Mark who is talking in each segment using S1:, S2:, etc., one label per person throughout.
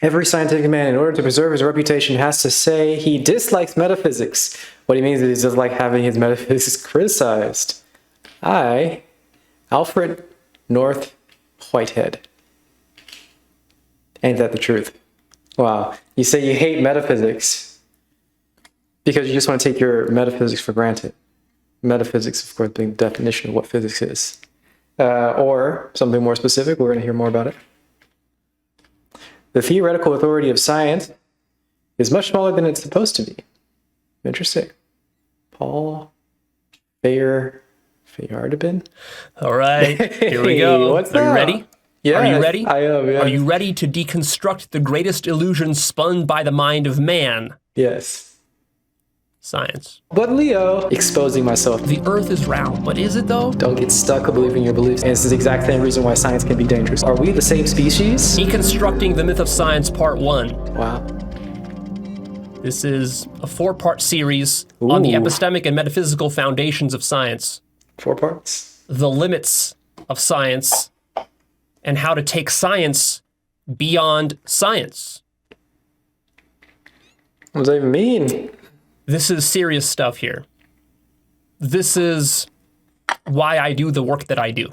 S1: Every scientific man, in order to preserve his reputation, has to say he dislikes metaphysics. What he means is he doesn't like having his metaphysics criticized. I, Alfred North Whitehead. Ain't that the truth? Wow. You say you hate metaphysics because you just want to take your metaphysics for granted. Metaphysics, of course, being the definition of what physics is. Or something more specific, we're going to hear more about it. The theoretical authority of science is much smaller than it's supposed to be. Interesting. Paul Feyerabend.
S2: All right, here we go.
S1: What's
S2: Are you
S1: up?
S2: ready?
S1: Yeah,
S2: Are you ready?
S1: I am, yeah.
S2: Are you ready to deconstruct the greatest illusion spun by the mind of man?
S1: Yes.
S2: Science.
S1: But Leo, exposing myself.
S2: The Earth is round, but is it though?
S1: Don't get stuck believing your beliefs. And it's the exact same reason why science can be dangerous. Are we the same species?
S2: Deconstructing the Myth of Science Part 1.
S1: Wow.
S2: This is a 4-part series on the epistemic and metaphysical foundations of science.
S1: 4 parts.
S2: The limits of science and how to take science beyond science.
S1: What does that even mean?
S2: This is serious stuff here. This is why I do the work that I do.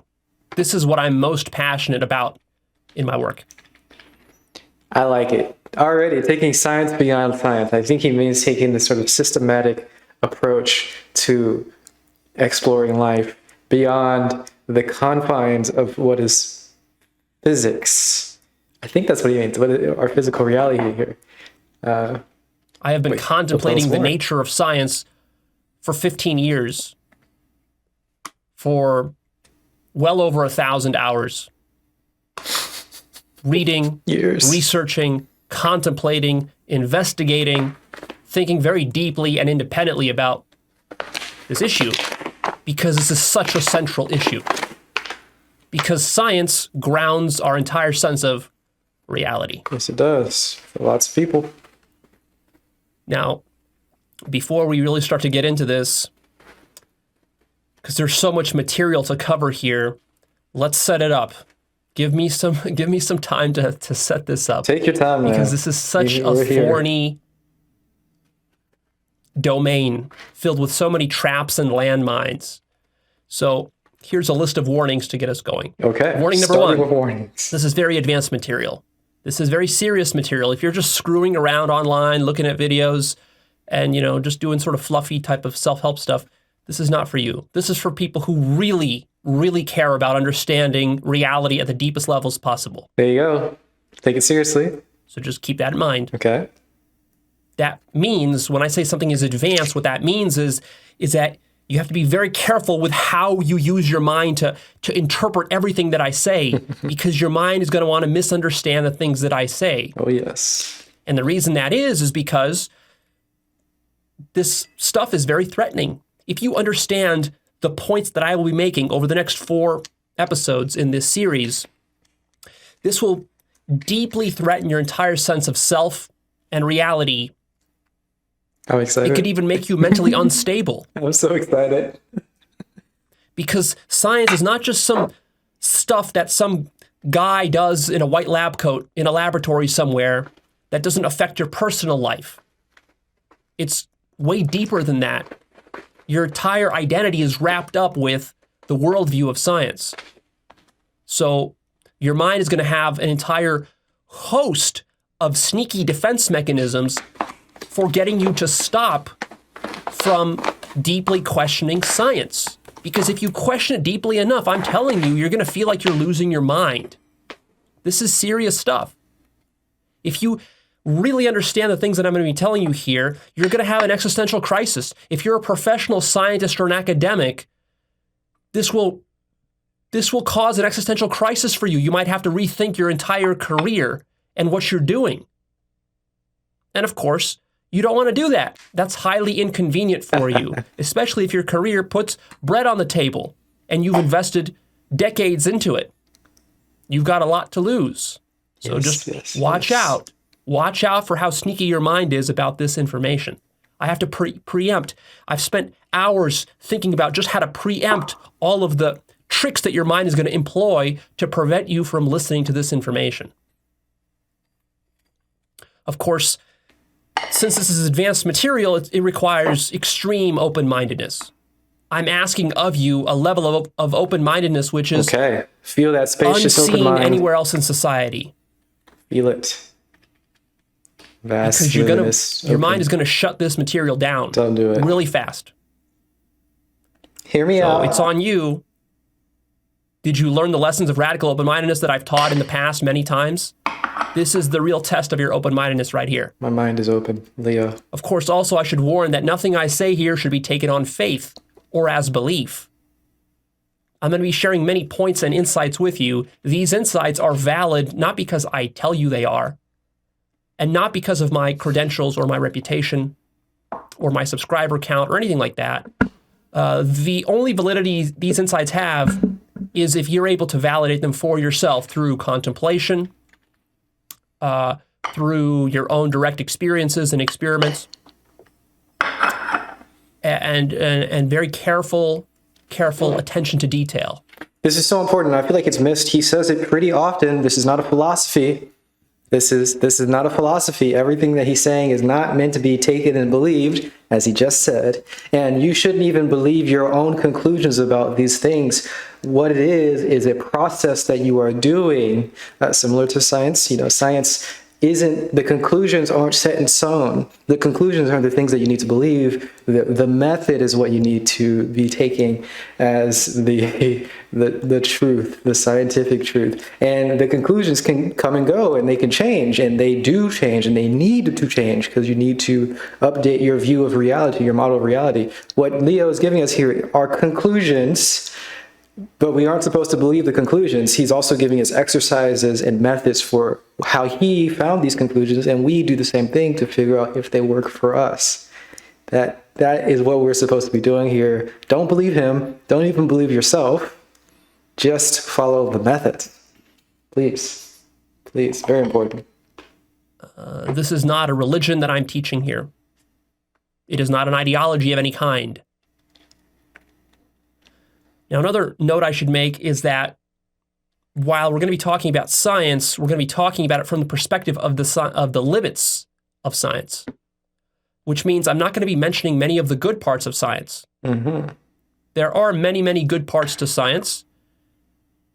S2: This is what I'm most passionate about in my work.
S1: I like it. Already, taking science beyond science. I think he means taking this sort of systematic approach to exploring life beyond the confines of what is physics. I think that's what he means, what is our physical reality here.
S2: I have been contemplating the nature of science for 15 years, for well over 1,000 hours. Reading, researching, contemplating, investigating, thinking very deeply and independently about this issue, because this is such a central issue. Because science grounds our entire sense of reality.
S1: Yes, it does, for lots of people.
S2: Now, before we really start to get into this, because there's so much material to cover here, let's set it up. Give me some time to set this up.
S1: Take your time, man.
S2: Because this is such a thorny domain filled with so many traps and landmines. So here's a list of warnings to get us going.
S1: Okay.
S2: Warning number 1.
S1: With warnings.
S2: This is very advanced material. This is very serious material. If you're just screwing around online, looking at videos, and just doing sort of fluffy type of self-help stuff, this is not for you. This is for people who really, really care about understanding reality at the deepest levels possible.
S1: There you go. Take it seriously.
S2: So just keep that in mind.
S1: Okay.
S2: That means when I say something is advanced, what that means is that you have to be very careful with how you use your mind to interpret everything that I say, because your mind is going to want to misunderstand the things that I say.
S1: Oh, yes.
S2: And the reason that is because this stuff is very threatening. If you understand the points that I will be making over the next 4 episodes in this series, this will deeply threaten your entire sense of self and reality.
S1: I'm excited.
S2: It could even make you mentally unstable.
S1: I'm so excited.
S2: Because science is not just some stuff that some guy does in a white lab coat in a laboratory somewhere that doesn't affect your personal life. It's way deeper than that. Your entire identity is wrapped up with the worldview of science. So your mind is going to have an entire host of sneaky defense mechanisms for getting you to stop from deeply questioning science. Because if you question it deeply enough, I'm telling you, you're going to feel like you're losing your mind. This is serious stuff. If you really understand the things that I'm going to be telling you here, you're going to have an existential crisis. If you're a professional scientist or an academic, this will cause an existential crisis for you. You might have to rethink your entire career and what you're doing. And of course, you don't want to do that. That's highly inconvenient for you, especially if your career puts bread on the table and you've invested decades into it. You've got a lot to lose. So watch out. Watch out for how sneaky your mind is about this information. I have to preempt. I've spent hours thinking about just how to preempt all of the tricks that your mind is going to employ to prevent you from listening to this information. Of course, since this is advanced material, it requires extreme open-mindedness. I'm asking of you a level of open-mindedness which is
S1: Okay. Feel that spacious open
S2: unseen
S1: mind.
S2: anywhere else in society.
S1: Feel it. Vast
S2: Because
S1: luminous
S2: your
S1: open.
S2: mind is going to shut this material down
S1: Don't do it.
S2: really fast.
S1: Hear me
S2: So
S1: out.
S2: it's on you. Did you learn the lessons of radical open-mindedness that I've taught in the past many times? This is the real test of your open-mindedness right here.
S1: My mind is open, Leo.
S2: Of course, also I should warn that nothing I say here should be taken on faith or as belief. I'm going to be sharing many points and insights with you. These insights are valid not because I tell you they are, and not because of my credentials or my reputation or my subscriber count or anything like that. The only validity these insights have is if you're able to validate them for yourself through contemplation, through your own direct experiences and experiments, and very careful attention to detail.
S1: This is so important. I feel like it's missed. He says it pretty often. This is not a philosophy. This is not a philosophy. Everything that he's saying is not meant to be taken and believed, as he just said. And you shouldn't even believe your own conclusions about these things. What it is a process that you are doing, similar to science. Science isn't, the conclusions aren't set in stone. The conclusions are the things that you need to believe. The method is what you need to be taking as the truth, the scientific truth. And the conclusions can come and go, and they can change, and they do change, and they need to change because you need to update your view of reality, your model of reality. What Leo is giving us here are conclusions, but we aren't supposed to believe the conclusions. He's also giving us exercises and methods for how he found these conclusions, and we do the same thing to figure out if they work for us. That is what we're supposed to be doing here. Don't believe him. Don't even believe yourself. Just follow the method. Please. Please. Very important.
S2: This is not a religion that I'm teaching here. It is not an ideology of any kind. Now, another note I should make is that while we're going to be talking about science, we're going to be talking about it from the perspective of the limits of science, which means I'm not going to be mentioning many of the good parts of science.
S1: Mm-hmm.
S2: There are many, many good parts to science.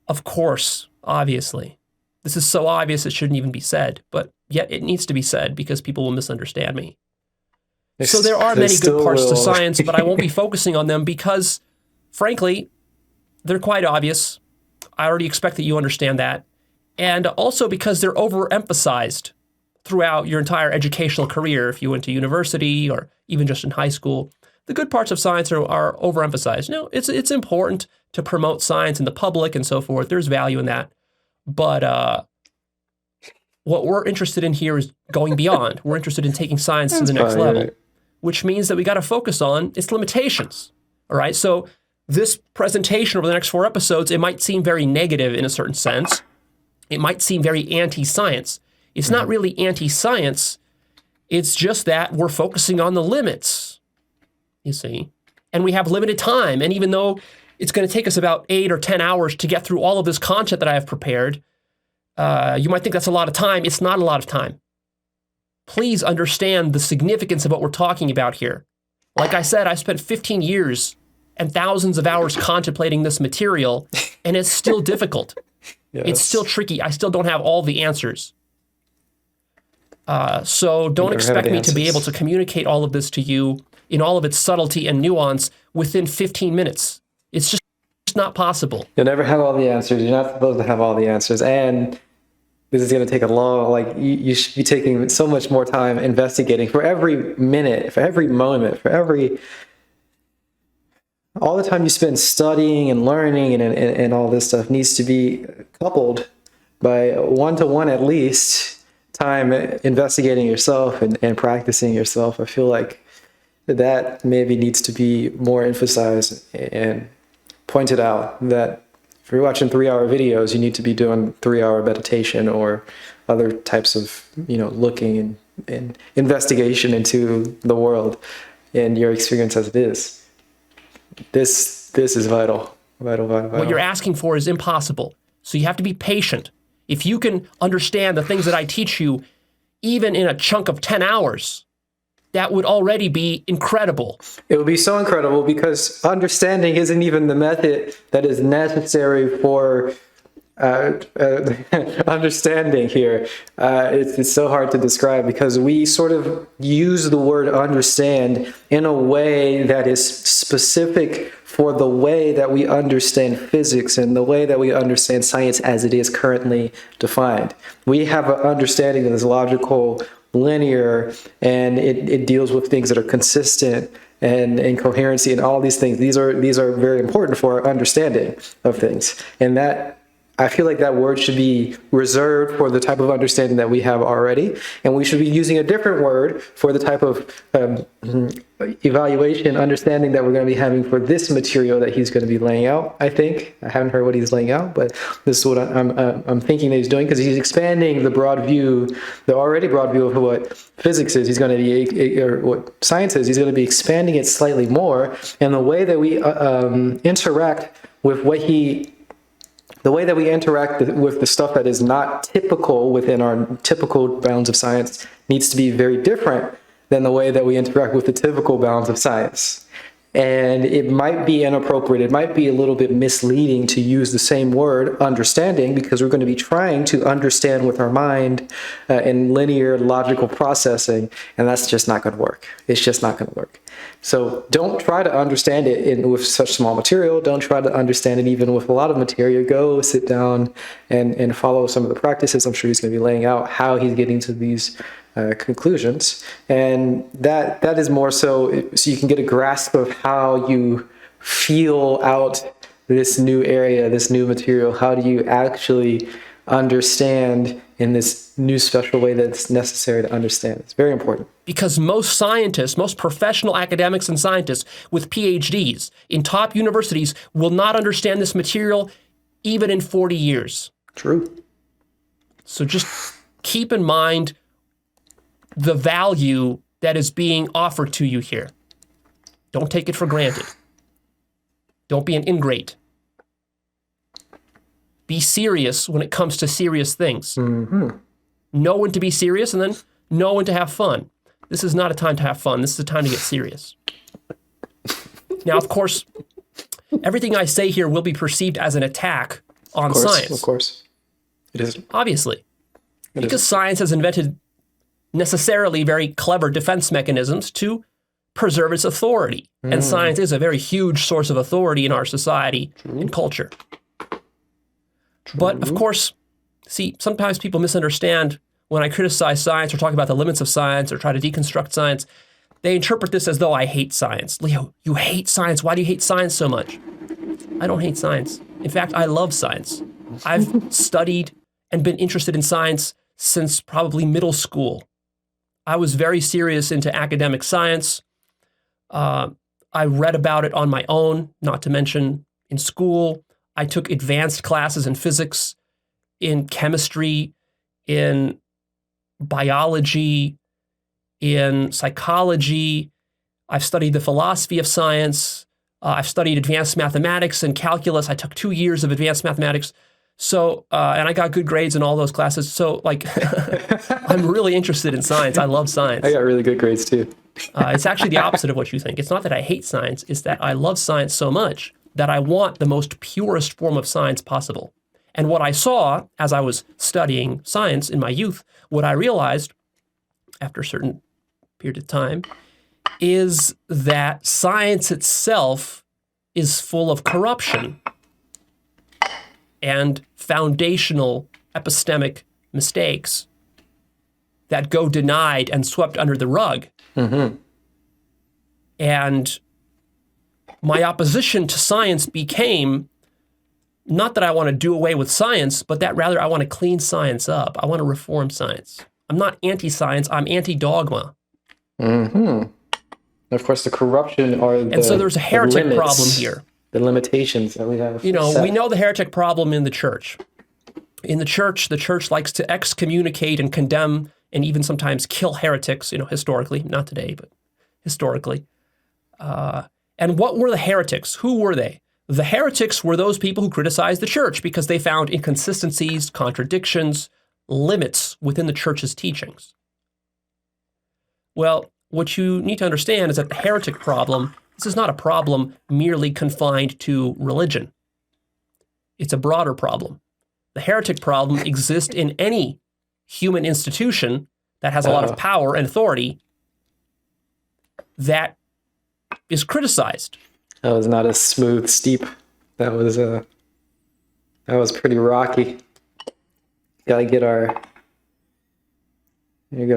S2: Of course, obviously. This is so obvious it shouldn't even be said, but yet it needs to be said because people will misunderstand me. So there are many good parts to science, but I won't be focusing on them because, frankly, they're quite obvious. I already expect that you understand that. And also because they're overemphasized throughout your entire educational career. If you went to university or even just in high school, the good parts of science are overemphasized. No, it's important to promote science in the public and so forth. There's value in that. But what we're interested in here is going beyond. We're interested in taking science to the next level, which means that we got to focus on its limitations. All right, so this presentation over the next 4 episodes, it might seem very negative in a certain sense. It might seem very anti-science. It's not really anti-science. It's just that we're focusing on the limits, you see. And we have limited time. And even though it's going to take us about 8 or 10 hours to get through all of this content that I have prepared, you might think that's a lot of time. It's not a lot of time. Please understand the significance of what we're talking about here. Like I said, I spent 15 years and thousands of hours contemplating this material, and it's still difficult. Yes. It's still tricky. I still don't have all the answers. So don't expect me to be able to communicate all of this to you in all of its subtlety and nuance within 15 minutes. It's just not possible.
S1: You'll never have all the answers. You're not supposed to have all the answers. And this is going to take a long, you should be taking so much more time investigating for every minute, for every moment, all the time you spend studying and learning and all this stuff needs to be coupled by 1-to-1 at least time investigating yourself and practicing yourself. I feel like that maybe needs to be more emphasized and pointed out, that if you're watching 3-hour videos, you need to be doing 3-hour meditation or other types of, looking and investigation into the world and your experience as it is. This is vital. What
S2: you're asking for is impossible. So you have to be patient. If you can understand the things that I teach you even in a chunk of 10 hours, that would already be incredible.
S1: It would be so incredible because understanding isn't even the method that is necessary for understanding here. It's so hard to describe because we sort of use the word understand in a way that is specific for the way that we understand physics and the way that we understand science as it is currently defined. We have an understanding that is logical, linear, and it deals with things that are consistent and coherency and all these things. These are very important for our understanding of things. And that, I feel like that word should be reserved for the type of understanding that we have already, and we should be using a different word for the type of evaluation, understanding that we're going to be having for this material that he's going to be laying out. I think I haven't heard what he's laying out, but this is what I'm thinking that he's doing, because he's expanding the broad view, the already broad view of what physics is. He's going to be, or what science is. He's going to be expanding it slightly more, and the way that we interact with the way that we interact with the stuff that is not typical within our typical bounds of science needs to be very different than the way that we interact with the typical bounds of science. And it might be inappropriate, it might be a little bit misleading to use the same word, understanding, because we're going to be trying to understand with our mind in linear logical processing, and that's just not going to work. It's just not going to work. So don't try to understand it with such small material. Don't try to understand it even with a lot of material. Go sit down and follow some of the practices. I'm sure he's going to be laying out how he's getting to these conclusions, and that is more so you can get a grasp of how you feel out this new area, this new material. How do you actually understand in this new special way that's necessary to understand? It's very important.
S2: Because most scientists, most professional academics and scientists with PhDs in top universities will not understand this material even in 40 years.
S1: True.
S2: So just keep in mind the value that is being offered to you here. Don't take it for granted. Don't be an ingrate. Be serious when it comes to serious things.
S1: Mm-hmm.
S2: Know when to be serious, and then know when to have fun. This is not a time to have fun. This is a time to get serious. Now, of course, everything I say here will be perceived as an attack on science.
S1: Of course. It is.
S2: Obviously. Because science has invented necessarily very clever defense mechanisms to preserve its authority. And science is a very huge source of authority in our society and culture. But of course, see, sometimes people misunderstand when I criticize science or talk about the limits of science or try to deconstruct science. They interpret this as though I hate science. Leo, you hate science. Why do you hate science so much? I don't hate science. In fact, I love science. I've studied and been interested in science since probably middle school. I was very serious into academic science. I read about it on my own, not to mention in school. I took advanced classes in physics, in chemistry, in biology, in psychology. I've studied the philosophy of science. I've studied advanced mathematics and calculus. I took 2 years of advanced mathematics. So, and I got good grades in all those classes. So, like, I'm really interested in science. I love science.
S1: I got really good grades too.
S2: It's actually the opposite of what you think. It's not that I hate science. It's that I love science so much that I want the most purest form of science possible. And what I saw as I was studying science in my youth, what I realized after a certain period of time is that science itself is full of corruption and foundational epistemic mistakes that go denied and swept under the rug.
S1: Mm-hmm.
S2: And my opposition to science became not that I want to do away with science, but that rather I want to clean science up. I want to reform science. I'm not anti-science, I'm anti-dogma.
S1: Mm-hmm. Of course, the corruption or the
S2: And so there's a heretic
S1: limits,
S2: problem here.
S1: The limitations that we have.
S2: You know,
S1: set.
S2: we know the heretic problem in the church. In the church likes to excommunicate and condemn and even sometimes kill heretics, you know, historically, not today, but historically. And what were the heretics? Who were they? The heretics were those people who criticized the church because they found inconsistencies, contradictions, limits within the church's teachings. Well, what you need to understand is that the heretic problem, this is not a problem merely confined to religion. It's a broader problem. The heretic problem exists in any human institution that has a lot of power and authority that is criticized.
S1: That was not a smooth steep. That was pretty rocky. Gotta get our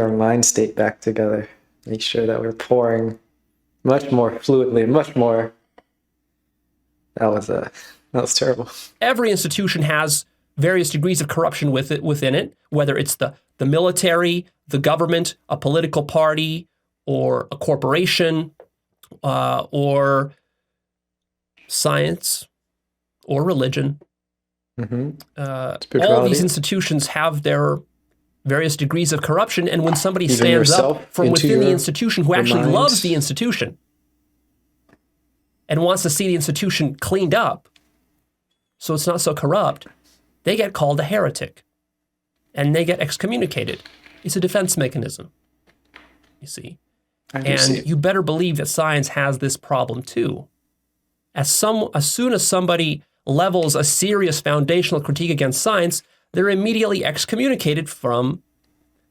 S1: mind state back together. Make sure that we're pouring much more fluidly, much more. That was terrible.
S2: Every institution has various degrees of corruption within it, whether it's the military, the government, a political party, or a corporation, or science, or religion. All these institutions have their various degrees of corruption, and when somebody stands up from within the institution who actually loves the institution and wants to see the institution cleaned up so it's not so corrupt, they get called a heretic and they get excommunicated. It's a defense mechanism, you see. And you better believe that science has this problem too. As soon as somebody levels a serious foundational critique against science, they're immediately excommunicated from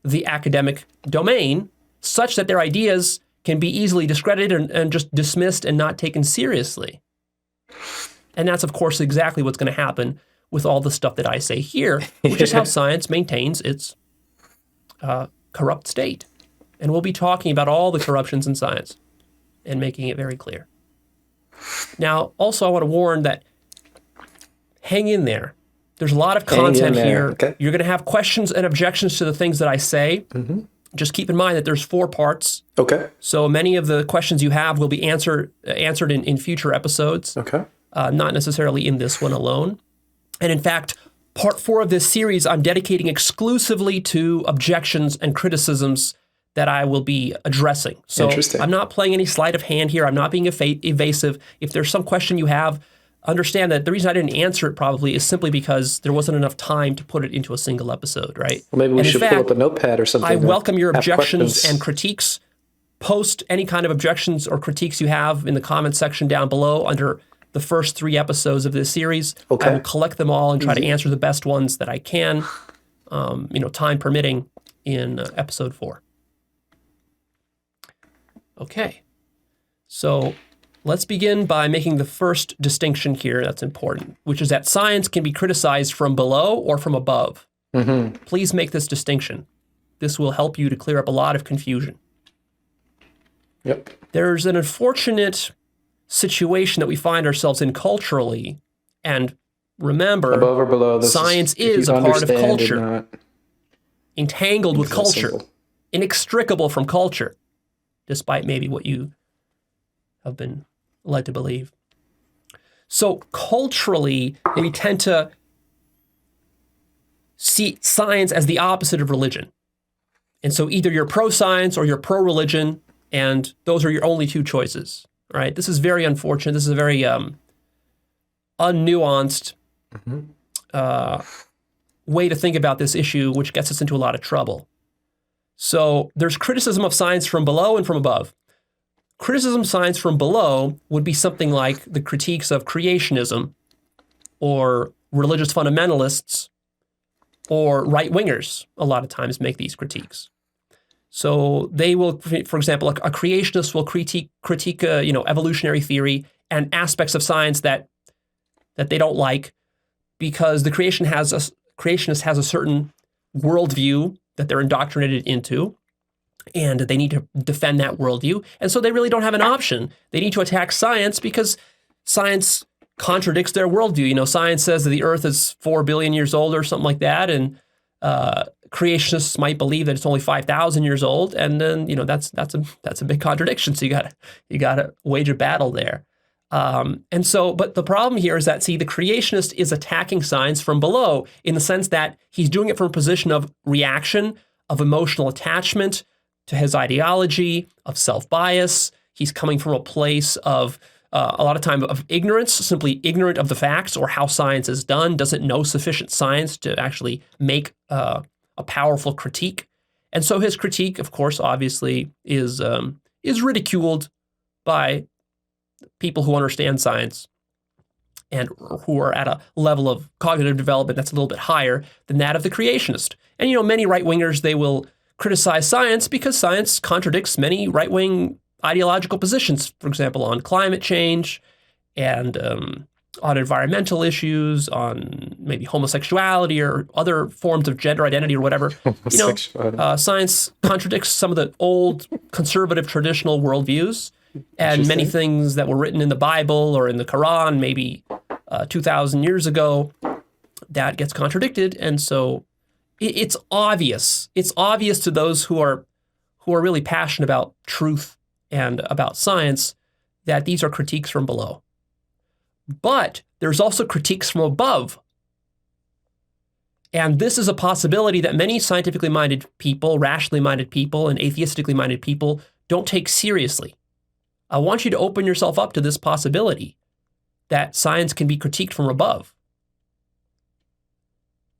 S2: the academic domain, such that their ideas can be easily discredited and just dismissed and not taken seriously. And that's, of course, exactly what's going to happen with all the stuff that I say here, which is how science maintains its corrupt state. And we'll be talking about all the corruptions in science and making it very clear. Now, also, I want to warn that hang in there. There's a lot of content here.
S1: Okay.
S2: You're going to have questions and objections to the things that I say. Just keep in mind that there's 4 parts.
S1: Okay.
S2: So many of the questions you have will be answered in future episodes.
S1: Okay.
S2: Not necessarily in this one alone. And in fact, part 4 of this series I'm dedicating exclusively to objections and criticisms that I will be addressing. So I'm not playing any sleight of hand here. I'm not being evasive. If there's some question you have, understand that the reason I didn't answer it probably is simply because there wasn't enough time to put it into a single episode, right?
S1: Well, maybe we should pull up a notepad or something.
S2: I welcome your objections and critiques. Post any kind of objections or critiques you have in the comments section down below under the first 3 episodes of this series.
S1: Okay.
S2: I will collect them all and try to answer the best ones that I can, time permitting, in episode 4. Okay. So let's begin by making the first distinction here that's important, which is that science can be criticized from below or from above. Please make this distinction. This will help you to clear up a lot of confusion.
S1: Yep.
S2: There's an unfortunate situation that we find ourselves in culturally, and remember,
S1: above or below,
S2: science is a part of culture, entangled with culture, inextricable from culture, despite maybe what you have been led to believe. So culturally, we tend to see science as the opposite of religion. And so either you're pro-science or you're pro-religion, and those are your only 2 choices, right? This is very unfortunate. This is a very unnuanced way to think about this issue, which gets us into a lot of trouble. So there's criticism of science from below and from above. Criticism of science from below would be something like the critiques of creationism or religious fundamentalists or right-wingers a lot of times make these critiques. So they will, for example, a creationist will critique evolutionary theory and aspects of science that they don't like because the creationist has a certain worldview that they're indoctrinated into, and they need to defend that worldview. And so they really don't have an option. They need to attack science because science contradicts their worldview. Science says that the Earth is 4 billion years old or something like that, and creationists might believe that it's only 5,000 years old, and then that's a big contradiction. So you gotta wage a battle there. But the problem here is that, see, the creationist is attacking science from below in the sense that he's doing it from a position of reaction, of emotional attachment to his ideology, of self-bias. He's coming from a place of a lot of time of ignorance, simply ignorant of the facts or how science is done, doesn't know sufficient science to actually make a powerful critique. And so his critique, of course, obviously, is ridiculed by people who understand science and who are at a level of cognitive development that's a little bit higher than that of the creationist. And, many right-wingers, they will criticize science because science contradicts many right-wing ideological positions, for example, on climate change and on environmental issues, on maybe homosexuality or other forms of gender identity or whatever. Science contradicts some of the old conservative traditional worldviews, and many things that were written in the Bible or in the Quran maybe 2,000 years ago, that gets contradicted. And so it's obvious. It's obvious to those who are really passionate about truth and about science that these are critiques from below. But there's also critiques from above. And this is a possibility that many scientifically minded people, rationally minded people, and atheistically minded people don't take seriously. I want you to open yourself up to this possibility that science can be critiqued from above.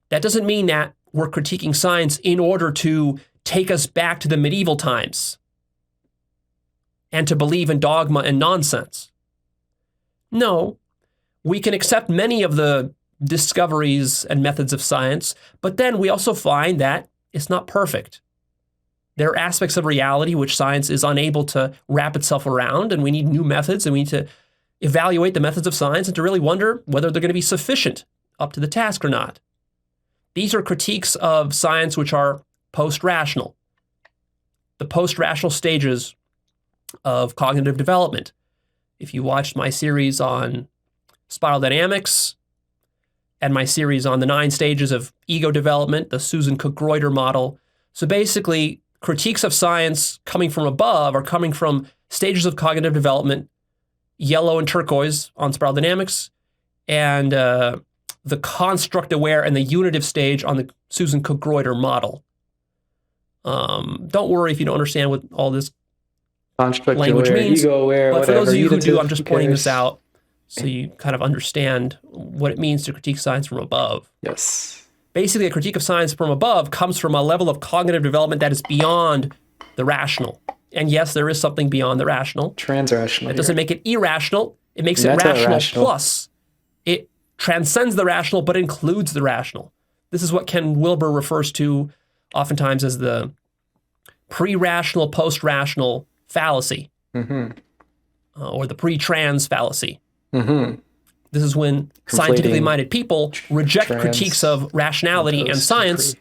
S2: That doesn't mean that we're critiquing science in order to take us back to the medieval times and to believe in dogma and nonsense. No, we can accept many of the discoveries and methods of science, but then we also find that it's not perfect. There are aspects of reality which science is unable to wrap itself around, and we need new methods, and we need to evaluate the methods of science and to really wonder whether they're going to be sufficient up to the task or not. These are critiques of science which are post-rational. The post-rational stages of cognitive development. If you watched my series on spiral dynamics and my series on the 9 stages of ego development, the Susan Cook-Greuter model. So basically, critiques of science coming from above are coming from stages of cognitive development, yellow and turquoise on spiral dynamics, and the construct-aware and the unitive stage on the Susan Cook-Greuter model. Don't worry if you don't understand what all this language means,
S1: ego-aware,
S2: but for those of you who do, I'm just pointing
S1: cares?
S2: this out so you kind of understand what it means to critique science from above.
S1: Yes.
S2: Basically, a critique of science from above comes from a level of cognitive development that is beyond the rational. And yes, there is something beyond the rational.
S1: Transrational.
S2: It doesn't make it irrational. It makes it rational plus. It transcends the rational, but includes the rational. This is what Ken Wilber refers to oftentimes as the pre-rational, post-rational fallacy, or the pre-trans fallacy. This is when scientifically minded people reject critiques of rationality and science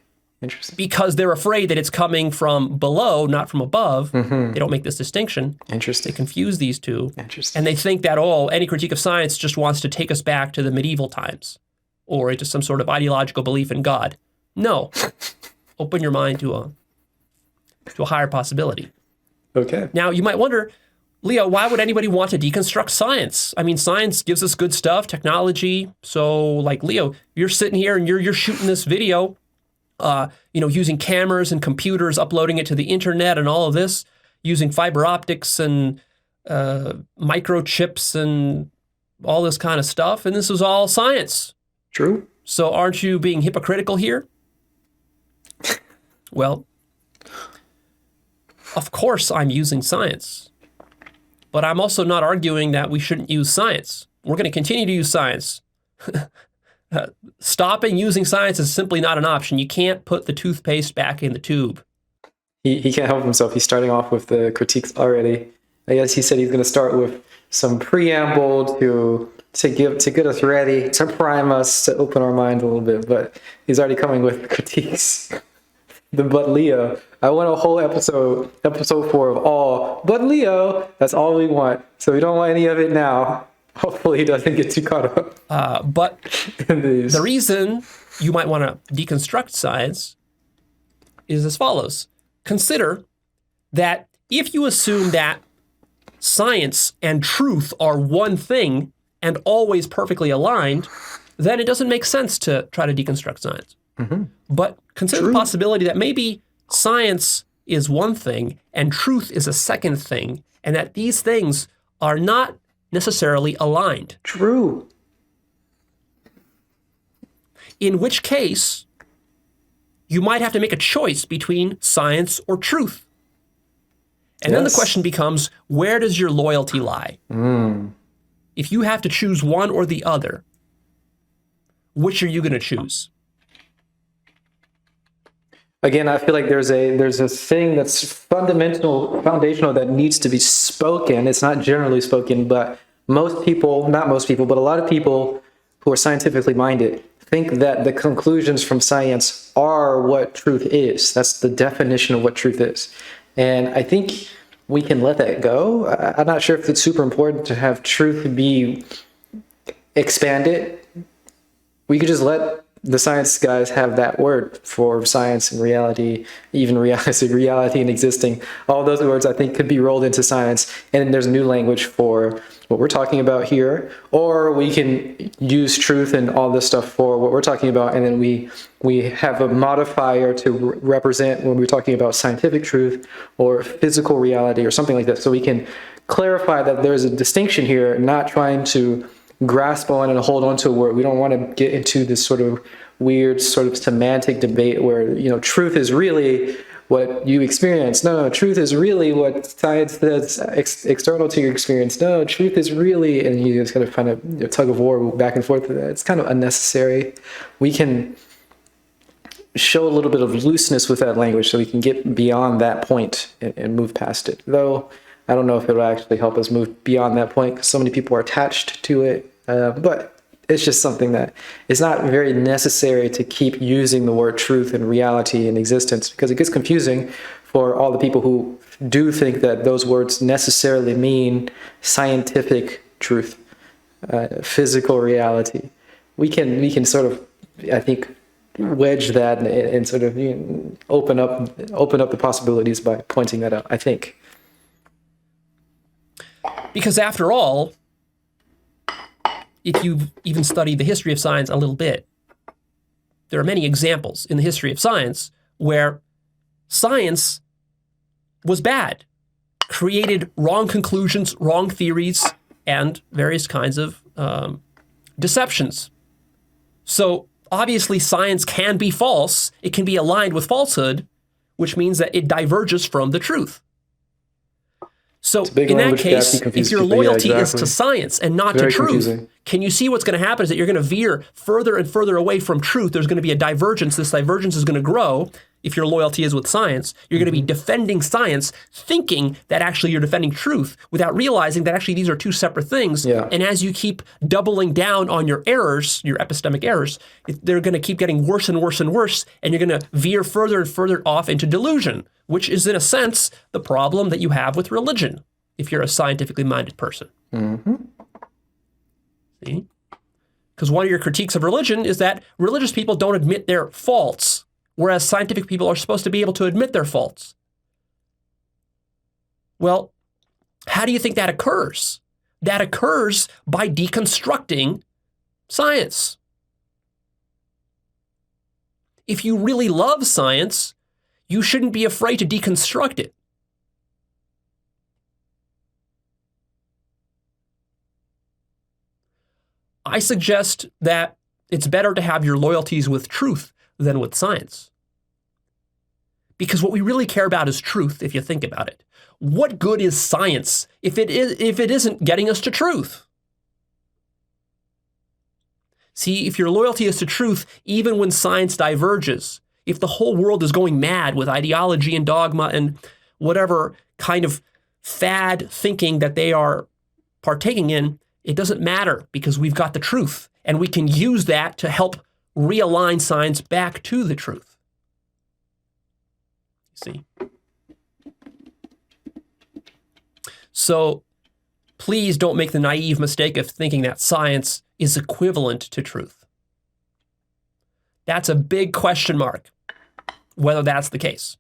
S2: because they're afraid that it's coming from below, not from above. They don't make this distinction. They confuse these two. And they think that, any critique of science just wants to take us back to the medieval times or into some sort of ideological belief in God. No. Open your mind to a higher possibility.
S1: Okay.
S2: Now, you might wonder, Leo, why would anybody want to deconstruct science? I mean, science gives us good stuff, technology. So, like, Leo, you're sitting here and you're shooting this video, using cameras and computers, uploading it to the internet and all of this, using fiber optics and microchips and all this kind of stuff. And this was all science.
S1: True.
S2: So aren't you being hypocritical here? Well, of course I'm using science. But I'm also not arguing that we shouldn't use science. We're going to continue to use science. Stopping using science is simply not an option. You can't put the toothpaste back in the tube.
S1: He can't help himself. He's starting off with the critiques already. I guess he said he's going to start with some preamble to get us ready, to prime us, to open our minds a little bit. But he's already coming with critiques. But Leo, I want a whole episode 4 of all, but Leo, that's all we want. So we don't want any of it now. Hopefully he doesn't get too caught up.
S2: But the reason you might want to deconstruct science is as follows. Consider that if you assume that science and truth are one thing and always perfectly aligned, then it doesn't make sense to try to deconstruct science. But consider the possibility that maybe science is one thing and truth is a second thing, and that these things are not necessarily aligned. In which case, you might have to make a choice between science or truth. And then the question becomes, where does your loyalty lie? If you have to choose one or the other, which are you going to choose?
S1: Again, I feel like there's a thing that's foundational that needs to be spoken. It's not generally spoken, but most people, not most people, but a lot of people who are scientifically minded think that the conclusions from science are what truth is. That's the definition of what truth is. And I think we can let that go. I'm not sure if it's super important to have truth be expanded. We could just let the science guys have that word for science and reality, even reality and existing. All those words, I think, could be rolled into science. And then there's a new language for what we're talking about here. Or we can use truth and all this stuff for what we're talking about. And then we have a modifier to represent when we're talking about scientific truth or physical reality or something like that. So we can clarify that there's a distinction here, not trying to grasp on and hold on to a word. We don't want to get into this sort of weird sort of semantic debate where, truth is really what you experience. No, truth is really what science says external to your experience. No, truth is really, and you just kind of find a tug of war back and forth. It's kind of unnecessary. We can show a little bit of looseness with that language so we can get beyond that point and move past it. Though I don't know if it'll actually help us move beyond that point because so many people are attached to it. But it's just something that is not very necessary to keep using the word truth and reality and existence, because it gets confusing for all the people who do think that those words necessarily mean scientific truth, physical reality. We can sort of, I think, wedge that and sort of open up the possibilities by pointing that out, I think.
S2: Because after all, if you've even studied the history of science a little bit, there are many examples in the history of science where science was bad, created wrong conclusions, wrong theories, and various kinds of deceptions. So obviously science can be false. It can be aligned with falsehood, which means that it diverges from the truth. So in that case, if your loyalty is to science and not to truth, can you see what's going to happen is that you're going to veer further and further away from truth. There's going to be a divergence. This divergence is going to grow. If your loyalty is with science, you're going to be defending science, thinking that actually you're defending truth without realizing that actually these are two separate things.
S1: Yeah.
S2: And as you keep doubling down on your errors, your epistemic errors, they're going to keep getting worse and worse and worse. And you're going to veer further and further off into delusion, which is in a sense the problem that you have with religion if you're a scientifically minded person.
S1: Mm-hmm.
S2: See? Because one of your critiques of religion is that religious people don't admit their faults, whereas scientific people are supposed to be able to admit their faults. Well, how do you think that occurs? That occurs by deconstructing science. If you really love science, you shouldn't be afraid to deconstruct it. I suggest that it's better to have your loyalties with truth than with science. Because what we really care about is truth, if you think about it. What good is science if it isn't getting us to truth? See, if your loyalty is to truth, even when science diverges, if the whole world is going mad with ideology and dogma and whatever kind of fad thinking that they are partaking in, it doesn't matter because we've got the truth and we can use that to help realign science back to the truth. See? So please don't make the naive mistake of thinking that science is equivalent to truth. That's a big question mark, whether that's the case.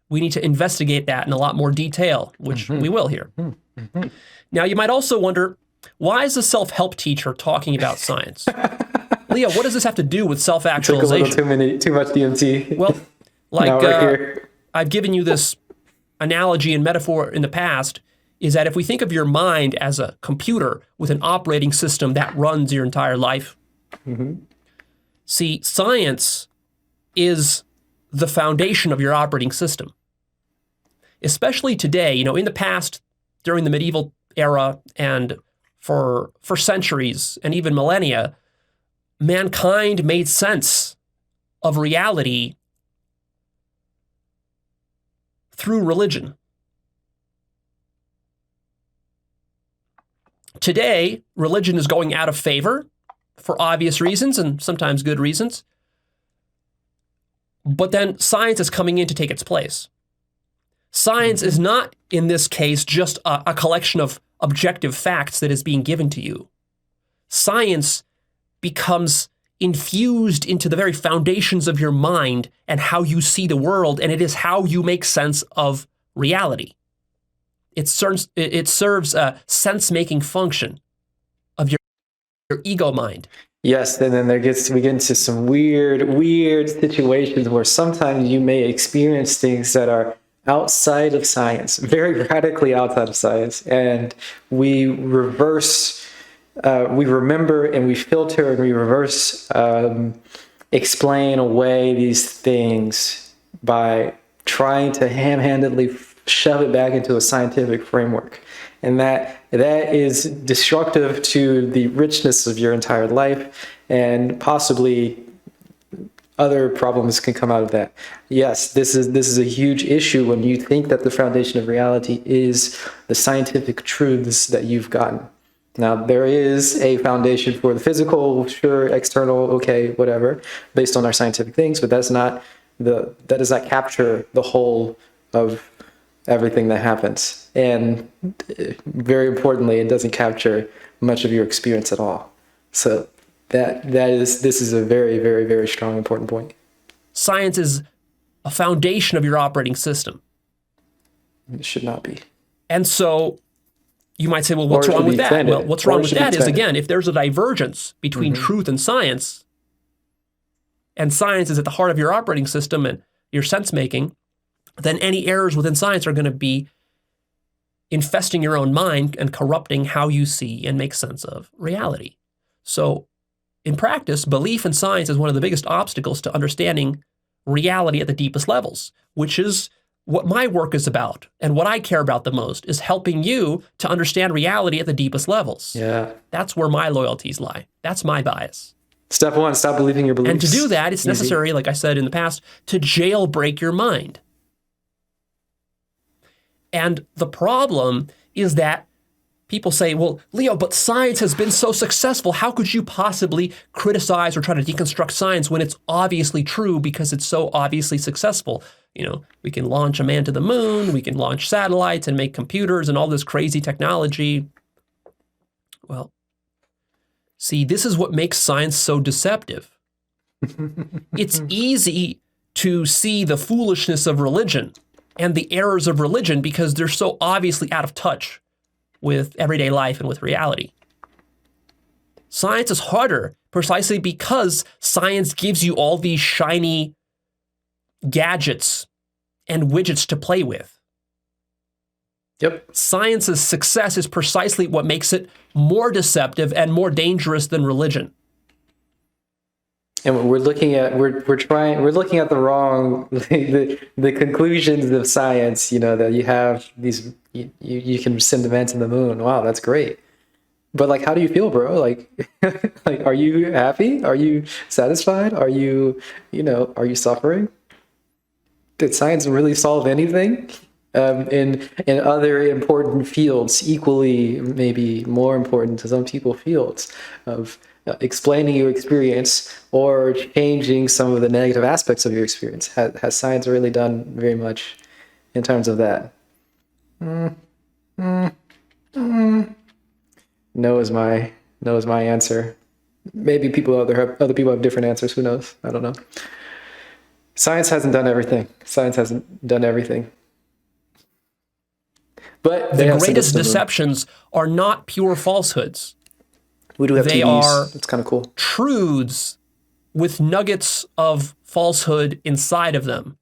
S2: We need to investigate that in a lot more detail, which we will here. Now, you might also wonder, why is a self-help teacher talking about science? Leah, what does this have to do with self-actualization?
S1: Took a little too much DMT.
S2: Well, I've given you this analogy and metaphor in the past, is that if we think of your mind as a computer with an operating system that runs your entire life, see, science is the foundation of your operating system. Especially today, in the past, during the medieval era and for centuries and even millennia, mankind made sense of reality through religion. Today, religion is going out of favor for obvious reasons and sometimes good reasons. But then science is coming in to take its place. Science is not, in this case, just a collection of objective facts that is being given to you. Science becomes infused into the very foundations of your mind and how you see the world, and it is how you make sense of reality. It serves a sense-making function of your ego mind.
S1: Yes, and then we get into some weird situations where sometimes you may experience things that are outside of science, very radically outside of science, and we remember and we filter and we reverse explain away these things by trying to ham-handedly shove it back into a scientific framework. And that is destructive to the richness of your entire life, and possibly other problems can come out of that. Yes, this is a huge issue when you think that the foundation of reality is the scientific truths that you've gotten. Now, there is a foundation for the physical, sure, external, okay, whatever, based on our scientific things, but that does not capture the whole of everything that happens. And very importantly, it doesn't capture much of your experience at all. So this is a very, very, very strong, important point.
S2: Science is a foundation of your operating system.
S1: It should not be.
S2: And so you might say, well, what's wrong with that? Well, what's wrong with that is, again, if there's a divergence between truth and science is at the heart of your operating system and your sense-making, then any errors within science are going to be infesting your own mind and corrupting how you see and make sense of reality. So in practice, belief in science is one of the biggest obstacles to understanding reality at the deepest levels, which is what my work is about. And what I care about the most is helping you to understand reality at the deepest levels.
S1: Yeah.
S2: That's where my loyalties lie. That's my bias.
S1: Step one, stop believing your beliefs.
S2: And to do that, it's necessary, like I said in the past, to jailbreak your mind. And the problem is that people say, well, Leo, but science has been so successful. How could you possibly criticize or try to deconstruct science when it's obviously true because it's so obviously successful? We can launch a man to the moon, we can launch satellites and make computers and all this crazy technology. Well, see, this is what makes science so deceptive. It's easy to see the foolishness of religion and the errors of religion because they're so obviously out of touch with everyday life and with reality. Science is harder precisely because science gives you all these shiny gadgets and widgets to play with.
S1: Yep.
S2: Science's success is precisely what makes it more deceptive and more dangerous than religion.
S1: And we're looking at the wrong the conclusions of science. That you have these you can send a man to the moon. Wow, that's great. But how do you feel, bro? Are you happy? Are you satisfied? Are you are you suffering? Did science really solve anything? In other important fields, equally maybe more important to some people, fields of explaining your experience or changing some of the negative aspects of your experience. Has science really done very much in terms of that? No is my answer. Maybe other people have different answers. Who knows? I don't know. Science hasn't done everything. But
S2: the greatest deceptions are not pure falsehoods.
S1: We do have
S2: they
S1: TVs.
S2: Are
S1: it's kind of cool.
S2: Truths with nuggets of falsehood inside of them,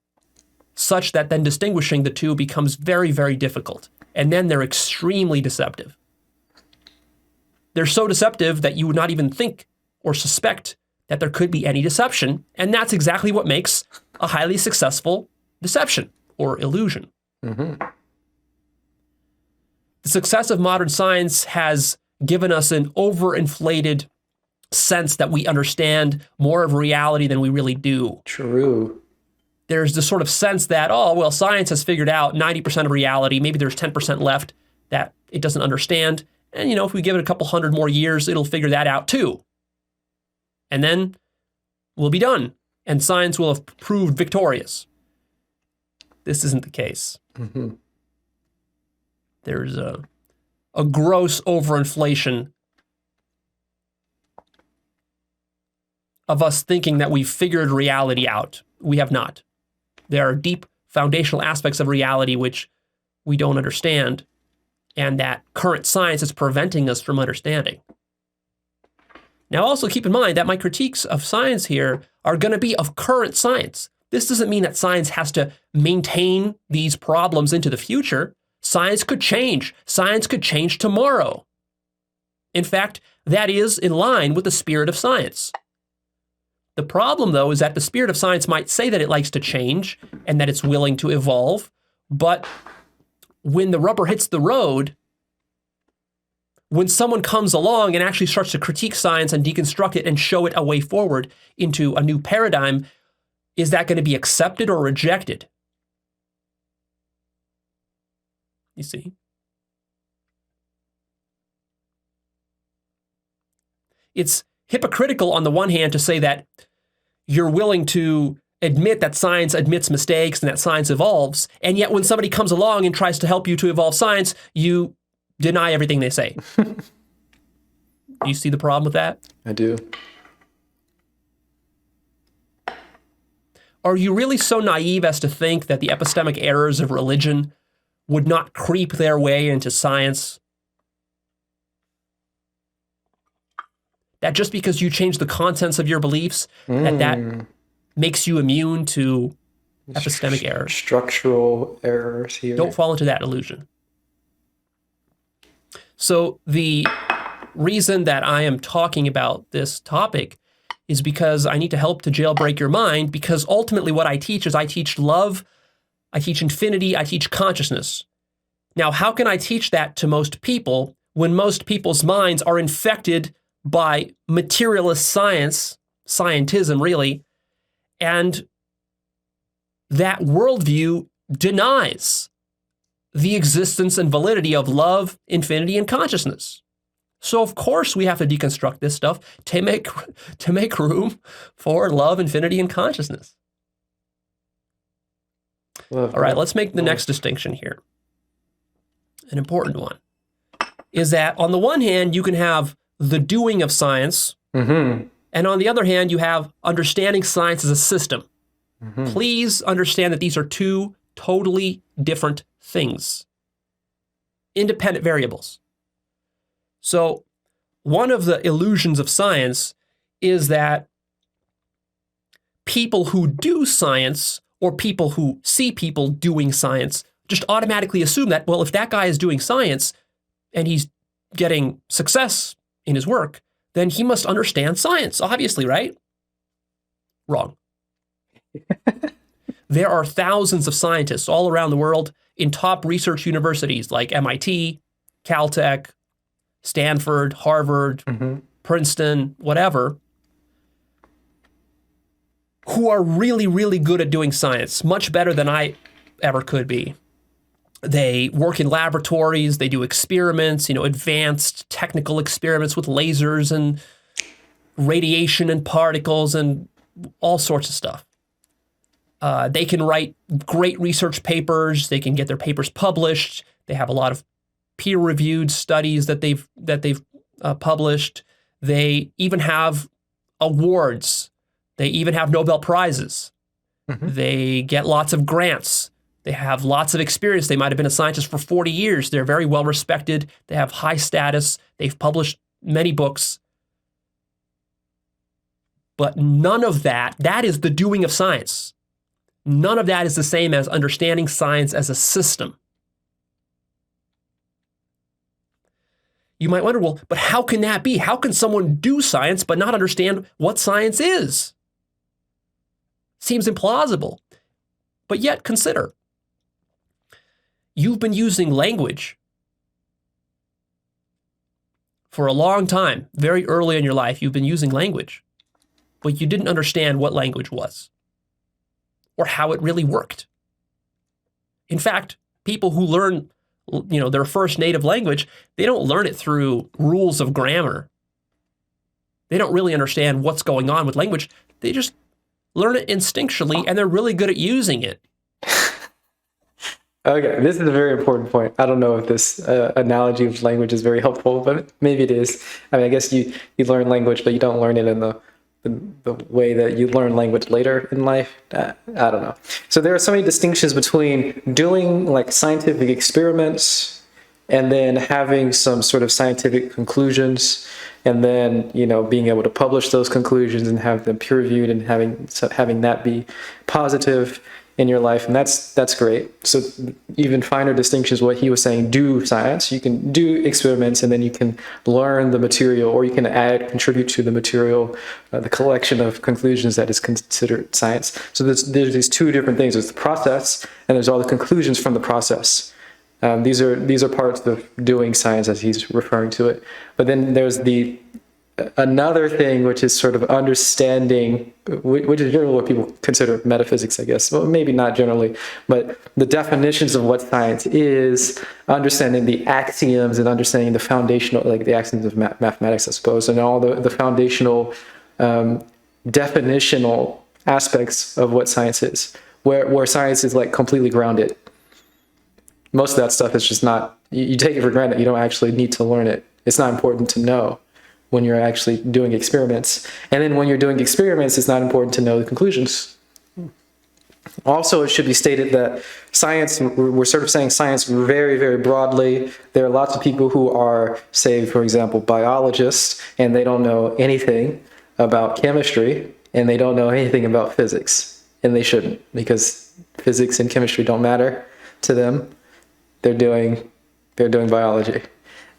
S2: such that then distinguishing the two becomes very, very difficult. And then they're extremely deceptive. They're so deceptive that you would not even think or suspect that there could be any deception. And that's exactly what makes a highly successful deception or illusion.
S1: Mm-hmm.
S2: The success of modern science has given us an overinflated sense that we understand more of reality than we really do.
S1: True.
S2: There's this sort of sense that, oh, well, science has figured out 90% of reality. Maybe there's 10% left that it doesn't understand. And, if we give it a couple hundred more years, it'll figure that out too. And then we'll be done. And science will have proved victorious. This isn't the case.
S1: Mm-hmm.
S2: There's a gross overinflation of us thinking that we've figured reality out. We have not. There are deep foundational aspects of reality which we don't understand, and that current science is preventing us from understanding. Now, also keep in mind that my critiques of science here are going to be of current science. This doesn't mean that science has to maintain these problems into the future. Science could change. Science could change tomorrow. In fact, that is in line with the spirit of science. The problem, though, is that the spirit of science might say that it likes to change and that it's willing to evolve, but when the rubber hits the road, when someone comes along and actually starts to critique science and deconstruct it and show it a way forward into a new paradigm, is that going to be accepted or rejected? You see? It's hypocritical on the one hand to say that you're willing to admit that science admits mistakes and that science evolves, and yet when somebody comes along and tries to help you to evolve science, you deny everything they say. Do you see the problem with that?
S1: I do.
S2: Are you really so naive as to think that the epistemic errors of religion would not creep their way into science? That just because you change the contents of your beliefs, that makes you immune to epistemic errors?
S1: Structural errors here.
S2: Don't fall into that illusion. So the reason that I am talking about this topic is because I need to help to jailbreak your mind, because ultimately what I teach is I teach love, I teach infinity, I teach consciousness. Now, how can I teach that to most people when most people's minds are infected by materialist science, scientism really, and that worldview denies the existence and validity of love, infinity, and consciousness? So of course we have to deconstruct this stuff to make room for love, infinity, and consciousness. All right, let's make the next distinction here. An important one is that on the one hand, you can have the doing of science, and on the other hand, you have understanding science as a system. Please understand that these are two totally different things, independent variables. So one of the illusions of science is that people who do science or people who see people doing science just automatically assume that, well, if that guy is doing science and he's getting success in his work, then he must understand science, obviously, right? Wrong. There are thousands of scientists all around the world in top research universities like MIT, Caltech, Stanford, Harvard, Princeton, whatever, who are really, really good at doing science, much better than I ever could be. They work in laboratories, they do experiments, advanced technical experiments with lasers and radiation and particles and all sorts of stuff. They can write great research papers, they can get their papers published, they have a lot of peer-reviewed studies that they've published. They even have awards. They even have Nobel Prizes. They get lots of grants. They have lots of experience. They might have been a scientist for 40 years. They're very well respected. They have high status. They've published many books. But none of that is the doing of science. None of that is the same as understanding science as a system. You might wonder, well, but how can that be? How can someone do science but not understand what science is? Seems implausible. But yet, consider, you've been using language for a long time. Very early in your life, you've been using language, but you didn't understand what language was or how it really worked. In fact, people who learn, their first native language, they don't learn it through rules of grammar. They don't really understand what's going on with language. They just learn it instinctually, and they're really good at using it.
S1: Okay, this is a very important point. I don't know if this analogy of language is very helpful, but maybe it is. I mean, I guess you learn language, but you don't learn it in the way that you learn language later in life. I don't know. So there are so many distinctions between doing like scientific experiments and then having some sort of scientific conclusions, and then being able to publish those conclusions and have them peer-reviewed and having that be positive in your life, and that's great. So even finer distinctions, what he was saying, do science. You can do experiments, and then you can learn the material, or you can contribute to the material, the collection of conclusions that is considered science. So there's these two different things. There's the process, and there's all the conclusions from the process. These are parts of doing science as he's referring to it. But then there's another thing, which is sort of understanding, which is generally what people consider metaphysics, I guess. Well, maybe not generally, but the definitions of what science is, understanding the axioms and understanding the foundational, like the axioms of mathematics, I suppose, and all the foundational definitional aspects of what science is, where science is like completely grounded. Most of that stuff is just not, you take it for granted. You don't actually need to learn it. It's not important to know when you're actually doing experiments. And then when you're doing experiments, it's not important to know the conclusions. Also, it should be stated that science, we're sort of saying science very, very broadly. There are lots of people who are, say, for example, biologists, and they don't know anything about chemistry, and they don't know anything about physics. And they shouldn't, because physics and chemistry don't matter to them. They're doing biology.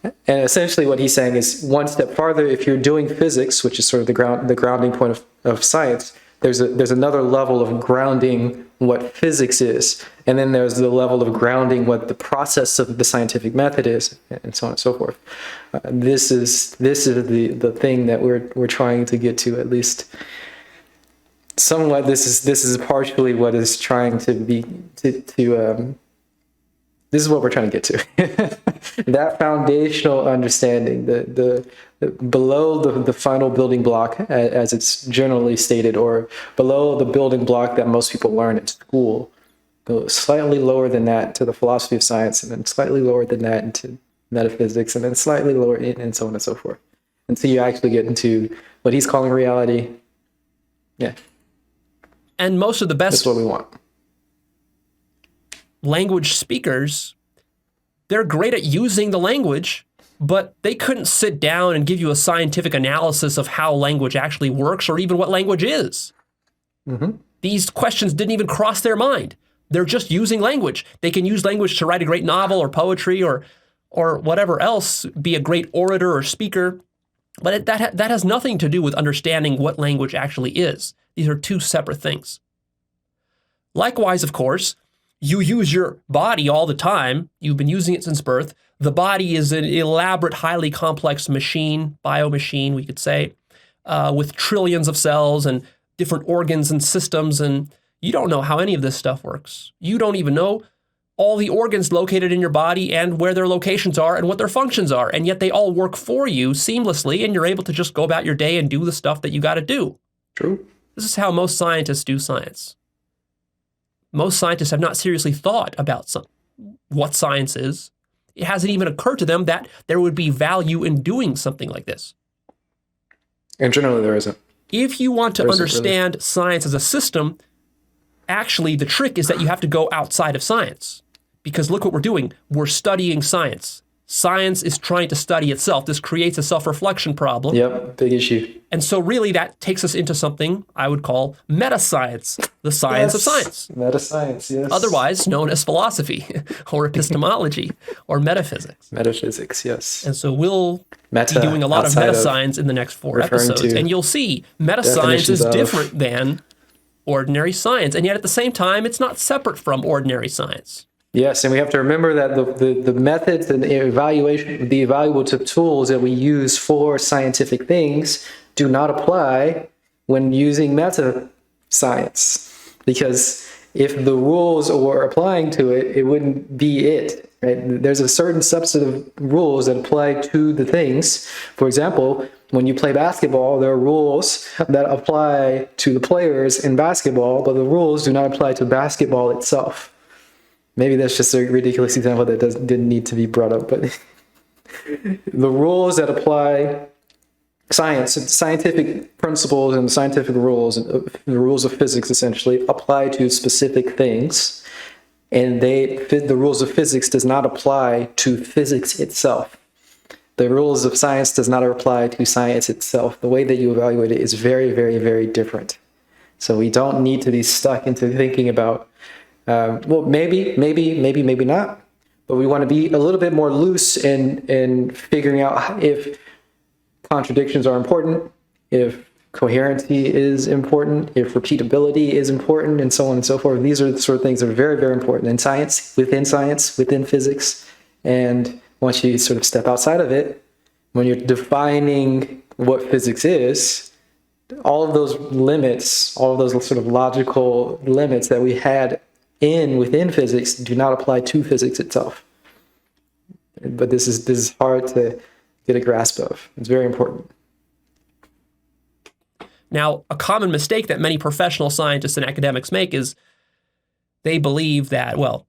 S1: And essentially what he's saying is one step farther. If you're doing physics, which is sort of the grounding point of science, there's another level of grounding what physics is. And then there's the level of grounding what the process of the scientific method is, and so on and so forth. This is the thing that we're trying to get to, at least somewhat. This is partially what is trying to be this is what we're trying to get to. That foundational understanding, the below the final building block, as it's generally stated, or below the building block that most people learn in school, go slightly lower than that to the philosophy of science, and then slightly lower than that into metaphysics, and then slightly lower, and so on and so forth, until you actually get into what he's calling reality. Yeah.
S2: And most of the best,
S1: that's what we want.
S2: Language speakers, they're great at using the language, but they couldn't sit down and give you a scientific analysis of how language actually works, or even what language is.
S1: Mm-hmm.
S2: These questions didn't even cross their mind. They're just using language. They can use language to write a great novel or poetry or whatever else, be a great orator or speaker, but that has nothing to do with understanding what language actually is. These are two separate things. Likewise, of course, you use your body all the time. You've been using it since birth. The body is an elaborate, highly complex machine, biomachine, we could say, with trillions of cells and different organs and systems. And you don't know how any of this stuff works. You don't even know all the organs located in your body and where their locations are and what their functions are. And yet they all work for you seamlessly, and you're able to just go about your day and do the stuff that you got to do.
S1: True.
S2: This is how most scientists do science. Most scientists have not seriously thought about what science is. It hasn't even occurred to them that there would be value in doing something like this.
S1: And generally there isn't.
S2: If you want to understand science as a system, actually the trick is that you have to go outside of science. Because look what we're doing. We're studying science. science is trying to study itself. This creates a self-reflection problem.
S1: Yep, big issue.
S2: And so really that takes us into something I would call meta-science, the science of science.
S1: Meta-science, yes.
S2: Otherwise known as philosophy or epistemology or metaphysics.
S1: Metaphysics, yes.
S2: And so we'll be doing a lot of meta-science in the next 4 episodes. And you'll see meta-science is different than ordinary science. And yet at the same time, it's not separate from ordinary science.
S1: Yes, and we have to remember that the methods and the evaluative tools that we use for scientific things do not apply when using meta science. Because if the rules were applying to it, it wouldn't be it. Right? There's a certain subset of rules that apply to the things. For example, when you play basketball, there are rules that apply to the players in basketball, but the rules do not apply to basketball itself. Maybe that's just a ridiculous example that didn't need to be brought up, but the rules that apply scientific principles and scientific rules, and the rules of physics essentially, apply to specific things, and the rules of physics does not apply to physics itself. The rules of science does not apply to science itself. The way that you evaluate it is very, very, very different. So we don't need to be stuck into thinking about well, maybe not. But we want to be a little bit more loose in figuring out if contradictions are important, if coherency is important, if repeatability is important, and so on and so forth. These are the sort of things that are very, very important in science, within physics. And once you sort of step outside of it, when you're defining what physics is, all of those limits, all of those sort of logical limits that we had within physics do not apply to physics itself. But this is hard to get a grasp of. It's very important.
S2: Now, a common mistake that many professional scientists and academics make is they believe that, well,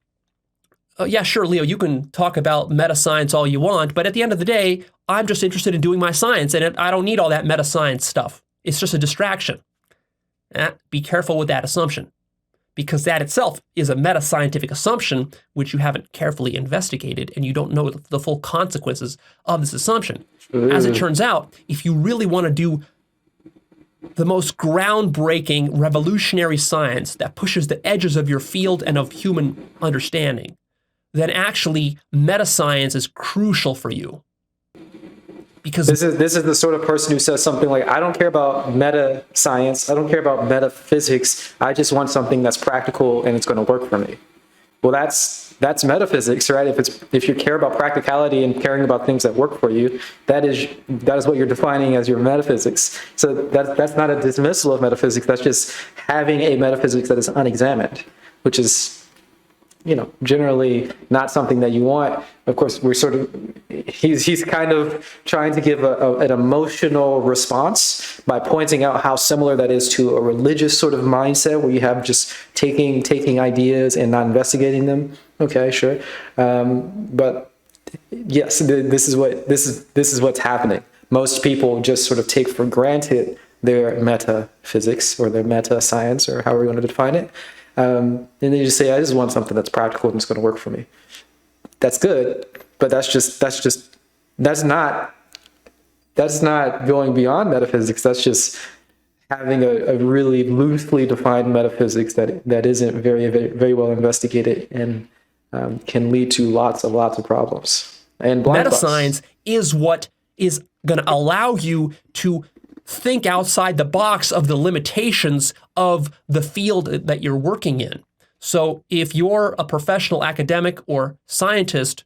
S2: yeah, sure, Leo, you can talk about meta-science all you want, but at the end of the day, I'm just interested in doing my science, and I don't need all that meta-science stuff. It's just a distraction. Be careful with that assumption, because that itself is a meta-scientific assumption which you haven't carefully investigated, and you don't know the full consequences of this assumption. As it turns out, if you really want to do the most groundbreaking, revolutionary science that pushes the edges of your field and of human understanding, then actually meta-science is crucial for you. Because
S1: this is the sort of person who says something like, I don't care about meta science, I don't care about metaphysics, I just want something that's practical and it's going to work for me. Well, that's metaphysics, right? If you care about practicality and caring about things that work for you, that is what you're defining as your metaphysics. So that's not a dismissal of metaphysics, that's just having a metaphysics that is unexamined, which is, generally not something that you want. Of course, he's kind of trying to give an emotional response by pointing out how similar that is to a religious sort of mindset where you have just taking ideas and not investigating them. Okay, sure. But yes, this is what's happening. Most people just sort of take for granted their metaphysics or their meta science or however you want to define it. And they just say, I just want something that's practical and it's going to work for me. That's good, but that's not going beyond metaphysics. That's just having a really loosely defined metaphysics that isn't very, very, very well investigated and can lead to lots of problems. And blind spots.
S2: Meta-science is what is going to allow you to think outside the box of the limitations of the field that you're working in. So if you're a professional academic or scientist,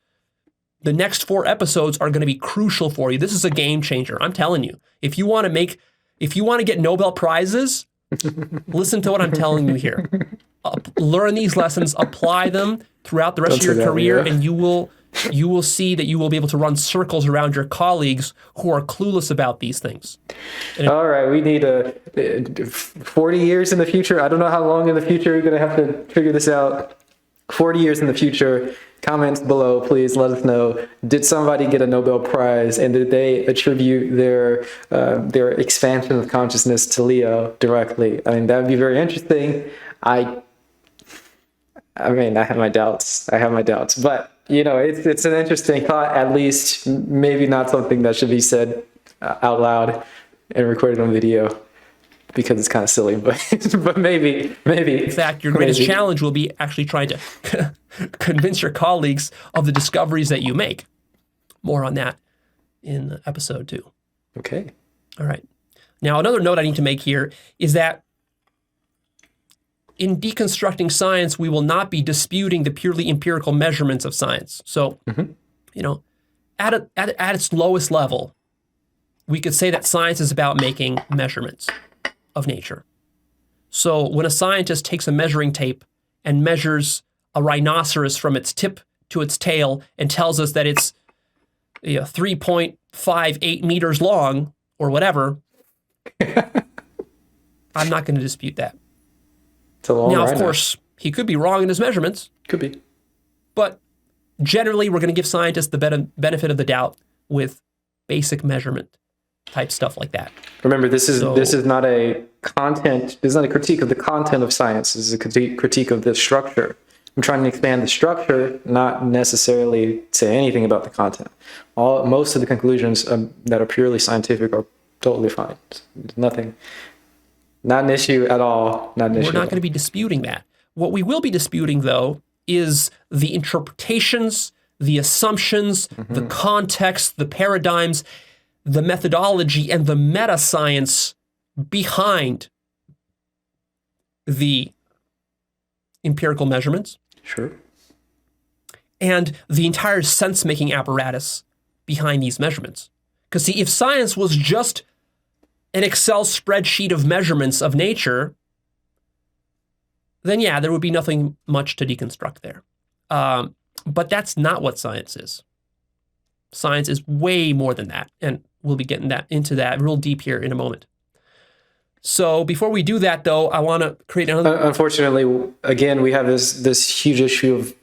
S2: the next 4 episodes are going to be crucial for you. This is a game changer. I'm telling you. If you want to get Nobel Prizes, listen to what I'm telling you here. Learn these lessons, apply them throughout the rest of your career, and you will see that you will be able to run circles around your colleagues who are clueless about these things.
S1: All right, we need 40 years in the future. I don't know how long in the future we're going to have to figure this out. 40 years in the future, comments below, please let us know. Did somebody get a Nobel Prize, and did they attribute their expansion of consciousness to Leo directly? I mean, that would be very interesting. I have my doubts. But it's an interesting thought. At least maybe not something that should be said out loud and recorded on video because it's kind of silly. But maybe.
S2: In fact, your greatest
S1: maybe.
S2: challenge will be actually trying to convince your colleagues of the discoveries that you make. More on that in episode 2.
S1: Okay.
S2: All right. Now, another note I need to make here is that in deconstructing science, we will not be disputing the purely empirical measurements of science. So, at its lowest level, we could say that science is about making measurements of nature. So when a scientist takes a measuring tape and measures a rhinoceros from its tip to its tail and tells us that it's 3.58 meters long or whatever, I'm not going to dispute that.
S1: It's a long
S2: Now, of
S1: rhino.
S2: course, he could be wrong in his measurements,
S1: Could be.
S2: but generally we're going to give scientists the benefit of the doubt with basic measurement type stuff like that.
S1: Remember, this is not a content. This is not a critique of the content of science. This is a critique of the structure. I'm trying to expand the structure, not necessarily say anything about the content. Most of the conclusions that are purely scientific are totally fine. There's nothing, not an issue at all. Not an issue.
S2: We're not going to be disputing that. What we will be disputing, though, is the interpretations, the assumptions, the context, the paradigms, the methodology, and the meta-science behind the empirical measurements.
S1: Sure.
S2: And the entire sense-making apparatus behind these measurements. Because see, if science was just an Excel spreadsheet of measurements of nature, then yeah, there would be nothing much to deconstruct there. But that's not what science is. Science is way more than that, and we'll be getting into that real deep here in a moment. So before we do that, though, I want to create another...
S1: Unfortunately, again, we have this huge issue of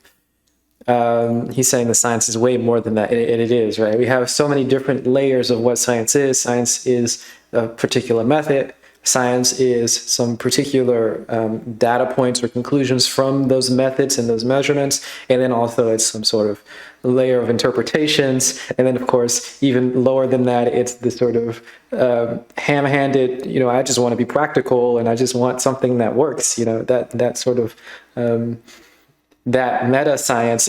S1: he's saying the science is way more than that, and it is, right? We have so many different layers of what science is. Science is a particular method. Science is some particular data points or conclusions from those methods and those measurements. And then also it's some sort of layer of interpretations. And then, of course, even lower than that, it's the sort of ham-handed, I just want to be practical and I just want something that works, that sort of, that meta-science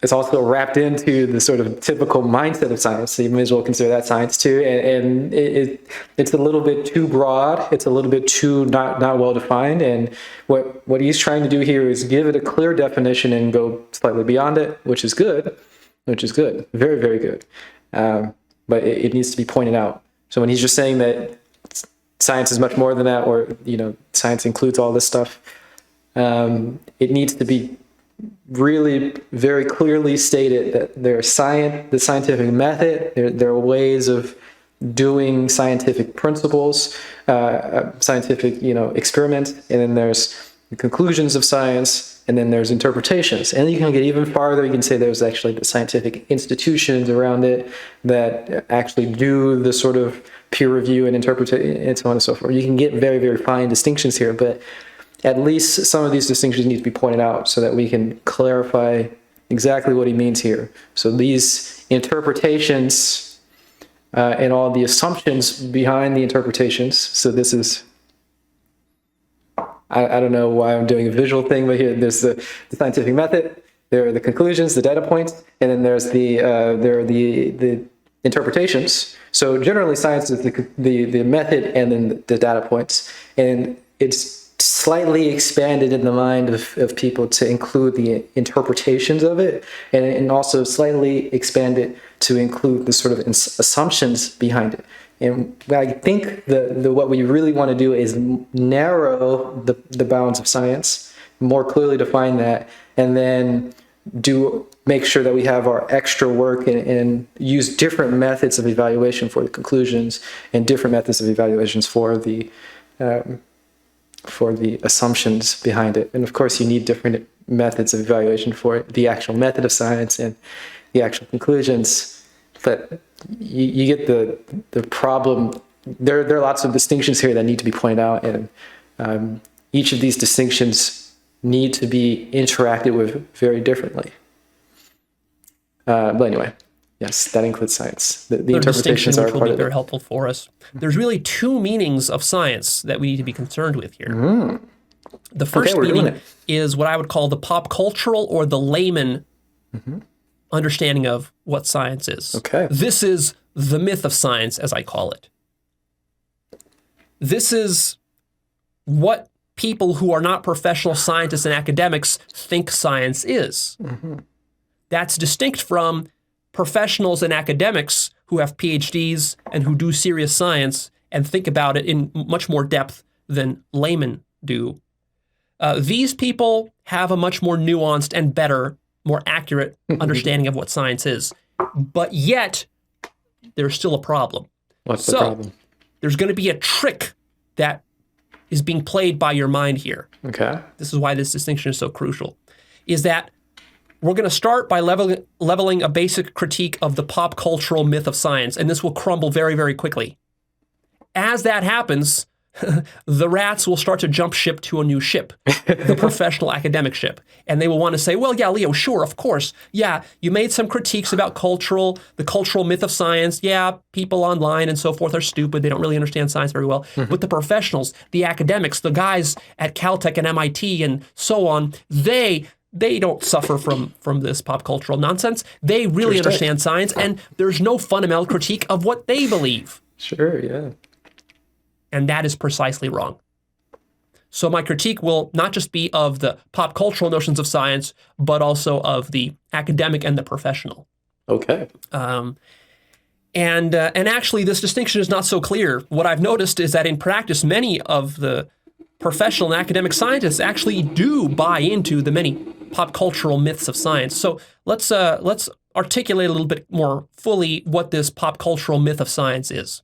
S1: it's also wrapped into the sort of typical mindset of science. So you may as well consider that science too. And it's a little bit too broad. It's a little bit too not well defined. And what he's trying to do here is give it a clear definition and go slightly beyond it, which is good. Very, very good. But it needs to be pointed out. So when he's just saying that science is much more than that, or, science includes all this stuff, it needs to be really very clearly stated that there's the scientific method, there are ways of doing scientific principles, scientific, experiments, and then there's the conclusions of science, and then there's interpretations. And you can get even farther. You can say there's actually the scientific institutions around it that actually do the sort of peer review and interpretation and so on and so forth. You can get very, very fine distinctions here, but at least some of these distinctions need to be pointed out so that we can clarify exactly what he means here. So these interpretations and all the assumptions behind the interpretations. So this is, I don't know why I'm doing a visual thing, but here there's the scientific method, there are the conclusions, the data points, and then there's the interpretations. So generally science is the method and then the data points. And it's slightly expanded in the mind of people to include the interpretations of it, and also slightly expanded to include the sort of assumptions behind it. And I think what we really want to do is narrow the bounds of science, more clearly define that, and then make sure that we have our extra work and use different methods of evaluation for the conclusions and different methods of evaluations for the assumptions behind it. And of course, you need different methods of evaluation for the actual method of science and the actual conclusions. But you get the problem. There are lots of distinctions here that need to be pointed out, and each of these distinctions need to be interacted with very differently. But anyway, yes, that includes science. The
S2: Another distinction
S1: interpretations are
S2: which will
S1: part
S2: be
S1: of
S2: very
S1: it.
S2: helpful for us. There's really two meanings of science that we need to be concerned with here. The first
S1: we're doing
S2: meaning
S1: it.
S2: is what I would call the pop cultural or the layman understanding of what science is.
S1: Okay.
S2: This is the myth of science, as I call it. This is what people who are not professional scientists and academics think science is. That's distinct from professionals and academics who have PhDs and who do serious science and think about it in much more depth than laymen do. These people have a much more nuanced and better, more accurate understanding of what science is. But yet, there's still a problem.
S1: What's the problem?
S2: There's going to be a trick that is being played by your mind here.
S1: Okay.
S2: This is why this distinction is so crucial, is that we're going to start by leveling a basic critique of the pop cultural myth of science, and this will crumble very, very quickly. As that happens, the rats will start to jump ship to a new ship, the professional academic ship. And they will want to say, well, yeah, Leo, sure, of course. Yeah, you made some critiques about the cultural myth of science. Yeah, people online and so forth are stupid. They don't really understand science very well. But the professionals, the academics, the guys at Caltech and MIT and so on, they don't suffer from this pop cultural nonsense. They really understand science, and there's no fundamental critique of what they believe.
S1: Sure, yeah.
S2: And that is precisely wrong. So my critique will not just be of the pop cultural notions of science, but also of the academic and the professional.
S1: Okay.
S2: And actually, this distinction is not so clear. What I've noticed is that in practice, many of the professional and academic scientists actually do buy into the many pop cultural myths of science. So let's articulate a little bit more fully what this pop cultural myth of science is.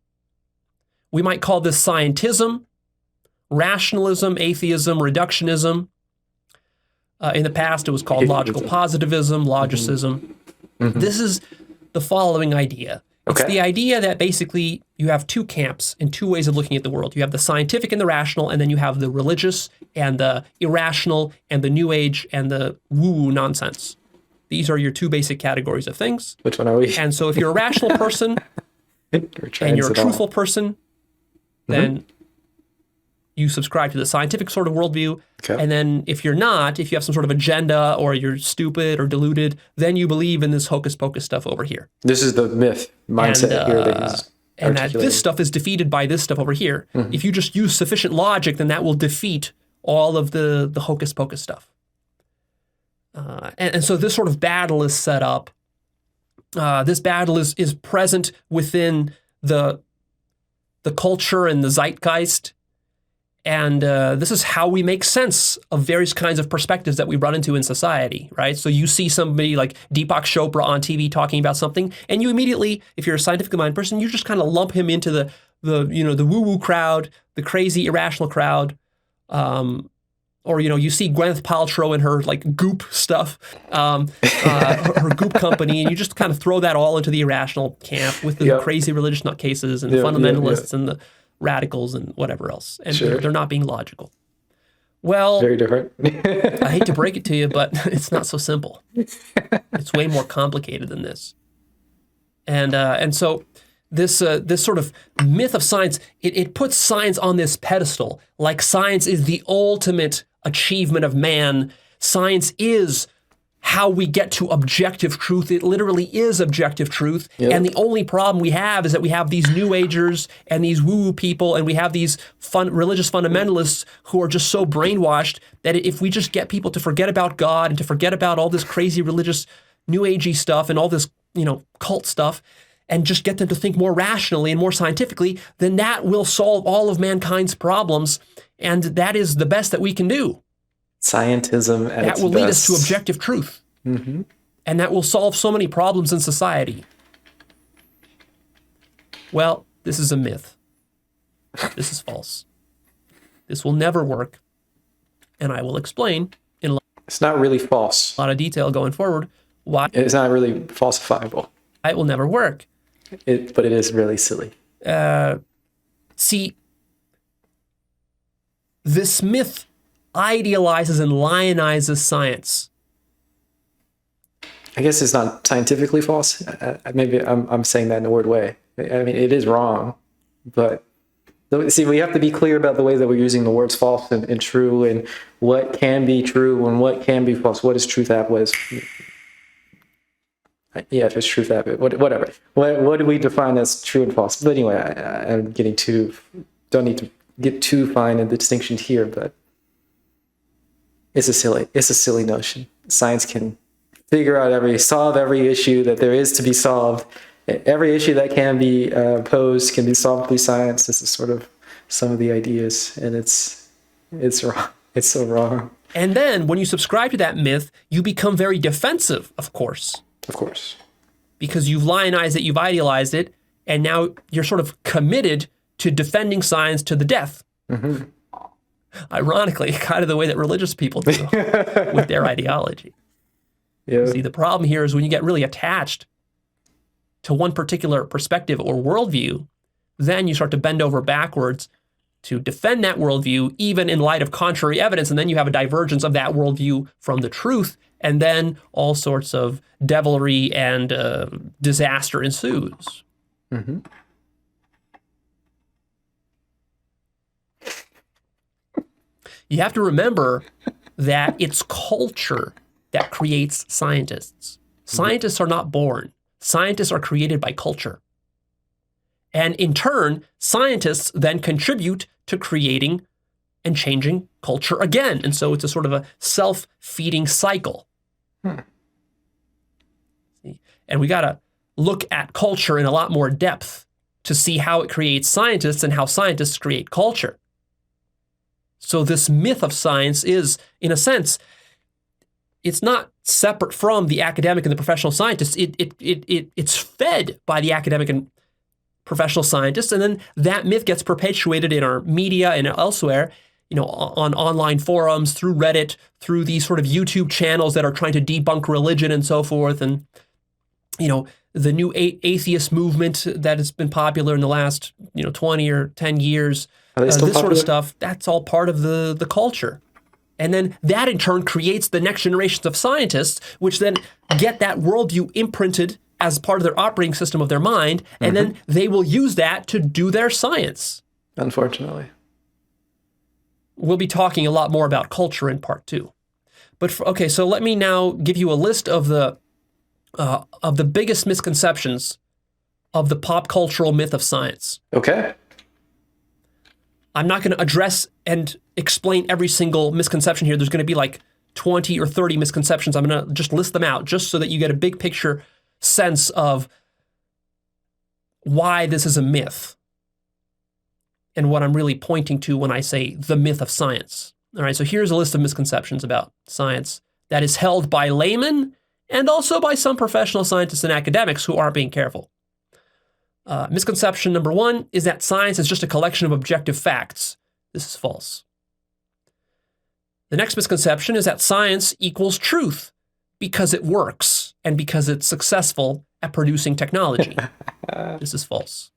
S2: We might call this scientism, rationalism, atheism, reductionism. In the past, it was called logical positivism, logicism. This is the following idea. It's the idea that basically you have two camps and two ways of looking at the world. You have the scientific and the rational, and then you have the religious and the irrational and the new age and the woo-woo nonsense. These are your two basic categories of things.
S1: Which one are we?
S2: And so if you're a rational person and you're a truthful person, then you subscribe to the scientific sort of worldview.
S1: Okay.
S2: And then if you're not, if you have some sort of agenda or you're stupid or deluded, then you believe in this hocus pocus stuff over here.
S1: This is the myth mindset here that he's
S2: and that
S1: articulating.
S2: this stuff is defeated by this stuff over here. If you just use sufficient logic, then that will defeat all of the hocus pocus stuff. And so this sort of battle is set up. This battle is present within the culture and the zeitgeist. And this is how we make sense of various kinds of perspectives that we run into in society, right? So you see somebody like Deepak Chopra on TV talking about something, and you immediately, if you're a scientifically minded person, you just kind of lump him into the woo-woo crowd, the crazy, irrational crowd. Or, you see Gwyneth Paltrow and her like Goop stuff, her Goop company, and you just kind of throw that all into the irrational camp with the crazy religious nutcases and fundamentalists and the radicals and whatever else. And they're not being logical. Well,
S1: very different.
S2: I hate to break it to you, but it's not so simple. It's way more complicated than this. And so this sort of myth of science, it puts science on this pedestal, like science is the ultimate achievement of man. Science is how we get to objective truth. It literally is objective truth. Yep. And the only problem we have is that we have these New Agers and these woo-woo people, and we have these religious fundamentalists who are just so brainwashed that if we just get people to forget about God and to forget about all this crazy religious New Agey stuff and all this, cult stuff, and just get them to think more rationally and more scientifically, then that will solve all of mankind's problems. And that is the best that we can do.
S1: Scientism at its best.
S2: That will lead us to objective truth. And that will solve so many problems in society. Well, this is a myth. This is false. This will never work. And I will explain in
S1: it's not really false.
S2: A lot of detail going forward why
S1: it's not really falsifiable.
S2: It will never work.
S1: But it is really silly.
S2: See, this myth idealizes and lionizes science.
S1: I guess it's not scientifically false. Maybe I'm saying that in a weird way. I mean, it is wrong, but see, we have to be clear about the way that we're using the words false and true, and what can be true and what can be false. What is truth app? What is, yeah, if it's truth app, whatever. What do we define as true and false? But anyway, I'm getting don't need to get too fine in the distinctions here, but it's a silly notion. Science can solve every issue that there is to be solved. Every issue that can be posed can be solved through science. This is sort of some of the ideas, and it's wrong. It's so wrong.
S2: And then when you subscribe to that myth, you become very defensive, of course.
S1: Of course.
S2: Because you've lionized it, you've idealized it, and now you're sort of committed to defending science to the death. Mm-hmm. Ironically, kind of the way that religious people do with their ideology. Yeah. See, the problem here is when you get really attached to one particular perspective or worldview, then you start to bend over backwards to defend that worldview, even in light of contrary evidence, and then you have a divergence of that worldview from the truth, and then all sorts of devilry and disaster ensues. Mm-hmm. You have to remember that it's culture that creates scientists. Scientists are not born. Scientists are created by culture. And in turn, scientists then contribute to creating and changing culture again. And so it's a sort of a self-feeding cycle. And we got to look at culture in a lot more depth to see how it creates scientists and how scientists create culture. So this myth of science is, in a sense, it's not separate from the academic and the professional scientists. It's fed by the academic and professional scientists, and then that myth gets perpetuated in our media and elsewhere, on online forums, through Reddit, through these sort of YouTube channels that are trying to debunk religion and so forth, and the new atheist movement that has been popular in the last 20 or 10 years. This sort of stuff, that's all part of the culture. And then that in turn creates the next generations of scientists, which then get that worldview imprinted as part of their operating system of their mind, and then they will use that to do their science.
S1: Unfortunately.
S2: We'll be talking a lot more about culture in part 2. But so let me now give you a list of the biggest misconceptions of the pop cultural myth of science.
S1: Okay.
S2: I'm not going to address and explain every single misconception here. There's going to be like 20 or 30 misconceptions. I'm going to just list them out just so that you get a big picture sense of why this is a myth and what I'm really pointing to when I say the myth of science. All right, so here's a list of misconceptions about science that is held by laymen and also by some professional scientists and academics who aren't being careful. Misconception number 1 is that science is just a collection of objective facts. This is false. The next misconception is that science equals truth because it works and because it's successful at producing technology. This is false.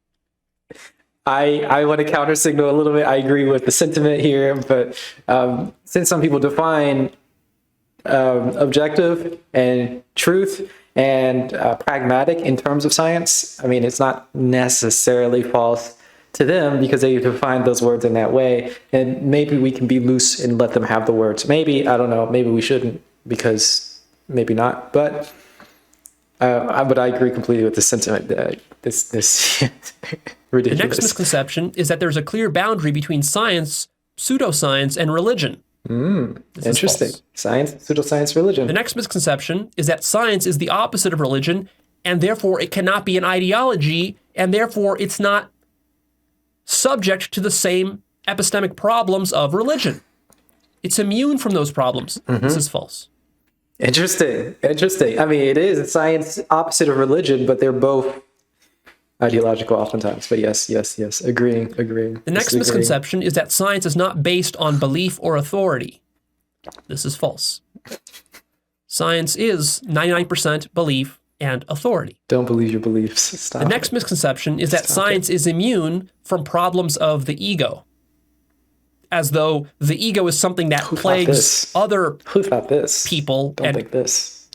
S1: I want to counter signal a little bit. I agree with the sentiment here, but since some people define objective and truth and pragmatic in terms of science, I mean, it's not necessarily false to them because they define those words in that way. And maybe we can be loose and let them have the words. Maybe, I don't know, maybe we shouldn't, because maybe not. But I agree completely with the sentiment that this ridiculous.
S2: The next misconception is that there's a clear boundary between science, pseudoscience, and religion.
S1: Interesting. Science, pseudoscience, religion.
S2: The next misconception is that science is the opposite of religion, and therefore it cannot be an ideology, and therefore it's not subject to the same epistemic problems of religion. It's immune from those problems. This is false.
S1: Interesting. I mean, it is science opposite of religion, but they're both ideological oftentimes. But yes. Agreeing.
S2: The next misconception is that science is not based on belief or authority. This is false. Science is 99% belief and authority.
S1: Don't believe your beliefs. Stop.
S2: The next misconception is that science is immune from problems of the ego, as though the ego is something that plagues other
S1: people.
S2: Don't
S1: think this.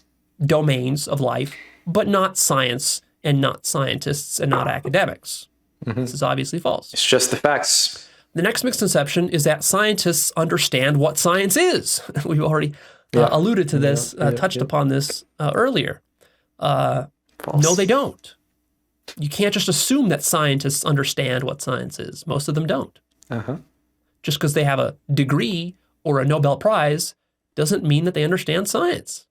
S2: domains of life, but not science and not scientists and not academics. This is obviously false.
S1: It's just the facts.
S2: The next misconception is that scientists understand what science is. We've already alluded to this, touched upon this earlier. No, they don't. You can't just assume that scientists understand what science is. Most of them don't. Just because they have a degree or a Nobel Prize doesn't mean that they understand science.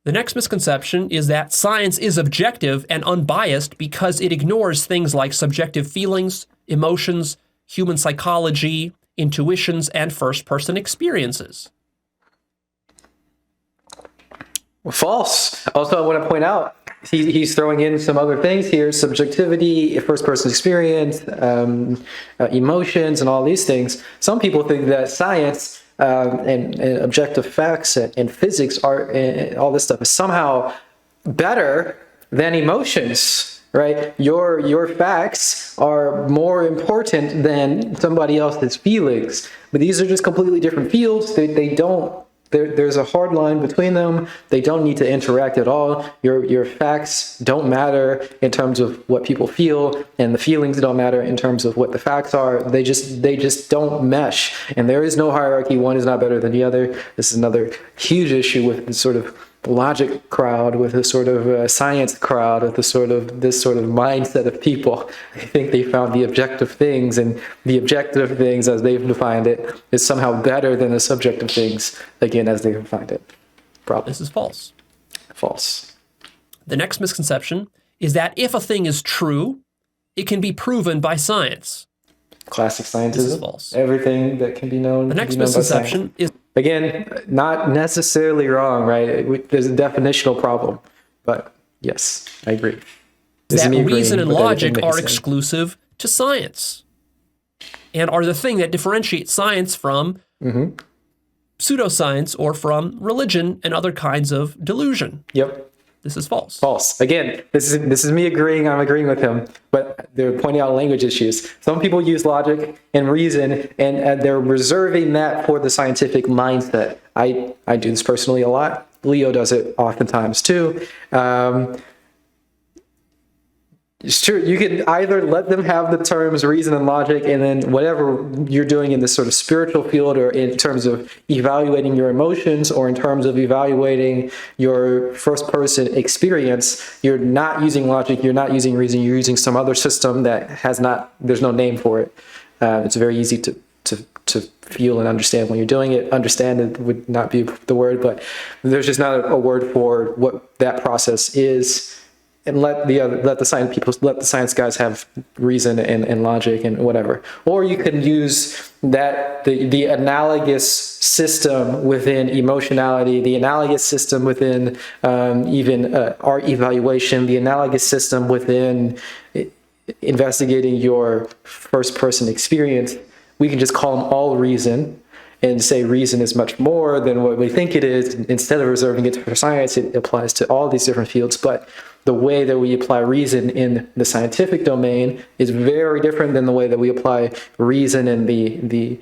S2: The next misconception is that science is objective and unbiased because it ignores things like subjective feelings, emotions, human psychology, intuitions, and first-person experiences.
S1: False. Also, I want to point out, he's throwing in some other things here: subjectivity, first-person experience, emotions, and all these things. Some people think that science and objective facts and physics are all this stuff is somehow better than emotions, right? Your facts are more important than somebody else's feelings, but these are just completely different fields. They don't. There's a hard line between them. They don't need to interact at all. Your facts don't matter in terms of what people feel, and the feelings don't matter in terms of what the facts are. They just don't mesh, and there is no hierarchy. One is not better than the other. This is another huge issue with the sort of logic crowd, with the sort of science crowd, with this sort of mindset of people. I think they found the objective things, and the objective things as they've defined it is somehow better than the subjective things, again, as they've defined it. Probably.
S2: This is false.
S1: False.
S2: The next misconception is that if a thing is true, it can be proven by science.
S1: Classic scientism.
S2: This is false.
S1: Everything that can be known.
S2: The next misconception is,
S1: again, not necessarily wrong, right? There's a definitional problem, but yes, I agree.
S2: That reason and logic are exclusive to science and are the thing that differentiates science from pseudoscience or from religion and other kinds of delusion.
S1: Yep.
S2: This is false.
S1: False. Again, this is me agreeing. I'm agreeing with him, but they're pointing out language issues. Some people use logic and reason, and they're reserving that for the scientific mindset. I do this personally a lot. Leo does it oftentimes too. It's true. You can either let them have the terms reason and logic, and then whatever you're doing in this sort of spiritual field, or in terms of evaluating your emotions, or in terms of evaluating your first-person experience, you're not using logic, you're not using reason, you're using some other system that there's no name for it. It's very easy to feel and understand when you're doing it. Understand it would not be the word, but there's just not a word for what that process is. And let the science guys have reason and logic and whatever. Or you can use the analogous system within emotionality, the analogous system within even art evaluation, the analogous system within investigating your first-person experience. We can just call them all reason and say reason is much more than what we think it is. Instead of reserving it for science, it applies to all these different fields. But the way that we apply reason in the scientific domain is very different than the way that we apply reason in the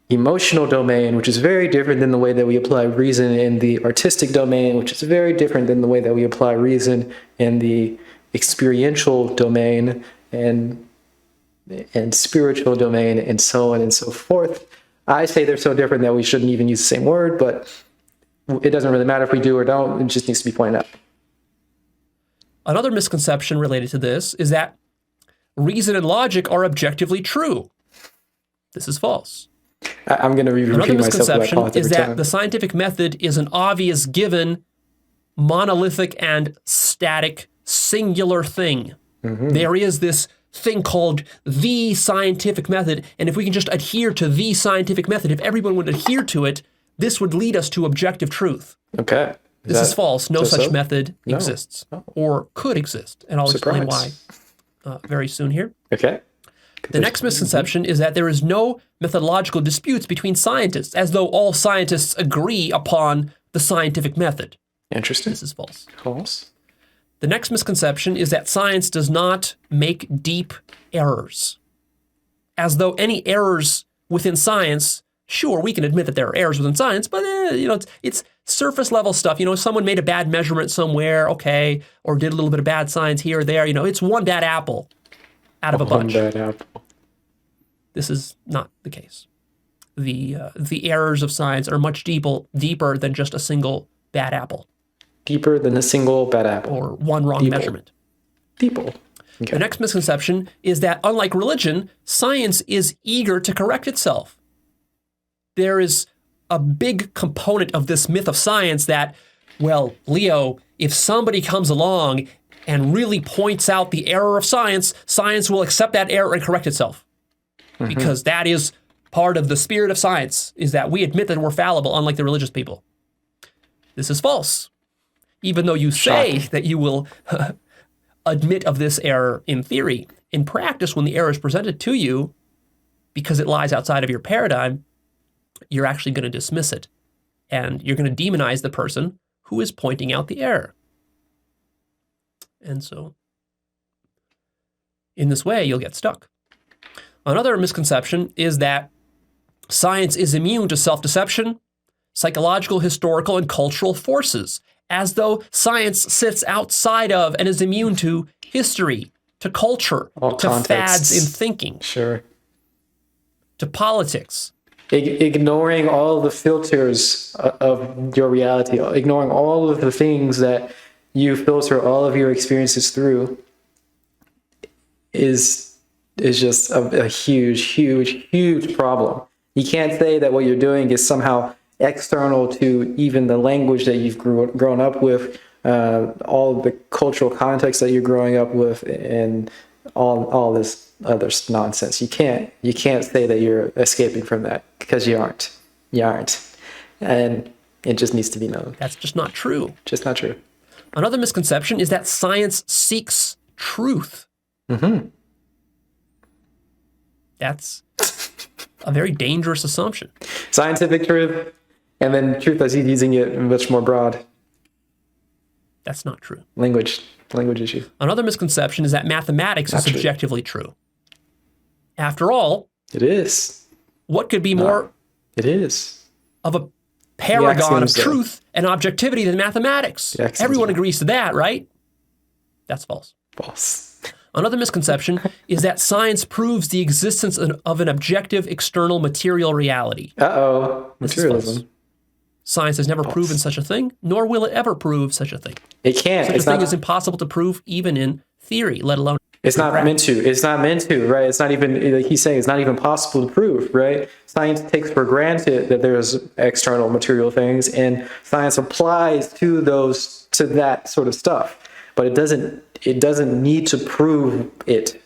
S1: emotional domain, which is very different than the way that we apply reason in the artistic domain, which is very different than the way that we apply reason in the experiential domain and spiritual domain, and so on and so forth. I say they're so different that we shouldn't even use the same word, but it doesn't really matter if we do or don't. It just needs to be pointed out.
S2: Another misconception related to this is that reason and logic are objectively true. This is false.
S1: I'm going to repeat myself.
S2: Another misconception is that the scientific method is an obvious given, monolithic and static, singular thing. There is this thing called the scientific method, and if we can just adhere to the scientific method, if everyone would adhere to it, this would lead us to objective truth.
S1: Okay.
S2: This is false. No such method exists or could exist, and I'll explain why very soon here.
S1: Okay.
S2: The next misconception is that there is no methodological disputes between scientists, as though all scientists agree upon the scientific method.
S1: Interesting.
S2: This is false.
S1: False.
S2: The next misconception is that science does not make deep errors, as though any errors within science, sure, we can admit that there are errors within science, but it's surface level stuff. Someone made a bad measurement somewhere, okay, or did a little bit of bad science here or there. It's one bad apple out of a bunch.
S1: One bad apple.
S2: This is not the case. The errors of science are much deeper than just a single bad apple.
S1: Deeper than a single bad apple.
S2: Or one wrong measurement.
S1: Deeper. Okay.
S2: The next misconception is that, unlike religion, science is eager to correct itself. There is a big component of this myth of science that, well, Leo, if somebody comes along and really points out the error of science, science will accept that error and correct itself. Mm-hmm. Because that is part of the spirit of science, is that we admit that we're fallible, unlike the religious people. This is false. Even though you say that you will admit of this error in theory, in practice, when the error is presented to you, because it lies outside of your paradigm, you're actually going to dismiss it. And you're going to demonize the person who is pointing out the error. And so, in this way, you'll get stuck. Another misconception is that science is immune to self-deception, psychological, historical, and cultural forces, as though science sits outside of and is immune to history, to culture, to fads in thinking, to politics.
S1: Ignoring all the filters of your reality, ignoring all of the things that you filter all of your experiences through is just a huge problem. You can't say that what you're doing is somehow external to even the language that you've grown up with, all the cultural context that you're growing up with, and all this other nonsense. You can't say that you're escaping from that, because you aren't. And it just needs to be known.
S2: That's just not true.
S1: Just not true.
S2: Another misconception is that science seeks truth.
S1: Mm-hmm.
S2: That's a very dangerous assumption.
S1: Scientific truth, and then truth as he's using it much more broad.
S2: That's not true.
S1: Language issue.
S2: Another misconception is that mathematics is subjectively true. After all,
S1: it is.
S2: What could be more?
S1: It is.
S2: Of a paragon of truth and objectivity than mathematics. Everyone agrees to that, right? That's false.
S1: False.
S2: Another misconception is that science proves the existence of an objective external material reality.
S1: Materialism.
S2: Science has never proven such a thing, nor will it ever prove such a thing.
S1: It can't.
S2: Such a thing is impossible to prove even in theory, let alone...
S1: It's not meant to, right? It's not even, like he's saying, it's not even possible to prove, right? Science takes for granted that there's external material things, and science applies to that sort of stuff. But it doesn't need to prove it.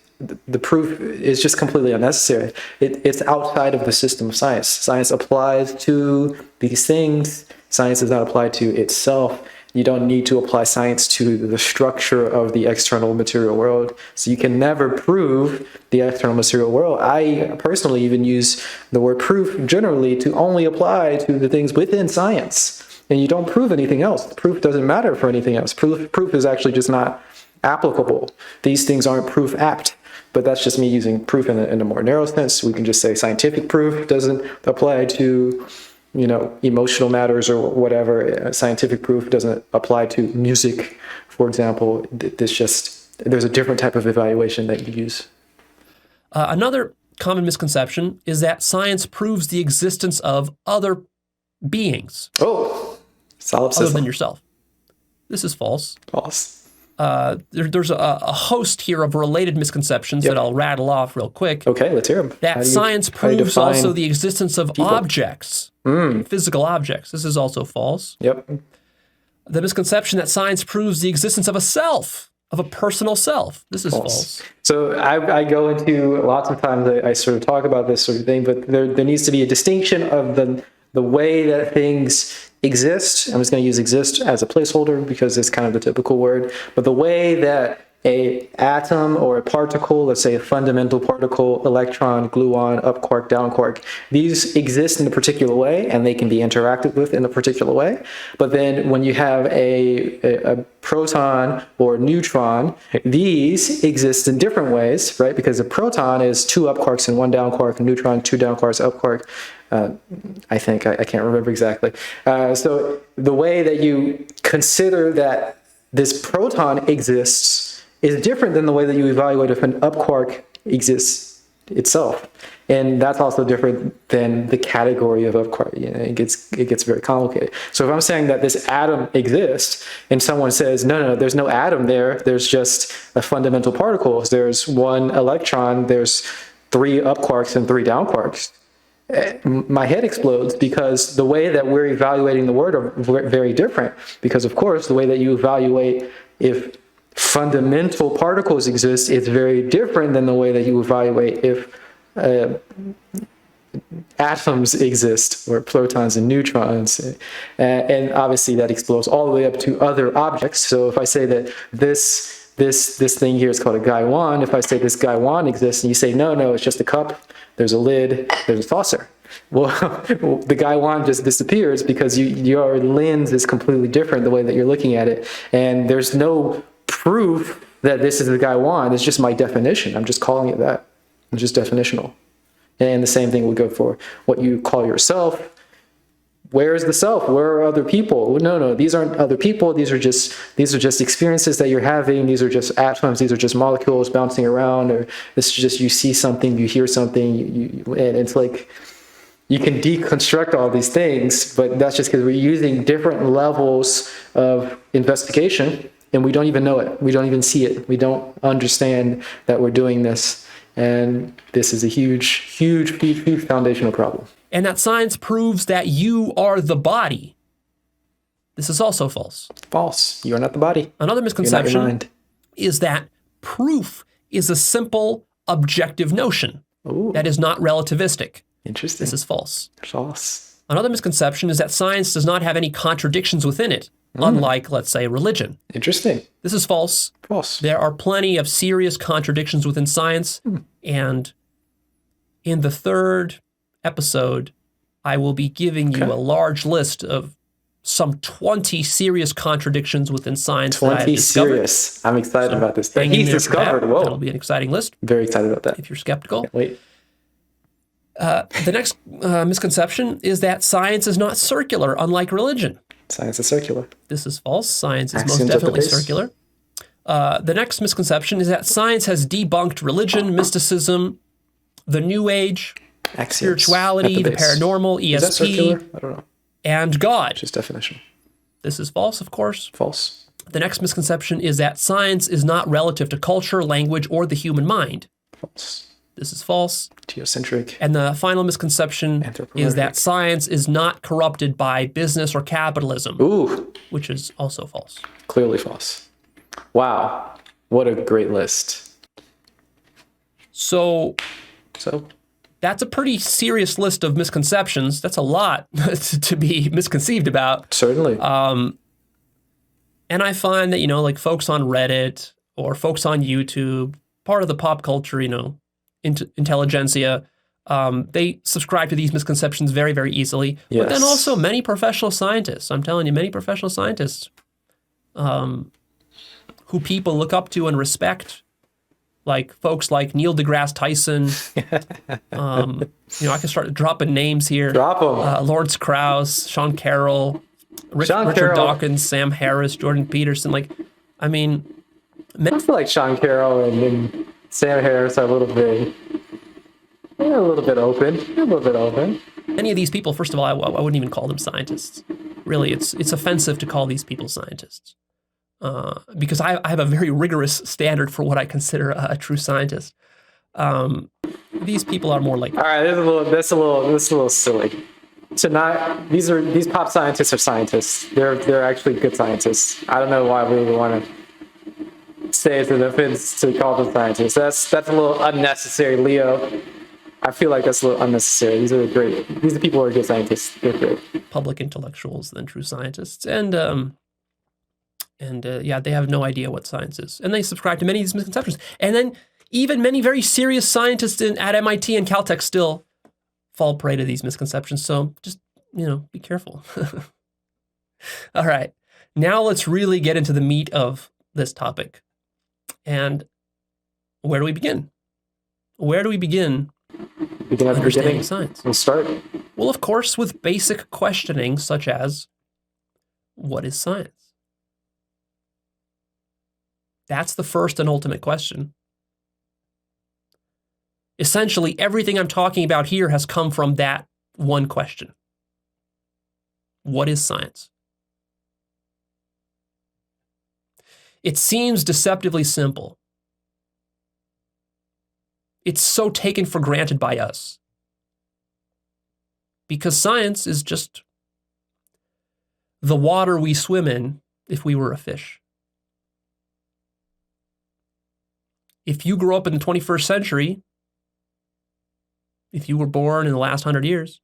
S1: The proof is just completely unnecessary. It's outside of the system of science. Science applies to these things. Science does not apply to itself. You don't need to apply science to the structure of the external material world. So you can never prove the external material world. I personally even use the word proof generally to only apply to the things within science. And you don't prove anything else. Proof doesn't matter for anything else. Proof is actually just not applicable. These things aren't proof apt. But that's just me using proof in a more narrow sense. We can just say scientific proof doesn't apply to, emotional matters or whatever. Scientific proof doesn't apply to music, for example. There's a different type of evaluation that you use.
S2: Another common misconception is that science proves the existence of other beings.
S1: Solipsism.
S2: Other than yourself. This is false.
S1: False.
S2: There's a host here of related misconceptions that I'll rattle off real quick.
S1: Okay, let's hear them.
S2: That science proves also the existence of objects, physical objects. This is also false.
S1: Yep.
S2: The misconception that science proves the existence of a self, of a personal self. This is false.
S1: So I go into, lots of times I sort of talk about this sort of thing, but there needs to be a distinction of the way that things exist. I'm just going to use exist as a placeholder because it's kind of the typical word. But the way that a atom or a particle, let's say a fundamental particle, electron, gluon, up quark, down quark, these exist in a particular way and they can be interacted with in a particular way. But then when you have a proton or neutron, these exist in different ways, right? Because a proton is 2 up quarks and 1 down quark, a neutron, 2 down quarks, up quark. I think, I can't remember exactly. So the way that you consider that this proton exists is different than the way that you evaluate if an up quark exists itself. And that's also different than the category of up quark. You know, it gets very complicated. So if I'm saying that this atom exists and someone says, no, there's no atom there, there's just a fundamental particle. There's 1 electron, there's 3 up quarks and 3 down quarks. My head explodes because the way that we're evaluating the word are very different. Because of course, the way that you evaluate if fundamental particles exist is very different than the way that you evaluate if atoms exist, or protons and neutrons. And obviously that explodes all the way up to other objects. So if I say that this thing here is called a gaiwan, if I say this gaiwan exists and you say, no, it's just a cup, there's a lid, there's a saucer. Well, the gaiwan just disappears because your lens is completely different the way that you're looking at it. And there's no proof that this is the gaiwan. It's just my definition. I'm just calling it that. It's just definitional. And the same thing would go for what you call yourself. Where is the self? Where are other people? No, these aren't other people. These are just experiences that you're having. These are just atoms. These are just molecules bouncing around. Or this is just, you see something, you hear something, and it's like you can deconstruct all these things, but that's just because we're using different levels of investigation, and we don't even know it. We don't even see it. We don't understand that we're doing this, and this is a huge foundational problem.
S2: And that science proves that you are the body. This is also false.
S1: False. You are not the body.
S2: Another
S1: You're not your
S2: misconception
S1: mind.
S2: is that proof is a simple, objective notion
S1: Ooh,
S2: that is not relativistic.
S1: interesting.
S2: This is false.
S1: False.
S2: Another misconception is that science does not have any contradictions within it, unlike, let's say, religion.
S1: Interesting.
S2: This is false.
S1: False.
S2: There are plenty of serious contradictions within science, and in the 3rd episode, I will be giving you a large list of some 20 serious contradictions within science.
S1: 20 serious. I'm excited about this. That he's discovered. Whoa.
S2: That'll be an exciting list.
S1: Very excited about that.
S2: If you're skeptical.
S1: Wait.
S2: The next misconception is that science is not circular, unlike religion.
S1: Science is circular.
S2: This is false. Science is
S1: Axioms
S2: most
S1: of the
S2: definitely
S1: base.
S2: circular. The next misconception is that science has debunked religion, mysticism, the New Age,
S1: Axioms
S2: spirituality,
S1: at
S2: the
S1: base.
S2: paranormal,
S1: Is that circular?
S2: ESP,
S1: I don't know.
S2: and God.
S1: Just definition.
S2: This is false, of course.
S1: False.
S2: The next misconception is that science is not relative to culture, language, or the human mind.
S1: False.
S2: This is false.
S1: Geocentric.
S2: And the final misconception is that science is not corrupted by business or capitalism,
S1: Ooh,
S2: which is also false.
S1: clearly false. Wow. What a great list.
S2: So
S1: So,
S2: that's a pretty serious list of misconceptions. That's a lot to be misconceived about.
S1: certainly.
S2: And I find that, like folks on Reddit or folks on YouTube, part of the pop culture, intelligentsia, they subscribe to these misconceptions very, very easily.
S1: Yes.
S2: But then also many professional scientists, I'm telling you, many professional scientists who people look up to and respect, like folks like Neil deGrasse Tyson. I can start dropping names here.
S1: Drop them.
S2: Lawrence Krauss, Sean Carroll, Richard
S1: Carroll.
S2: Dawkins, Sam Harris, Jordan Peterson. I
S1: feel like Sean Carroll and Sam Harris are a little bit open. They're a little bit open.
S2: Many of these people, first of all, I wouldn't even call them scientists. Really, it's offensive to call these people scientists. Because I have a very rigorous standard for what I consider a true scientist. These people are more like...
S1: All right, that's a little silly. These pop scientists are scientists. They're actually good scientists. I don't know why we would want to say it's an offense to call them scientists. That's a little unnecessary, Leo. I feel like that's a little unnecessary. These are great. These are people who are good scientists. They're great.
S2: Public intellectuals than true scientists. And And yeah, they have no idea what science is. And they subscribe to many of these misconceptions. And then even many very serious scientists at MIT and Caltech still fall prey to these misconceptions. So just, be careful. All right. Now let's really get into the meat of this topic. And where do we begin? Where do we begin understanding science?
S1: And start.
S2: Well, of course, with basic questioning such as, what is science? That's the first and ultimate question. Essentially, everything I'm talking about here has come from that one question. What is science? It seems deceptively simple. It's so taken for granted by us. Because science is just the water we swim in if we were a fish. If you grew up in the 21st century, if you were born in the last 100 years,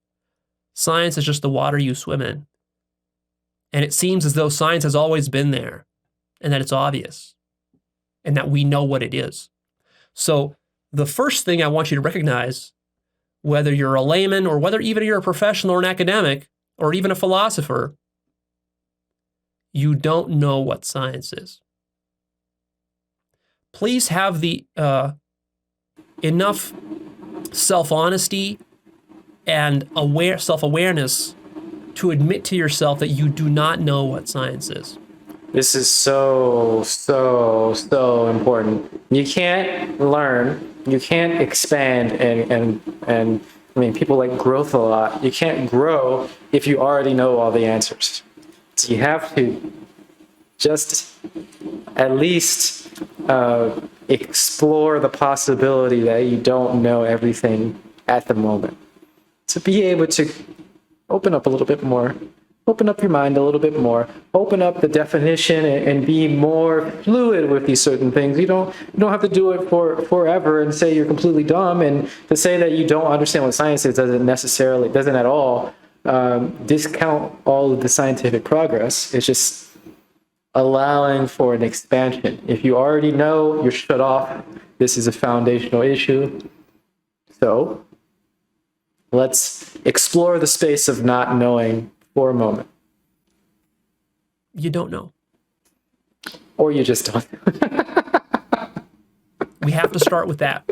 S2: science is just the water you swim in. And it seems as though science has always been there, and that it's obvious, and that we know what it is. So the first thing I want you to recognize, whether you're a layman or whether even you're a professional or an academic or even a philosopher, you don't know what science is. Please have the enough self-honesty and self-awareness to admit to yourself that you do not know what science is.
S1: This is so important. You can't learn, you can't expand, and I mean, people like growth a lot. You can't grow if you already know all the answers. So you have to just at least explore the possibility that you don't know everything at the moment. To be able to open up a little bit more, open up your mind a little bit more, open up the definition and be more fluid with these certain things. You don't have to do it forever and say you're completely dumb, and to say that you don't understand what science is doesn't at all discount all of the scientific progress. It's just allowing for an expansion. If you already know, you're shut off. This is a foundational issue. So let's explore the space of not knowing for a moment.
S2: You don't know.
S1: Or you just don't.
S2: We have to start with that.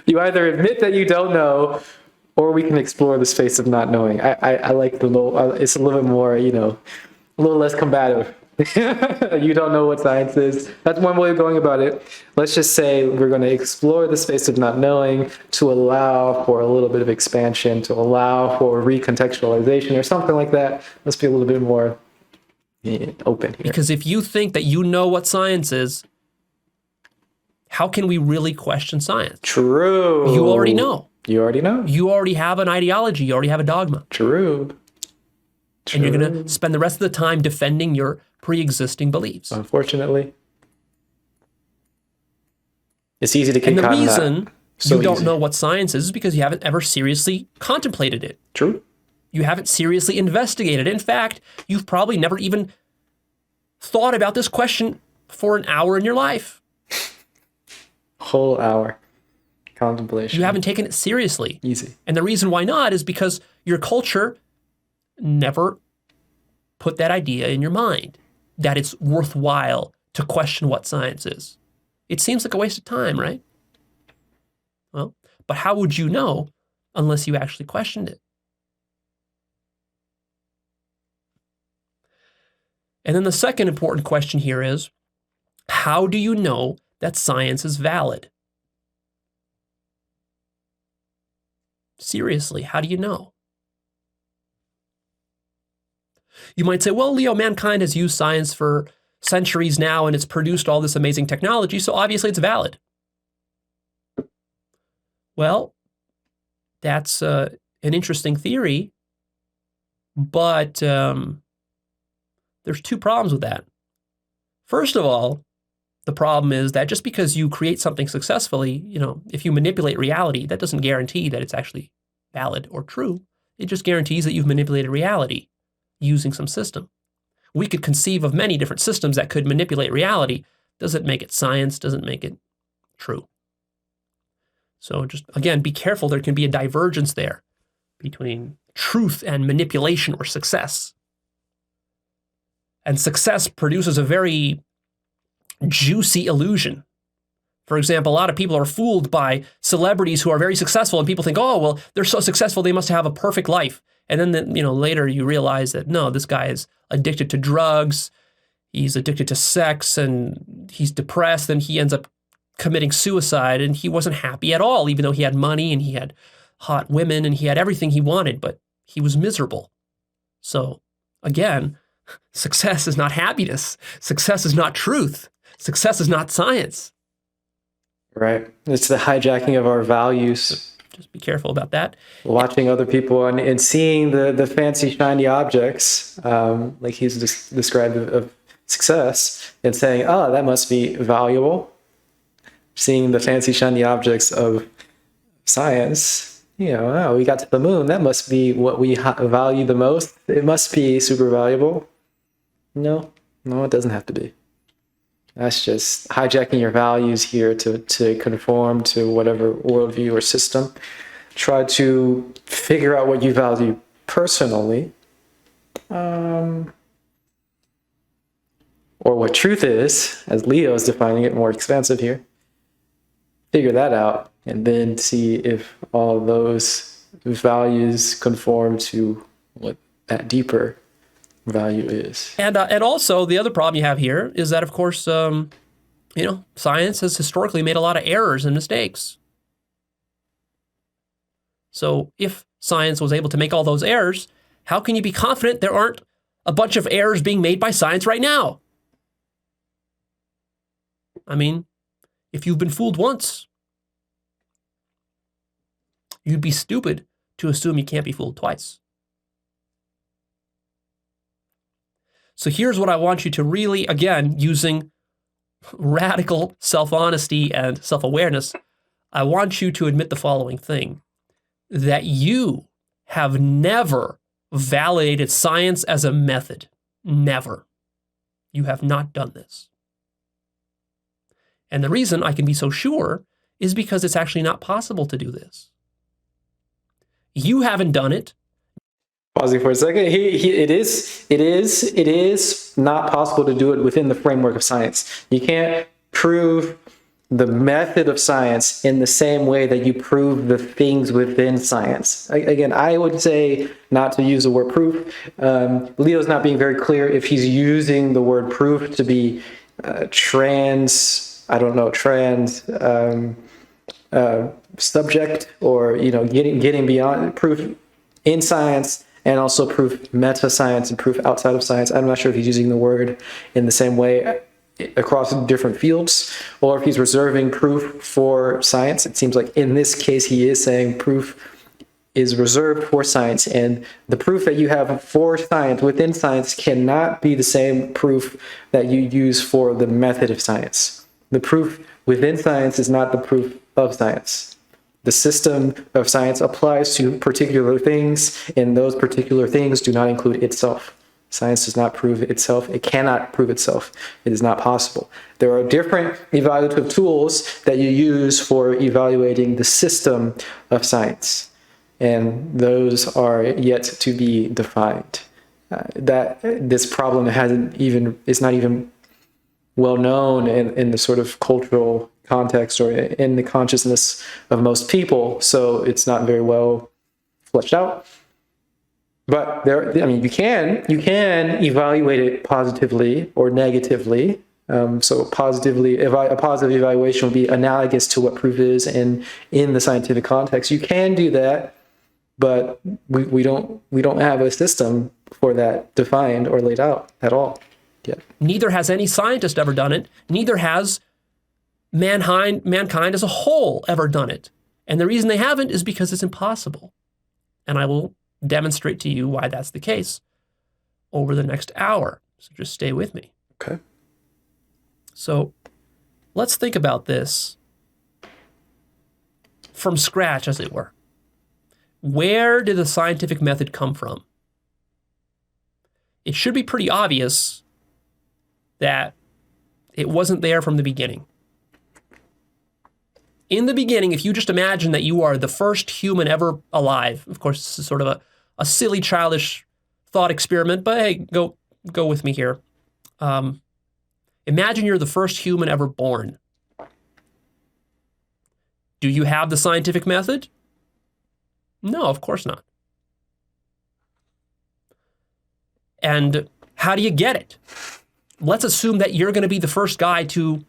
S1: You either admit that you don't know, or we can explore the space of not knowing. I like it's a little bit more, a little less combative. You don't know what science is. That's one way of going about it. Let's just say we're going to explore the space of not knowing to allow for a little bit of expansion, to allow for recontextualization or something like that. Let's be a little bit more open here.
S2: Because if you think that you know what science is, how can we really question science?
S1: True.
S2: You already know.
S1: You already know.
S2: You already have an ideology. You already have a dogma.
S1: True.
S2: And you're going to spend the rest of the time defending your pre-existing beliefs.
S1: Unfortunately. It's easy to get
S2: And the
S1: caught in that.
S2: reason you don't know what science is because you haven't ever seriously contemplated it.
S1: True.
S2: You haven't seriously investigated it. In fact, you've probably never even thought about this question for an hour in your life.
S1: Whole hour. Contemplation.
S2: You haven't taken it seriously.
S1: Easy.
S2: And the reason why not is because your culture never put that idea in your mind, that it's worthwhile to question what science is. It seems like a waste of time, right? Well, but how would you know unless you actually questioned it? And then the second important question here is, how do you know that science is valid? Seriously, how do you know? You might say, well, Leo, mankind has used science for centuries now and it's produced all this amazing technology, so obviously it's valid. Well, that's an interesting theory, but there's two problems with that. First of all, the problem is that just because you create something successfully, if you manipulate reality, that doesn't guarantee that it's actually valid or true. It just guarantees that you've manipulated reality using some system, we could conceive of many different systems that could manipulate reality. Doesn't make it science, doesn't make it true. So just, again, be careful. There can be a divergence there between truth and manipulation or success. And success produces a very juicy illusion. For example, a lot of people are fooled by celebrities who are very successful, and people think, oh, well, they're so successful, they must have a perfect life. And then, later you realize that, no, this guy is addicted to drugs, he's addicted to sex, and he's depressed, and he ends up committing suicide, and he wasn't happy at all, even though he had money, and he had hot women, and he had everything he wanted, but he was miserable. So, again, success is not happiness. Success is not truth. Success is not science.
S1: Right. It's the hijacking of our values.
S2: Just be careful about that.
S1: Watching other people and seeing the fancy, shiny objects, like he's described of success, and saying, oh, that must be valuable. Seeing the fancy, shiny objects of science, oh, we got to the moon. That must be what we value the most. It must be super valuable. No, it doesn't have to be. That's just hijacking your values here to conform to whatever worldview or system. Try to figure out what you value personally, or what truth is, as Leo is defining it more expansive here. Figure that out, and then see if all those values conform to what that deeper value is.
S2: And also, the other problem you have here is that, of course, science has historically made a lot of errors and mistakes. So if science was able to make all those errors, how can you be confident there aren't a bunch of errors being made by science right now? I mean, if you've been fooled once, you'd be stupid to assume you can't be fooled twice. So here's what I want you to really, again, using radical self-honesty and self-awareness, I want you to admit the following thing, that you have never validated science as a method. Never. You have not done this. And the reason I can be so sure is because it's actually not possible to do this. You haven't done it.
S1: Pausing for a second. It is not possible to do it within the framework of science. You can't prove the method of science in the same way that you prove the things within science. Again, I would say not to use the word proof. Leo's not being very clear if he's using the word proof to be subject, or getting beyond proof in science, and also proof meta-science and proof outside of science. I'm not sure if he's using the word in the same way across different fields, or if he's reserving proof for science. It seems like in this case he is saying proof is reserved for science, and the proof that you have for science within science cannot be the same proof that you use for the method of science. The proof within science is not the proof of science. The system of science applies to particular things, and those particular things do not include itself. Science does not prove itself. It cannot prove itself. It is not possible. There are different evaluative tools that you use for evaluating the system of science, and those are yet to be defined. That this problem is not even well known in the sort of cultural context or in the consciousness of most people, so it's not very well fleshed out. But you can evaluate it positively or negatively. So a positive evaluation would be analogous to what proof is in the scientific context. You can do that, but we don't have a system for that defined or laid out at all yet.
S2: Neither has any scientist ever done it. Neither has mankind as a whole ever done it. And the reason they haven't is because it's impossible. And I will demonstrate to you why that's the case over the next hour. So just stay with me.
S1: Okay.
S2: So let's think about this from scratch, as it were. Where did the scientific method come from? it should be pretty obvious that it wasn't there from the beginning. In the beginning, if you just imagine that you are the first human ever alive, of course, this is sort of a silly, childish thought experiment, but hey, go with me here. Imagine you're the first human ever born. Do you have the scientific method? No, of course not. And how do you get it? Let's assume that you're going to be the first guy to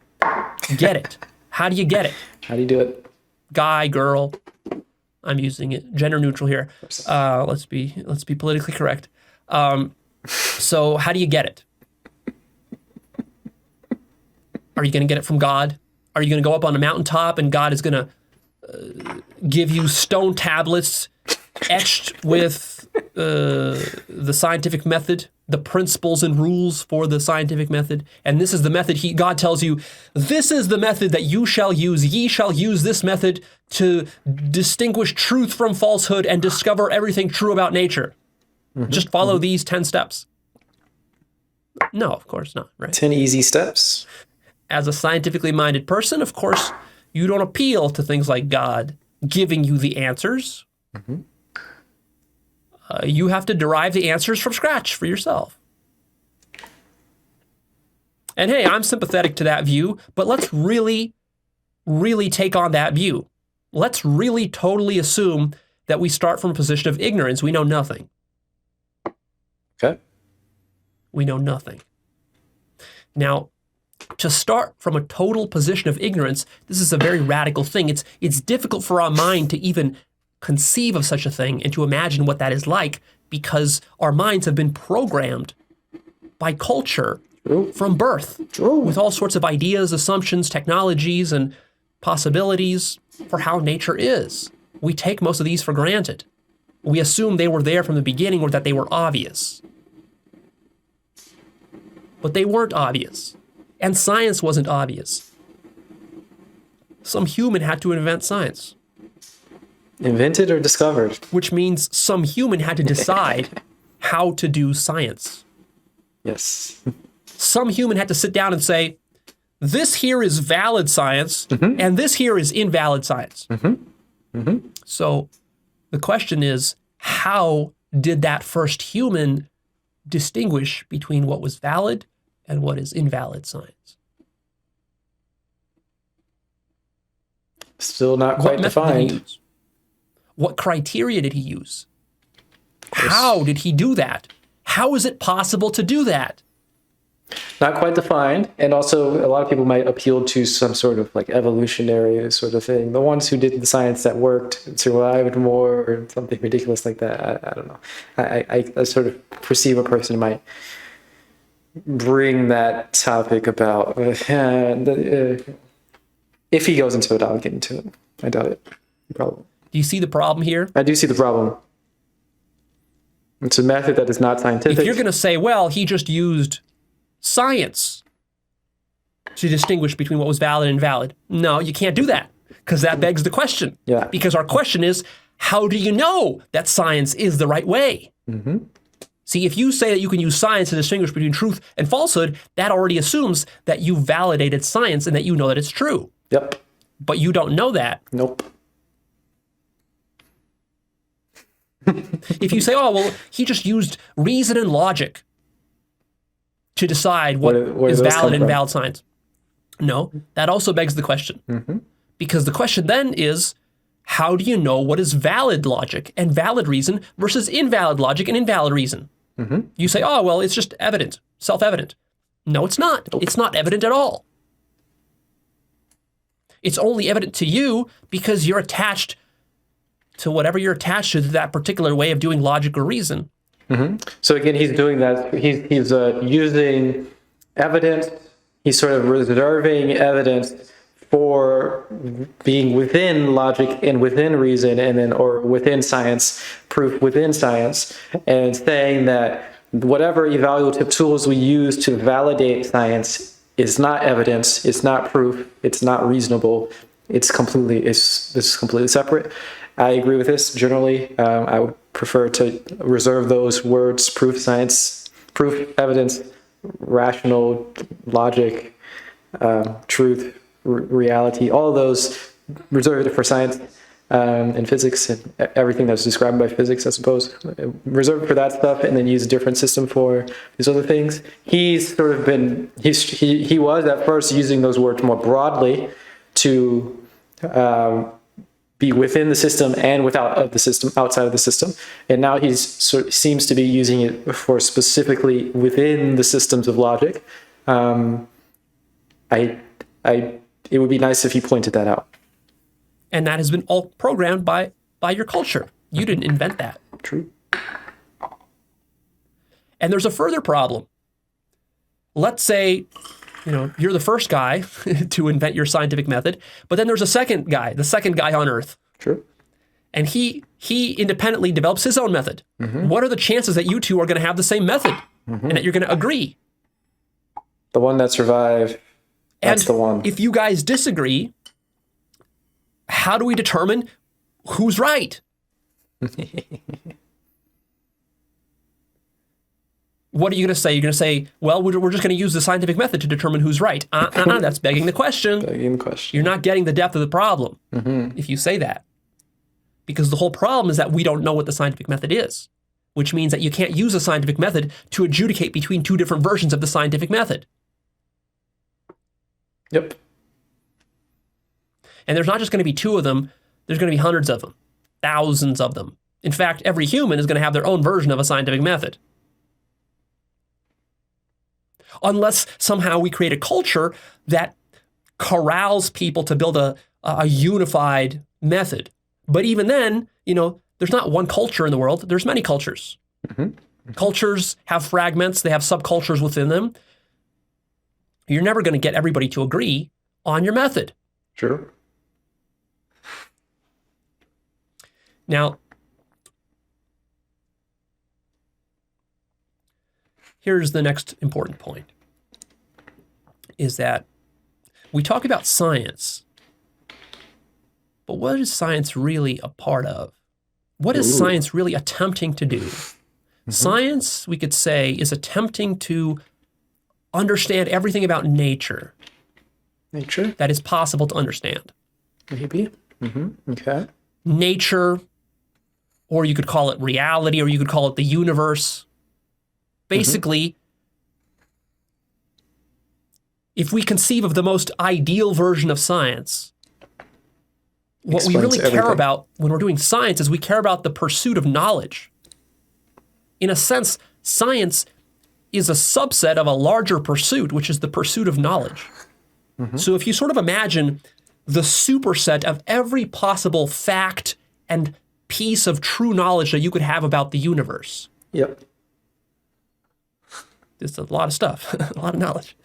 S2: get it. How do you get it?
S1: How do you do it?
S2: Guy, girl. I'm using it gender neutral here. Let's be politically correct. So how do you get it? Are you going to get it from God? Are you going to go up on a mountaintop and God is going to give you stone tablets etched with the scientific method, the principles and rules for the scientific method? And this is the method God tells you, this is the method that you shall use. Ye shall use this method to distinguish truth from falsehood and discover everything true about nature. Just follow these 10 steps. No, of course not, right?
S1: 10 easy steps.
S2: As a scientifically minded person, of course, you don't appeal to things like God giving you the answers. You have to derive the answers from scratch for yourself. And hey, I'm sympathetic to that view, but let's really, really take on that view. Let's really totally assume that we start from a position of ignorance. We know nothing.
S1: Okay.
S2: We know nothing. Now, to start from a total position of ignorance, this is a very radical thing. It's difficult for our mind to even conceive of such a thing and to imagine what that is like, because our minds have been programmed by culture from birth with all sorts of ideas, assumptions, technologies, and possibilities for how nature is. We take most of these for granted. We assume they were there from the beginning or that they were obvious. But they weren't obvious. And science wasn't obvious. Some human had to invent science.
S1: Invented or discovered?
S2: Which means some human had to decide how to do science.
S1: Yes.
S2: Some human had to sit down and say, this here is valid science, and this here is invalid science. So the question is, how did that first human distinguish between what was valid and what is invalid science?
S1: Still not quite defined.
S2: What criteria did he use? How did he do that? How is it possible to do that?
S1: Not quite defined. And also, a lot of people might appeal to some sort of like evolutionary sort of thing. The ones who did the science that worked and survived more, or something ridiculous like that. I don't know. I sort of perceive a person might bring that topic about. If he goes into it, I'll get into it. I doubt it. Probably.
S2: Do you see the problem here?
S1: I do see the problem. It's a method that is not scientific.
S2: If you're going to say, well, he just used science to distinguish between what was valid and invalid. No, you can't do that, because that begs the question.
S1: Yeah.
S2: Because our question is, how do you know that science is the right way? See, if you say that you can use science to distinguish between truth and falsehood, that already assumes that you validated science and that you know that it's true.
S1: Yep.
S2: But you don't know that.
S1: Nope.
S2: If you say, oh, well, he just used reason and logic to decide what is valid and invalid science. No, that also begs the question. Because the question then is, how do you know what is valid logic and valid reason versus invalid logic and invalid reason? You say, oh, well, it's just evident, self-evident. No, it's not. Nope. It's not evident at all. It's only evident to you because you're attached to whatever you're attached to that particular way of doing logic or reason.
S1: So again, he's doing that. He's using evidence. He's sort of reserving evidence for being within logic and within reason, and then or within science, proof within science, and saying that whatever evaluative tools we use to validate science is not evidence, it's not proof, it's not reasonable. This is completely separate. I agree with this generally. I would prefer to reserve those words, proof, science, proof, evidence, rational logic, truth, reality, all of those reserved for science and physics and everything that's described by physics, I suppose, reserved for that stuff, and then use a different system for these other things. He's sort of been, he was at first using those words more broadly to be within the system and without of the system, outside of the system. And now he's seems to be using it for specifically within the systems of logic. It would be nice if he pointed that out.
S2: And that has been all programmed by your culture. You didn't invent that.
S1: True.
S2: And there's a further problem. Let's say, you're the first guy to invent your scientific method, but then there's a second guy, the second guy on Earth.
S1: True.
S2: And he independently develops his own method. What are the chances that you two are going to have the same method and that you're going to agree?
S1: The one that survived, that's the one.
S2: If you guys disagree, how do we determine who's right? What are you going to say? You're going to say, well, we're just going to use the scientific method to determine who's right. That's begging the question. You're not getting the depth of the problem if you say that. Because the whole problem is that we don't know what the scientific method is, which means that you can't use a scientific method to adjudicate between two different versions of the scientific method.
S1: Yep.
S2: And there's not just going to be two of them, there's going to be hundreds of them, thousands of them. In fact, every human is going to have their own version of a scientific method. Unless somehow we create a culture that corrals people to build a unified method. But even then, there's not one culture in the world, there's many cultures. Cultures have fragments, they have subcultures within them. You're never going to get everybody to agree on your method.
S1: Sure.
S2: Now, here's the next important point, is that we talk about science, but what is science really a part of? What is science really attempting to do? Science, we could say, is attempting to understand everything about nature.
S1: Nature?
S2: That is possible to understand.
S1: Maybe. Okay.
S2: Nature, or you could call it reality, or you could call it the universe. Basically, if we conceive of the most ideal version of science, what we really care about when we're doing science is we care about the pursuit of knowledge. In a sense, science is a subset of a larger pursuit, which is the pursuit of knowledge. So if you sort of imagine the superset of every possible fact and piece of true knowledge that you could have about the universe.
S1: Yep.
S2: It's a lot of stuff, a lot of knowledge.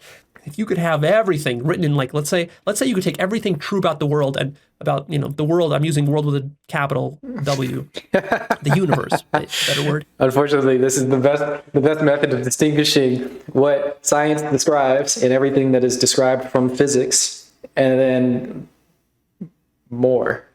S2: If you could have everything written in, let's say you could take everything true about the world and about, the world, I'm using world with a capital W, the universe, right? Better word.
S1: Unfortunately, this is the best method of distinguishing what science describes and everything that is described from physics, and then more.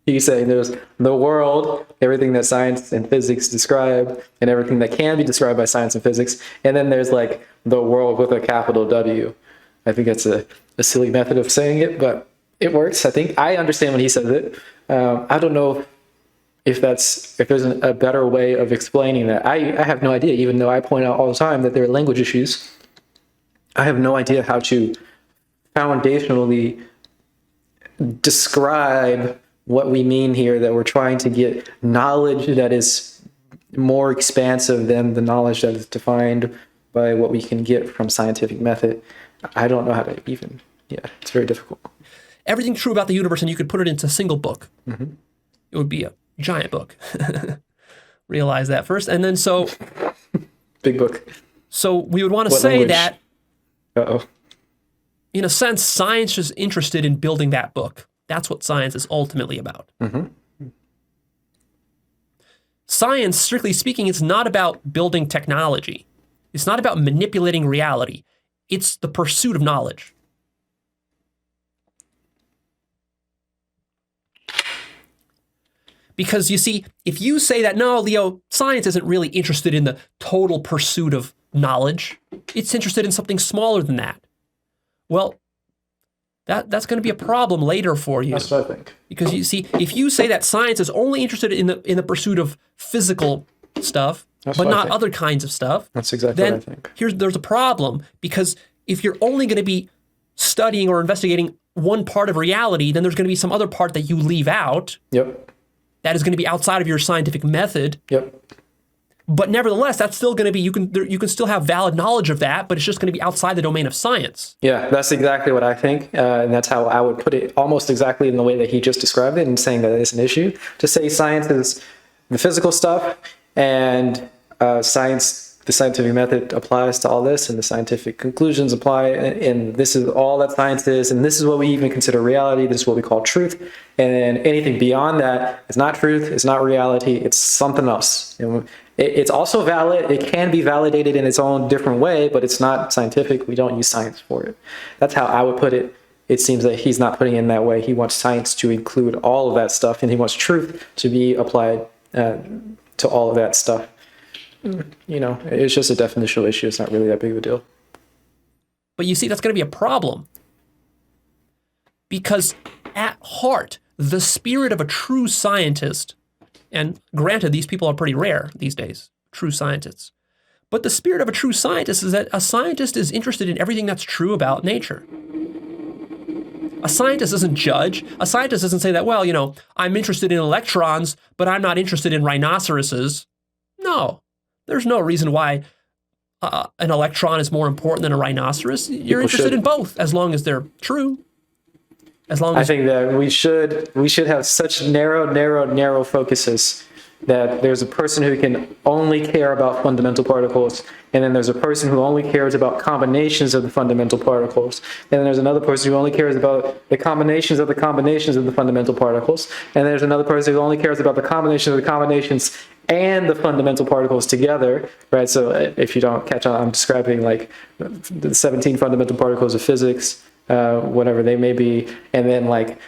S1: He's saying there's the world, everything that science and physics describe, and everything that can be described by science and physics, and then there's the world with a capital W. I think that's a silly method of saying it, but it works. I think I understand when he says it. I don't know if there's a better way of explaining that. I have no idea, even though I point out all the time that there are language issues. I have no idea how to foundationally describe what we mean here, that we're trying to get knowledge that is more expansive than the knowledge that is defined by what we can get from scientific method. I don't know how to even, it's very difficult.
S2: Everything true about the universe, and you could put it into a single book. It would be a giant book. Realize that first. And then
S1: Big book.
S2: So we would want to say that, in a sense, science is interested in building that book. That's what science is ultimately about. Science, strictly speaking, is not about building technology. It's not about manipulating reality. It's the pursuit of knowledge. Because you see, if you say that, no, Leo, science isn't really interested in the total pursuit of knowledge, it's interested in something smaller than that. Well, that's going to be a problem later for you.
S1: That's what I think.
S2: Because you see, if you say that science is only interested in the pursuit of physical stuff, but not other kinds of stuff,
S1: that's exactly what I think.
S2: There's a problem, because if you're only going to be studying or investigating one part of reality, then there's going to be some other part that you leave out.
S1: Yep.
S2: That is going to be outside of your scientific method.
S1: Yep.
S2: But nevertheless, that's still going to be, you can still have valid knowledge of that, but it's just going to be outside the domain of science.
S1: Yeah, that's exactly what I think. And that's how I would put it, almost exactly in the way that he just described it, and saying that it's an issue. To say science is the physical stuff, and the scientific method applies to all this, and the scientific conclusions apply, and this is all that science is, and this is what we even consider reality, this is what we call truth, and anything beyond that is not truth, it's not reality, it's something else. It's also valid, it can be validated in its own different way, but it's not scientific, we don't use science for it. That's how I would put it. It seems that he's not putting it in that way. He wants science to include all of that stuff, and he wants truth to be applied to all of that stuff. It's just a definitional issue. It's not really that big of a deal.
S2: But you see, that's going to be a problem. Because at heart, the spirit of a true scientist, and granted, these people are pretty rare these days, true scientists, but the spirit of a true scientist is that a scientist is interested in everything that's true about nature. A scientist doesn't judge. A scientist doesn't say that, well, I'm interested in electrons, but I'm not interested in rhinoceroses. No. There's no reason why an electron is more important than a rhinoceros. You're interested in both, as long as they're true. I think
S1: that we should have such narrow focuses, that there's a person who can only care about fundamental particles, and then there's a person who only cares about combinations of the fundamental particles, and then there's another person who only cares about the combinations of the fundamental particles, and there's another person who only cares about the combinations of the combinations and the fundamental particles together, right? So if you don't catch on, I'm describing like the 17 fundamental particles of physics, whatever they may be, and then like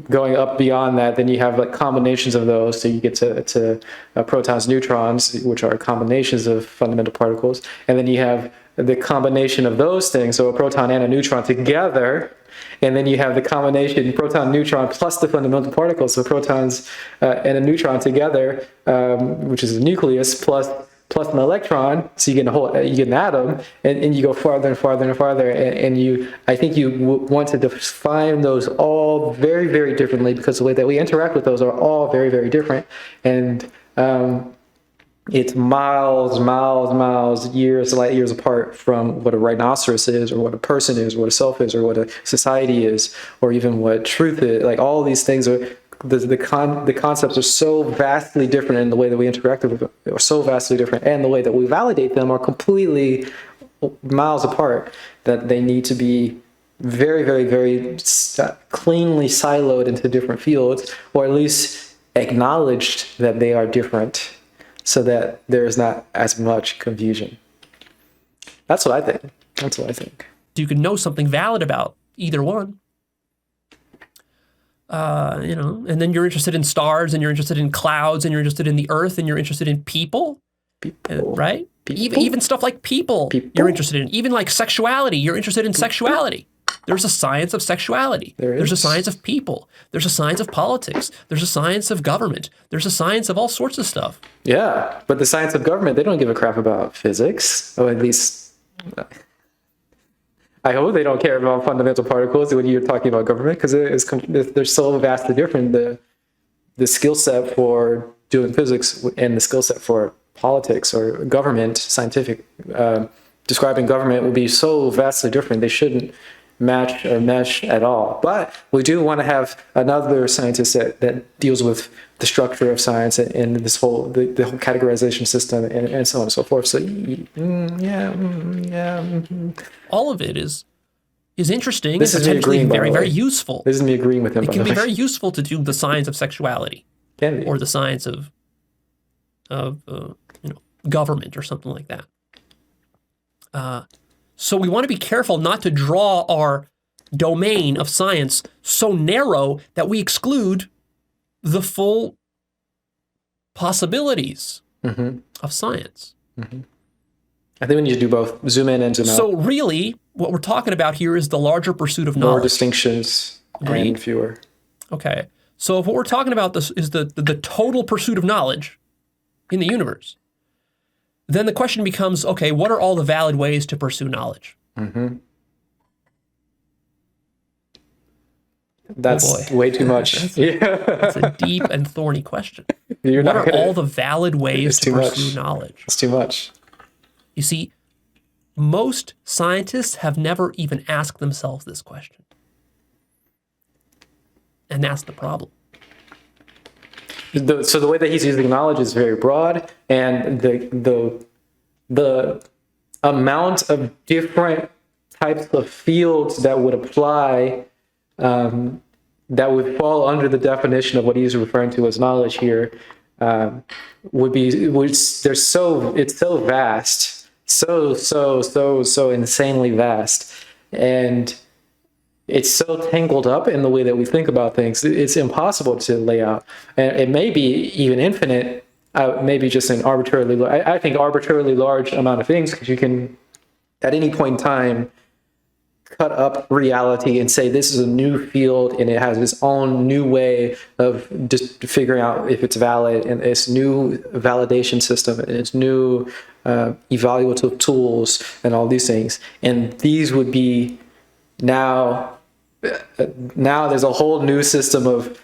S1: going up beyond that, then you have like combinations of those, so you get to protons, neutrons, which are combinations of fundamental particles, and then you have the combination of those things, so a proton and a neutron together, and then you have the combination proton, neutron plus the fundamental particles, so protons and a neutron together, which is a nucleus, plus an electron, so you get an atom, and you go farther and farther and farther, and I think you want to define those all very, very differently, because the way that we interact with those are all very, very different, and it's miles, light years apart from what a rhinoceros is, or what a person is, or what a self is, or what a society is, or even what truth is. Like all these things are. The concepts are so vastly different, and the way that we interact with them are so vastly different, and the way that we validate them are completely miles apart, that they need to be very, very, very cleanly siloed into different fields, or at least acknowledged that they are different, so that there is not as much confusion. That's what I think.
S2: You can know something valid about either one. And then you're interested in stars, and you're interested in clouds, and you're interested in the earth, and you're interested in people. Right? Even stuff like people you're interested in. Even like sexuality, you're interested in sexuality. There's a science of sexuality. There's a science of people. There's a science of politics. There's a science of government. There's a science of all sorts of stuff.
S1: Yeah, but the science of government, they don't give a crap about physics, or at least I hope they don't care about fundamental particles when you're talking about government, because they're so vastly different. The skill set for doing physics and the skill set for politics or government, scientific, describing government will be so vastly different. They shouldn't match or mesh at all. But we do want to have another scientist that deals with the structure of science and this whole the whole categorization system and so on and so forth. So
S2: all of it is interesting.
S1: This
S2: and
S1: is
S2: potentially very useful.
S1: This is me agreeing with him.
S2: It can be very useful to do the science of sexuality, or the science of government or something like that. So we want to be careful not to draw our domain of science so narrow that we exclude the full possibilities of science.
S1: I think we need to do both, zoom in and zoom out.
S2: So really, what we're talking about here is the larger pursuit of
S1: More
S2: knowledge.
S1: distinctions and fewer.
S2: Okay. So if what we're talking about is the total pursuit of knowledge in the universe, then the question becomes, okay, what are all the valid ways to pursue knowledge?
S1: That's way too much.
S2: It's a deep and thorny question.
S1: What
S2: are all the valid ways to pursue knowledge?
S1: It's too much.
S2: You see, most scientists have never even asked themselves this question. And that's the problem.
S1: So the way that he's using knowledge is very broad, and the amount of different types of fields that would apply, that would fall under the definition of what he's referring to as knowledge here, it's so vast, so insanely vast, and it's so tangled up in the way that we think about things. It's impossible to lay out, and it may be even infinite. Maybe just an arbitrarily, I think arbitrarily large amount of things, because you can, at any point in time, cut up reality and say this is a new field and it has its own new way of just figuring out if it's valid, and its new validation system and its new evaluative tools and all these things. And these would be now there's a whole new system of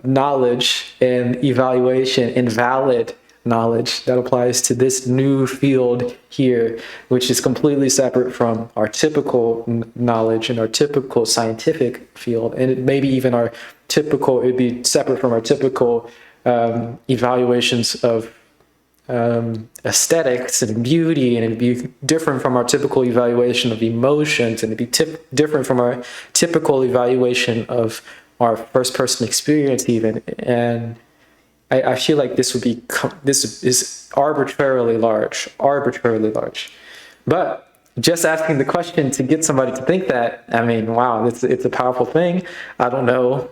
S1: knowledge and evaluation and valid knowledge that applies to this new field here, which is completely separate from our typical knowledge and our typical scientific field, and it maybe even it'd be separate from our typical evaluations of aesthetics and beauty, and it'd be different from our typical evaluation of emotions, and it'd be different from our typical evaluation of our first-person experience even. And I feel like this is arbitrarily large. But just asking the question to get somebody to think that, I mean, wow, it's a powerful thing. I don't know.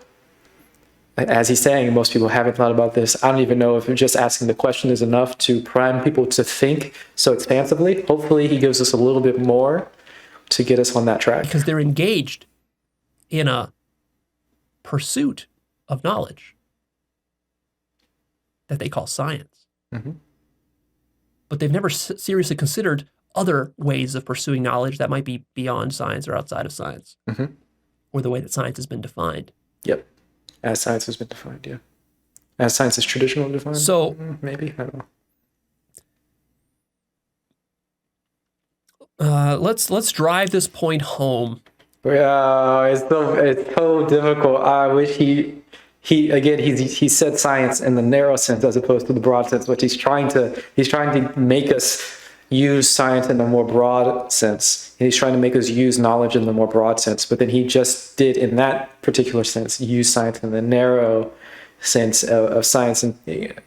S1: As he's saying, most people haven't thought about this. I don't even know if just asking the question is enough to prime people to think so expansively. Hopefully he gives us a little bit more to get us on that track.
S2: Because they're engaged in a pursuit of knowledge that they call science. But they've never seriously considered other ways of pursuing knowledge that might be beyond science or outside of science, or the way that science has been defined.
S1: Yep. As science has been defined, yeah. As science is traditionally defined?
S2: So,
S1: maybe, I don't know.
S2: Let's drive this point home.
S1: Yeah, it's so difficult. I wish he said science in the narrow sense as opposed to the broad sense, but he's trying to make us use science in a more broad sense. And he's trying to make us use knowledge in the more broad sense, but then he just did, in that particular sense, use science in the narrow sense of science and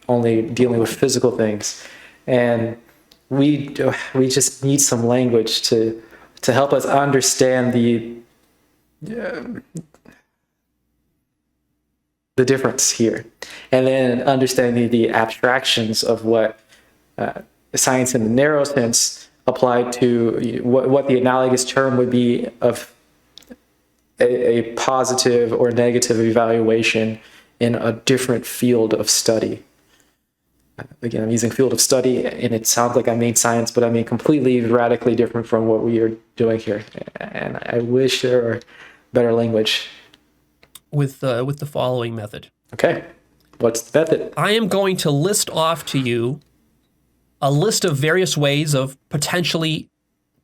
S1: only dealing with physical things. And we just need some language to help us understand the difference here, and then understanding the abstractions of what science in the narrow sense applied to what the analogous term would be of a positive or negative evaluation in a different field of study. Again, I'm using field of study, and it sounds like I mean science, but I mean completely radically different from what we are doing here. And I wish there were better language.
S2: With the following method.
S1: Okay. What's the method?
S2: I am going to list off to you a list of various ways of potentially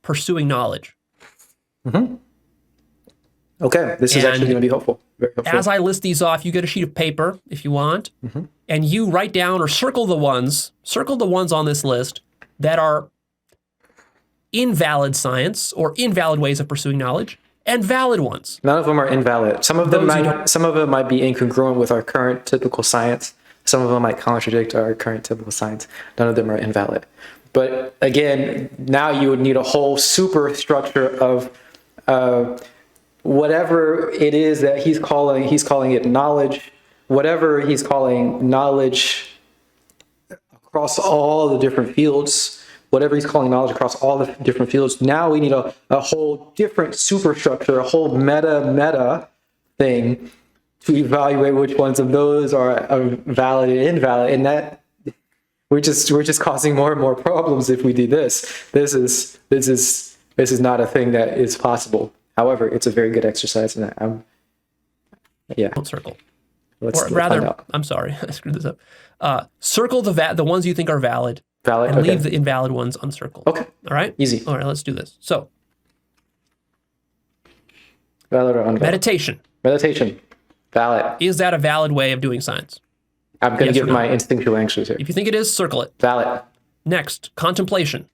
S2: pursuing knowledge.
S1: Okay. This is actually going to be helpful. Very helpful.
S2: As I list these off, you get a sheet of paper if you want, and you write down or circle the ones on this list that are invalid science or invalid ways of pursuing knowledge, and valid ones.
S1: None of them are invalid. Some of them might be incongruent with our current typical science. Some of them might contradict our current typical science. None of them are invalid. But again, now you would need a whole superstructure of whatever it is that he's calling it knowledge, whatever he's calling knowledge across all the different fields, whatever he's calling knowledge across all the different fields. Now we need a whole different superstructure, a whole meta thing to evaluate which ones of those are valid and invalid. And that we're just causing more and more problems if we do this. This is not a thing that is possible. However, it's a very good exercise, and
S2: Don't circle.
S1: Let's
S2: Or rather,
S1: find out.
S2: I'm sorry, I screwed this up. Circle the ones you think are valid, and
S1: Okay.
S2: leave the invalid ones uncircled.
S1: Okay.
S2: All right?
S1: Easy.
S2: All right, let's do this. So,
S1: Valid or unvalid?
S2: meditation.
S1: Meditation. Valid.
S2: Is that a valid way of doing science?
S1: I'm going to
S2: Yes or
S1: give
S2: no?
S1: my instinctual answers here.
S2: If you think it is, circle it.
S1: Valid.
S2: Next, contemplation.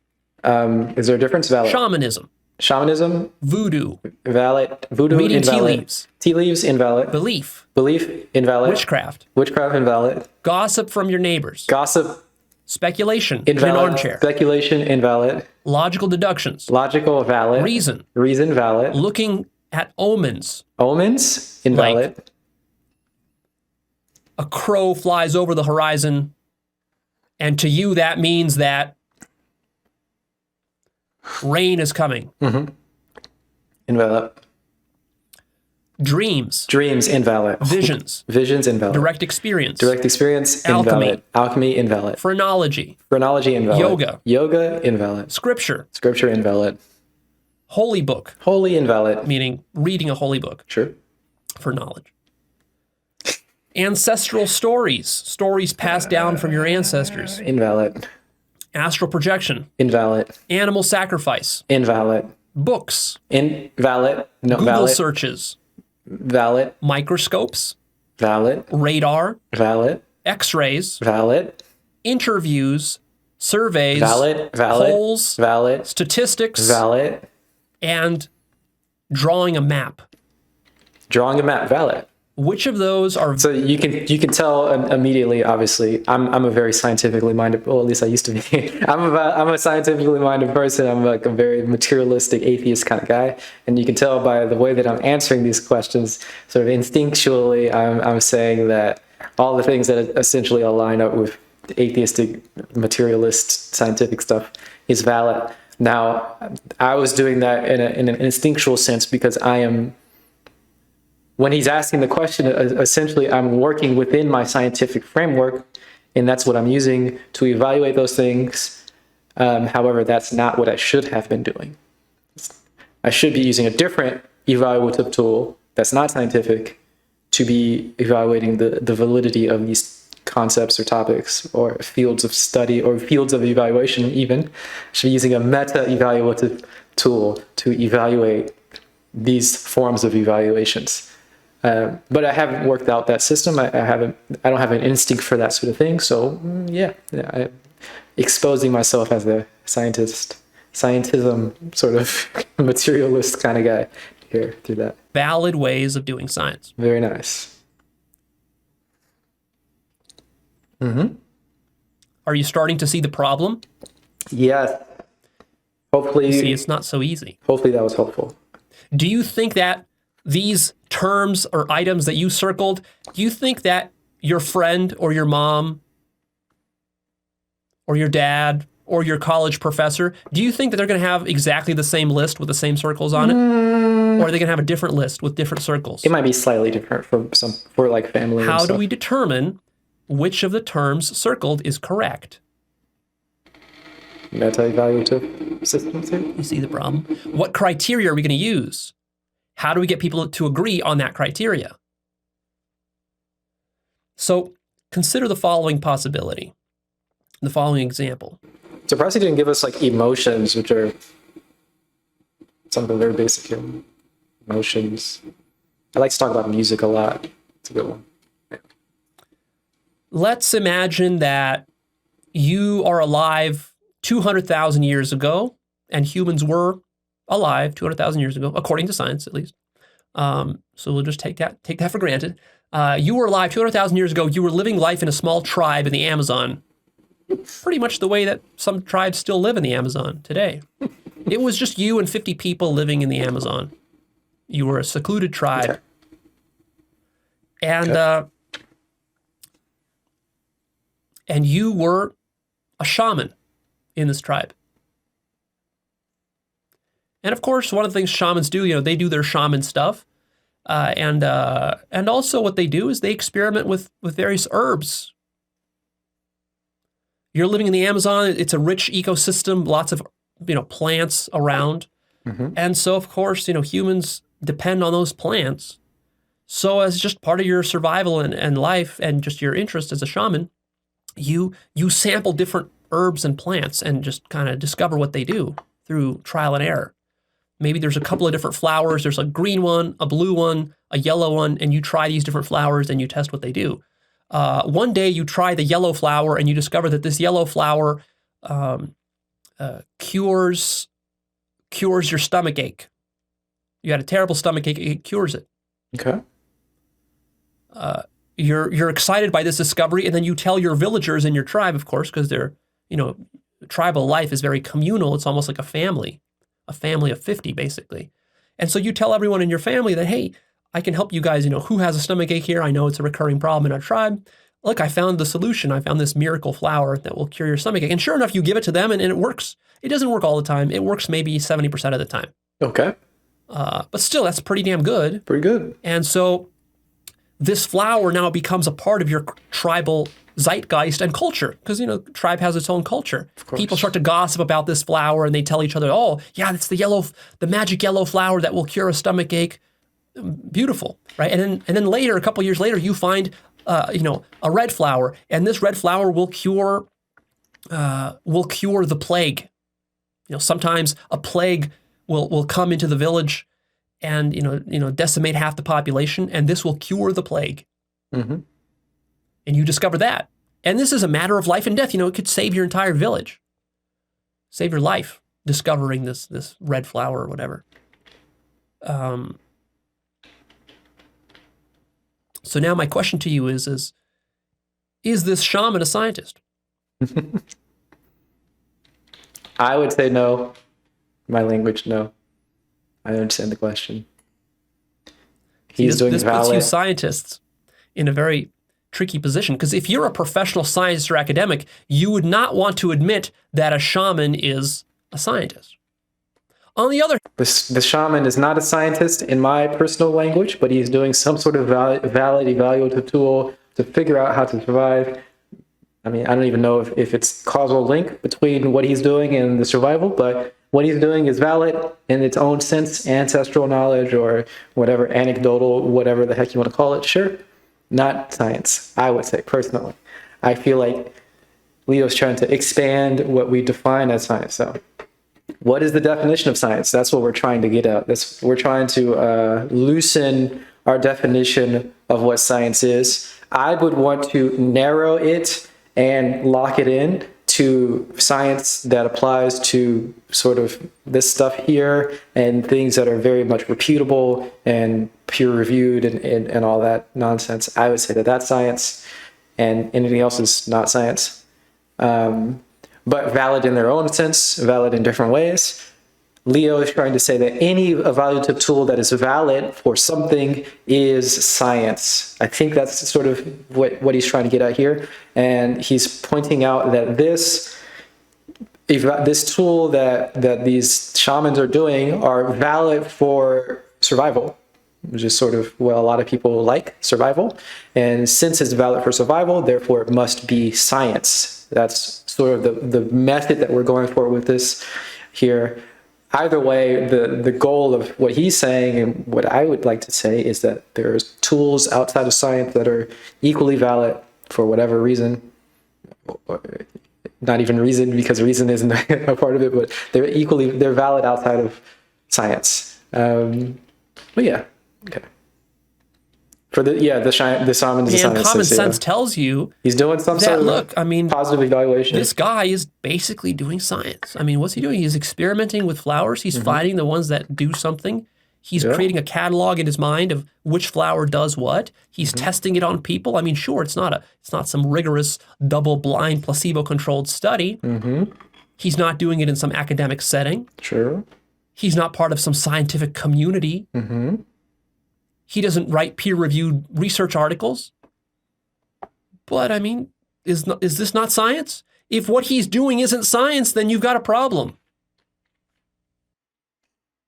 S1: Is there a difference? Valid.
S2: Shamanism.
S1: Shamanism.
S2: Voodoo.
S1: Valid. Voodoo.
S2: Reading tea
S1: invalid.
S2: leaves.
S1: Tea leaves. Invalid.
S2: Belief.
S1: Belief. Invalid.
S2: Witchcraft.
S1: Witchcraft. Invalid.
S2: Gossip from your neighbors.
S1: Gossip.
S2: Speculation in an
S1: Invalid.
S2: armchair.
S1: Speculation. Invalid.
S2: Logical deductions.
S1: Logical. Valid.
S2: Reason.
S1: Reason. Valid.
S2: Looking at omens.
S1: Omens. Invalid.
S2: A crow flies over the horizon, and to you that means that rain is coming.
S1: Invalid.
S2: Dreams.
S1: Dreams. Invalid.
S2: Visions.
S1: Visions. Invalid.
S2: Direct experience.
S1: Direct experience.
S2: Alchemy.
S1: Invalid. Alchemy. Invalid.
S2: Phrenology.
S1: Phrenology. Invalid.
S2: Yoga.
S1: Yoga. Invalid.
S2: Scripture.
S1: Scripture. Invalid.
S2: Holy book,
S1: Holy. Invalid.
S2: meaning reading a holy book
S1: Sure.
S2: for knowledge. Ancestral stories. Stories passed down from your ancestors.
S1: Invalid.
S2: Astral projection.
S1: Invalid.
S2: Animal sacrifice.
S1: Invalid.
S2: Books.
S1: Invalid. No.
S2: Google
S1: Valid.
S2: searches.
S1: Valid.
S2: Microscopes.
S1: Valid.
S2: Radar.
S1: Valid.
S2: X-rays.
S1: Valid.
S2: Interviews. Surveys.
S1: Valid. Valid.
S2: Polls.
S1: Valid.
S2: Statistics.
S1: Valid.
S2: And drawing a map.
S1: Drawing a map. Valid.
S2: Which of those are
S1: So you can tell immediately. Obviously, I'm a very scientifically minded. Well, at least I used to be. I'm a scientifically minded person. I'm like a very materialistic atheist kind of guy, and you can tell by the way that I'm answering these questions. Sort of instinctually, I'm saying that all the things that essentially align up with atheistic, materialist, scientific stuff is valid. Now, I was doing that in an instinctual sense because I am. When he's asking the question, essentially, I'm working within my scientific framework, and that's what I'm using to evaluate those things. However, that's not what I should have been doing. I should be using a different evaluative tool that's not scientific to be evaluating the validity of these concepts or topics or fields of study or fields of evaluation even. I should be using a meta-evaluative tool to evaluate these forms of evaluations. But I haven't worked out that system. I don't have an instinct for that sort of thing. So I'm exposing myself as a scientism sort of materialist kind of guy here through that.
S2: valid ways of doing science?
S1: Very nice.
S2: Are you starting to see the problem?
S1: Yes. Hopefully,
S2: See, it's not so easy.
S1: hopefully that was helpful.
S2: Do you think that these terms or items that you circled, do you think that your friend or your mom or your dad or your college professor, do you think that they're going to have exactly the same list with the same circles on it? Or are they going to have a different list with different circles?
S1: It might be slightly different for like family.
S2: How
S1: and
S2: do
S1: stuff.
S2: we determine which of the terms circled is correct?
S1: Meta-evaluative systems here?
S2: You see the problem? What criteria are we going to use? How do we get people to agree on that criteria? So consider the following possibility, the following example.
S1: Surprised he didn't give us like emotions, which are something very basic here. Emotions. I like to talk about music a lot. It's a good one.
S2: Let's imagine that you are alive 200,000 years ago, and humans were alive 200,000 years ago, according to science, at least. So we'll just take that for granted. You were alive 200,000 years ago. You were living life in a small tribe in the Amazon, pretty much the way that some tribes still live in the Amazon today. It was just you and 50 people living in the Amazon. You were a secluded tribe.
S1: Okay.
S2: And you were a shaman in this tribe. And of course, one of the things shamans do, they do their shaman stuff. And also what they do is they experiment with various herbs. You're living in the Amazon. It's a rich ecosystem, lots of, plants around. And so, of course, humans depend on those plants. So as just part of your survival and life and just your interest as a shaman, you sample different herbs and plants and just kind of discover what they do through trial and error. Maybe there's a couple of different flowers. There's a green one, a blue one, a yellow one, and you try these different flowers and you test what they do. One day you try the yellow flower and you discover that this yellow flower cures your stomach ache. You had a terrible stomach ache, it cures it.
S1: Okay.
S2: You're excited by this discovery, and then you tell your villagers in your tribe, of course, because they're, tribal life is very communal. It's almost like a family of 50, basically. And so you tell everyone in your family that, hey, I can help you guys, who has a stomach ache here? I know it's a recurring problem in our tribe. Look, I found the solution. I found this miracle flower that will cure your stomach ache. And sure enough, you give it to them and it works. It doesn't work all the time. It works maybe 70% of the time.
S1: Okay.
S2: But still, that's pretty damn good.
S1: Pretty good.
S2: And so this flower now becomes a part of your tribal zeitgeist and culture, because tribe has its own culture. People start to gossip about this flower and they tell each other, oh yeah, it's the magic yellow flower that will cure a stomach ache. Beautiful, right? And then later, a couple years later, you find a red flower, and this red flower will cure the plague. Sometimes a plague will come into the village and decimate half the population, and this will cure the plague. And you discover that. And this is a matter of life and death. It could save your entire village. Save your life discovering this red flower or whatever. So now my question to you is this shaman a scientist?
S1: I would say no. My language, no. I understand the question. He's doing
S2: this
S1: valid.
S2: puts you scientists in a very tricky position, because if you're a professional scientist or academic, you would not want to admit that a shaman is a scientist. On the other,
S1: The shaman is not a scientist in my personal language, but he's doing some sort of valid, evaluative tool to figure out how to survive. I mean, I don't even know if it's causal link between what he's doing and the survival, but what he's doing is valid in its own sense, ancestral knowledge or whatever, anecdotal, whatever the heck you want to call it, sure. Not science, I would say, personally. I feel like Leo's trying to expand what we define as science. So what is the definition of science? That's what we're trying to get at. We're trying to loosen our definition of what science is. I would want to narrow it and lock it in to science that applies to sort of this stuff here and things that are very much reputable and peer-reviewed and all that nonsense. I would say that that's science, and anything else is not science. But valid in their own sense, valid in different ways. Leo is trying to say that any evaluative tool that is valid for something is science. I think that's sort of what he's trying to get at here. And he's pointing out that this tool that these shamans are doing are valid for survival, which is sort of what a lot of people like, survival. And since it's valid for survival, therefore it must be science. That's sort of the method that we're going for with this here. Either way, the goal of what he's saying and what I would like to say is that there's tools outside of science that are equally valid for whatever reason. Not even reason, because reason isn't a part of it, but they're valid outside of science. But yeah, okay. For the shaman is a scientist.
S2: And common sense tells you
S1: he's doing some sort of positive evaluation.
S2: This guy is basically doing science. I mean, what's he doing? He's experimenting with flowers. He's finding the ones that do something. He's creating a catalog in his mind of which flower does what. He's testing it on people. I mean, sure, it's not some rigorous double-blind placebo-controlled study. He's not doing it in some academic setting.
S1: Sure.
S2: He's not part of some scientific community. He doesn't write peer-reviewed research articles. But I mean, is this not science? If what he's doing isn't science, then you've got a problem.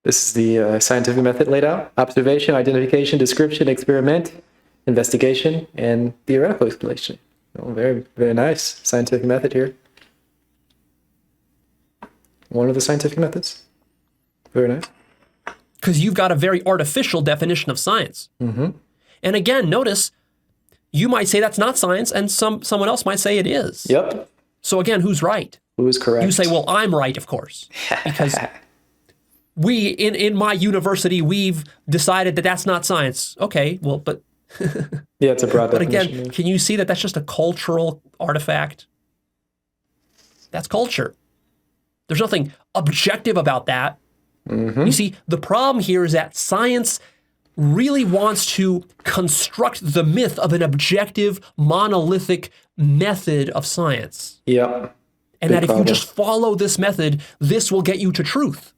S1: This is the scientific method laid out: observation, identification, description, experiment, investigation, and theoretical explanation. Oh, very, very nice scientific method here. One of the scientific methods. Very nice.
S2: Because you've got a very artificial definition of science.
S1: Mm-hmm.
S2: And again, notice, you might say that's not science, and someone else might say it is.
S1: Yep.
S2: So again, who's right?
S1: Who is correct?
S2: You say, well, I'm right, of course. Because we, in my university, we've decided that that's not science. Okay, well, but...
S1: yeah, it's a broad
S2: But
S1: definition.
S2: again, can you see that that's just a cultural artifact? That's culture. There's nothing objective about that.
S1: Mm-hmm.
S2: You see, the problem here is that science really wants to construct the myth of an objective, monolithic method of science.
S1: Yep.
S2: And
S1: Big
S2: that if
S1: problem.
S2: you just follow this method, this will get you to truth.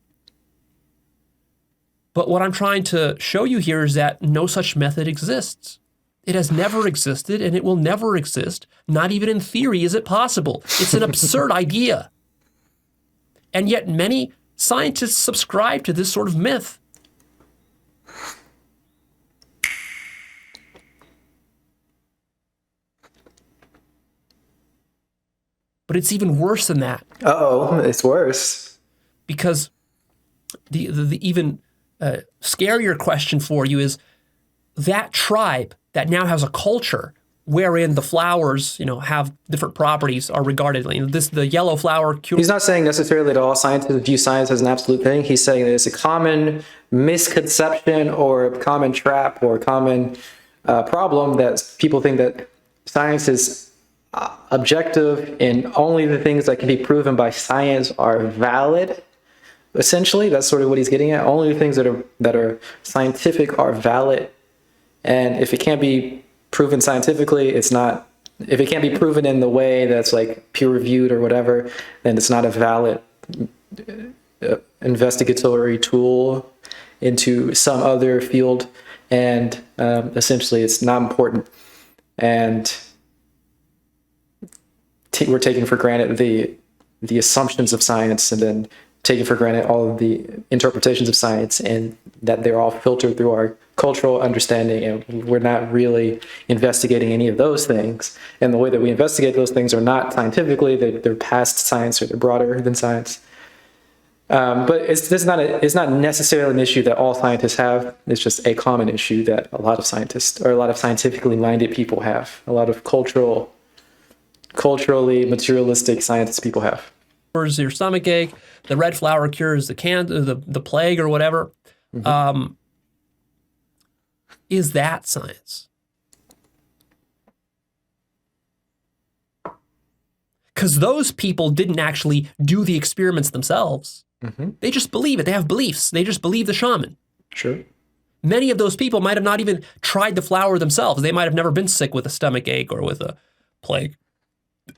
S2: But what I'm trying to show you here is that no such method exists. It has never existed, and it will never exist. Not even in theory is it possible. It's an absurd idea. And yet many scientists subscribe to this sort of myth. But it's even worse than that.
S1: Uh-oh, it's worse.
S2: Because the even scarier question for you is that tribe that now has a culture wherein the flowers, have different properties, are regarded. The yellow flower.
S1: He's not saying necessarily that all scientists view science as an absolute thing. He's saying that it's a common misconception or a common trap or a common problem that people think that science is objective and only the things that can be proven by science are valid. Essentially, that's sort of what he's getting at. Only the things that are scientific are valid, and if it can't be proven scientifically, it's not. If it can't be proven in the way that's like peer reviewed or whatever, then it's not a valid investigatory tool into some other field, and essentially, it's not important. And we're taking for granted the assumptions of science, and then taking for granted all of the interpretations of science, and that they're all filtered through our cultural understanding, and we're not really investigating any of those things. And the way that we investigate those things are not scientifically, they're past science, or they're broader than science. But it's not necessarily an issue that all scientists have. It's just a common issue that a lot of scientists, or a lot of scientifically minded people have. A lot of culturally materialistic scientists people have.
S2: Your stomach ache, the red flower cures the plague or whatever. Mm-hmm. Is that science? Because those people didn't actually do the experiments themselves.
S1: Mm-hmm.
S2: They just believe it. They have beliefs. They just believe the shaman.
S1: Sure.
S2: Many of those people might have not even tried the flower themselves. They might have never been sick with a stomach ache or with a plague.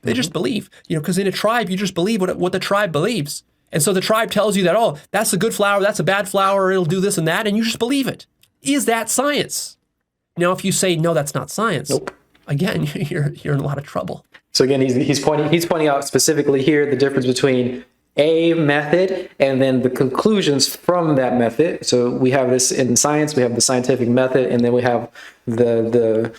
S2: They just believe, because in a tribe, you just believe what the tribe believes. And so the tribe tells you that, oh, that's a good flower, that's a bad flower, it'll do this and that, and you just believe it. Is that science? Now, if you say, no, that's not science,
S1: nope.
S2: Again, you're in a lot of trouble.
S1: So again, he's pointing out specifically here the difference between a method and then the conclusions from that method. So we have this in science, we have the scientific method, and then we have the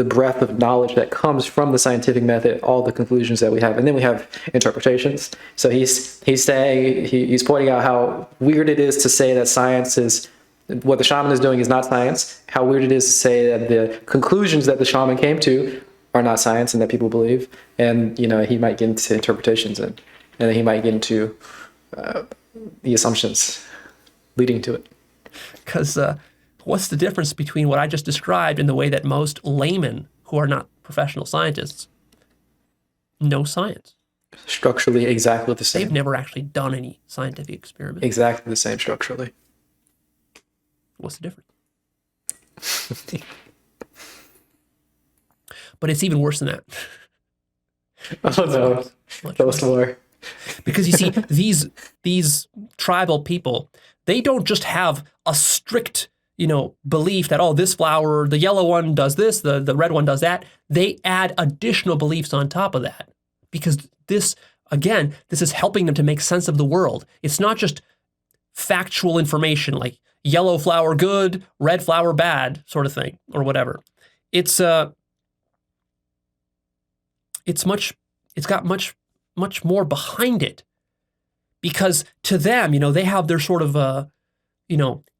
S1: breadth of knowledge that comes from the scientific method, all the conclusions that we have, and then we have interpretations. So he's pointing out how weird it is to say that science is what the shaman is doing is not science. How weird it is to say that the conclusions that the shaman came to are not science and that people believe. And he might get into interpretations and then he might get into the assumptions leading to it.
S2: Because what's the difference between what I just described and the way that most laymen who are not professional scientists know science?
S1: Structurally, exactly the same.
S2: They've never actually done any scientific experiment.
S1: Exactly the same structurally.
S2: What's the difference? But it's even worse than that.
S1: Oh no, tell us more.
S2: Because you see, these tribal people, they don't just have a strict, belief that, oh, this flower, the yellow one does this, the red one does that. They add additional beliefs on top of that. because this, again, this is helping them to make sense of the world. It's not just factual information like yellow flower good, red flower bad sort of thing or whatever. It's got much more behind it, because to them, they have their sort of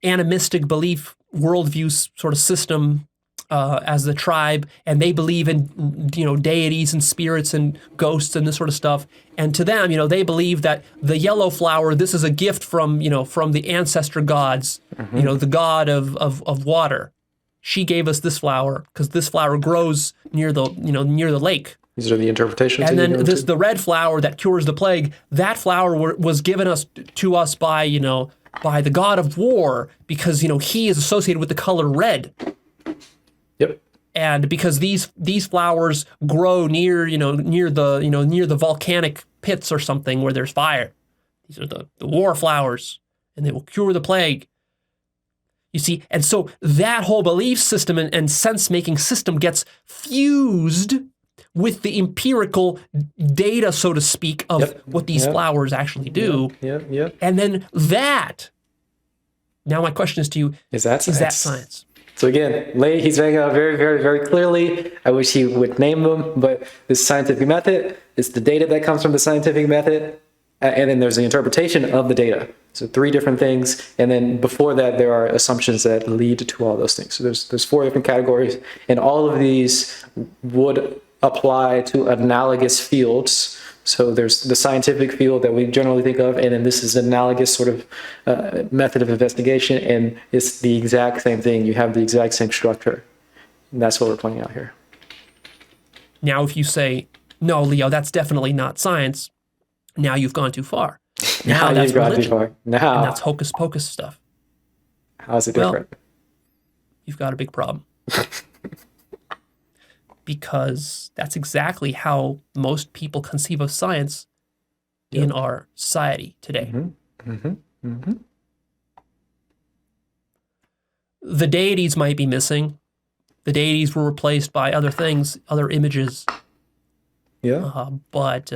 S2: animistic belief worldview sort of system as the tribe, and they believe in deities and spirits and ghosts and this sort of stuff. And to them, they believe that the yellow flower, this is a gift from the ancestor gods, the god of water. She gave us this flower because this flower grows near the lake.
S1: These are the interpretations.
S2: And then the red flower that cures the plague, that flower was given to us by the god of war, because he is associated with the color red.
S1: Yep.
S2: And because these flowers grow near the volcanic pits or something where there's fire. These are the war flowers, and they will cure the plague. You see, and so that whole belief system and sense-making system gets fused with the empirical data, so to speak, of what these flowers actually do.
S1: Yep.
S2: And then now my question is to you, is that science?
S1: So again, he's laying out very, very, very clearly. I wish he would name them, but this scientific method is the data that comes from the scientific method, and then there's the interpretation of the data. So 3 different things, and then before that, there are assumptions that lead to all those things. So there's 4 different categories, and all of these would apply to analogous fields. So there's the scientific field that we generally think of, and then this is an analogous sort of method of investigation, and it's the exact same thing. You have the exact same structure. And that's what we're pointing out here.
S2: Now, if you say, no, Leo, that's definitely not science, now you've gone too far. Now that's religion. Now, and that's hocus pocus stuff.
S1: How's it different?
S2: Well, you've got a big problem. Because that's exactly how most people conceive of science in our society today. The deities might be missing. The deities were replaced by other things, other images. But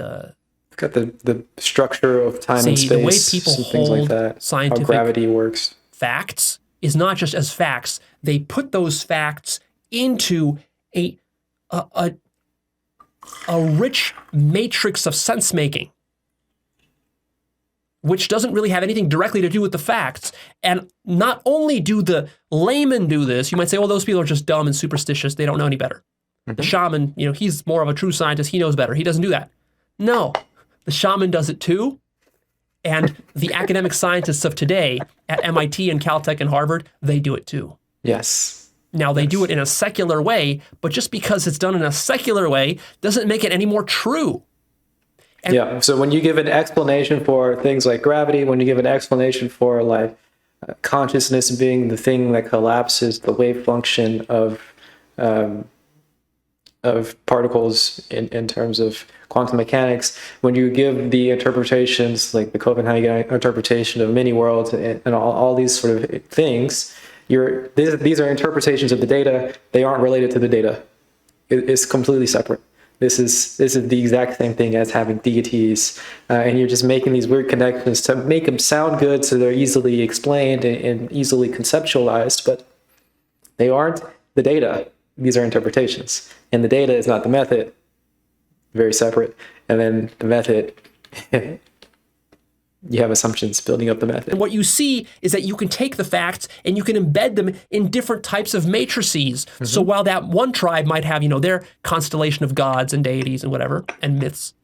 S1: got the structure of time and space,
S2: the way people
S1: and things like that,
S2: scientific
S1: how gravity works.
S2: Facts is not just as facts. They put those facts into a rich matrix of sense making, which doesn't really have anything directly to do with the facts. And not only do the laymen do this, you might say, well, those people are just dumb and superstitious. They don't know any better. The shaman, he's more of a true scientist. He knows better. He doesn't do that. No, the shaman does it too. And the academic scientists of today at MIT and Caltech and Harvard, they do it too.
S1: Yes.
S2: Now, they do it in a secular way, but just because it's done in a secular way doesn't make it any more true. And
S1: so when you give an explanation for things like gravity, when you give an explanation for like consciousness being the thing that collapses the wave function of particles in terms of quantum mechanics, when you give the interpretations like the Copenhagen interpretation of many worlds and all these sort of things, these are interpretations of the data. They aren't related to the data. It's completely separate. This is the exact same thing as having deities, and you're just making these weird connections to make them sound good, so they're easily explained and easily conceptualized. But they aren't the data. These are interpretations, and the data is not the method. Very separate. And then the method. You have assumptions building up the method.
S2: And what you see is that you can take the facts and you can embed them in different types of matrices. So while that one tribe might have, their constellation of gods and deities and whatever, and myths,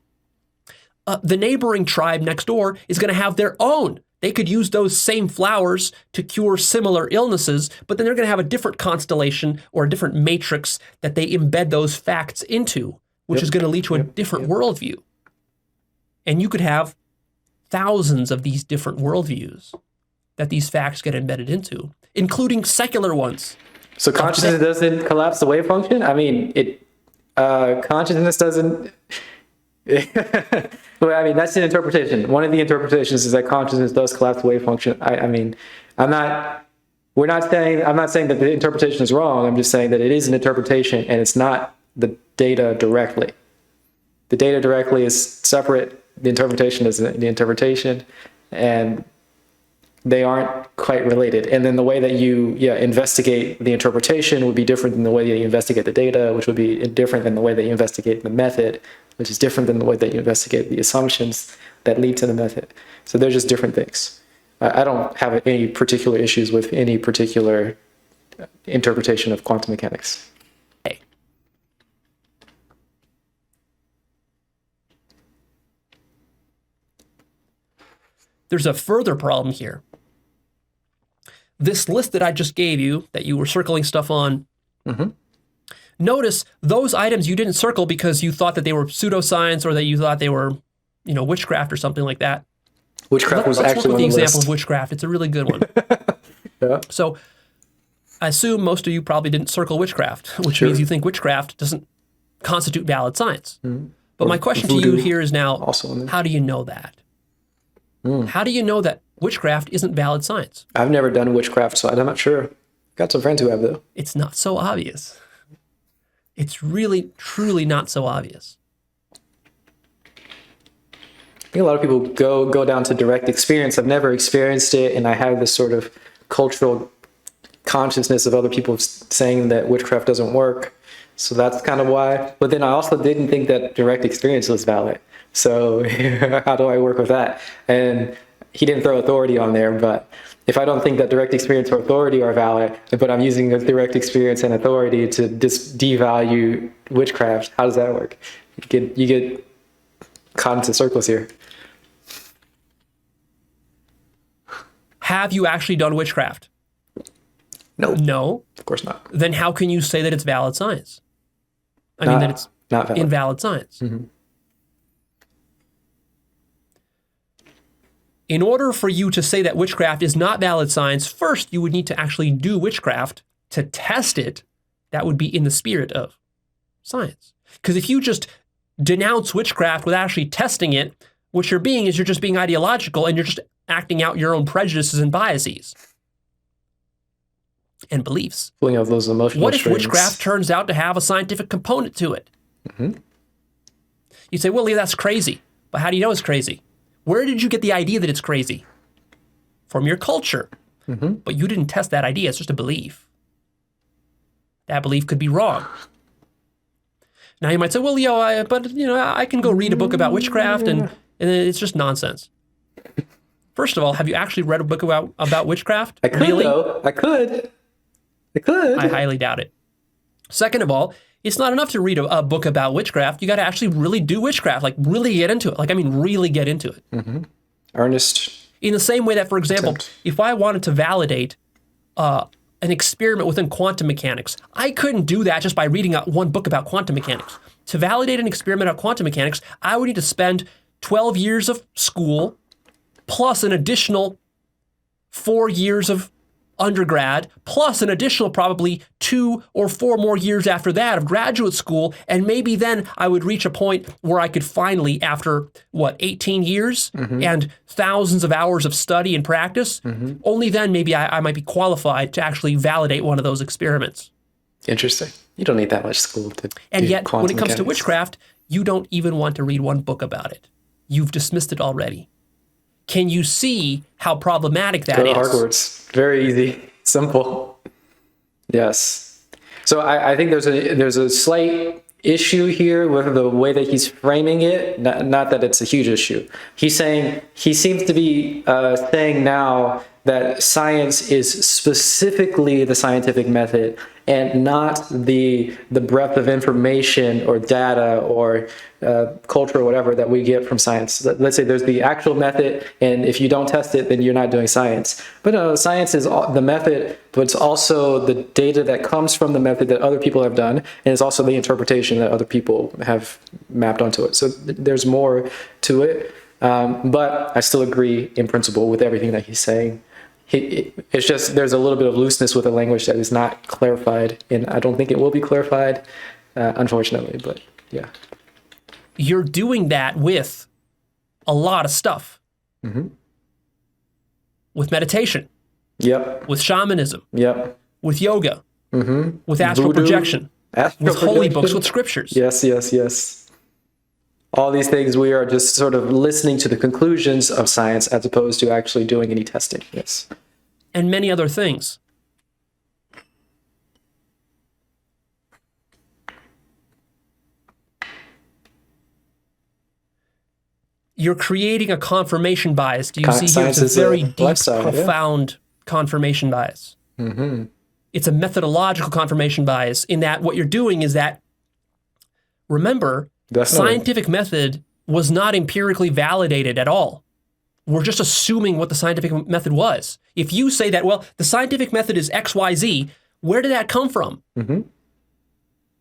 S2: the neighboring tribe next door is going to have their own. They could use those same flowers to cure similar illnesses, but then they're going to have a different constellation or a different matrix that they embed those facts into, which is going to lead to a different worldview. And you could have thousands of these different worldviews that these facts get embedded into, including secular ones.
S1: So consciousness doesn't collapse the wave function? I mean, consciousness doesn't... Well, I mean, that's an interpretation. One of the interpretations is that consciousness does collapse the wave function. I'm not saying that the interpretation is wrong. I'm just saying that it is an interpretation and it's not the data directly. The data directly is separate. The interpretation is the interpretation, and they aren't quite related. And then the way that you investigate the interpretation would be different than the way that you investigate the data, which would be different than the way that you investigate the method, which is different than the way that you investigate the assumptions that lead to the method. So they're just different things. I don't have any particular issues with any particular interpretation of quantum mechanics.
S2: Hey. There's a further problem here. This list that I just gave you, that you were circling stuff on, notice those items you didn't circle because you thought that they were pseudoscience or that you thought they were, witchcraft or something like that.
S1: Witchcraft was actually
S2: on the
S1: list.
S2: example of witchcraft. It's a really good one.
S1: Yeah.
S2: So I assume most of you probably didn't circle witchcraft, which means you think witchcraft doesn't constitute valid science. But my question to you here is now, how do you know that? How do you know that witchcraft isn't valid science?
S1: I've never done witchcraft, so I'm not sure. Got some friends who have, though.
S2: It's not so obvious. It's really, truly not so obvious.
S1: I think a lot of people go down to direct experience. I've never experienced it, and I have this sort of cultural consciousness of other people saying that witchcraft doesn't work. So that's kind of why. But then I also didn't think that direct experience was valid. So how do I work with that? And he didn't throw authority on there, but if I don't think that direct experience or authority are valid, but I'm using a direct experience and authority to devalue witchcraft, how does that work? You get caught into circles here.
S2: Have you actually done witchcraft?
S1: No.
S2: No?
S1: Of course not.
S2: Then how can you say that it's valid science? That it's
S1: not valid.
S2: Invalid science. In order for you to say that witchcraft is not valid science, first you would need to actually do witchcraft to test it. That would be in the spirit of science. Because if you just denounce witchcraft without actually testing it, what you're being is you're just being ideological and you're just acting out your own prejudices and biases and beliefs.
S1: Pulling out those emotional
S2: What if
S1: strings.
S2: witchcraft turns out to have a scientific component to it? You say, well, Lee, that's crazy. But how do you know it's crazy? Where did you get the idea that it's crazy? From your culture. But you didn't test that idea. It's just a belief. That belief could be wrong. Now you might say, well, Leo, I can go read a book about witchcraft and it's just nonsense. First of all, have you actually read a book about witchcraft?
S1: I could,
S2: really?
S1: though. I could.
S2: I highly doubt it. Second of all, it's not enough to read a book about witchcraft. You got to actually really do witchcraft, like really get into it. Really get into it.
S1: Earnest.
S2: In the same way that, for example, if I wanted to validate an experiment within quantum mechanics, I couldn't do that just by reading one book about quantum mechanics. To validate an experiment on quantum mechanics, I would need to spend 12 years of school plus an additional 4 years of undergrad, plus an additional probably 2 or 4 more years after that of graduate school. And maybe then I would reach a point where I could finally, after 18 years and thousands of hours of study and practice, only then maybe I might be qualified to actually validate one of those experiments.
S1: Interesting. You don't need that much school to
S2: And
S1: do
S2: yet, when
S1: quantum
S2: it comes to
S1: mechanics.
S2: witchcraft, you don't even want to read one book about it. You've dismissed it already. Can you see how problematic that
S1: Go
S2: is?
S1: to Hogwarts. Very easy. Simple. Yes. So I think there's a slight issue here with the way that he's framing it. Not that it's a huge issue. He seems to be saying now that science is specifically the scientific method and not the breadth of information or data or culture or whatever that we get from science. Let's say there's the actual method, and if you don't test it, then you're not doing science. But no, science is the method, but it's also the data that comes from the method that other people have done, and it's also the interpretation that other people have mapped onto it. So there's more to it, but I still agree in principle with everything that he's saying. It's just there's a little bit of looseness with the language that is not clarified, and I don't think it will be clarified, unfortunately, but yeah.
S2: You're doing that with a lot of stuff. With meditation,
S1: Yep.
S2: with shamanism,
S1: Yep.
S2: with yoga, with astral
S1: Voodoo.
S2: projection,
S1: Astral
S2: with holy
S1: projection.
S2: books, with scriptures.
S1: Yes. All these things, we are just sort of listening to the conclusions of science as opposed to actually doing any testing. Yes.
S2: And many other things. You're creating a confirmation bias. Do you see here?
S1: Science
S2: It's a
S1: is
S2: very
S1: a
S2: deep,
S1: lifestyle, yeah.
S2: profound confirmation bias. It's a methodological confirmation bias in that what you're doing is that, remember,
S1: Definitely.
S2: scientific method was not empirically validated at all. We're just assuming what the scientific method was. If you say that, well, the scientific method is XYZ, where did that come from?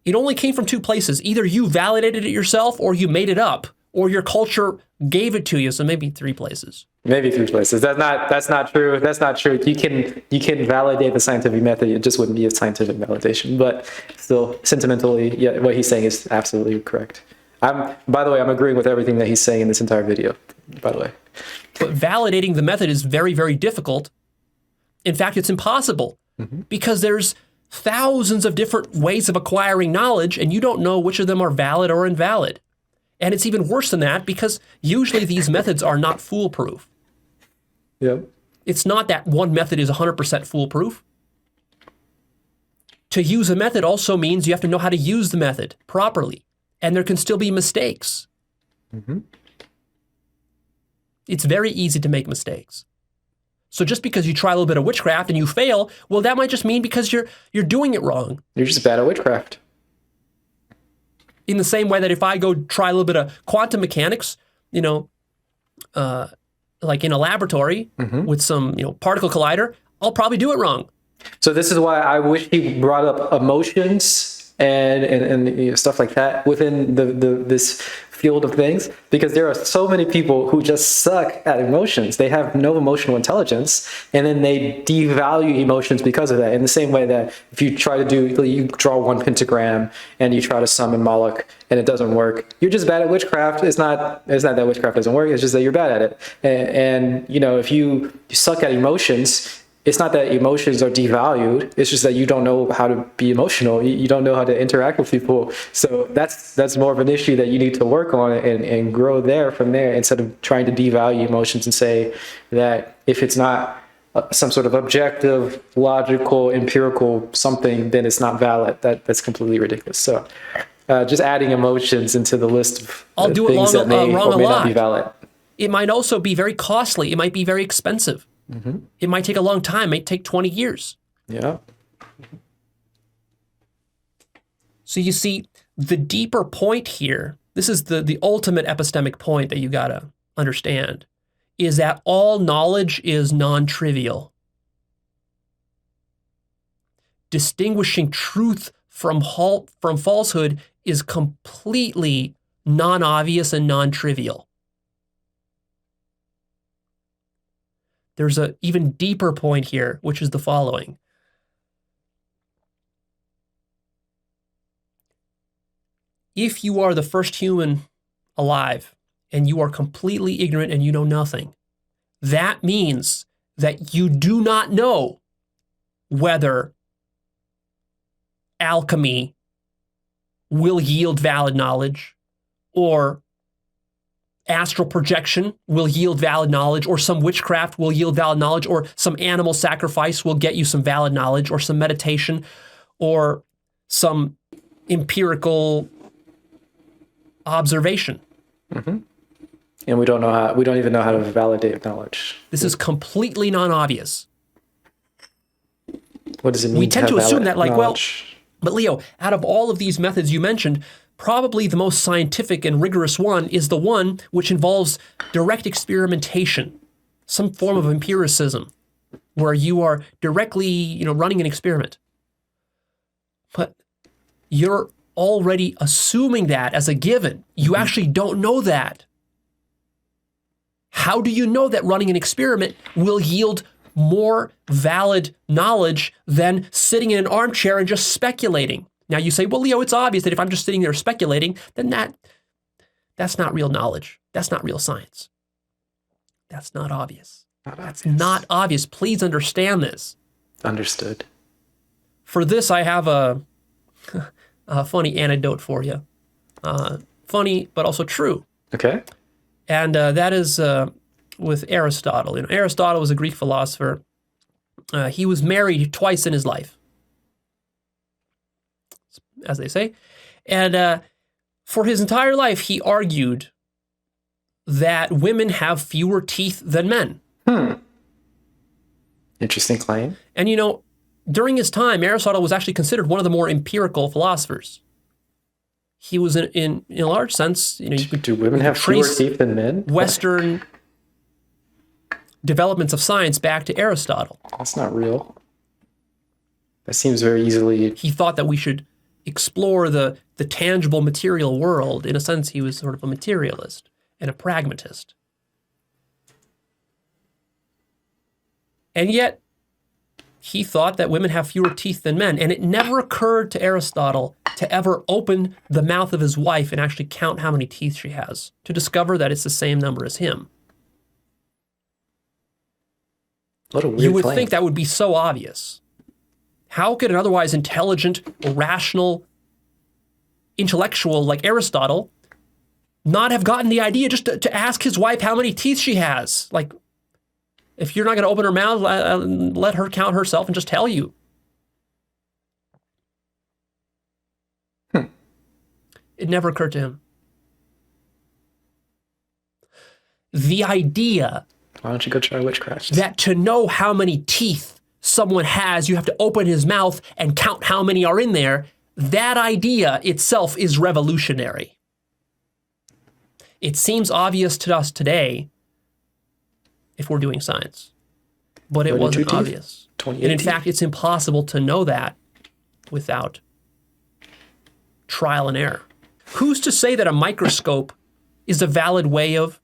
S2: It only came from two places. Either you validated it yourself or you made it up, or your culture gave it to you. So maybe three places.
S1: Maybe three places. That's not true. That's not true. You can validate the scientific method. It just wouldn't be a scientific validation. But still, sentimentally, yeah, what he's saying is absolutely correct. By the way, I'm agreeing with everything that he's saying in this entire video. By the way,
S2: but validating the method is very, very difficult. In fact, it's impossible because there's thousands of different ways of acquiring knowledge, and you don't know which of them are valid or invalid. And it's even worse than that because usually these methods are not foolproof.
S1: Yep.
S2: It's not that one method is 100% foolproof. To use a method also means you have to know how to use the method properly, and there can still be mistakes. It's very easy to make mistakes. So just because you try a little bit of witchcraft and you fail, well, that might just mean because you're doing it wrong.
S1: You're just bad at witchcraft.
S2: In the same way that if I go try a little bit of quantum mechanics, like in a laboratory with some, particle collider, I'll probably do it wrong.
S1: So this is why I wish he brought up emotions and stuff like that within this field of things, because there are so many people who just suck at emotions. They have no emotional intelligence, and then they devalue emotions because of that. In the same way that if you try to you draw one pentagram and you try to summon Moloch and it doesn't work, you're just bad at witchcraft. It's not that witchcraft doesn't work. It's just that you're bad at it. And if you suck at emotions, it's not that emotions are devalued. It's just that you don't know how to be emotional. You don't know how to interact with people. So that's more of an issue that you need to work on and grow from there, instead of trying to devalue emotions and say that if it's not some sort of objective, logical, empirical something, then it's not valid. That's completely ridiculous. So just adding emotions into the list of
S2: I'll do
S1: things
S2: it
S1: that may
S2: wrong
S1: or may
S2: a
S1: not be
S2: lot.
S1: valid.
S2: It might also be very costly. It might be very expensive. It might take a long time. It might take 20 years.
S1: Yeah.
S2: So you see, the deeper point here, this is the ultimate epistemic point that you got to understand, is that all knowledge is non-trivial. Distinguishing truth from falsehood is completely non-obvious and non-trivial. There's an even deeper point here, which is the following. If you are the first human alive and you are completely ignorant and you know nothing, that means that you do not know whether alchemy will yield valid knowledge, or astral projection will yield valid knowledge, or some witchcraft will yield valid knowledge, or some animal sacrifice will get you some valid knowledge, or some meditation, or some empirical observation.
S1: And we don't even know how to validate knowledge.
S2: This is completely non-obvious.
S1: What does it mean?
S2: We tend to assume that,
S1: knowledge?
S2: But Leo, out of all of these methods you mentioned, probably the most scientific and rigorous one is the one which involves direct experimentation, some form of empiricism, where you are directly, running an experiment. But you're already assuming that as a given. You actually don't know that. How do you know that running an experiment will yield more valid knowledge than sitting in an armchair and just speculating? Now you say, well, Leo, it's obvious that if I'm just sitting there speculating, then that's not real knowledge. That's not real science. That's not obvious. That's not obvious. Please understand this.
S1: Understood.
S2: For this, I have a funny anecdote for you. funny, but also true.
S1: Okay.
S2: And that is with Aristotle. Aristotle was a Greek philosopher. He was married twice in his life, as they say. And for his entire life, he argued that women have fewer teeth than men.
S1: Interesting claim.
S2: And, during his time, Aristotle was actually considered one of the more empirical philosophers. He was, in a large sense,
S1: Do women have fewer teeth than men?
S2: Western developments of science back to Aristotle.
S1: That's not real. That seems very easily...
S2: He thought that we should explore the tangible material world. In a sense, he was sort of a materialist and a pragmatist. And yet, he thought that women have fewer teeth than men, and it never occurred to Aristotle to ever open the mouth of his wife and actually count how many teeth she has, to discover that it's the same number as him.
S1: What a weird
S2: You would
S1: claim.
S2: think that would be so obvious. How could an otherwise intelligent, rational, intellectual like Aristotle not have gotten the idea just to ask his wife how many teeth she has? Like, if you're not going to open her mouth, let her count herself and just tell you. It never occurred to him. The idea
S1: Why don't you go try witchcraft?
S2: that to know how many teeth someone has, you have to open his mouth and count how many are in there, that idea itself is revolutionary. It seems obvious to us today if we're doing science, but it wasn't obvious. And in fact, it's impossible to know that without trial and error. Who's to say that a microscope is a valid way of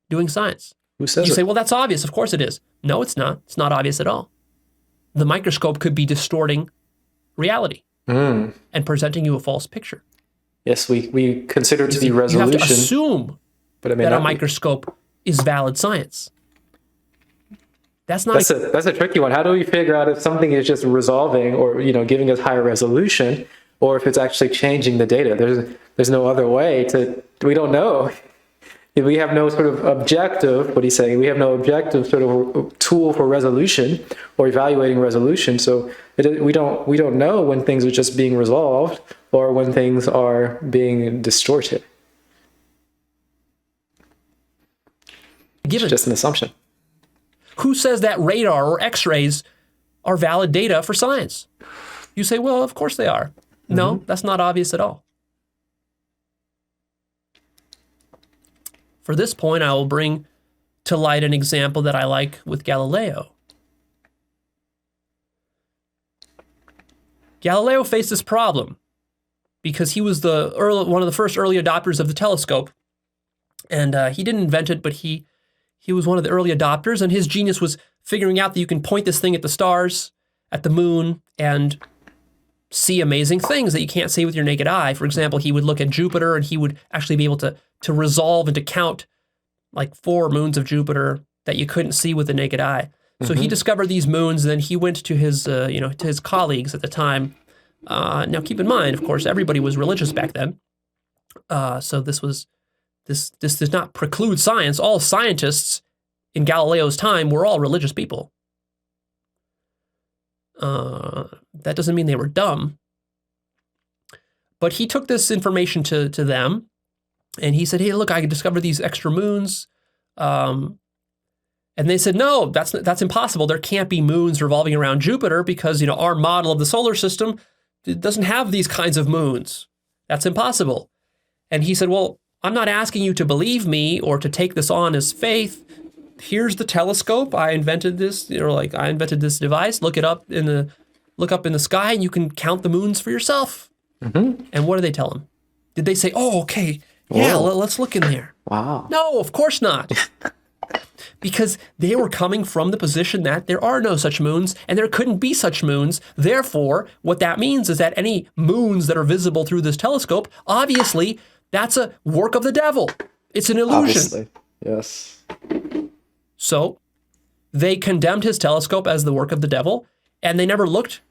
S2: doing science?
S1: Who says
S2: You
S1: it?
S2: say, well, that's obvious. Of course it is. No, it's not. It's not obvious at all. The microscope could be distorting reality and presenting you a false picture.
S1: Yes, we consider it to be
S2: You
S1: resolution.
S2: have to assume
S1: but it may
S2: that
S1: not
S2: a
S1: be.
S2: microscope is valid science. That's not
S1: That's a tricky one. How do we figure out if something is just resolving or giving us higher resolution, or if it's actually changing the data? There's no other way to. We don't know. We have no sort of objective. What he's saying, we have no objective sort of tool for resolution or evaluating resolution. So we don't know when things are just being resolved or when things are being distorted.
S2: given.
S1: It's just an assumption.
S2: Who says that radar or X-rays are valid data for science? You say, well, of course they are. No, that's not obvious at all. For this point, I will bring to light an example that I like with Galileo. Galileo faced this problem because he was one of the first early adopters of the telescope. And he didn't invent it, but he was one of the early adopters, and his genius was figuring out that you can point this thing at the stars, at the moon, and see amazing things that you can't see with your naked eye. For example, he would look at Jupiter, and he would actually be able to resolve and to count like 4 moons of Jupiter that you couldn't see with the naked eye. So he discovered these moons, and then he went to his, to his colleagues at the time. Now, keep in mind, of course, everybody was religious back then. So this does not preclude science. All scientists in Galileo's time were all religious people. That doesn't mean they were dumb. But he took this information to them, and he said, hey, look, I discovered these extra moons. And they said, no, that's impossible. There can't be moons revolving around Jupiter because, our model of the solar system doesn't have these kinds of moons. That's impossible. And he said, well, I'm not asking you to believe me or to take this on as faith. Here's the telescope. I invented this, I invented this device. Look up in the sky and you can count the moons for yourself. And what did they tell him? Did they say, oh, okay, yeah, let's look in there?
S1: Wow.
S2: No, of course not. Because they were coming from the position that there are no such moons and there couldn't be such moons. Therefore, what that means is that any moons that are visible through this telescope, obviously, that's a work of the devil. It's an illusion.
S1: Obviously, yes.
S2: So they condemned his telescope as the work of the devil, and they never looked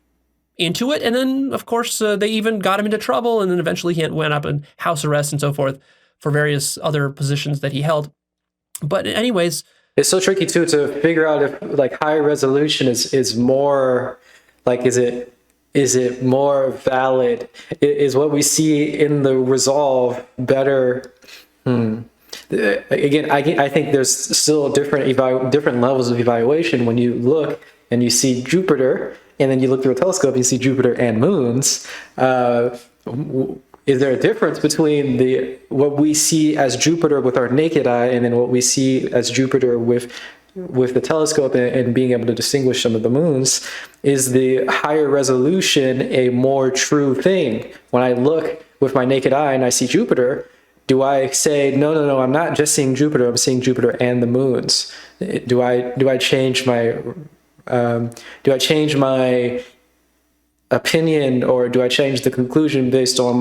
S2: into it. And then, of course, they even got him into trouble. And then eventually he went up in house arrest and so forth for various other positions that he held. But anyways,
S1: it's so tricky too to figure out if like higher resolution is more like is it more valid? Is what we see in the resolve better? Again, I think there's still different levels of evaluation when you look and you see Jupiter, and then you look through a telescope and you see Jupiter and moons. Is there a difference between what we see as Jupiter with our naked eye and then what we see as Jupiter with the telescope and being able to distinguish some of the moons? Is the higher resolution a more true thing? When I look with my naked eye and I see Jupiter, do I say, no, I'm not just seeing Jupiter, I'm seeing Jupiter and the moons? Do I change my opinion, or do I change the conclusion based on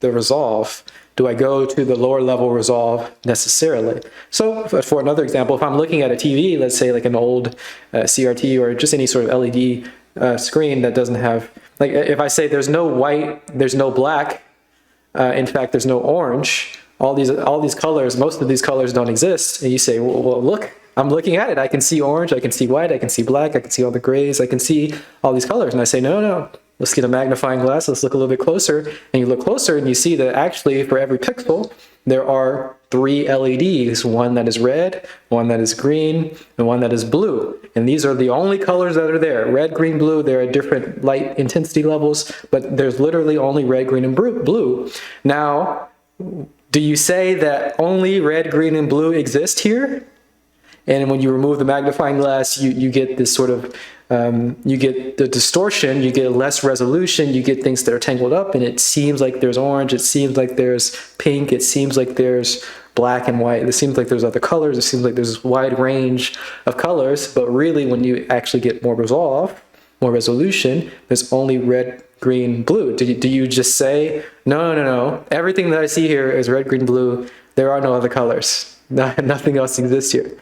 S1: the resolve? Do I go to the lower level resolve necessarily? So for another example, if I'm looking at a TV, let's say like an old CRT or just any sort of LED screen that doesn't have, like if I say there's no white, there's no black, in fact, there's no orange, all these colors, most of these colors don't exist. And you say, well, look, I'm looking at it. I can see orange, I can see white, I can see black, I can see all the grays, I can see all these colors. And I say, no, let's get a magnifying glass, let's look a little bit closer. And you look closer and you see that actually for every pixel, there are 3 LEDs, one that is red, one that is green, and one that is blue. And these are the only colors that are there. Red, green, blue, there are different light intensity levels, but there's literally only red, green, and blue. Now, do you say that only red, green, and blue exist here? And when you remove the magnifying glass, you get this sort of, you get the distortion, you get less resolution, you get things that are tangled up, and it seems like there's orange, it seems like there's pink, it seems like there's black and white, it seems like there's other colors, it seems like there's this wide range of colors, but really when you actually get more resolve, more resolution, there's only red, green, blue. Do you just say, no, everything that I see here is red, green, blue, there are no other colors, nothing else exists here?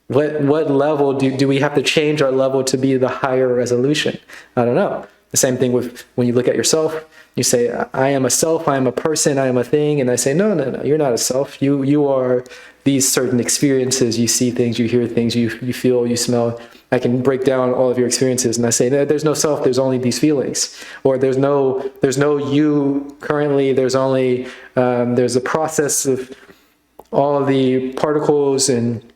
S1: What level do we have to change our level to be the higher resolution? I don't know. The same thing with when you look at yourself, you say, I am a self, I am a person, I am a thing. And I say, no, you're not a self. You are these certain experiences. You see things, you hear things, you feel, you smell. I can break down all of your experiences. And I say, no, there's no self, there's only these feelings. Or there's no you currently, there's only, there's a process of all of the particles, and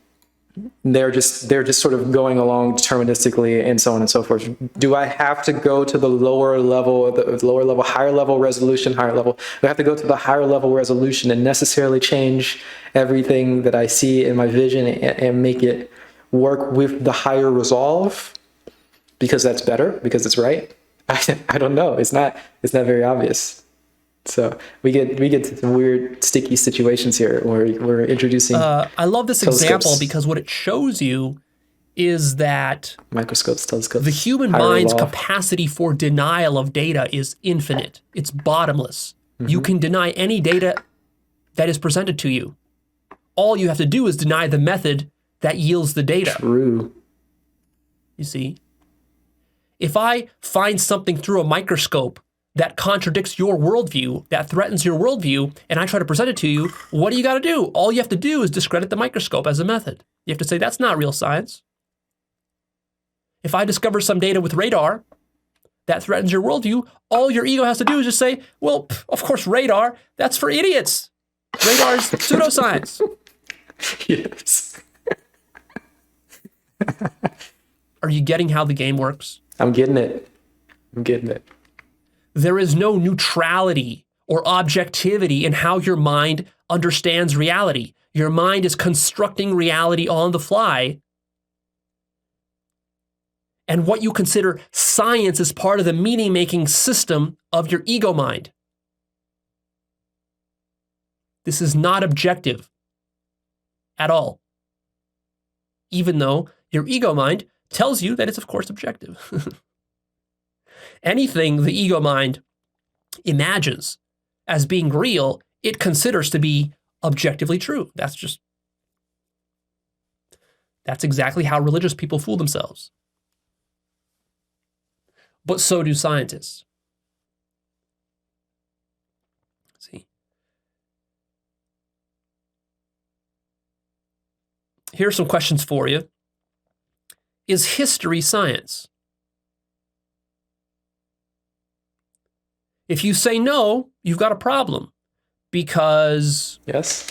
S1: they're just sort of going along deterministically and so on and so forth. Do I have to go to the lower level, higher level resolution, Do I have to go to the higher level resolution and necessarily change everything that I see in my vision and make it work with the higher resolve because that's better, because it's right? I don't know. It's not very obvious. So we get to some weird, sticky situations here where we're introducing.
S2: I love this
S1: telescopes.
S2: example because what it shows you is that
S1: Microscopes, telescopes.
S2: the human
S1: higher
S2: mind's
S1: resolve.
S2: capacity for denial of data is infinite. It's bottomless. You can deny any data that is presented to you. All you have to do is deny the method that yields the data.
S1: True.
S2: You see? If I find something through a microscope that contradicts your worldview, that threatens your worldview, and I try to present it to you, what do you got to do? All you have to do is discredit the microscope as a method. You have to say, that's not real science. If I discover some data with radar that threatens your worldview, all your ego has to do is just say, well, of course, radar, that's for idiots. Radar is pseudoscience.
S1: Yes.
S2: Are you getting how the game works?
S1: I'm getting it.
S2: There is no neutrality or objectivity in how your mind understands reality. Your mind is constructing reality on the fly. And what you consider science is part of the meaning-making system of your ego mind. This is not objective at all, even though your ego mind tells you that it's, of course, objective. Anything the ego mind imagines as being real, it considers to be objectively true. That's exactly how religious people fool themselves. but so do scientists. See. Here are some questions for you. Is history science? If you say no, you've got a problem, because...
S1: Yes?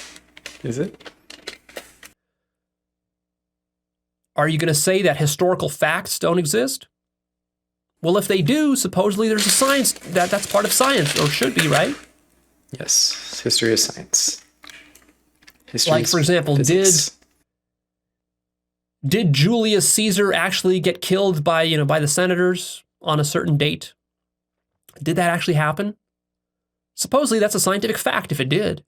S1: Is it?
S2: Are you going to say that historical facts don't exist? Well, if they do, supposedly there's a science that's part of science, or should be, right?
S1: Yes. History is science. History
S2: Like,
S1: is
S2: for example,
S1: physics.
S2: did Julius Caesar actually get killed by the senators on a certain date? Did that actually happen? Supposedly that's a scientific fact if it did.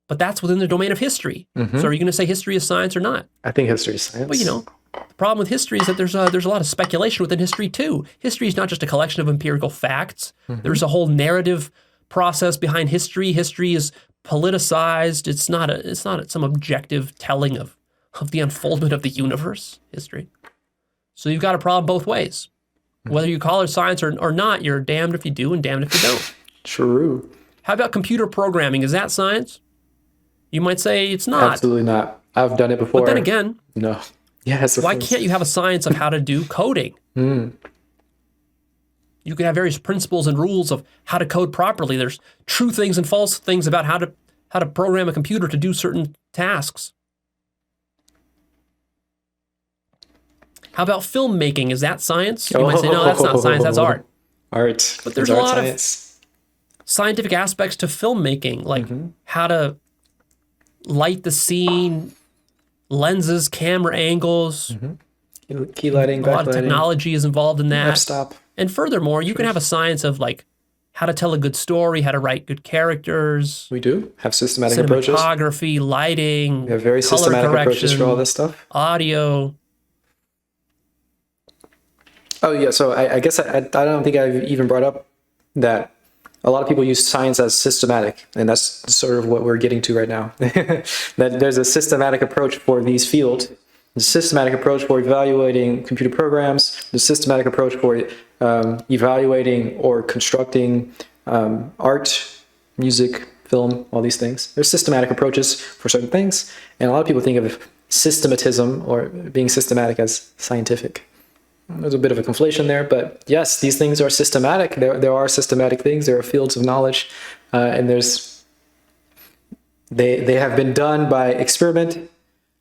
S2: But that's within the domain of history.
S1: Mm-hmm.
S2: So are you going to say history is science or not?
S1: I think history is science.
S2: Well, the problem with history is that there's a lot of speculation within history too. History is not just a collection of empirical facts.
S1: Mm-hmm.
S2: There's a whole narrative process behind history. History is politicized. It's not some objective telling of the unfoldment of the universe. History. So you've got a problem both ways. Mm-hmm. Whether you call it science or not, you're damned if you do and damned if you don't.
S1: True.
S2: How about computer programming? Is that science? You might say it's not.
S1: Absolutely not. I've done it before.
S2: But then again,
S1: no. Yes.
S2: Why can't you have a science of how to do coding?
S1: Mm.
S2: You can have various principles and rules of how to code properly. There's true things and false things about how to program a computer to do certain tasks. How about filmmaking? Is that science? You might say, no, that's not science, that's art.
S1: Art.
S2: But there's a lot of scientific aspects to filmmaking, like how to light the scene, lenses, camera angles.
S1: Key lighting,
S2: a lot of technology is involved in that.
S1: F-stop.
S2: And furthermore, you can have a science of like how to tell a good story, how to write good characters.
S1: We do have systematic approaches.
S2: Cinematography, lighting,
S1: We have very
S2: color
S1: systematic
S2: correction,
S1: approaches for all this stuff.
S2: audio.
S1: Oh yeah, so I guess I don't think I've even brought up that a lot of people use science as systematic, and that's sort of what we're getting to right now. That there's a systematic approach for these fields, a systematic approach for evaluating computer programs, the systematic approach for evaluating or constructing art, music, film, all these things. There's systematic approaches for certain things, and a lot of people think of systematism or being systematic as scientific. There's a bit of a conflation there, but yes, these things are systematic. There are systematic things. There are fields of knowledge, and they have been done by experiment.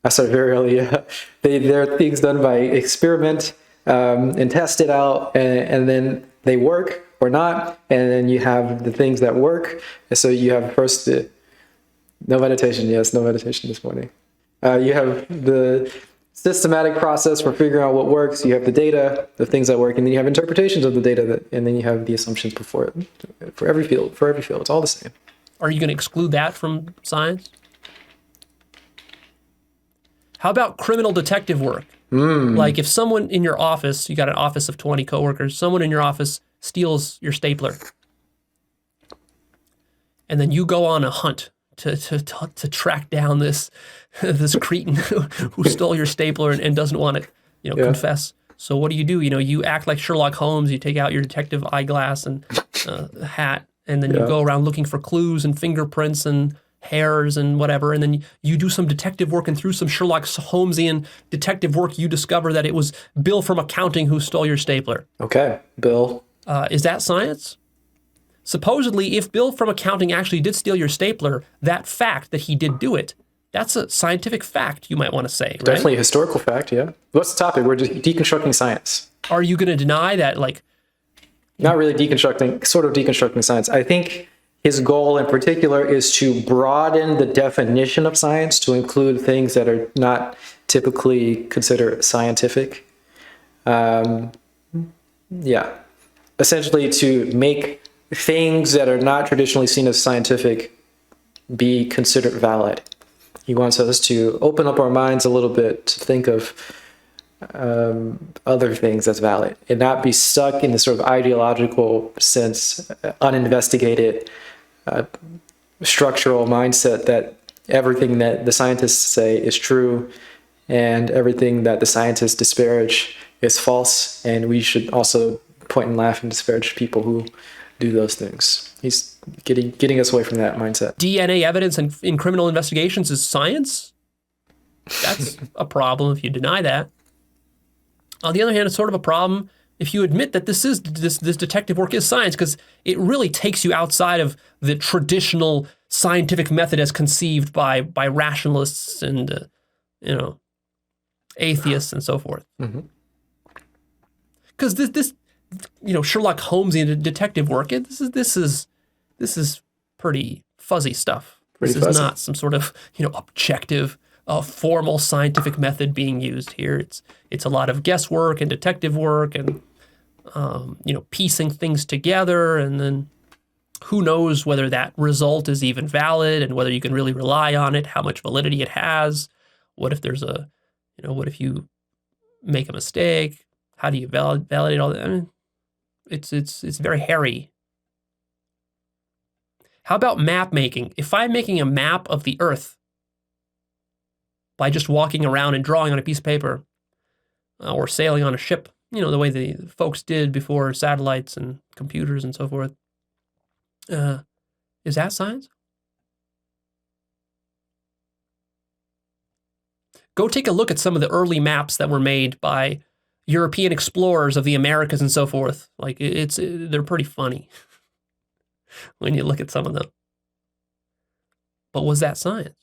S1: I started very early. There are things done by experiment and tested out, and then they work or not. And then you have the things that work. And so you have first no meditation. Yes, no meditation this morning. You have the systematic process for figuring out what works. You have the data, the things that work, and then you have interpretations of the data, and then you have the assumptions before it. For every field, it's all the same.
S2: Are you going to exclude that from science? How about criminal detective work? Like if someone in your office, you got an office of 20 coworkers, someone in your office steals your stapler, and then you go on a hunt to track down this cretin who stole your stapler and doesn't want to confess. So what do? You act like Sherlock Holmes. You take out your detective eyeglass and hat, and then you go around looking for clues and fingerprints and hairs and whatever, and then you do some detective work, and through some Sherlock Holmesian detective work, you discover that it was Bill from accounting who stole your stapler.
S1: Okay, Bill.
S2: Is that science? Supposedly, if Bill from accounting actually did steal your stapler, that fact that he did do it, that's a scientific fact, you might want to say, right?
S1: Definitely a historical fact, yeah. What's the topic? We're just deconstructing science.
S2: Are you going to deny that, like...
S1: Not really deconstructing, sort of deconstructing science. I think his goal in particular is to broaden the definition of science to include things that are not typically considered scientific. Essentially to make things that are not traditionally seen as scientific be considered valid. He wants us to open up our minds a little bit to think of other things that's valid and not be stuck in the sort of ideological sense, uninvestigated, structural mindset that everything that the scientists say is true and everything that the scientists disparage is false, and we should also point and laugh and disparage people who do those things. He's getting us away from that mindset.
S2: DNA evidence in criminal investigations is science? That's a problem if you deny that. On the other hand, it's sort of a problem if you admit that this detective work is science, because it really takes you outside of the traditional scientific method as conceived by rationalists and atheists and so forth. Because this Sherlock Holmesian detective work, this is pretty fuzzy stuff. This is not some sort of objective, formal scientific method being used here. It's a lot of guesswork and detective work and piecing things together, and then who knows whether that result is even valid and whether you can really rely on it, how much validity it has. What if there's what if you make a mistake? How do you validate all that? I mean, it's very hairy. How about map making? If I'm making a map of the Earth by just walking around and drawing on a piece of paper, or sailing on a ship, the way the folks did before satellites and computers and so forth, is that science? Go take a look at some of the early maps that were made by European explorers of the Americas and so forth. Like they're pretty funny when you look at some of them. But was that science?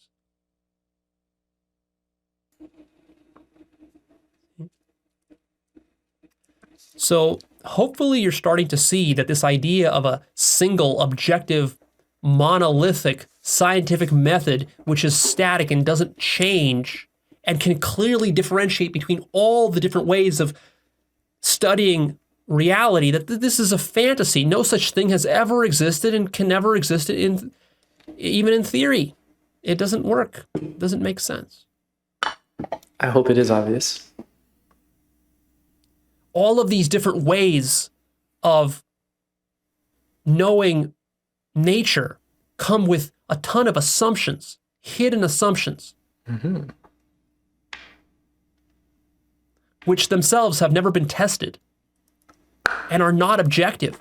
S2: So hopefully you're starting to see that this idea of a single, objective, monolithic scientific method, which is static and doesn't change and can clearly differentiate between all the different ways of studying reality, that this is a fantasy. No such thing has ever existed and can never exist even in theory. It doesn't work. It doesn't make sense.
S1: I hope it is obvious.
S2: All of these different ways of knowing nature come with a ton of assumptions, hidden assumptions, which themselves have never been tested and are not objective.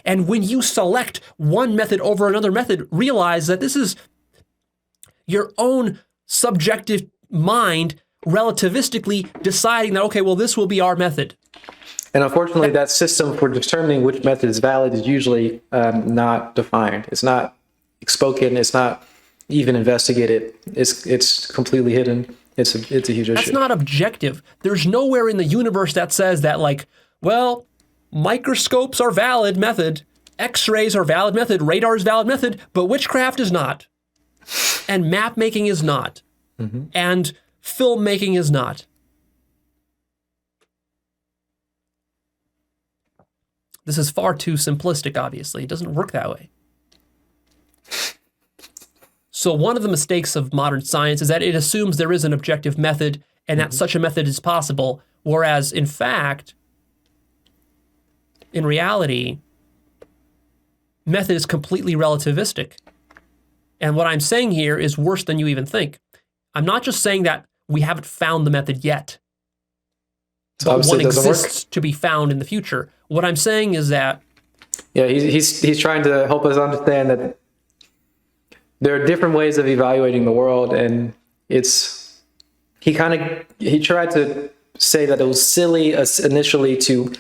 S2: And when you select one method over another method, realize that this is your own subjective mind relativistically deciding that, okay, well, this will be our method.
S1: And unfortunately, that system for determining which method is valid is usually not defined. It's not spoken. It's not even investigated. It's completely hidden. It's a huge issue.
S2: That's not objective. There's nowhere in the universe that says that, like, well, microscopes are valid method, X-rays are valid method, radar is valid method, but witchcraft is not, and map making is not, and filmmaking is not. This is far too simplistic, obviously. It doesn't work that way. So one of the mistakes of modern science is that it assumes there is an objective method and that such a method is possible, whereas in fact, in reality, method is completely relativistic. And what I'm saying here is worse than you even think. I'm not just saying that we haven't found the method yet,
S1: So
S2: but one
S1: it doesn't
S2: exists to be found in the future. What I'm saying is that
S1: he's trying to help us understand that there are different ways of evaluating the world, and he tried to say that it was silly initially to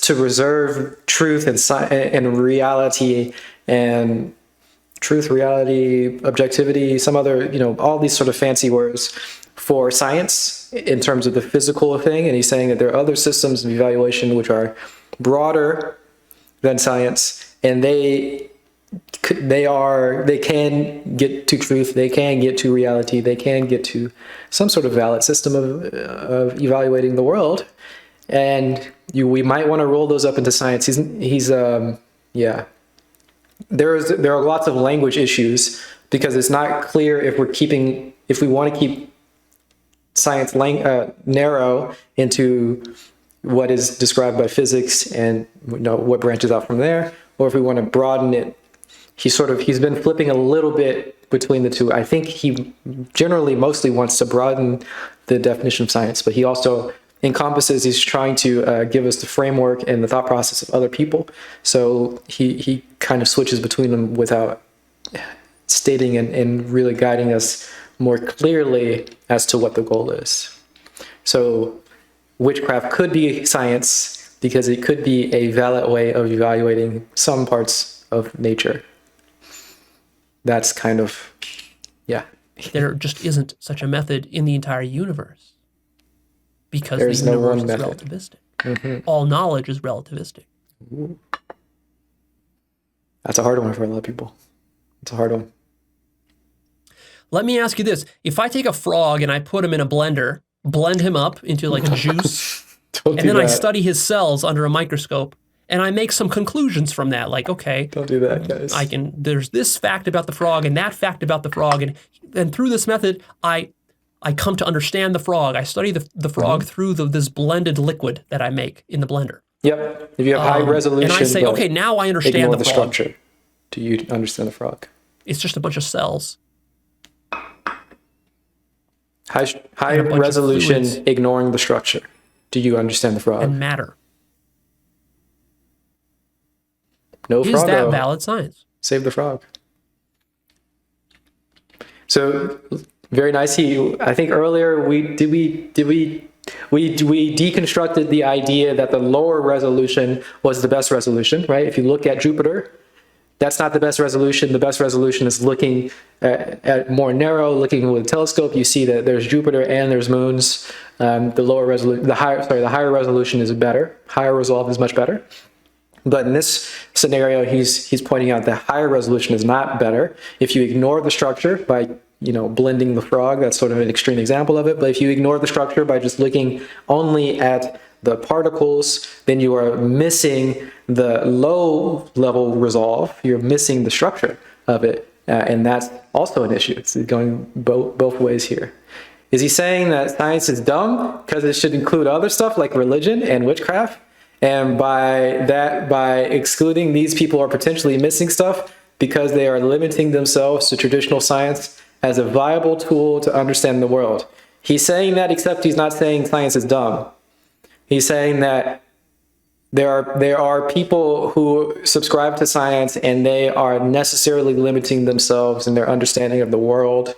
S1: reserve truth and reality and truth, reality, objectivity, some other, all these sort of fancy words for science in terms of the physical thing. And he's saying that there are other systems of evaluation which are broader than science, and they can get to truth, they can get to reality, they can get to some sort of valid system of evaluating the world, and we might want to roll those up into science. There are lots of language issues because it's not clear if we want to keep science narrow into what is described by physics and what branches out from there, or if we want to broaden it. He's been flipping a little bit between the two. I think he generally mostly wants to broaden the definition of science, but he also encompasses, he's trying to give us the framework and the thought process of other people. So he kind of switches between them without stating and really guiding us more clearly as to what the goal is. So witchcraft could be science because it could be a valid way of evaluating some parts of nature. That's kind of, yeah.
S2: There just isn't such a method in the entire universe because
S1: There's
S2: the
S1: no
S2: universe
S1: one
S2: is
S1: method.
S2: relativistic. All knowledge is relativistic.
S1: That's a hard one for a lot of people. It's a hard one.
S2: Let me ask you this. If I take a frog and I put him in a blender, blend him up into like juice,
S1: Don't
S2: and
S1: do
S2: then I
S1: that.
S2: study his cells under a microscope, and I make some conclusions from that, like, okay,
S1: Don't do that, guys.
S2: there's this fact about the frog and that fact about the frog, and through this method, I come to understand the frog. I study the frog through this blended liquid that I make in the blender.
S1: Yep. If you have high resolution,
S2: And I say,
S1: but
S2: okay, now I understand
S1: ignore
S2: the
S1: the
S2: frog.
S1: structure. Do you understand the frog?
S2: It's just a bunch of cells.
S1: High
S2: And a bunch of
S1: resolution,
S2: fluids.
S1: ignoring the structure. Do you understand the frog?
S2: And matter.
S1: No
S2: Is
S1: frog.
S2: that valid science?
S1: Save the frog. So very nice. I think earlier we deconstructed the idea that the lower resolution was the best resolution, right? If you look at Jupiter, that's not the best resolution. The best resolution is looking at more narrow, looking with a telescope. You see that there's Jupiter and there's moons. The higher resolution is better. Higher resolve is much better. But in this scenario, he's pointing out that higher resolution is not better. If you ignore the structure by blending the frog, that's sort of an extreme example of it. But if you ignore the structure by just looking only at the particles, then you are missing the low level resolve. You're missing the structure of it. And that's also an issue. It's going both ways here. Is he saying that science is dumb because it should include other stuff like religion and witchcraft? And by excluding these people are potentially missing stuff because they are limiting themselves to traditional science as a viable tool to understand the world. He's saying that, except he's not saying science is dumb. He's saying that there are people who subscribe to science and they are necessarily limiting themselves in their understanding of the world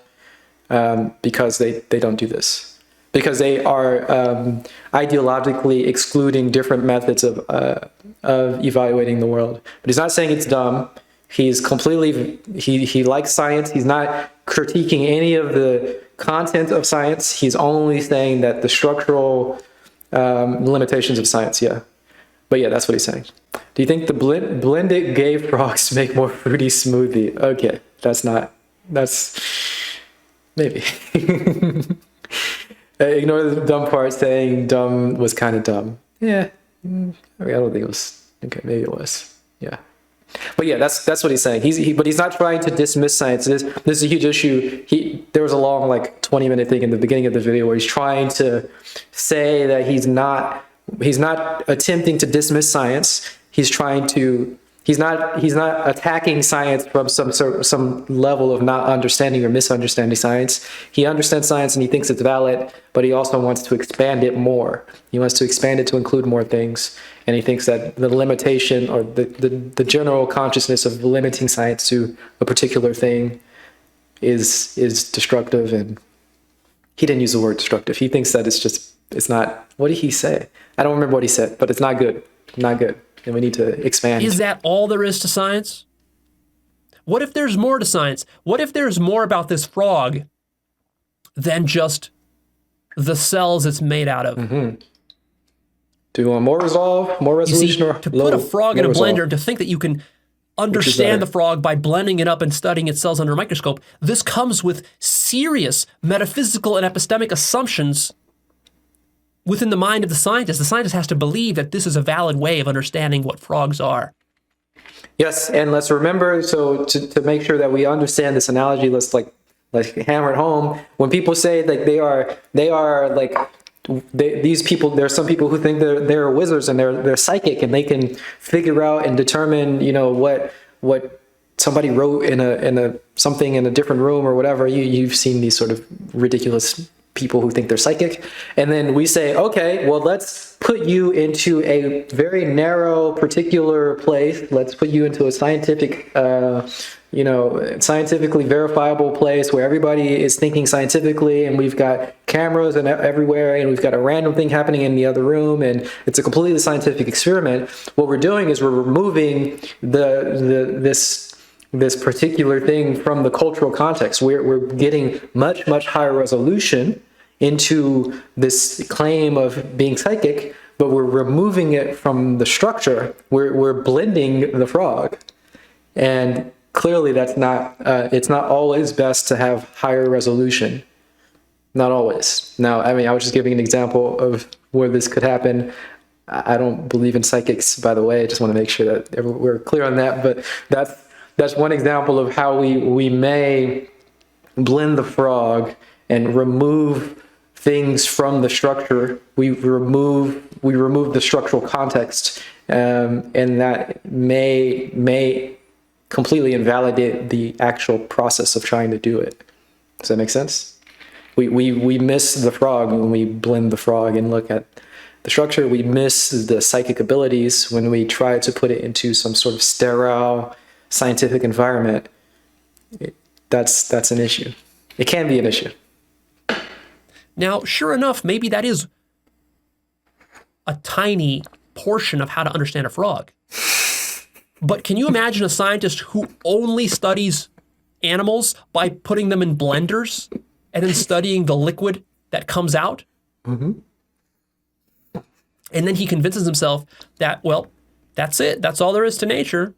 S1: because they don't do this. Because they are ideologically excluding different methods of evaluating the world. But he's not saying it's dumb. He's completely, he likes science. He's not critiquing any of the content of science. He's only saying that the structural limitations of science, yeah. But yeah, that's what he's saying. Do you think the blended gay frogs make more fruity smoothie? Okay, that's maybe. Ignore the dumb part, saying dumb was kind of dumb. Yeah, I don't think it was. Okay, maybe it was. Yeah. But yeah, that's what he's saying. But he's not trying to dismiss science. This is a huge issue. There was a long 20-minute thing in the beginning of the video where he's trying to say that he's not attempting to dismiss science. He's not attacking science from some level of not understanding or misunderstanding science. He understands science and he thinks it's valid, but he also wants to expand it more. He wants to expand it to include more things. And he thinks that the limitation or the general consciousness of limiting science to a particular thing is destructive. And he didn't use the word destructive. He thinks that it's not, what did he say? I don't remember what he said, but it's not good. Not good. And we need to expand.
S2: Is that all there is to science? What if there's more to science? What if there's more about this frog than just the cells it's made out of?
S1: Mm-hmm. Do you want more resolve, more resolution, or
S2: to
S1: low,
S2: put a frog in a
S1: resolve?
S2: blender and to think that you can understand the frog by blending it up and studying its cells under a microscope, this comes with serious metaphysical and epistemic assumptions within the mind of the scientist. The scientist has to believe that this is a valid way of understanding what frogs are.
S1: Yes, and let's remember, so to make sure that we understand this analogy, let's hammer it home. When people say these people, there are some people who think they're wizards and they're psychic and they can figure out and determine, what somebody wrote in something in a different room or whatever. You've seen these sort of ridiculous people who think they're psychic. And then we say, okay, well, let's put you into a very narrow, particular place. Let's put you into a scientific, scientifically verifiable place where everybody is thinking scientifically, and we've got cameras and everywhere, and we've got a random thing happening in the other room, and it's a completely scientific experiment. What we're doing is we're removing this particular thing from the cultural context. We're getting much, much higher resolution into this claim of being psychic, but we're removing it from the structure. We're blending the frog. And clearly that's not, it's not always best to have higher resolution. Not always. Now, I mean, I was just giving an example of where this could happen. I don't believe in psychics, by the way. I just want to make sure that we're clear on that. But that's one example of how we may blend the frog and remove things from the structure. We remove the structural context, and that may completely invalidate the actual process of trying to do it. Does that make sense? We miss the frog when we blend the frog and look at the structure. We miss the psychic abilities when we try to put it into some sort of sterile scientific environment. That's an issue. It can be an issue.
S2: Now, sure enough, maybe that is a tiny portion of how to understand a frog. But can you imagine a scientist who only studies animals by putting them in blenders and then studying the liquid that comes out? Mm-hmm. And then he convinces himself that, well, that's it. That's all there is to nature.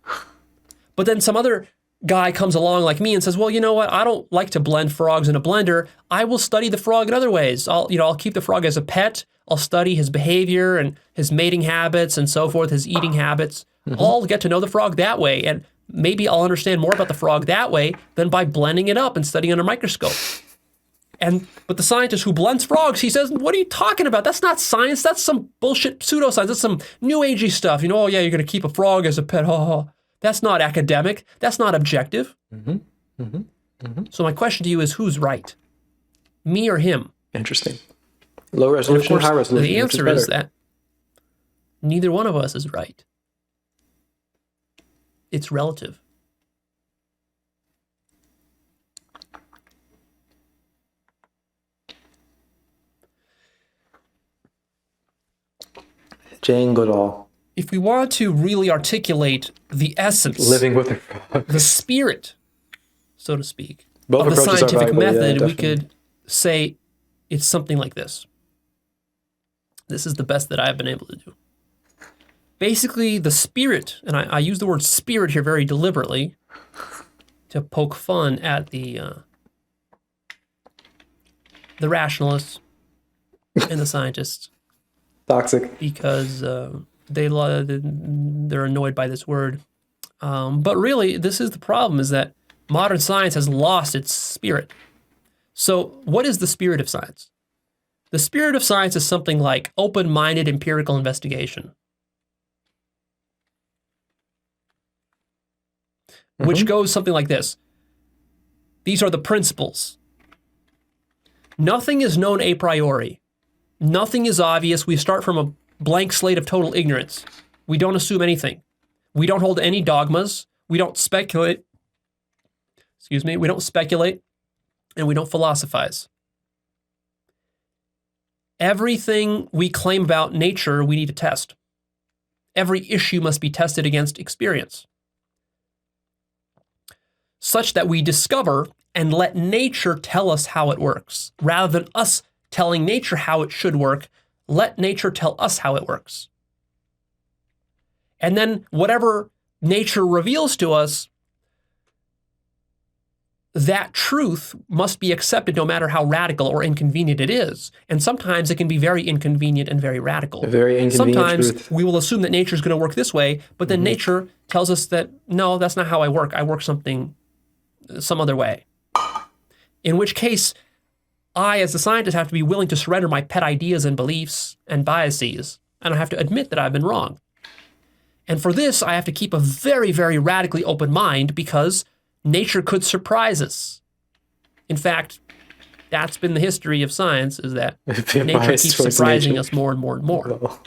S2: But then some other guy comes along like me and says, well, you know what? I don't like to blend frogs in a blender. I will study the frog in other ways. I'll keep the frog as a pet. I'll study his behavior and his mating habits and so forth, his eating habits. Mm-hmm. I'll get to know the frog that way. And maybe I'll understand more about the frog that way than by blending it up and studying under a microscope. But the scientist who blends frogs, he says, what are you talking about? That's not science. That's some bullshit pseudoscience. That's some new agey stuff. Oh yeah, you're going to keep a frog as a pet. That's not academic. That's not objective. Mm-hmm. Mm-hmm. Mm-hmm. So my question to you is, who's right? Me or him?
S1: Interesting. Low resolution,
S2: course,
S1: high resolution.
S2: The answer is that neither one of us is right. It's relative.
S1: Jane Goodall.
S2: If we want to really articulate the essence,
S1: living with the frogs,
S2: the spirit, so to speak,
S1: both
S2: of the
S1: approaches
S2: scientific
S1: are valuable,
S2: method,
S1: yeah,
S2: we could say it's something like this. This is the best that I've been able to do. Basically, the spirit, and I use the word spirit here very deliberately to poke fun at the rationalists and the scientists.
S1: Toxic.
S2: Because they're annoyed by this word. But really, this is the problem, is that modern science has lost its spirit. So what is the spirit of science? The spirit of science is something like open-minded empirical investigation, which goes something like this. These are the principles. Nothing is known a priori. Nothing is obvious. We start from a blank slate of total ignorance. We don't assume anything. We don't hold any dogmas. We don't speculate. We don't speculate, and we don't philosophize. Everything we claim about nature, we need to test. Every issue must be tested against experience, such that we discover and let nature tell us how it works. Rather than us telling nature how it should work, let nature tell us how it works. And then whatever nature reveals to us, that truth must be accepted no matter how radical or inconvenient it is. And sometimes it can be very inconvenient and very radical.
S1: A very inconvenient
S2: Sometimes
S1: truth.
S2: we will assume that nature is going to work this way, but then nature tells us that, no, that's not how I work. I work some other way. In which case, I, as a scientist, have to be willing to surrender my pet ideas and beliefs and biases, and I have to admit that I've been wrong. And for this, I have to keep a very, very radically open mind, because nature could surprise us. In fact, That's been the history of science, is that
S1: Been
S2: nature
S1: biased
S2: keeps
S1: towards
S2: surprising
S1: nature.
S2: us more and more and more.
S1: Well,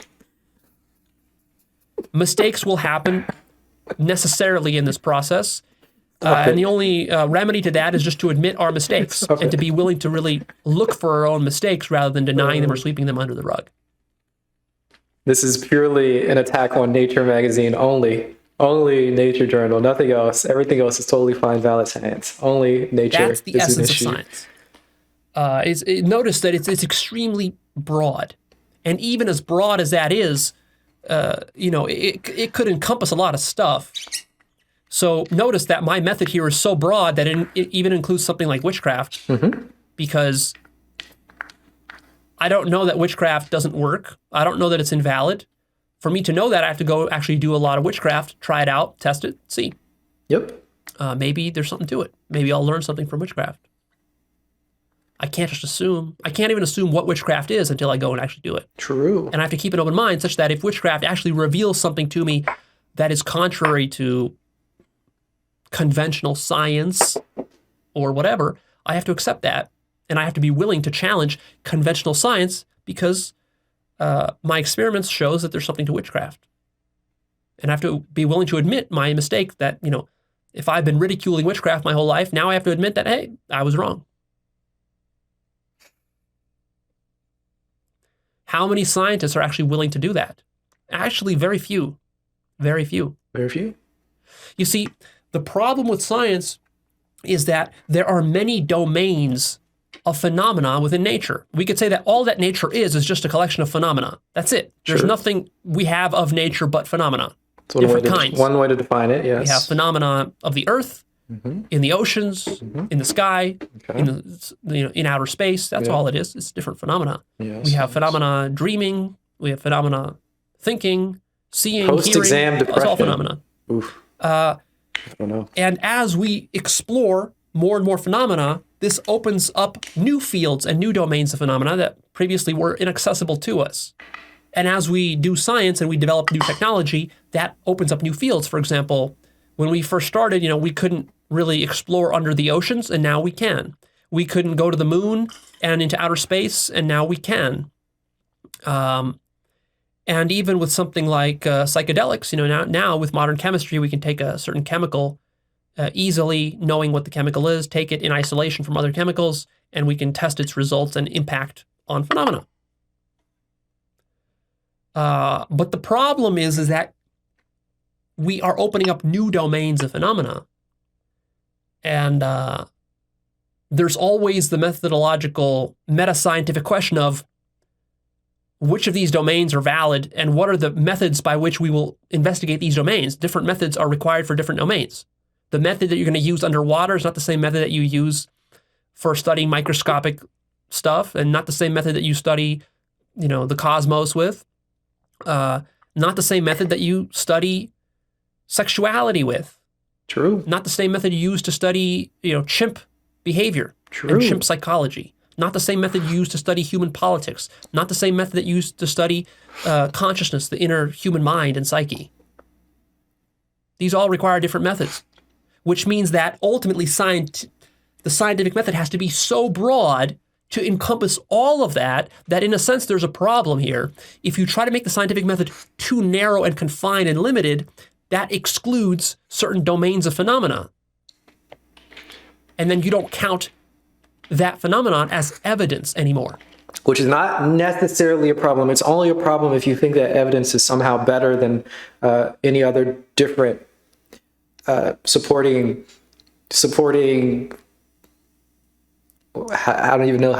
S2: Mistakes will happen necessarily in this process.
S1: okay.
S2: And the only remedy to that is just to admit our mistakes
S1: Stop
S2: and
S1: it.
S2: to be willing to really look for our own mistakes rather than denying them or sweeping them under the rug.
S1: This is purely an attack on Nature magazine only. Only Nature journal, nothing else. Everything else is totally fine, valid science. Only Nature
S2: That's the
S1: is an
S2: essence of
S1: issue.
S2: science. Notice that it's extremely broad. And even as broad as that is, it could encompass a lot of stuff. So notice that my method here is so broad that it even includes something like witchcraft, because I don't know that witchcraft doesn't work. I don't know that it's invalid. For me to know that, I have to go actually do a lot of witchcraft, try it out, test it, see.
S1: Yep.
S2: Maybe there's something to it. Maybe I'll learn something from witchcraft. I can't just assume. I can't even assume what witchcraft is until I go and actually do it.
S1: True.
S2: And I have to keep an open mind such that if witchcraft actually reveals something to me that is contrary to conventional science or whatever, I have to accept that. And I have to be willing to challenge conventional science because my experiments shows that there's something to witchcraft. And I have to be willing to admit my mistake that, if I've been ridiculing witchcraft my whole life, now I have to admit that, hey, I was wrong. How many scientists are actually willing to do that? Actually, very few. Very few.
S1: Very few.
S2: You see, the problem with science is that there are many domains of phenomena within nature. We could say that all that nature is just a collection of phenomena. That's it. There's
S1: Sure.
S2: nothing we have of nature but phenomena.
S1: It's
S2: Different kinds.
S1: one way to define it, yes.
S2: We have phenomena of the earth, in the oceans, in the sky,
S1: Okay.
S2: in outer space. That's
S1: Yeah.
S2: all it is. It's different phenomena.
S1: Yes.
S2: We have phenomena dreaming. We have phenomena thinking, seeing,
S1: Post-exam
S2: hearing. It's all
S1: depression.
S2: phenomena.
S1: Oof. I don't know.
S2: And as we explore more and more phenomena, this opens up new fields and new domains of phenomena that previously were inaccessible to us. And as we do science and we develop new technology, that opens up new fields. For example, when we first started, we couldn't really explore under the oceans, and now we can. We couldn't go to the moon and into outer space, and now we can. And even with something like psychedelics, now with modern chemistry, we can take a certain chemical easily, knowing what the chemical is, take it in isolation from other chemicals, and we can test its results and impact on phenomena. But the problem is that we are opening up new domains of phenomena. And there's always the methodological, meta-scientific question of which of these domains are valid and what are the methods by which we will investigate these domains. Different methods are required for different domains. The method that you're going to use underwater is not the same method that you use for studying microscopic stuff, and not the same method that you study, the cosmos with. Not the same method that you study sexuality with.
S1: True.
S2: Not the same method you use to study, chimp behavior
S1: True.
S2: and chimp psychology. Not the same method you use to study human politics. Not the same method that you use to study consciousness, the inner human mind and psyche. These all require different methods, which means that ultimately the scientific method has to be so broad to encompass all of that in a sense there's a problem here. If you try to make the scientific method too narrow and confined and limited, that excludes certain domains of phenomena. And then you don't count that phenomenon as evidence anymore.
S1: Which is not necessarily a problem. It's only a problem if you think that evidence is somehow better than any other different supporting. I don't even know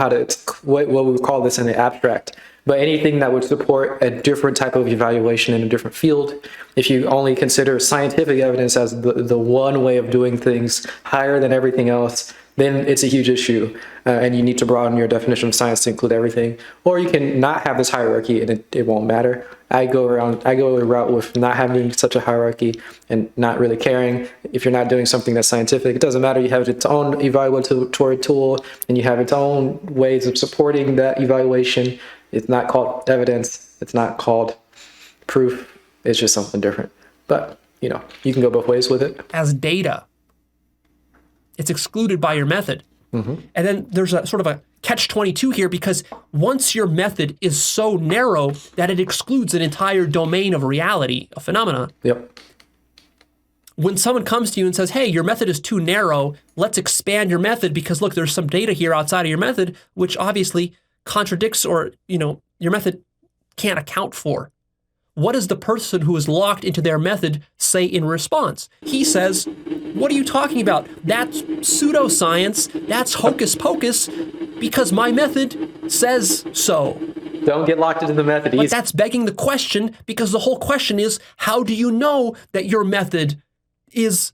S1: what we would call this in the abstract, but anything that would support a different type of evaluation in a different field. If you only consider scientific evidence as the one way of doing things higher than everything else, then it's a huge issue, and you need to broaden your definition of science to include everything. Or you can not have this hierarchy, and it won't matter. I go a route with not having such a hierarchy and not really caring. If you're not doing something that's scientific, it doesn't matter. You have its own evaluatory tool, and you have its own ways of supporting that evaluation. It's not called evidence. It's not called proof. It's just something different. But, you can go both ways with it.
S2: As data, it's excluded by your method. And then there's a sort of a catch-22 here, because once your method is so narrow that it excludes an entire domain of reality, a phenomena,
S1: Yep.
S2: when someone comes to you and says, hey, your method is too narrow, let's expand your method because, look, there's some data here outside of your method, which obviously contradicts or, your method can't account for. What does the person who is locked into their method say in response? He says, what are you talking about? That's pseudoscience. That's hocus pocus because my method says so.
S1: Don't get locked into the method.
S2: But that's begging the question, because the whole question is, how do you know that your method is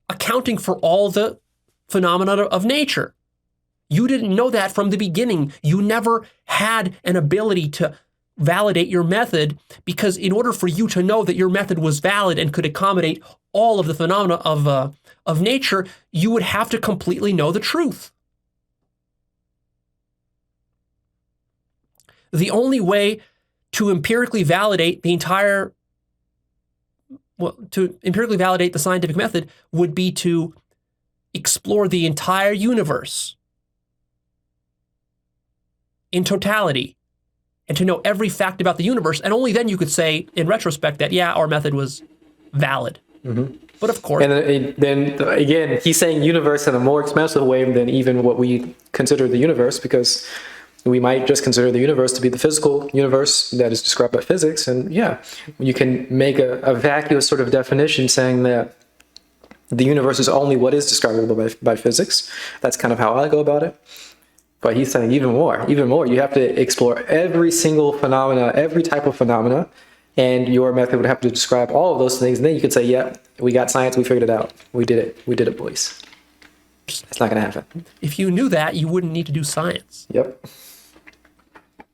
S2: accounting for all the phenomena of nature? You didn't know that from the beginning. You never had an ability to validate your method, because in order for you to know that your method was valid and could accommodate all of the phenomena of nature, you would have to completely know the truth. The only way to empirically validate the scientific method would be to explore the entire universe in totality, and to know every fact about the universe, and only then you could say, in retrospect, that, yeah, our method was valid. But of course...
S1: And then, again, he's saying universe in a more expansive way than even what we consider the universe, because we might just consider the universe to be the physical universe that is described by physics. And yeah, you can make a vacuous sort of definition saying that the universe is only what is describable by physics. That's kind of how I go about it. But he's saying even more. You have to explore every single phenomena, every type of phenomena, and your method would have to describe all of those things. And then you could say, yeah, we got science, we figured it out. We did it, boys. It's not going to happen.
S2: If you knew that, you wouldn't need to do science.
S1: Yep.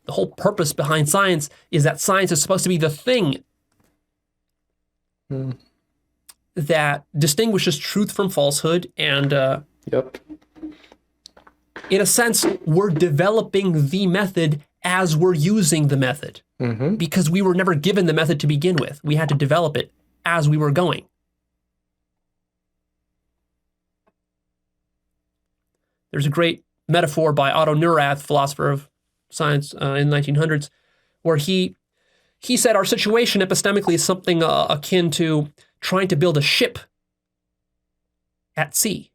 S2: The whole purpose behind science is that science is supposed to be the thing that distinguishes truth from falsehood. And
S1: Yep.
S2: in a sense, we're developing the method as we're using the method, because we were never given the method to begin with. We had to develop it as we were going. There's a great metaphor by Otto Neurath, philosopher of science in the 1900s, where he said our situation epistemically is something akin to trying to build a ship at sea.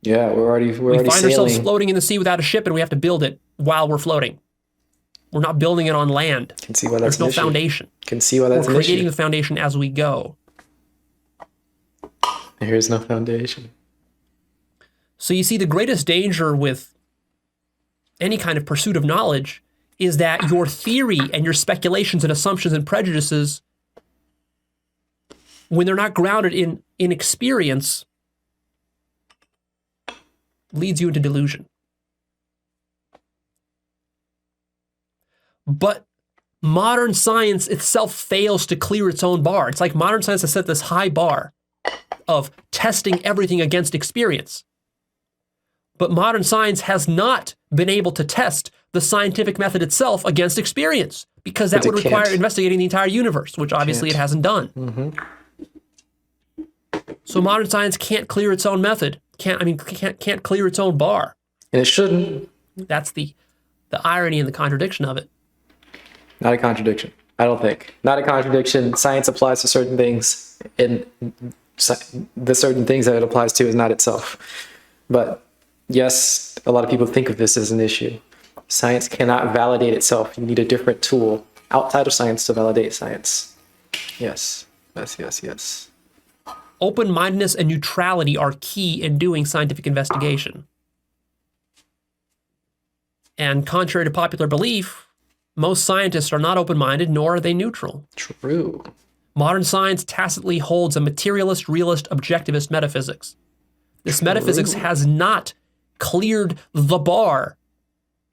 S1: Yeah, we already
S2: find
S1: sailing.
S2: ourselves floating in the sea without a ship, and we have to build it while we're floating. We're not building it on land.
S1: Can see why that's
S2: There's no foundation.
S1: Can see why that's
S2: We're
S1: an
S2: creating
S1: issue.
S2: the foundation as we go.
S1: There is no foundation.
S2: So you see, the greatest danger with any kind of pursuit of knowledge is that your theory and your speculations and assumptions and prejudices, when they're not grounded in experience, leads you into delusion. But modern science itself fails to clear its own bar. It's like modern science has set this high bar of testing everything against experience. But modern science has not been able to test the scientific method itself against experience, because that would require investigating the entire universe, which obviously it hasn't done. So modern science can't clear its own method. Can't clear its own bar.
S1: And it shouldn't.
S2: That's the irony and the contradiction of it.
S1: Not a contradiction, I don't think. Not a contradiction. Science applies to certain things, and the certain things that it applies to is not itself. But yes, a lot of people think of this as an issue. Science cannot validate itself. You need a different tool outside of science to validate science. Yes.
S2: Open-mindedness and neutrality are key in doing scientific investigation. And contrary to popular belief, most scientists are not open-minded, nor are they neutral.
S1: True.
S2: Modern science tacitly holds a materialist, realist, objectivist metaphysics. This metaphysics has not cleared the bar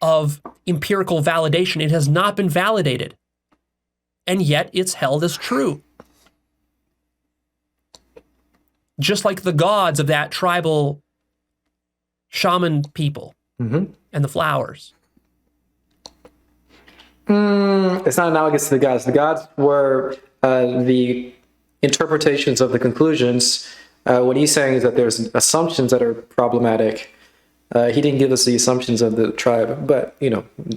S2: of empirical validation. It has not been validated. And yet it's held as true. Just like the gods of that tribal shaman people and the flowers.
S1: It's not analogous to the gods. The gods were the interpretations of the conclusions What he's saying is that there's assumptions that are problematic. He didn't give us the assumptions of the tribe, but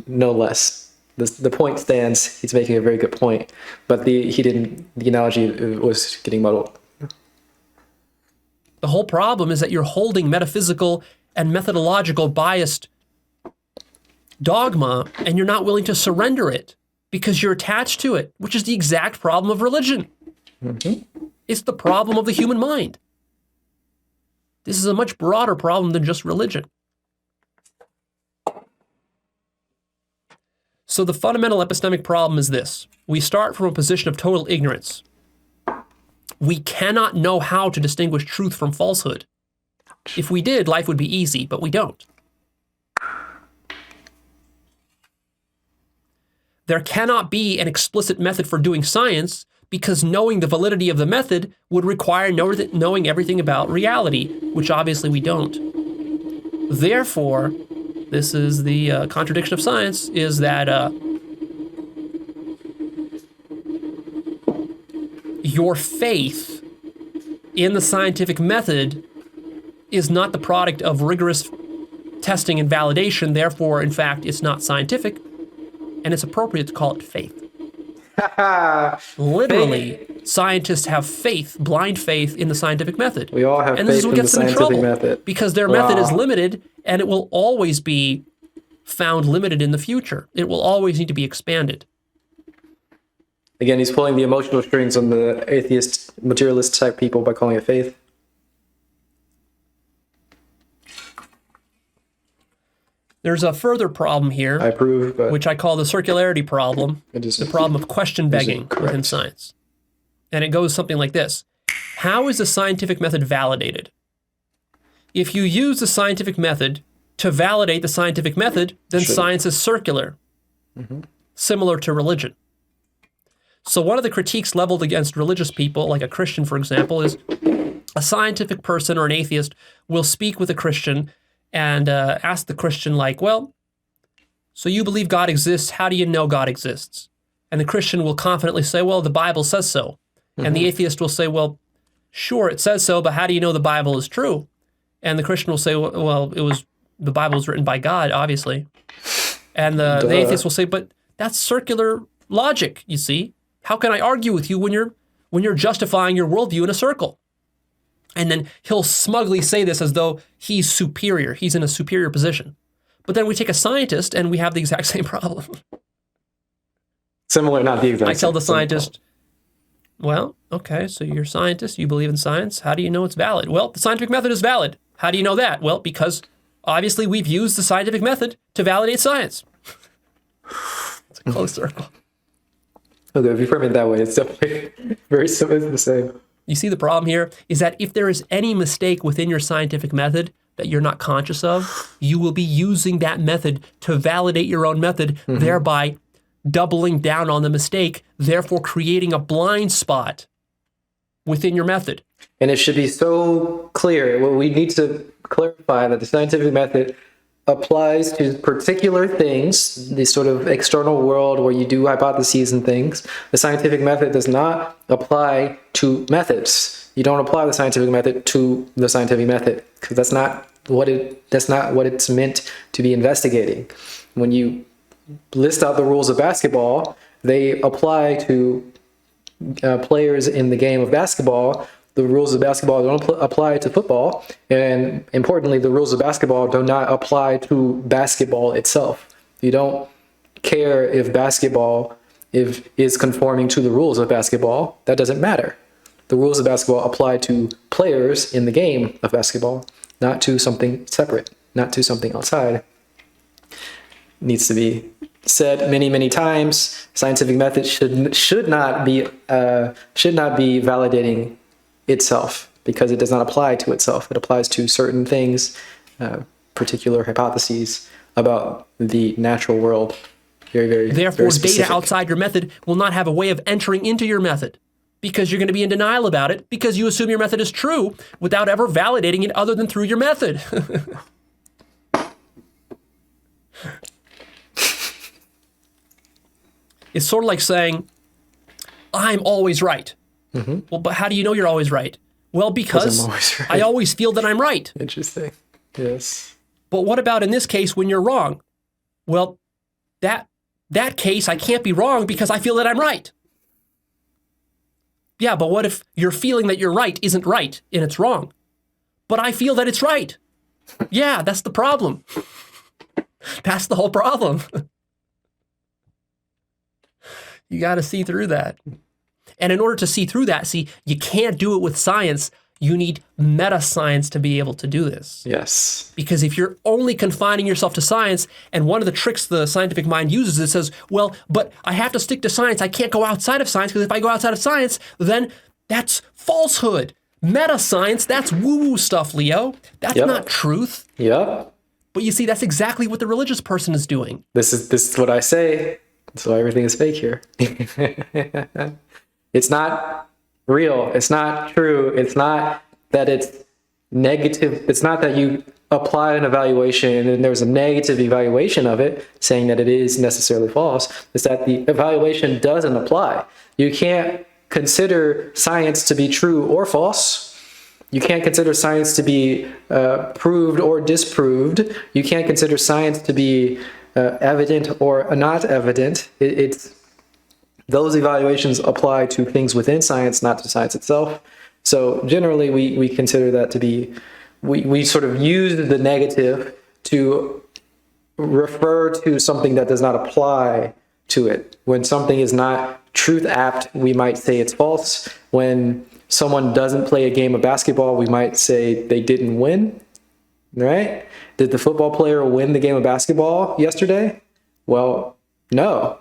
S1: no less. The point stands. He's making a very good point, but the analogy was getting muddled.
S2: The whole problem is that you're holding metaphysical and methodological biased dogma, and you're not willing to surrender it because you're attached to it, which is the exact problem of religion. It's the problem of the human mind. This is a much broader problem than just religion. So the fundamental epistemic problem is this. We start from a position of total ignorance. We cannot know how to distinguish truth from falsehood. If we did, life would be easy, but we don't. There cannot be an explicit method for doing science because knowing the validity of the method would require knowing everything about reality, which obviously we don't. Therefore, this is the contradiction of science, is that your faith in the scientific method is not the product of rigorous testing and validation. Therefore, in fact, it's not scientific, and it's appropriate to call it faith. Literally, scientists have faith, blind faith in the scientific method.
S1: We all have
S2: and this
S1: faith
S2: is what
S1: in the
S2: gets them in
S1: scientific
S2: trouble,
S1: method.
S2: because their method is limited, and it will always be found limited in the future. It will always need to be expanded.
S1: Again, he's pulling the emotional strings on the atheist, materialist type people by calling it faith.
S2: There's a further problem here,
S1: I approve, but
S2: which I call the circularity problem, the problem of question begging within science. And it goes something like this. How is the scientific method validated? If you use the scientific method to validate the scientific method, then science is circular, similar to religion. So one of the critiques leveled against religious people, like a Christian, for example, is a scientific person or an atheist will speak with a Christian and ask the Christian, like, well, so you believe God exists. How do you know God exists? And the Christian will confidently say, well, the Bible says so. And the atheist will say, well, sure, it says so, but how do you know the Bible is true? And the Christian will say, well, the Bible was written by God, obviously. And the atheist will say, but that's circular logic, you see. How can I argue with you when you're justifying your worldview in a circle? And then he'll smugly say this as though he's superior. He's in a superior position. But then we take a scientist and we have the exact same problem.
S1: Similar, not the exact
S2: I tell the
S1: same
S2: scientist, well, okay, so you're a scientist, you believe in science. How do you know it's valid? Well, the scientific method is valid. How do you know that? Well, because obviously we've used the scientific method to validate science. It's a closed circle.
S1: Okay, if you frame it that way, it's definitely very similar, the same.
S2: You see the problem here is that if there is any mistake within your scientific method that you're not conscious of, you will be using that method to validate your own method, thereby doubling down on the mistake, therefore creating a blind spot within your method.
S1: And it should be so clear. Well, we need to clarify that the scientific method applies to particular things, the sort of external world where you do hypotheses and things. The scientific method does not apply to methods. You don't apply the scientific method to the scientific method because that's not what it's meant to be investigating. When you list out the rules of basketball, they apply to players in the game of basketball. The rules of basketball don't apply to football, and importantly, the rules of basketball do not apply to basketball itself. You don't care if basketball is conforming to the rules of basketball. That doesn't matter. The rules of basketball apply to players in the game of basketball, not to something separate, not to something outside. Needs to be said many, many times. Scientific method should not be validating itself because it does not apply to itself. It applies to certain things, particular hypotheses about the natural world. Very, very.
S2: Therefore,
S1: very
S2: data outside your method will not have a way of entering into your method because you're going to be in denial about it because you assume your method is true without ever validating it other than through your method. It's sort of like saying, I'm always right. Well, but how do you know you're always right? Well, because
S1: I'm always right.
S2: I always feel that I'm right.
S1: Interesting. Yes.
S2: But what about in this case when you're wrong? Well, that case I can't be wrong because I feel that I'm right. Yeah, but what if your feeling that you're right isn't right and it's wrong? But I feel that it's right. Yeah, that's the problem. That's the whole problem. You got to see through that. And in order to see through that, you can't do it with science. You need meta-science to be able to do this.
S1: Yes.
S2: Because if you're only confining yourself to science, and one of the tricks the scientific mind uses, it says, well, but I have to stick to science. I can't go outside of science, because if I go outside of science, then that's falsehood. Meta-science, that's woo-woo stuff, Leo. That's not truth.
S1: Yep.
S2: But you see, that's exactly what the religious person is doing.
S1: This is what I say. So everything is fake here. It's not real. It's not true. It's not that it's negative. It's not that you apply an evaluation and there's a negative evaluation of it saying that it is necessarily false. It's that the evaluation doesn't apply. You can't consider science to be true or false. You can't consider science to be proved or disproved. You can't consider science to be evident or not evident. It's those evaluations apply to things within science, not to science itself. So generally, we consider that to be, we sort of use the negative to refer to something that does not apply to it. When something is not truth apt, we might say it's false. When someone doesn't play a game of basketball, we might say they didn't win, right? Did the football player win the game of basketball yesterday? Well, no.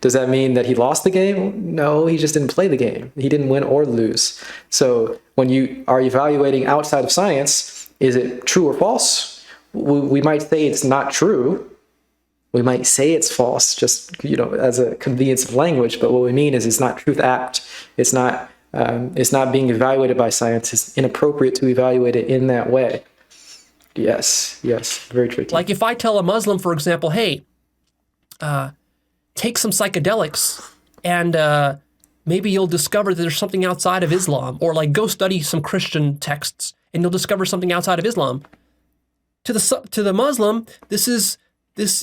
S1: Does that mean that he lost the game? No, he just didn't play the game. He didn't win or lose. So when you are evaluating outside of science, is it true or false? We might say it's not true. We might say it's false, just as a convenience of language. But what we mean is it's not truth apt. It's not being evaluated by science. It's inappropriate to evaluate it in that way. Yes, very tricky.
S2: Like if I tell a Muslim, for example, hey, take some psychedelics and maybe you'll discover that there's something outside of Islam, or like go study some Christian texts and you'll discover something outside of Islam. To the Muslim, this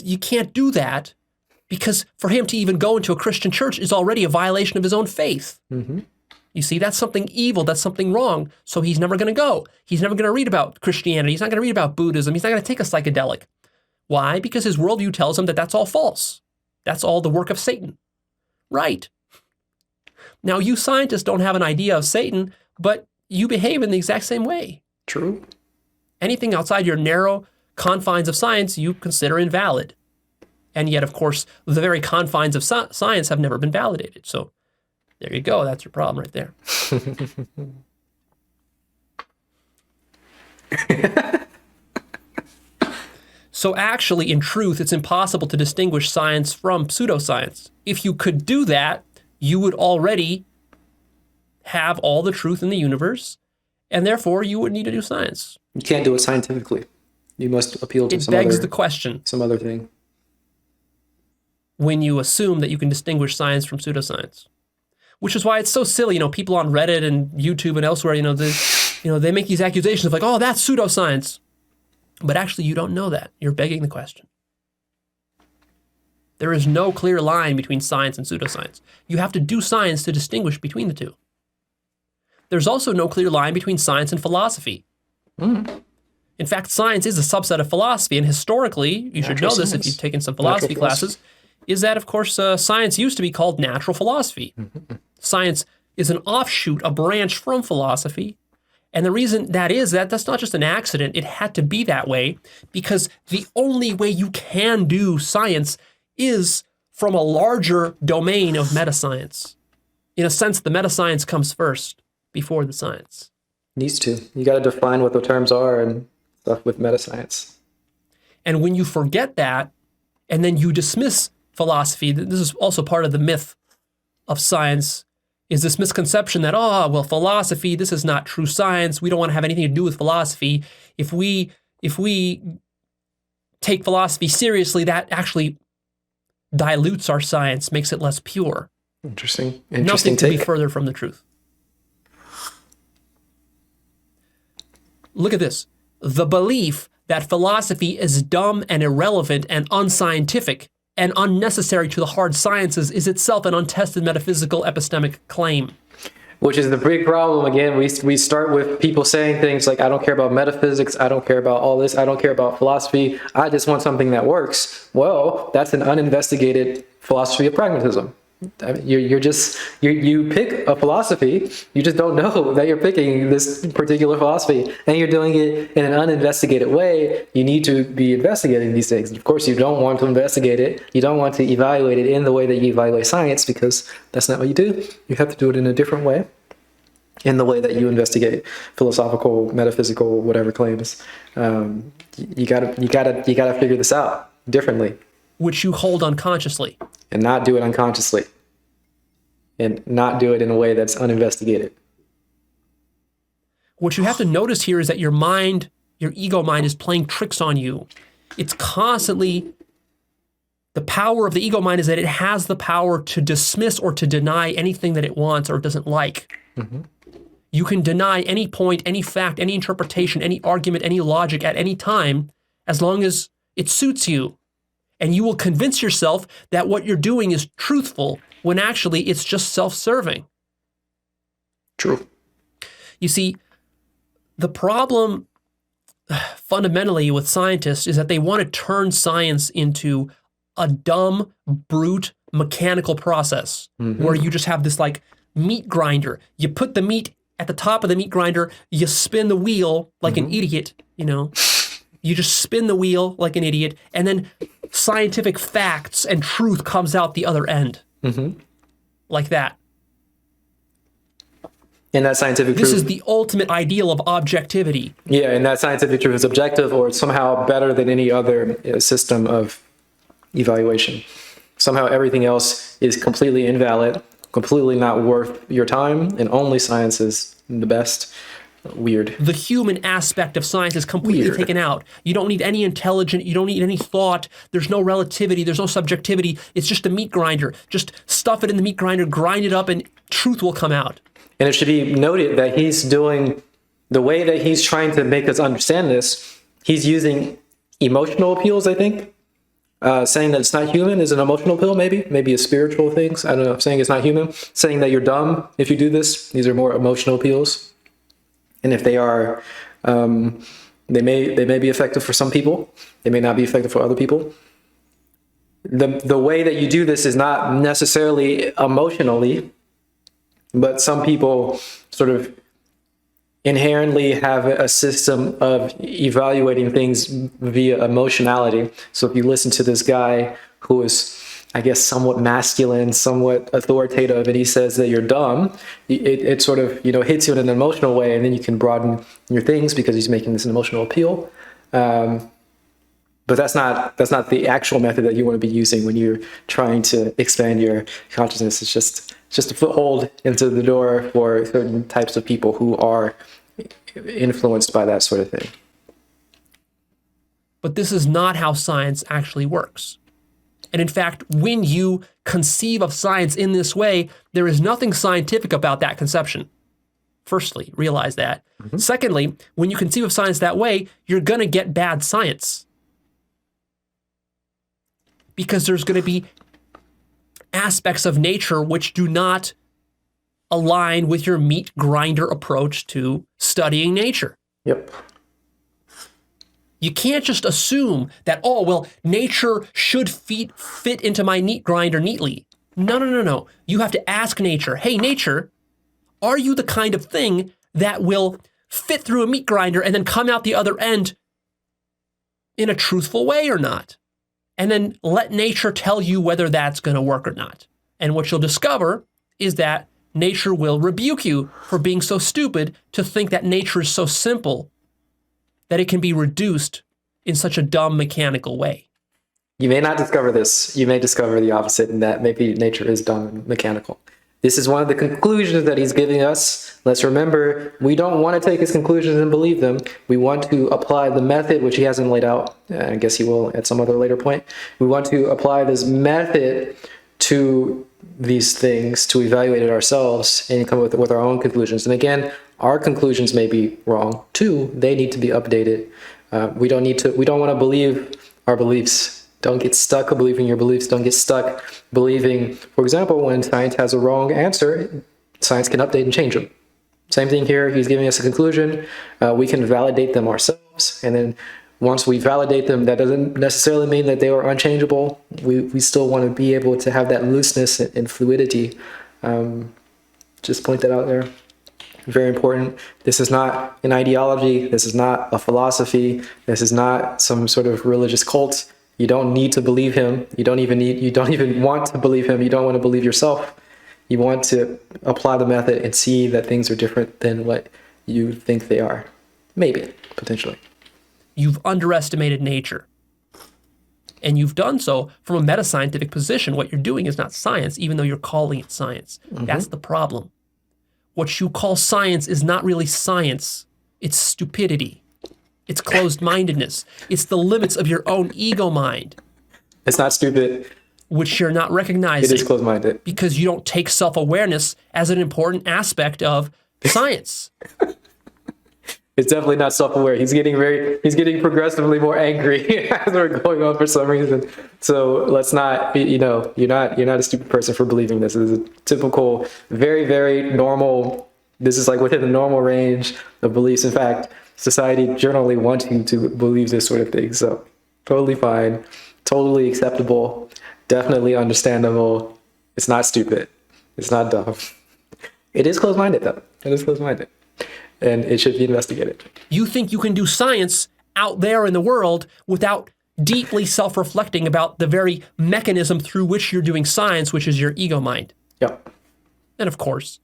S2: you can't do that, because for him to even go into a Christian church is already a violation of his own faith. Mm-hmm. You see, that's something evil, that's something wrong, so he's never going to go. He's never going to read about Christianity. He's not going to read about Buddhism. He's not going to take a psychedelic. Why? Because his worldview tells him that that's all false. That's all the work of Satan. Right. Now, you scientists don't have an idea of Satan, but you behave in the exact same way.
S1: True.
S2: Anything outside your narrow confines of science you consider invalid. And yet, of course, the very confines of science have never been validated. So there you go. That's your problem right there. So actually, in truth, it's impossible to distinguish science from pseudoscience. If you could do that, you would already have all the truth in the universe, and therefore you wouldn't need to do science.
S1: You can't do it scientifically. You must appeal to
S2: It begs the question.
S1: Some other thing.
S2: When you assume that you can distinguish science from pseudoscience. Which is why it's so silly, people on Reddit and YouTube and elsewhere, they make these accusations of like, oh, that's pseudoscience. But actually, you don't know that. You're begging the question. There is no clear line between science and pseudoscience. You have to do science to distinguish between the two. There's also no clear line between science and philosophy. Mm. In fact, science is a subset of philosophy, and historically, you should know this if you've taken some philosophy classes, is that, of course, science used to be called natural philosophy. Mm-hmm. Science is an offshoot, a branch from philosophy. And the reason that is that's not just an accident. It had to be that way because the only way you can do science is from a larger domain of metascience. In a sense, the metascience comes first before the science.
S1: Needs to. You got to define what the terms are and stuff with metascience.
S2: And when you forget that, and then you dismiss philosophy, this is also part of the myth of science, is this misconception that, philosophy, this is not true science. We don't want to have anything to do with philosophy. If we take philosophy seriously, that actually dilutes our science, makes it less pure.
S1: Interesting
S2: Nothing
S1: take.
S2: could be further from the truth. Look at this. The belief that philosophy is dumb and irrelevant and unscientific and unnecessary to the hard sciences is itself an untested metaphysical epistemic claim.
S1: Which is the big problem. Again, we start with people saying things like, I don't care about metaphysics, I don't care about all this, I don't care about philosophy, I just want something that works. Well, that's an uninvestigated philosophy of pragmatism. I mean, you pick a philosophy, you just don't know that you're picking this particular philosophy, and you're doing it in an uninvestigated way. You need to be investigating these things. Of course, you don't want to investigate it. You don't want to evaluate it in the way that you evaluate science, because that's not what you do. You have to do it in a different way, in the way that you investigate philosophical, metaphysical, whatever claims. You gotta figure this out differently,
S2: which you hold unconsciously.
S1: And not do it unconsciously. And not do it in a way that's uninvestigated.
S2: What you have to notice here is that your mind, your ego mind, is playing tricks on you. It's constantly, the power of the ego mind is that it has the power to dismiss or to deny anything that it wants or doesn't like. Mm-hmm. You can deny any point, any fact, any interpretation, any argument, any logic at any time, as long as it suits you. And you will convince yourself that what you're doing is truthful when actually it's just self-serving.
S1: True.
S2: You see, the problem fundamentally with scientists is that they want to turn science into a dumb, brute, mechanical process where you just have this like meat grinder. You put the meat at the top of the meat grinder, you spin the wheel like an idiot, you know. You just spin the wheel like an idiot, and then scientific facts and truth comes out the other end. Like that.
S1: And that scientific
S2: This
S1: truth
S2: is the ultimate ideal of objectivity.
S1: Yeah, and that scientific truth is objective, or it's somehow better than any other system of evaluation. Somehow everything else is completely invalid, completely not worth your time, and only science is the best. Weird.
S2: The human aspect of science is completely taken out. You don't need any intelligence. You don't need any thought. There's no relativity. There's no subjectivity. It's just a meat grinder. Just stuff it in the meat grinder, grind it up, and truth will come out.
S1: And it should be noted that he's doing, the way that he's trying to make us understand this, he's using emotional appeals, I think. Saying that it's not human is an emotional appeal, maybe a spiritual things. I don't know. Saying it's not human. Saying that you're dumb if you do this. These are more emotional appeals. And if they are, they may be effective for some people. They may not be effective for other people. The way that you do this is not necessarily emotionally, but some people sort of inherently have a system of evaluating things via emotionality. So if you listen to this guy who is, I guess, somewhat masculine, somewhat authoritative, and he says that you're dumb, it sort of, hits you in an emotional way, and then you can broaden your things because he's making this an emotional appeal. But that's not the actual method that you want to be using when you're trying to expand your consciousness. It's just a foothold into the door for certain types of people who are influenced by that sort of thing.
S2: But this is not how science actually works. And in fact, when you conceive of science in this way, there is nothing scientific about that conception. Firstly, realize that. Secondly, when you conceive of science that way, you're going to get bad science. Because there's going to be aspects of nature which do not align with your meat grinder approach to studying nature.
S1: Yep.
S2: You can't just assume that, nature should fit into my meat grinder neatly. No. You have to ask nature, hey, nature, are you the kind of thing that will fit through a meat grinder and then come out the other end in a truthful way or not? And then let nature tell you whether that's going to work or not. And what you'll discover is that nature will rebuke you for being so stupid to think that nature is so simple that it can be reduced in such a dumb mechanical way.
S1: You may not discover this. You may discover the opposite, in that maybe nature is dumb and mechanical. This is one of the conclusions that he's giving us. Let's remember, we don't want to take his conclusions and believe them. We want to apply the method, which he hasn't laid out. I guess he will at some other later point. We want to apply this method to these things, to evaluate it ourselves and come up with our own conclusions. And again, our conclusions may be wrong. Two, they need to be updated. We don't want to believe our beliefs. Don't get stuck believing your beliefs. Don't get stuck believing, for example, when science has a wrong answer, science can update and change them. Same thing here. He's giving us a conclusion. We can validate them ourselves. And then once we validate them, that doesn't necessarily mean that they are unchangeable. We still want to be able to have that looseness and fluidity. Just point that out there. Very important. This is not an ideology. This is not a philosophy. This is not some sort of religious cult. You don't need to believe him. You don't even want to believe him. You don't want to believe yourself. You want to apply the method and see that things are different than what you think they are. Maybe, potentially.
S2: You've underestimated nature. And you've done so from a meta-scientific position. What you're doing is not science, even though you're calling it science. That's the problem. What you call science is not really science. It's stupidity. It's closed-mindedness. It's the limits of your own ego mind.
S1: It's not stupid.
S2: Which you're not recognizing.
S1: It is closed-minded.
S2: Because you don't take self-awareness as an important aspect of science.
S1: It's definitely not self-aware. He's getting progressively more angry as we're going on for some reason. So let's not, you're not a stupid person for believing this. This is a typical, very, very normal. This is like within the normal range of beliefs. In fact, society generally wants you to believe this sort of thing. So totally fine, totally acceptable, definitely understandable. It's not stupid. It's not dumb. It is closed-minded though. It is closed-minded. And it should be investigated.
S2: You think you can do science out there in the world without deeply self-reflecting about the very mechanism through which you're doing science, which is your ego mind.
S1: Yep.
S2: And of course,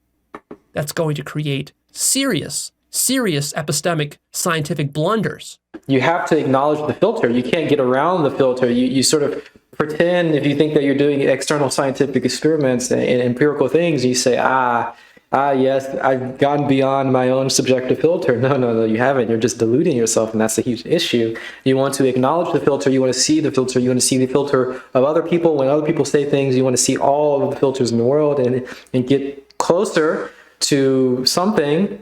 S2: that's going to create serious epistemic scientific blunders.
S1: You have to acknowledge the filter. You can't get around the filter. You sort of pretend, if you think that you're doing external scientific experiments and empirical things, you say, yes, I've gone beyond my own subjective filter. No, you haven't. You're just deluding yourself, and that's a huge issue. You want to acknowledge the filter. You want to see the filter. You want to see the filter of other people. When other people say things, you want to see all of the filters in the world and get closer to something.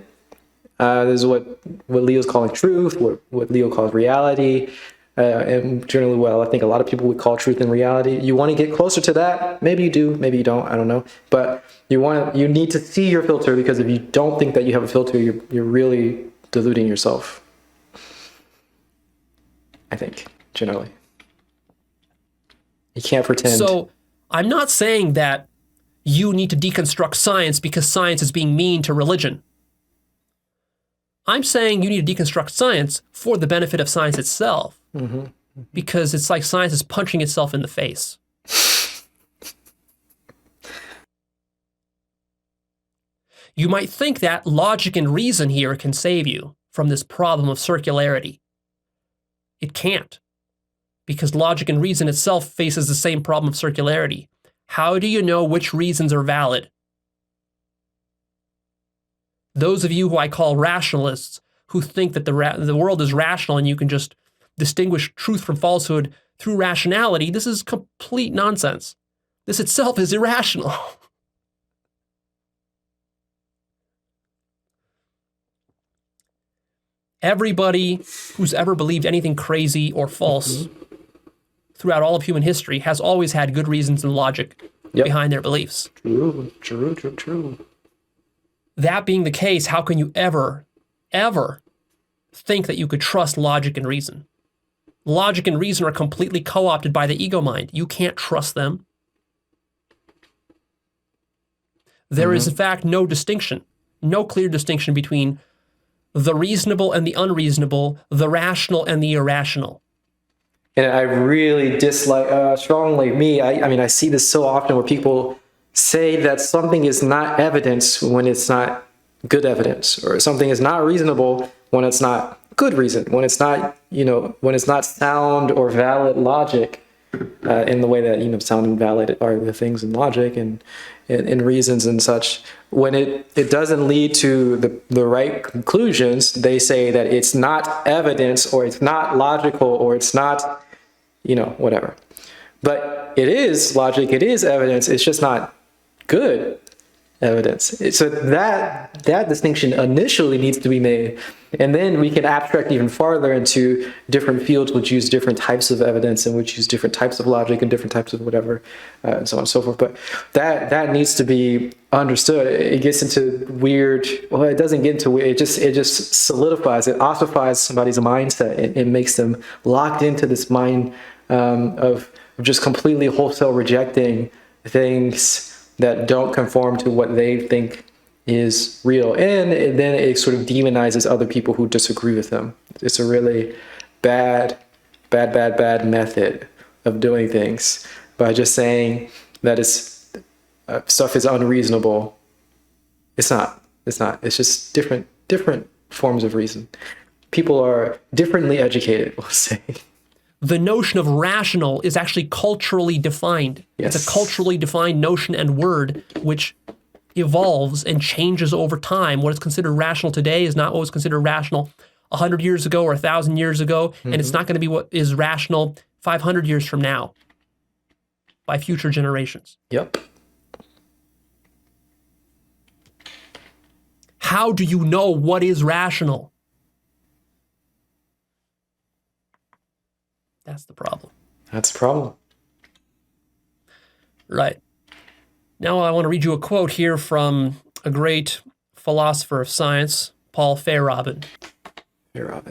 S1: This is what Leo's calling truth, what Leo calls reality. And generally, I think a lot of people would call truth and reality. You want to get closer to that. Maybe you do, maybe you don't. I don't know. But you need to see your filter, because if you don't think that you have a filter, you're really deluding yourself. I think generally, you can't pretend.
S2: So I'm not saying that you need to deconstruct science because science is being mean to religion. I'm saying you need to deconstruct science for the benefit of science itself. Because it's like science is punching itself in the face. You might think that logic and reason here can save you from this problem of circularity. It can't, because logic and reason itself faces the same problem of circularity. How do you know which reasons are valid? Those of you who I call rationalists, who think that the world is rational and you can just distinguish truth from falsehood through rationality, this is complete nonsense. This itself is irrational. Everybody who's ever believed anything crazy or false throughout all of human history has always had good reasons and logic behind their beliefs.
S1: True.
S2: That being the case, how can you ever think that you could trust logic and reason? Logic and reason are completely co-opted by the ego mind. You can't trust them. There is, in fact, no clear distinction between the reasonable and the unreasonable, the rational and the irrational.
S1: And I really dislike, strongly, I see this so often where people say that something is not evidence when it's not good evidence, or something is not reasonable when it's not good reason, when it's not, when it's not sound or valid logic, in the way that, sound and valid are the things in logic and reasons and such. When it doesn't lead to the right conclusions, they say that it's not evidence, or it's not logical, or it's not, whatever. But it is logic, it is evidence, it's just not good. evidence. So that distinction initially needs to be made, and then we can abstract even farther into different fields which use different types of evidence and which use different types of logic and different types of whatever, and so on and so forth. But that needs to be understood. It gets into weird. Well, it doesn't get into weird. It just solidifies. It ossifies somebody's mindset. It makes them locked into this mind of just completely wholesale rejecting things that don't conform to what they think is real. And then it sort of demonizes other people who disagree with them. It's a really bad method of doing things by just saying that stuff is unreasonable. It's not. It's just different forms of reason. People are differently educated, we'll say.
S2: The notion of rational is actually culturally defined.
S1: Yes.
S2: It's a culturally defined notion and word which evolves and changes over time. What is considered rational today is not what was considered rational 100 years ago or 1,000 years ago, and it's not going to be what is rational 500 years from now by future generations.
S1: Yep.
S2: How do you know what is rational? That's the problem.
S1: That's the problem.
S2: Right. Now I want to read you a quote here from a great philosopher of science, Paul Feyerabend.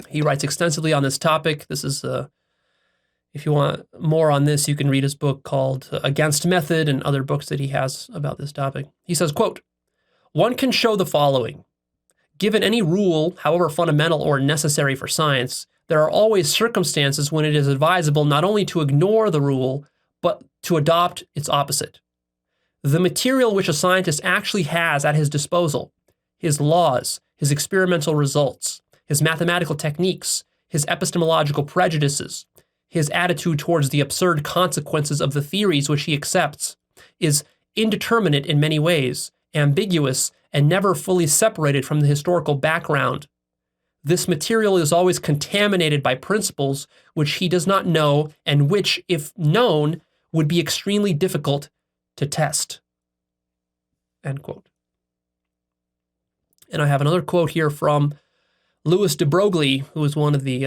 S2: He writes extensively on this topic. This is, if you want more on this, you can read his book called Against Method and other books that he has about this topic. He says, quote, "One can show the following. Given any rule, however fundamental or necessary for science, there are always circumstances when it is advisable not only to ignore the rule, but to adopt its opposite. The material which a scientist actually has at his disposal, his laws, his experimental results, his mathematical techniques, his epistemological prejudices, his attitude towards the absurd consequences of the theories which he accepts, is indeterminate in many ways, ambiguous, and never fully separated from the historical background. This material is always contaminated by principles which he does not know and which, if known, would be extremely difficult to test." End quote. And I have another quote here from Louis de Broglie, who is one of the...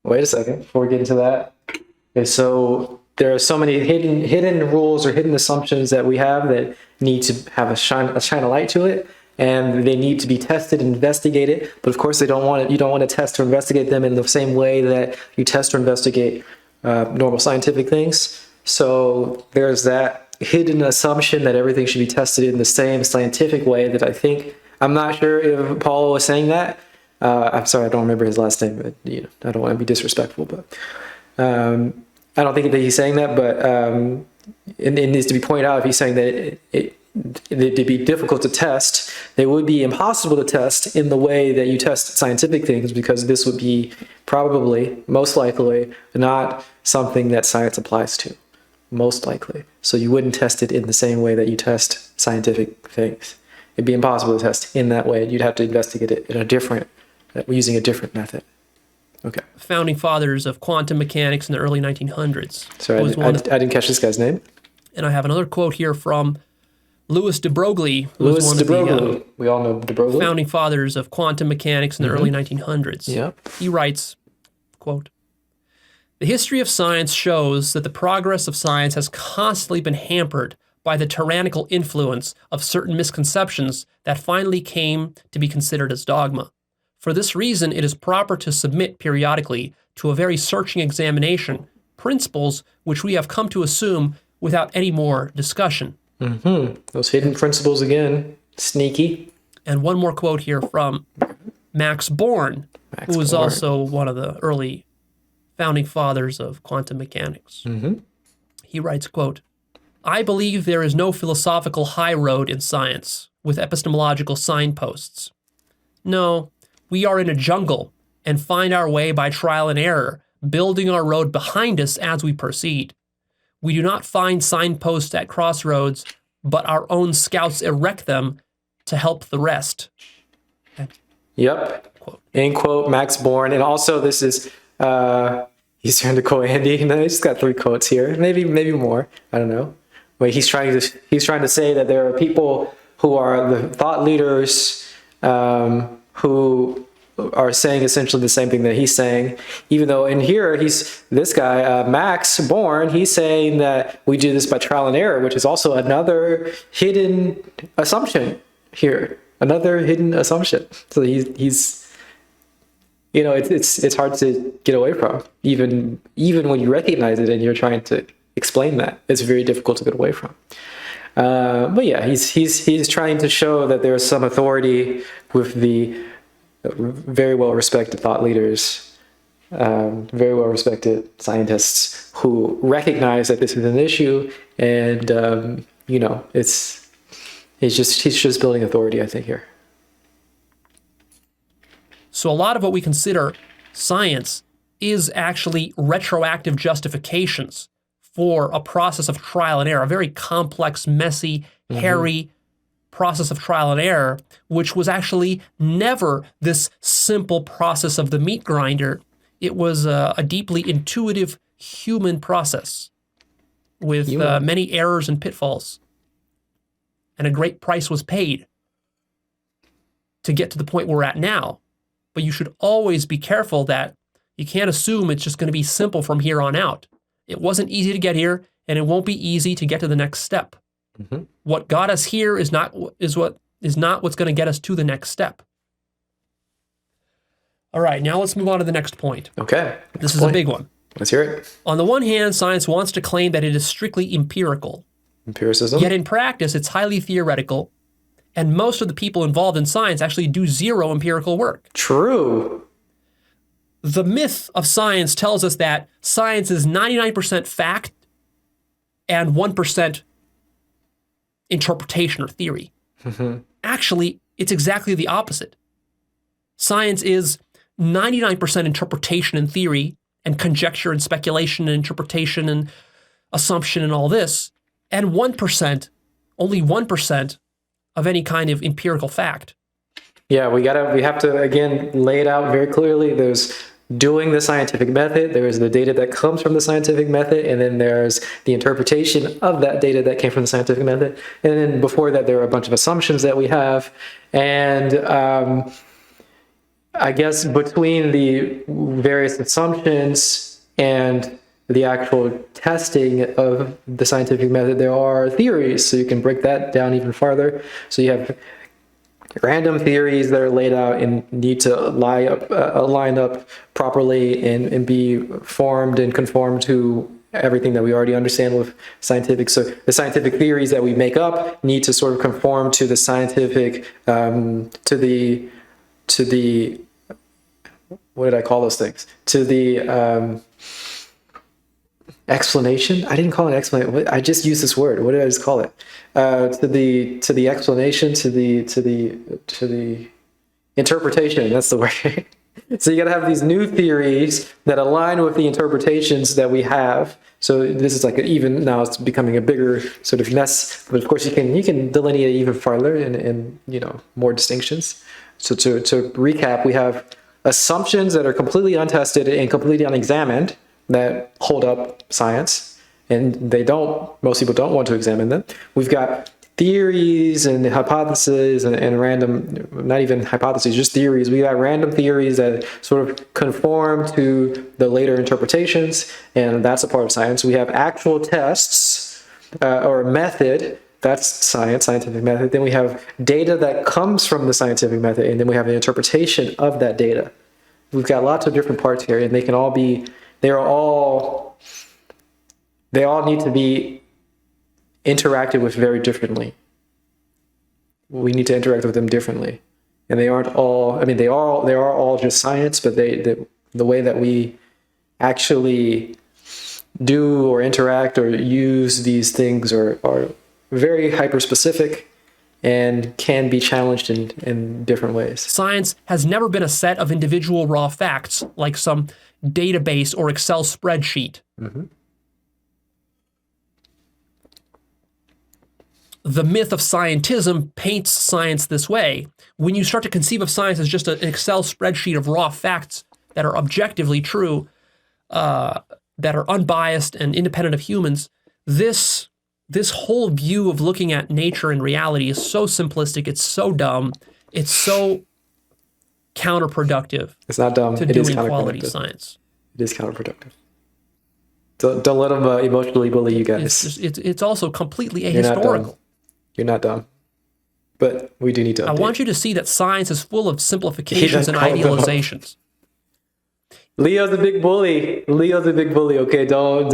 S1: Wait a second, before we get into that. Okay, so there are so many hidden rules or hidden assumptions that we have that need to have shine a light to it, and they need to be tested and investigated. But of course, you don't want to test or investigate them in the same way that you test or investigate normal scientific things. So there's that hidden assumption that everything should be tested in the same scientific way that I'm not sure if Paul was saying that. I'm sorry, I don't remember his last name, but I don't want to be disrespectful, but I don't think that he's saying that, but it needs to be pointed out if he's saying that it'd be difficult to test. They would be impossible to test in the way that you test scientific things, because this would be probably, most likely, not something that science applies to. Most likely. So you wouldn't test it in the same way that you test scientific things. It'd be impossible to test in that way. You'd have to investigate it using a different method. Okay.
S2: Founding fathers of quantum mechanics in the early 1900s.
S1: Sorry, I didn't catch this guy's name.
S2: And I have another quote here from Louis de Broglie, who
S1: Louis
S2: was one
S1: de
S2: of the
S1: Broglie. We all know de Broglie.
S2: founding fathers of quantum mechanics in the early 1900s.
S1: Yeah.
S2: He writes, quote, "The history of science shows that the progress of science has constantly been hampered by the tyrannical influence of certain misconceptions that finally came to be considered as dogma. For this reason, it is proper to submit periodically to a very searching examination principles which we have come to assume without any more discussion."
S1: Those hidden principles again. Sneaky.
S2: And one more quote here from Max Born, who was also one of the early founding fathers of quantum mechanics. He writes, quote, "I believe there is no philosophical high road in science with epistemological signposts. No, we are in a jungle and find our way by trial and error, building our road behind us as we proceed. We do not find signposts at crossroads, but our own scouts erect them to help the rest."
S1: Yep. Quote. End quote, Max Born. And also this is, he's trying to quote Andy. He's got 3 quotes here. Maybe more. I don't know. Wait, he's trying to say that there are people who are the thought leaders, who are saying essentially the same thing that he's saying, even though in here this guy, Max Born, he's saying that we do this by trial and error, which is also another hidden assumption here, another hidden assumption. So he's it's hard to get away from, even when you recognize it and you're trying to explain that. It's very difficult to get away from. But yeah, he's trying to show that there's some authority with the very well-respected thought leaders, very well-respected scientists who recognize that this is an issue, and he's just building authority, I think, here.
S2: So a lot of what we consider science is actually retroactive justifications for a process of trial and error, a very complex, messy, hairy process of trial and error, which was actually never this simple process of the meat grinder. It was a deeply intuitive human process with many errors and pitfalls. And a great price was paid to get to the point we're at now. But you should always be careful that you can't assume it's just going to be simple from here on out. It wasn't easy to get here, and it won't be easy to get to the next step. What got us here is not what's going to get us to the next step. All right, now let's move on to the next point.
S1: Okay.
S2: This is a big one.
S1: Let's hear it.
S2: On the one hand, science wants to claim that it is strictly empirical.
S1: Empiricism.
S2: Yet in practice, it's highly theoretical, and most of the people involved in science actually do zero empirical work.
S1: True.
S2: The myth of science tells us that science is 99% fact and 1% interpretation or theory. Actually, it's exactly the opposite. Science is 99% interpretation and theory and conjecture and speculation and interpretation and assumption and all this, and 1%, only 1% of any kind of empirical fact.
S1: Yeah, we have to again lay it out very clearly. There's doing the scientific method, there's the data that comes from the scientific method, and then there's the interpretation of that data that came from the scientific method. And then before that, there are a bunch of assumptions that we have. And I guess between the various assumptions and the actual testing of the scientific method, there are theories. So you can break that down even farther. So you have random theories that are laid out and need to line up properly and be formed and conform to everything that we already understand with scientific. So the scientific theories that we make up need to sort of conform to the scientific, to the what did I call those things? To the explanation. I didn't call it explanation. I just used this word. What did I just call it? To the explanation, to the interpretation. That's the word. So you got to have these new theories that align with the interpretations that we have. So this is like now it's becoming a bigger sort of mess. But of course you can delineate it even farther and more distinctions. So to recap, we have assumptions that are completely untested and completely unexamined that hold up science, and most people don't want to examine them. We've got theories and hypotheses and random, not even hypotheses, just theories. We got random theories that sort of conform to the later interpretations, and that's a part of science. We have actual tests or method. That's scientific method. Then we have data that comes from the scientific method, and then we have an interpretation of that data. We've got lots of different parts here, and they all need to be interacted with very differently. We need to interact with them differently. And they aren't all, they are all just science, but the way that we actually do or interact or use these things are very hyper-specific and can be challenged in different ways.
S2: Science has never been a set of individual raw facts like some database or Excel spreadsheet. The myth of scientism paints science this way. When you start to conceive of science as just an Excel spreadsheet of raw facts that are objectively true, that are unbiased and independent of humans, this this whole view of looking at nature and reality is so simplistic. It's so dumb. It's so counterproductive.
S1: It's not dumb.
S2: To
S1: It is
S2: doing quality
S1: counterproductive.
S2: science.
S1: It is counterproductive. Don't let them emotionally bully you guys.
S2: It's also completely
S1: You're not
S2: ahistorical.
S1: dumb. You're not dumb. But we do need to update.
S2: I want you to see that science is full of simplifications and idealizations.
S1: Leo's a big bully. Leo's a big bully. Okay, don't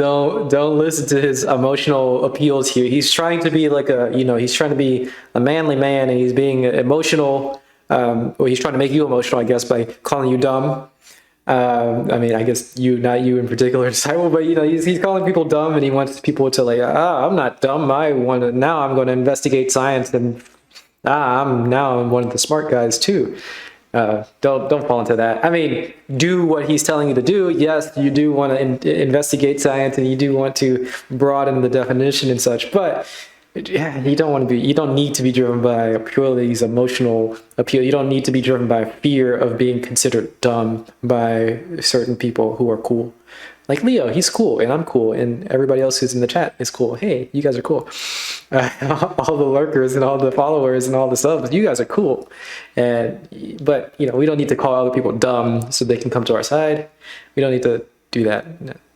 S1: listen to his emotional appeals here. He's trying to be like he's trying to be a manly man, and he's being emotional. Or he's trying to make you emotional, I guess, by calling you dumb. I mean, I guess not you in particular, Disciple, but he's calling people dumb, and he wants people to like, I'm not dumb. I'm going to investigate science, and I'm one of the smart guys too. Don't fall into that. I mean, do what he's telling you to do. Yes, you do want to investigate science, and you do want to broaden the definition and such, but yeah, you don't need to be driven by purely these emotional appeal. You don't need to be driven by fear of being considered dumb by certain people who are cool. Like Leo, he's cool, and I'm cool, and everybody else who's in the chat is cool. Hey, you guys are cool. All the lurkers and all the followers and all the subs, you guys are cool. But we don't need to call other people dumb so they can come to our side. We don't need to do that.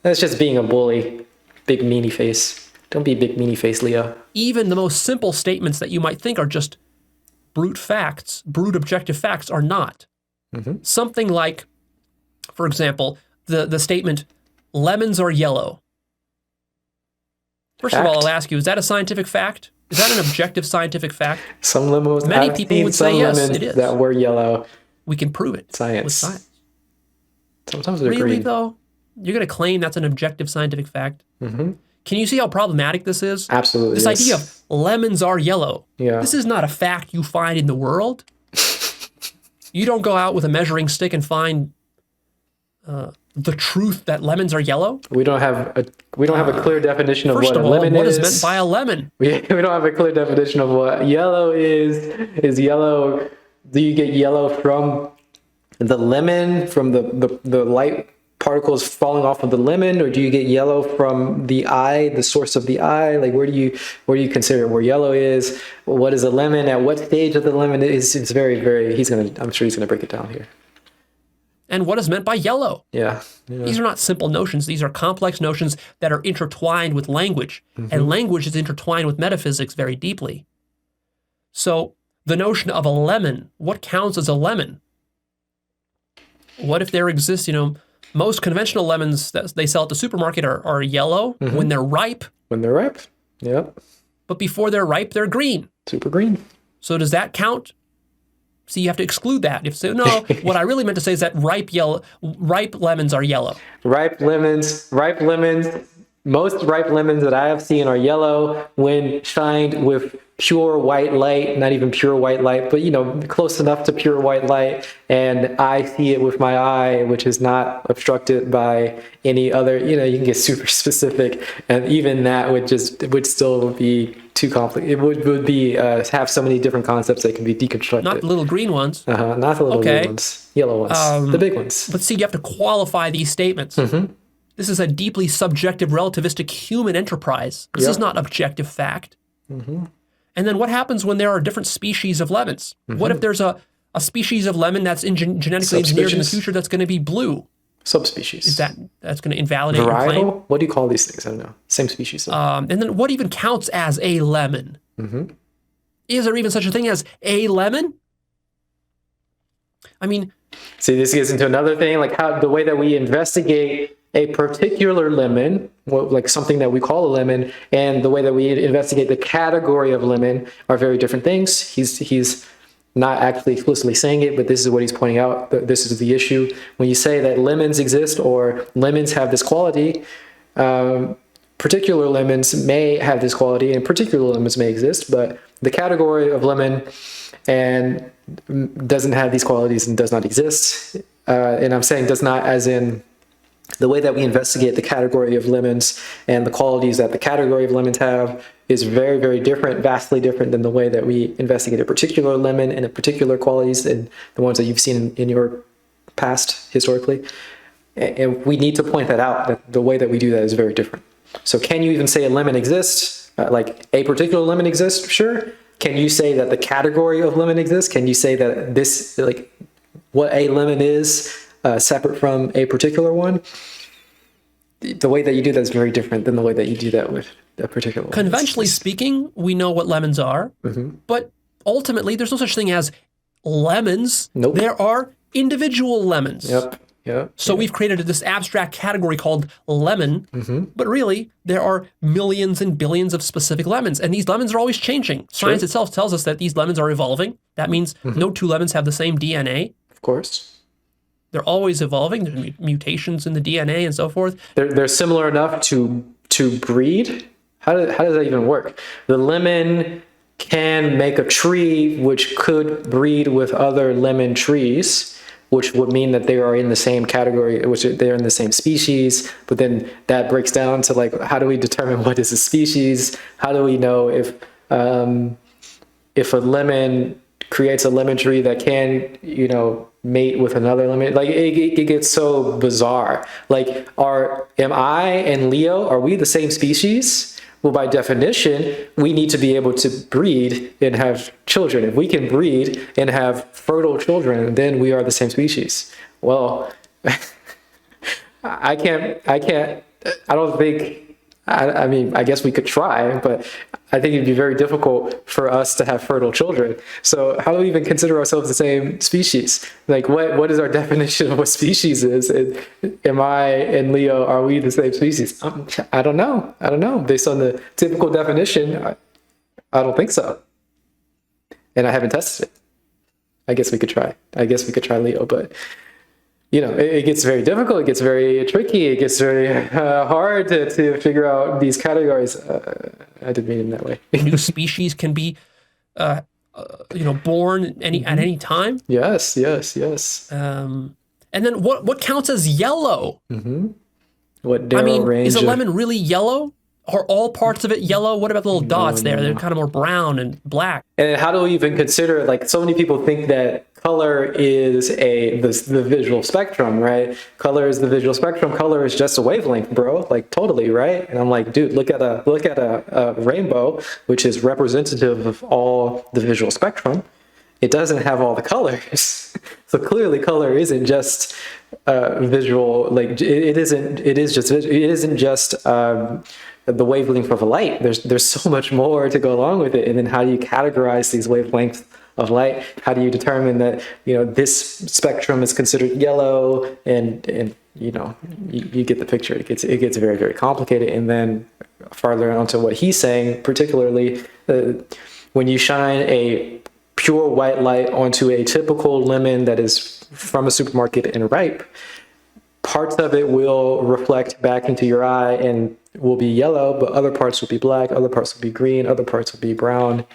S1: That's just being a bully, big meanie face. Don't be a big meanie face, Leo.
S2: Even the most simple statements that you might think are just brute objective facts are not.
S1: Mm-hmm.
S2: Something like, for example, the statement, lemons are yellow. First of all, I'll ask you, is that a scientific fact? Is that an objective scientific fact?
S1: Some lemons.
S2: Many people would say yes, it is.
S1: That were yellow.
S2: We can prove it.
S1: Science.
S2: With science.
S1: Sometimes they're
S2: really,
S1: green.
S2: though? You're going to claim that's an objective scientific fact?
S1: Mm-hmm.
S2: Can you see how problematic this is?
S1: Absolutely.
S2: This idea of lemons are yellow.
S1: Yeah.
S2: This is not a fact you find in the world. You don't go out with a measuring stick and find the truth that lemons are yellow.
S1: We don't have a clear definition of what a
S2: First of
S1: lemon is.
S2: all, what is meant by a lemon?
S1: We don't have a clear definition of what yellow is. Is yellow? Do you get yellow from the lemon, from the light particles falling off of the lemon, or do you get yellow from the eye, the source of the eye? Like where do you consider where yellow is? What is a lemon? At what stage of the lemon is? It's very, very. I'm sure he's gonna break it down here.
S2: And what is meant by yellow?
S1: Yeah.
S2: These are not simple notions. These are complex notions that are intertwined with language, and language is intertwined with metaphysics very deeply. So the notion of a lemon, what counts as a lemon? What if there exists, most conventional lemons that they sell at the supermarket are yellow when they're ripe.
S1: When they're ripe, yep.
S2: But before they're ripe, they're green.
S1: Super green.
S2: So does that count? So you have to exclude that. If so, no, what I really meant to say is that ripe lemons are yellow.
S1: Ripe lemons, most ripe lemons that I have seen are yellow when shined with pure white light, not even pure white light, but close enough to pure white light. And I see it with my eye, which is not obstructed by any other, you can get super specific. And even that would still be too complicated. It would be, have so many different concepts that can be deconstructed.
S2: Not the little green ones.
S1: Not the little green ones, yellow ones, the big ones.
S2: But see, you have to qualify these statements. This is a deeply subjective, relativistic human enterprise. This is not objective fact. And then what happens when there are different species of lemons? What if there's a species of lemon that's genetically engineered in the future that's going to be blue?
S1: Subspecies.
S2: Is that's going to invalidate your claim?
S1: Varietal? What do you call these things? I don't know. Same species.
S2: And then what even counts as a lemon? Is there even such a thing as a lemon? I mean...
S1: See, this gets into another thing, like how the way that we investigate a particular lemon, like something that we call a lemon, and the way that we investigate the category of lemon are very different things. He's not actually explicitly saying it, but this is what he's pointing out. This is the issue. When you say that lemons exist or lemons have this quality, particular lemons may have this quality and particular lemons may exist, but the category of lemon and doesn't have these qualities and does not exist. And I'm saying does not as in the way that we investigate the category of lemons and the qualities that the category of lemons have is very, very different, vastly different than the way that we investigate a particular lemon and a particular qualities and the ones that you've seen in your past historically. And we need to point that out, that the way that we do that is very different. So can you even say a lemon exists? Like a particular lemon exists, sure. Can you say that the category of lemon exists? Can you say that this, like, what a lemon is separate from a particular one? The way that you do that is very different than the way that you do that with a particular one.
S2: Conventionally speaking, we know what lemons are, but ultimately, there's no such thing as lemons.
S1: Nope.
S2: There are individual lemons.
S1: Yep.
S2: So we've created this abstract category called lemon, but really there are millions and billions of specific lemons, and these lemons are always changing. Science itself tells us that these lemons are evolving. That means no two lemons have the same DNA.
S1: Of course.
S2: They're always evolving. There's mutations in the DNA and so forth.
S1: They're similar enough to breed. How does that even work? The lemon can make a tree which could breed with other lemon trees, which would mean that they are in the same category, which they're in the same species. But then that breaks down to, like, how do we determine what is a species? How do we know if a lemon creates a lemon tree that can, mate with another lemon? Like, it gets so bizarre. Like, am I and Leo, are we the same species? Well, by definition, we need to be able to breed and have children. If we can breed and have fertile children, then we are the same species. Well, I don't think, I mean, I guess we could try, but I think it'd be very difficult for us to have fertile children. So how do we even consider ourselves the same species? Like, what is our definition of what species is? And am I and Leo, are we the same species? I don't know. Based on the typical definition, I don't think so. And I haven't tested it. I guess we could try. Leo, but it gets very difficult. It gets very tricky. It gets very hard to figure out these categories. I didn't mean it in that way.
S2: New species can be, born at any time.
S1: Yes.
S2: And then what counts as yellow?
S1: What Darrow range?
S2: Is a lemon really yellow? Are all parts of it yellow? What about the little dots there? They're kind of more brown and black.
S1: And how do we even consider, like, so many people think that color is the visual spectrum, right? Color is the visual spectrum. Color is just a wavelength, bro. Like, totally, right? And I'm like, dude, look at a rainbow, which is representative of all the visual spectrum. It doesn't have all the colors. So clearly color isn't just visual, like it isn't just the wavelength of a light. There's so much more to go along with it. And then how do you categorize these wavelengths of light? How do you determine that, this spectrum is considered yellow, and you get the picture. It gets very, very complicated. And then farther onto what he's saying, particularly when you shine a pure white light onto a typical lemon that is from a supermarket and ripe, parts of it will reflect back into your eye and will be yellow, but other parts will be black, other parts will be green, other parts will be brown.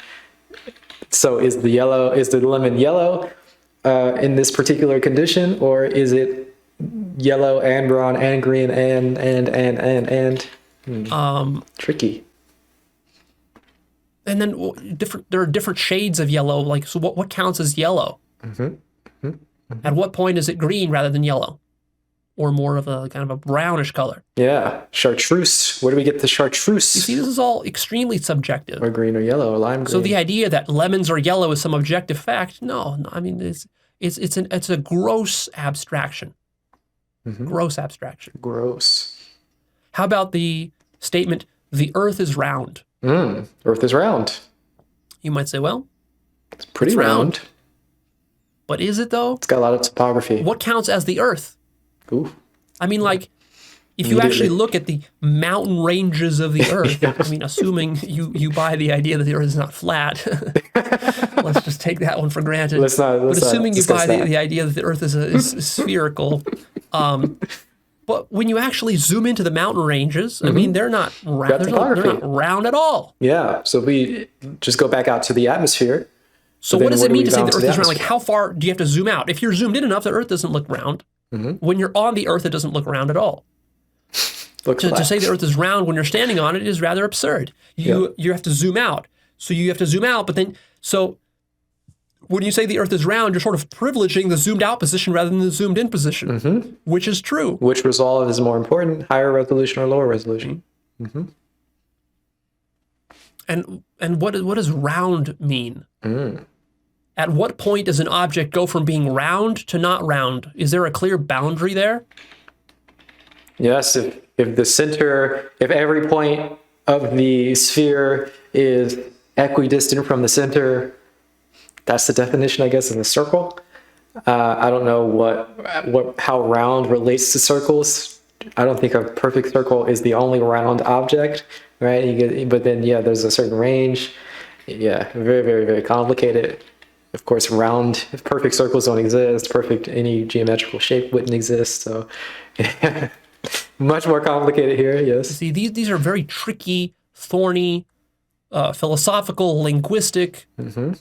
S1: So is the lemon yellow in this particular condition, or is it yellow and brown and green and tricky?
S2: And then there are different shades of yellow. Like, so what counts as yellow? At what point is it green rather than yellow? Or more of a kind of a brownish color?
S1: Yeah, chartreuse. Where do we get the chartreuse?
S2: You see, this is all extremely subjective.
S1: Or green or yellow or lime green.
S2: So the idea that lemons are yellow is some objective fact, no. I mean, it's a gross abstraction. Gross abstraction.
S1: Gross.
S2: How about the statement, the earth is round?
S1: Earth is round.
S2: You might say, well,
S1: it's pretty round.
S2: But is it, though?
S1: It's got a lot of topography.
S2: What counts as the earth?
S1: Ooh.
S2: I mean, like, if you actually look at the mountain ranges of the earth, I mean, assuming you buy the idea that the earth is not flat, let's just take that one for granted. Assuming you buy the idea that the earth is spherical, but when you actually zoom into the mountain ranges, I mean, they're not round. They're not round at all.
S1: Yeah. So we just go back out to the atmosphere.
S2: So what does it mean to say the earth is round? Like, how far do you have to zoom out? If you're zoomed in enough, the earth doesn't look round. When you're on the earth, it doesn't look round at all. To say the earth is round when you're standing on it is rather absurd. You have to zoom out. So you have to zoom out, but then, so when you say the earth is round, you're sort of privileging the zoomed out position rather than the zoomed in position, which is true.
S1: Which resolve is more important, higher resolution or lower resolution?
S2: And what does round mean? At what point does an object go from being round to not round? Is there a clear boundary there?
S1: Yes, if the center, if every point of the sphere is equidistant from the center, that's the definition, I guess, of a circle. I don't know how round relates to circles. I don't think a perfect circle is the only round object, right? But then, yeah, there's a certain range. Yeah, very, very, very complicated. Of course, perfect circles don't exist. Any geometrical shape wouldn't exist. So, much more complicated here. Yes.
S2: See, these are very tricky, thorny, philosophical, linguistic,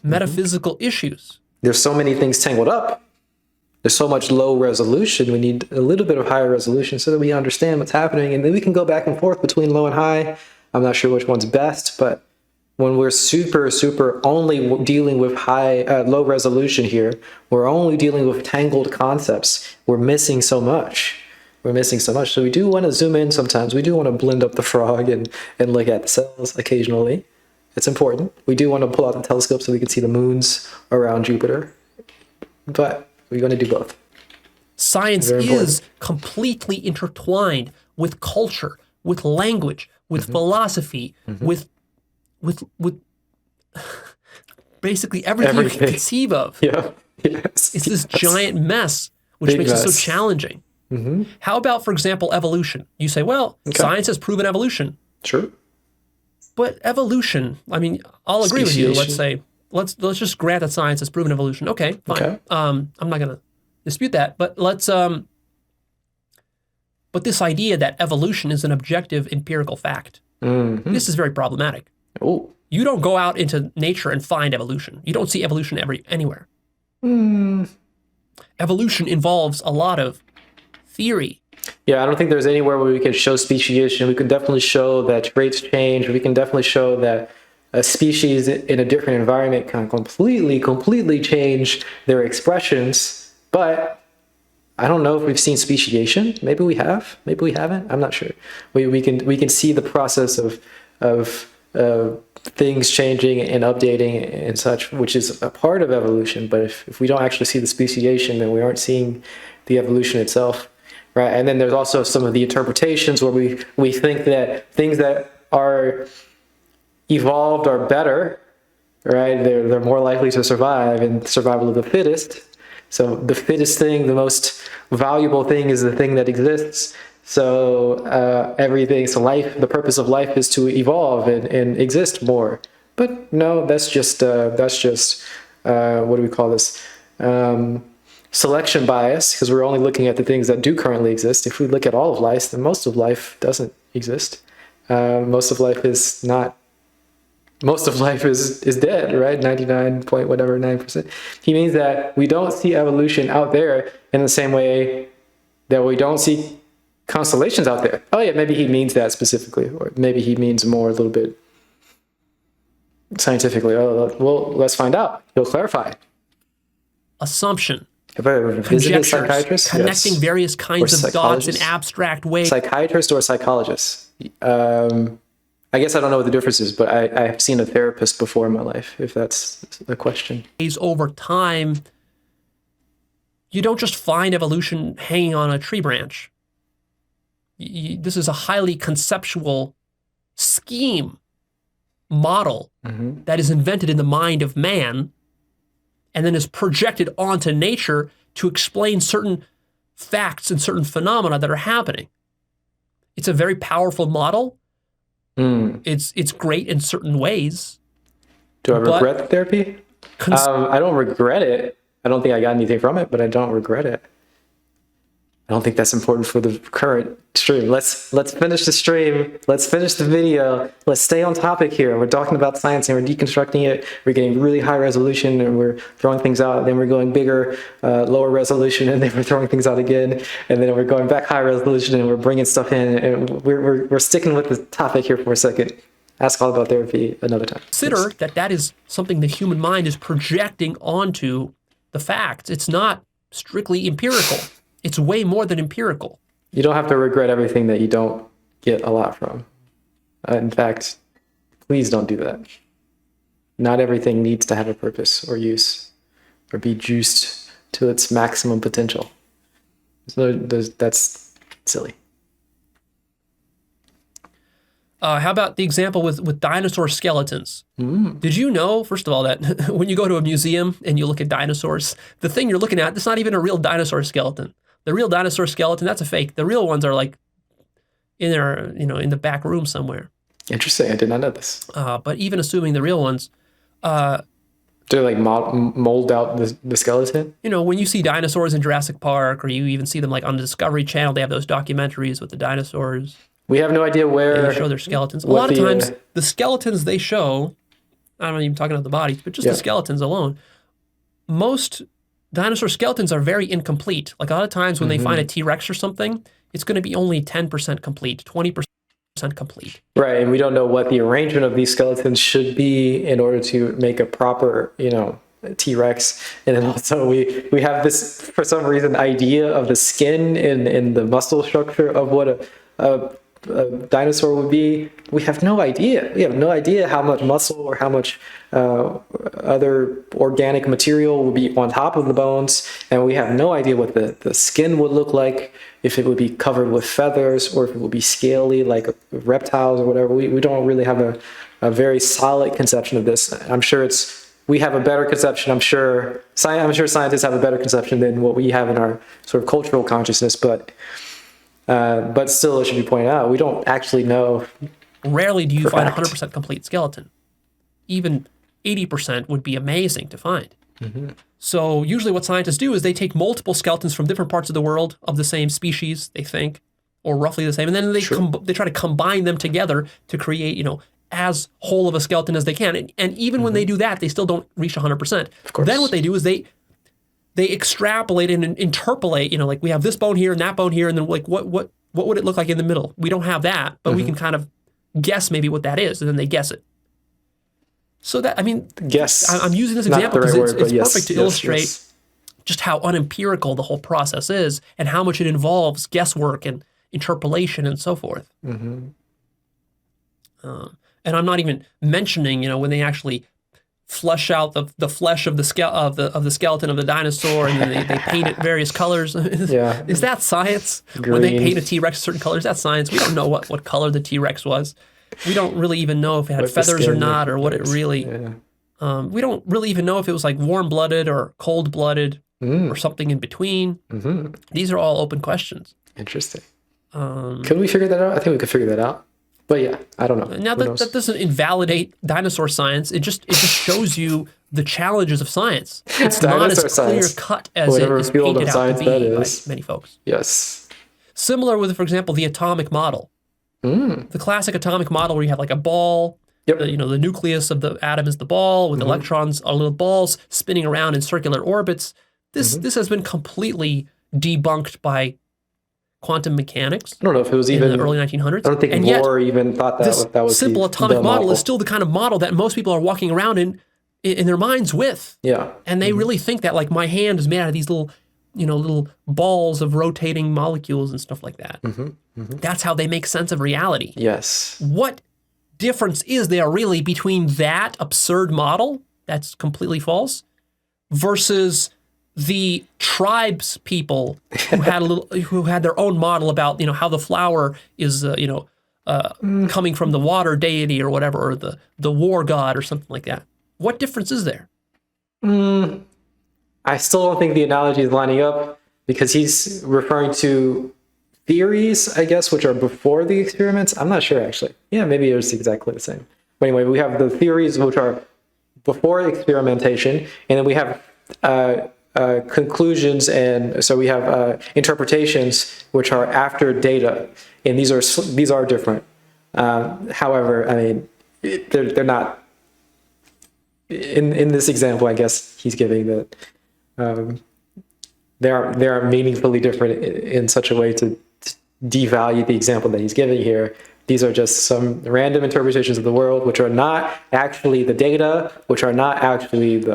S2: metaphysical issues.
S1: There's so many things tangled up. There's so much low resolution. We need a little bit of higher resolution so that we understand what's happening, and then we can go back and forth between low and high. I'm not sure which one's best, but when we're super only dealing with low resolution here, we're only dealing with tangled concepts. We're missing so much. So we do want to zoom in sometimes. We do want to blend up the frog and look at the cells occasionally. It's important. We do want to pull out the telescope so we can see the moons around Jupiter. But we're going to do both.
S2: Science is completely intertwined with culture, with language, with philosophy, with basically everything you can conceive of.
S1: Yeah. Yes.
S2: It's this giant mess, which
S1: Big
S2: makes
S1: mess.
S2: it so challenging. How about, for example, evolution? You say, well, science has proven evolution.
S1: True.
S2: But evolution, I mean, I'll agree with you. Let's say, let's just grant that science has proven evolution. Okay, fine.
S1: Okay.
S2: I'm not going to dispute that. But but this idea that evolution is an objective empirical fact, this is very problematic.
S1: Oh.
S2: You don't go out into nature and find evolution. You don't see evolution anywhere. Evolution involves a lot of theory.
S1: Yeah, I don't think there's anywhere where we can show speciation. We can definitely show that traits change. We can definitely show that a species in a different environment can completely change their expressions. But I don't know if we've seen speciation. Maybe we have. Maybe we haven't. I'm not sure. We can see the process of things changing and updating and such, which is a part of evolution. But if we don't actually see the speciation, then we aren't seeing the evolution itself. Right. And then there's also some of the interpretations where we think that things that are evolved are better, right? They're more likely to survive, and survival of the fittest. So the fittest thing, the most valuable thing, is the thing that exists. So life, the purpose of life is to evolve and exist more. But no, that's just what do we call this? Selection bias, because we're only looking at the things that do currently exist. If we look at all of life, then most of life doesn't exist. Most of life is dead, right? 99 point whatever 9%. He means that we don't see evolution out there in the same way that we don't see constellations out there. Oh yeah, maybe he means that specifically, or maybe he means more a little bit scientifically. Oh, well, let's find out. He'll clarify.
S2: Assumption.
S1: Have I ever visited a psychiatrist?
S2: Connecting various kinds of dots in abstract ways.
S1: Psychiatrist or psychologist? I guess I don't know what the difference is, but I've seen a therapist before in my life, if that's a question.
S2: Over time, you don't just find evolution hanging on a tree branch. This is a highly conceptual scheme, model that is invented in the mind of man, and then is projected onto nature to explain certain facts and certain phenomena that are happening. It's a very powerful model. It's great in certain ways.
S1: Do I regret the therapy? I don't regret it. I don't think I got anything from it, but I don't regret it. I don't think that's important for the current stream. Let's finish the stream. Let's finish the video. Let's stay on topic here. We're talking about science and we're deconstructing it. We're getting really high resolution and we're throwing things out. Then we're going bigger, lower resolution, and then we're throwing things out again. And then we're going back high resolution and we're bringing stuff in. And we're sticking with the topic here for a second. Ask all about therapy another time.
S2: Consider that is something the human mind is projecting onto the facts. It's not strictly empirical. It's way more than empirical.
S1: You don't have to regret everything that you don't get a lot from. In fact, Please don't do that. Not everything needs to have a purpose or use or be juiced to its maximum potential. So that's silly.
S2: How about the example with dinosaur skeletons? Did you know, first of all, that when you go to a museum and you look at dinosaurs, the thing you're looking at, it's not even a real dinosaur skeleton. The real dinosaur skeleton, that's a fake. The real ones are like in their, in the back room somewhere.
S1: Interesting. I did not know this.
S2: But even assuming the real ones,
S1: Do they like mold out the skeleton?
S2: when you see dinosaurs in Jurassic Park, or you even see them like on the Discovery Channel, they have those documentaries with the dinosaurs.
S1: We have no idea where
S2: They show their skeletons. A lot of times, the skeletons they show, I'm not even talking about the bodies, but just the skeletons alone, most dinosaur skeletons are very incomplete. Like a lot of times when they find a T-Rex or something, it's going to be only 10% complete, 20% complete.
S1: Right, and we don't know what the arrangement of these skeletons should be in order to make a proper, T-Rex. And then also we have this, for some reason, idea of the skin and the muscle structure of what a dinosaur would be. We have no idea. We have no idea how much muscle or how much other organic material would be on top of the bones, and we have no idea what the skin would look like, if it would be covered with feathers or if it would be scaly like reptiles or whatever. We don't really have a very solid conception of this. I'm sure we have a better conception. I'm sure scientists have a better conception than what we have in our sort of cultural consciousness, but still, it should be pointed out, we don't actually know.
S2: Rarely do you find a 100% complete skeleton. Even 80% would be amazing to find. So usually what scientists do is they take multiple skeletons from different parts of the world of the same species, they think, or roughly the same, and then they try to combine them together to create, as whole of a skeleton as they can. And even when they do that, they still don't reach 100%.
S1: Of course.
S2: Then what they do is they extrapolate and interpolate, like we have this bone here and that bone here, and then like what would it look like in the middle? We don't have that, but we can kind of guess maybe what that is, and then they guess it. So that,
S1: guess.
S2: I'm using this example because it's perfect to illustrate just how unempirical the whole process is and how much it involves guesswork and interpolation and so forth. And I'm not even mentioning, when they actually flesh out the flesh of the skeleton of the dinosaur, and then they paint it various colors. Is that science? Green. When they paint a T-Rex certain colors, that's science. We don't know what color the T-Rex was. We don't really even know if it had feathers or not, or what it really. We don't really even know if it was like warm-blooded or cold-blooded or something in between. These are all open questions.
S1: Interesting. Could we figure that out? I think we could figure that out. But yeah, I don't know.
S2: Now that doesn't invalidate dinosaur science. It just shows you the challenges of science. It's not as clear cut as
S1: whatever
S2: it is
S1: field
S2: painted
S1: of
S2: out
S1: science
S2: to be
S1: that
S2: by
S1: is.
S2: many folks.
S1: Yes.
S2: Similar with, for example, the atomic model. The classic atomic model where you have like a ball.
S1: Yep.
S2: The nucleus of the atom is the ball with electrons are little balls spinning around in circular orbits. This has been completely debunked by quantum mechanics.
S1: I don't know if it was even
S2: in the early 1900s.
S1: I don't think Bohr even thought
S2: this
S1: that was
S2: simple
S1: the
S2: atomic model
S1: model
S2: is still the kind of model that most people are walking around in their minds with.
S1: Yeah.
S2: And they really think that like my hand is made out of these little balls of rotating molecules and stuff like that. That's how they make sense of reality.
S1: Yes.
S2: What difference is there really between that absurd model that's completely false versus the tribes people who had their own model about how the flower is coming from the water deity or whatever, or the war god or something like that? What difference is there?
S1: I still don't think the analogy is lining up, because he's referring to theories, I guess, which are before the experiments. I'm not sure, actually. Yeah, maybe it's exactly the same. But anyway, we have the theories which are before experimentation, and then we have conclusions, and so we have interpretations which are after data, and these are different. However, they're not. In this example, I guess he's giving that they are meaningfully different in such a way to devalue the example that he's giving here. These are just some random interpretations of the world, which are not actually the data, which are not actually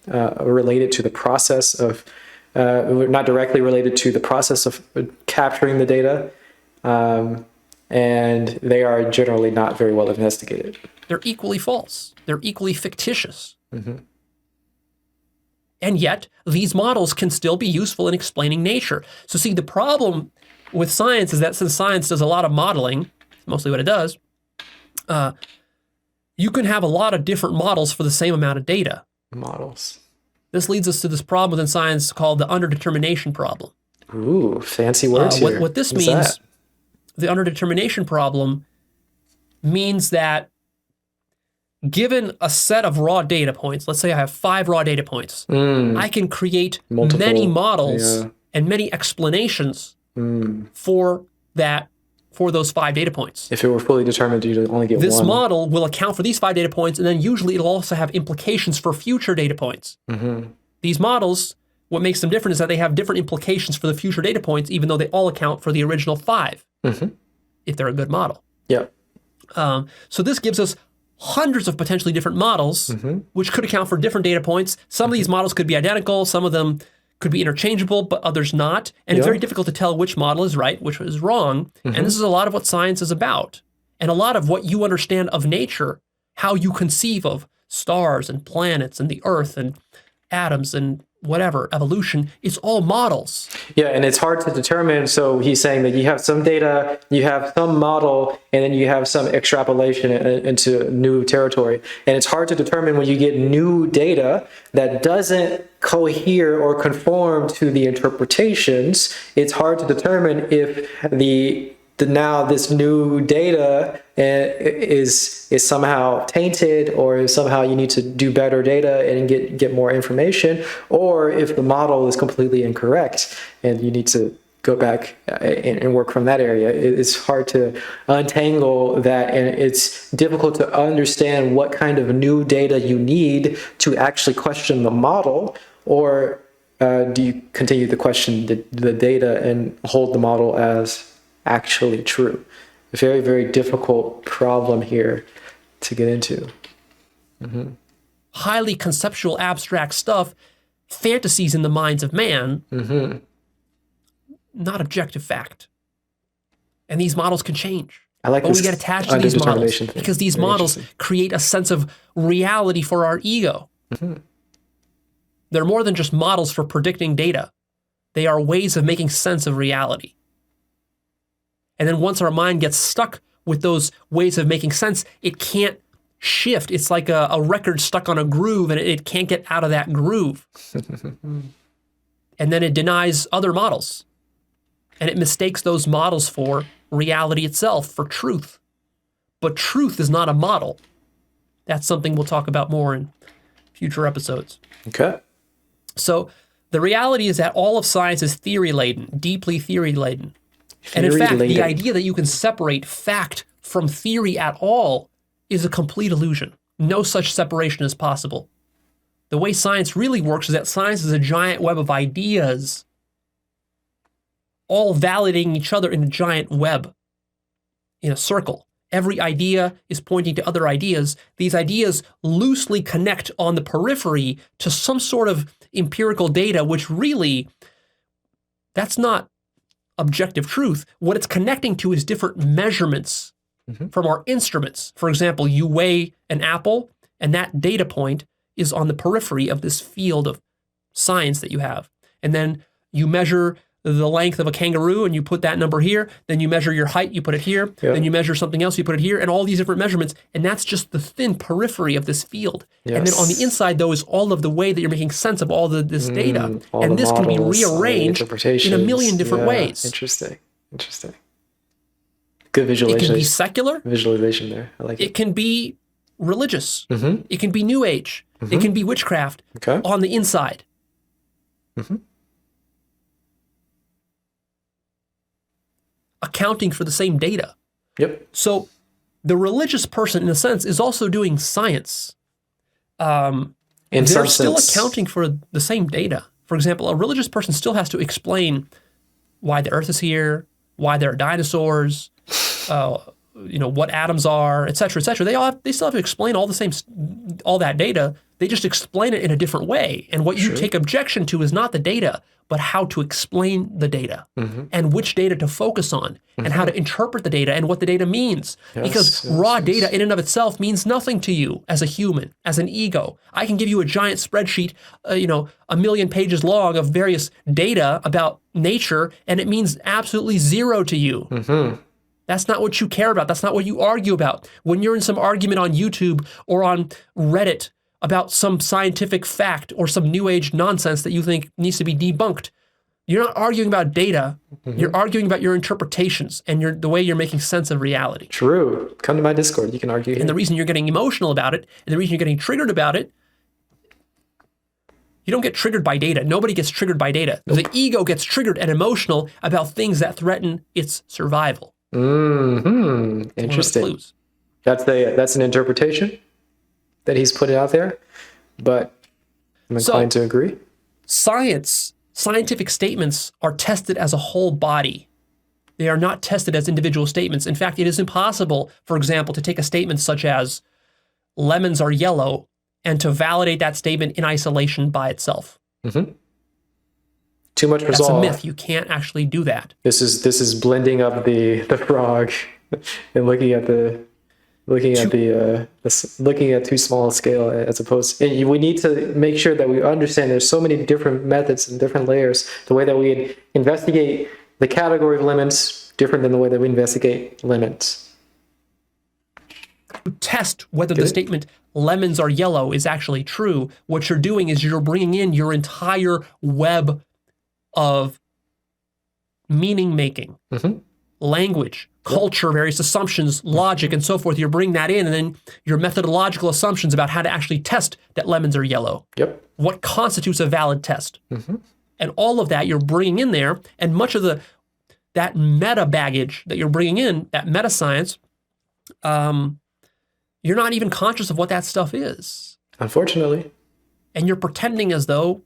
S1: related to the process of, not directly related to the process of capturing the data, and they are generally not very well investigated.
S2: They're equally false. They're equally fictitious. And yet, these models can still be useful in explaining nature. So see, the problem with science is that since science does a lot of modeling, mostly what it does, you can have a lot of different models for the same amount of data.
S1: Models.
S2: This leads us to this problem within science called the underdetermination problem.
S1: Ooh, fancy words here.
S2: What this
S1: What's
S2: means,
S1: that?
S2: the underdetermination problem means that given a set of raw data points, let's say I have 5 raw data points, I can create
S1: Multiple,
S2: many models
S1: yeah.
S2: and many explanations for those 5 data points.
S1: If it were fully determined, you'd only get
S2: This
S1: one.
S2: model will account for these 5 data points, and then usually it'll also have implications for future data points. These models, what makes them different is that they have different implications for the future data points, even though they all account for the original 5, if they're a good model.
S1: Yeah.
S2: So this gives us hundreds of potentially different models, which could account for different data points. Some of these models could be identical, some of them could be interchangeable, but others not. And it's very difficult to tell which model is right, which is wrong. And this is a lot of what science is about. And a lot of what you understand of nature, how you conceive of stars and planets and the earth and atoms and whatever, evolution, it's all models.
S1: Yeah, and it's hard to determine. So he's saying that you have some data, you have some model, and then you have some extrapolation into new territory. And it's hard to determine when you get new data that doesn't cohere or conform to the interpretations. It's hard to determine if now this new data is somehow tainted, or somehow you need to do better data and get more information, or if the model is completely incorrect and you need to go back and work from that area. It's hard to untangle that, and it's difficult to understand what kind of new data you need to actually question the model, or do you continue to question the data and hold the model as actually true? Very, very difficult problem here to get into.
S2: Highly conceptual, abstract stuff, fantasies in the minds of man, not objective fact. And these models can change.
S1: I like
S2: but
S1: this
S2: we get attached to these models
S1: underdetermination thing.
S2: because these
S1: Very
S2: models
S1: interesting.
S2: create a sense of reality for our ego. They're more than just models for predicting data. They are ways of making sense of reality. And then once our mind gets stuck with those ways of making sense, it can't shift. It's like a record stuck on a groove, and it can't get out of that groove. And then it denies other models. And it mistakes those models for reality itself, for truth. But truth is not a model. That's something we'll talk about more in future episodes.
S1: Okay.
S2: So the reality is that all of science is theory-laden, deeply theory-laden. And in fact, the
S1: Theory-laden.
S2: idea that you can separate fact from theory at all is a complete illusion. No such separation is possible. The way science really works is that science is a giant web of ideas, all validating each other in a giant web, in a circle. Every idea is pointing to other ideas. These ideas loosely connect on the periphery to some sort of empirical data, which really, that's not objective truth. What it's connecting to is different measurements from our instruments. For example, you weigh an apple, and that data point is on the periphery of this field of science that you have. And then you measure the length of a kangaroo, and you put that number here. Then you measure your height, you put it here.
S1: Yeah.
S2: Then you measure something else, you put it here, and all these different measurements. And that's just the thin periphery of this field. And then on the inside, though, is all of the way that you're making sense of all this data.
S1: All
S2: And
S1: the
S2: this can be
S1: models, all the
S2: rearranged in a
S1: interpretations.
S2: million different
S1: Yeah,
S2: ways.
S1: Interesting. Good
S2: It
S1: visualization.
S2: can be secular.
S1: Visualization there. I like it.
S2: It can be religious. It can be New Age. It can be witchcraft
S1: Okay.
S2: on the inside. Accounting for the same data.
S1: Yep.
S2: So the religious person, in a sense, is also doing science.
S1: In
S2: They're
S1: some
S2: still
S1: sense.
S2: accounting for the same data. For example, a religious person still has to explain why the Earth is here, why there are dinosaurs, what atoms are, et cetera, et cetera. They still have to explain all that data They just explain it in a different way. And what you take objection to is not the data, but how to explain the data and which data to focus on and how to interpret the data and what the data means. Because raw data in and of itself means nothing to you as a human, as an ego. I can give you a giant spreadsheet, 1,000,000 pages long of various data about nature, and it means absolutely zero to you. That's not what you care about. That's not what you argue about. When you're in some argument on YouTube or on Reddit about some scientific fact or some new age nonsense that you think needs to be debunked, you're not arguing about data. You're arguing about your interpretations and the way you're making sense of reality.
S1: True. Come to my Discord. You can argue here.
S2: And the reason you're getting emotional about it, and the reason you're getting triggered about it, you don't get triggered by data. Nobody gets triggered by data. The ego gets triggered and emotional about things that threaten its survival.
S1: Interesting. That's an interpretation that he's put out there, but I'm inclined to agree.
S2: Scientific statements are tested as a whole body. They are not tested as individual statements. In fact, it is impossible, for example, to take a statement such as lemons are yellow and to validate that statement in isolation by itself.
S1: Too much resolve.
S2: That's a myth. You can't actually do that.
S1: This is blending up the frog and looking at too small a scale as opposed. And we need to make sure that we understand there's so many different methods and different layers. The way that we investigate the category of lemons different than the way that we investigate lemons.
S2: To test whether the statement lemons are yellow is actually true, what you're doing is you're bringing in your entire web of meaning making, language, culture, various assumptions, logic, and so forth. You're bringing that in, and then your methodological assumptions about how to actually test that lemons are yellow. What constitutes a valid test? And all of that you're bringing in there, and much of that meta baggage that you're bringing in, that meta science, you're not even conscious of what that stuff is.
S1: Unfortunately.
S2: And you're pretending as though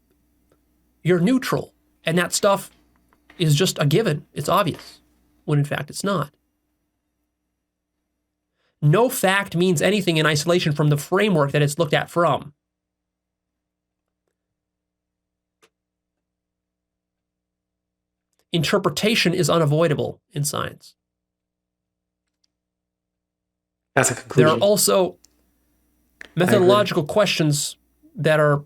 S2: you're neutral. And that stuff is just a given. It's obvious, when in fact it's not. No fact means anything in isolation from the framework that it's looked at from. Interpretation is unavoidable in science.
S1: That's a conclusion.
S2: There are also methodological questions that are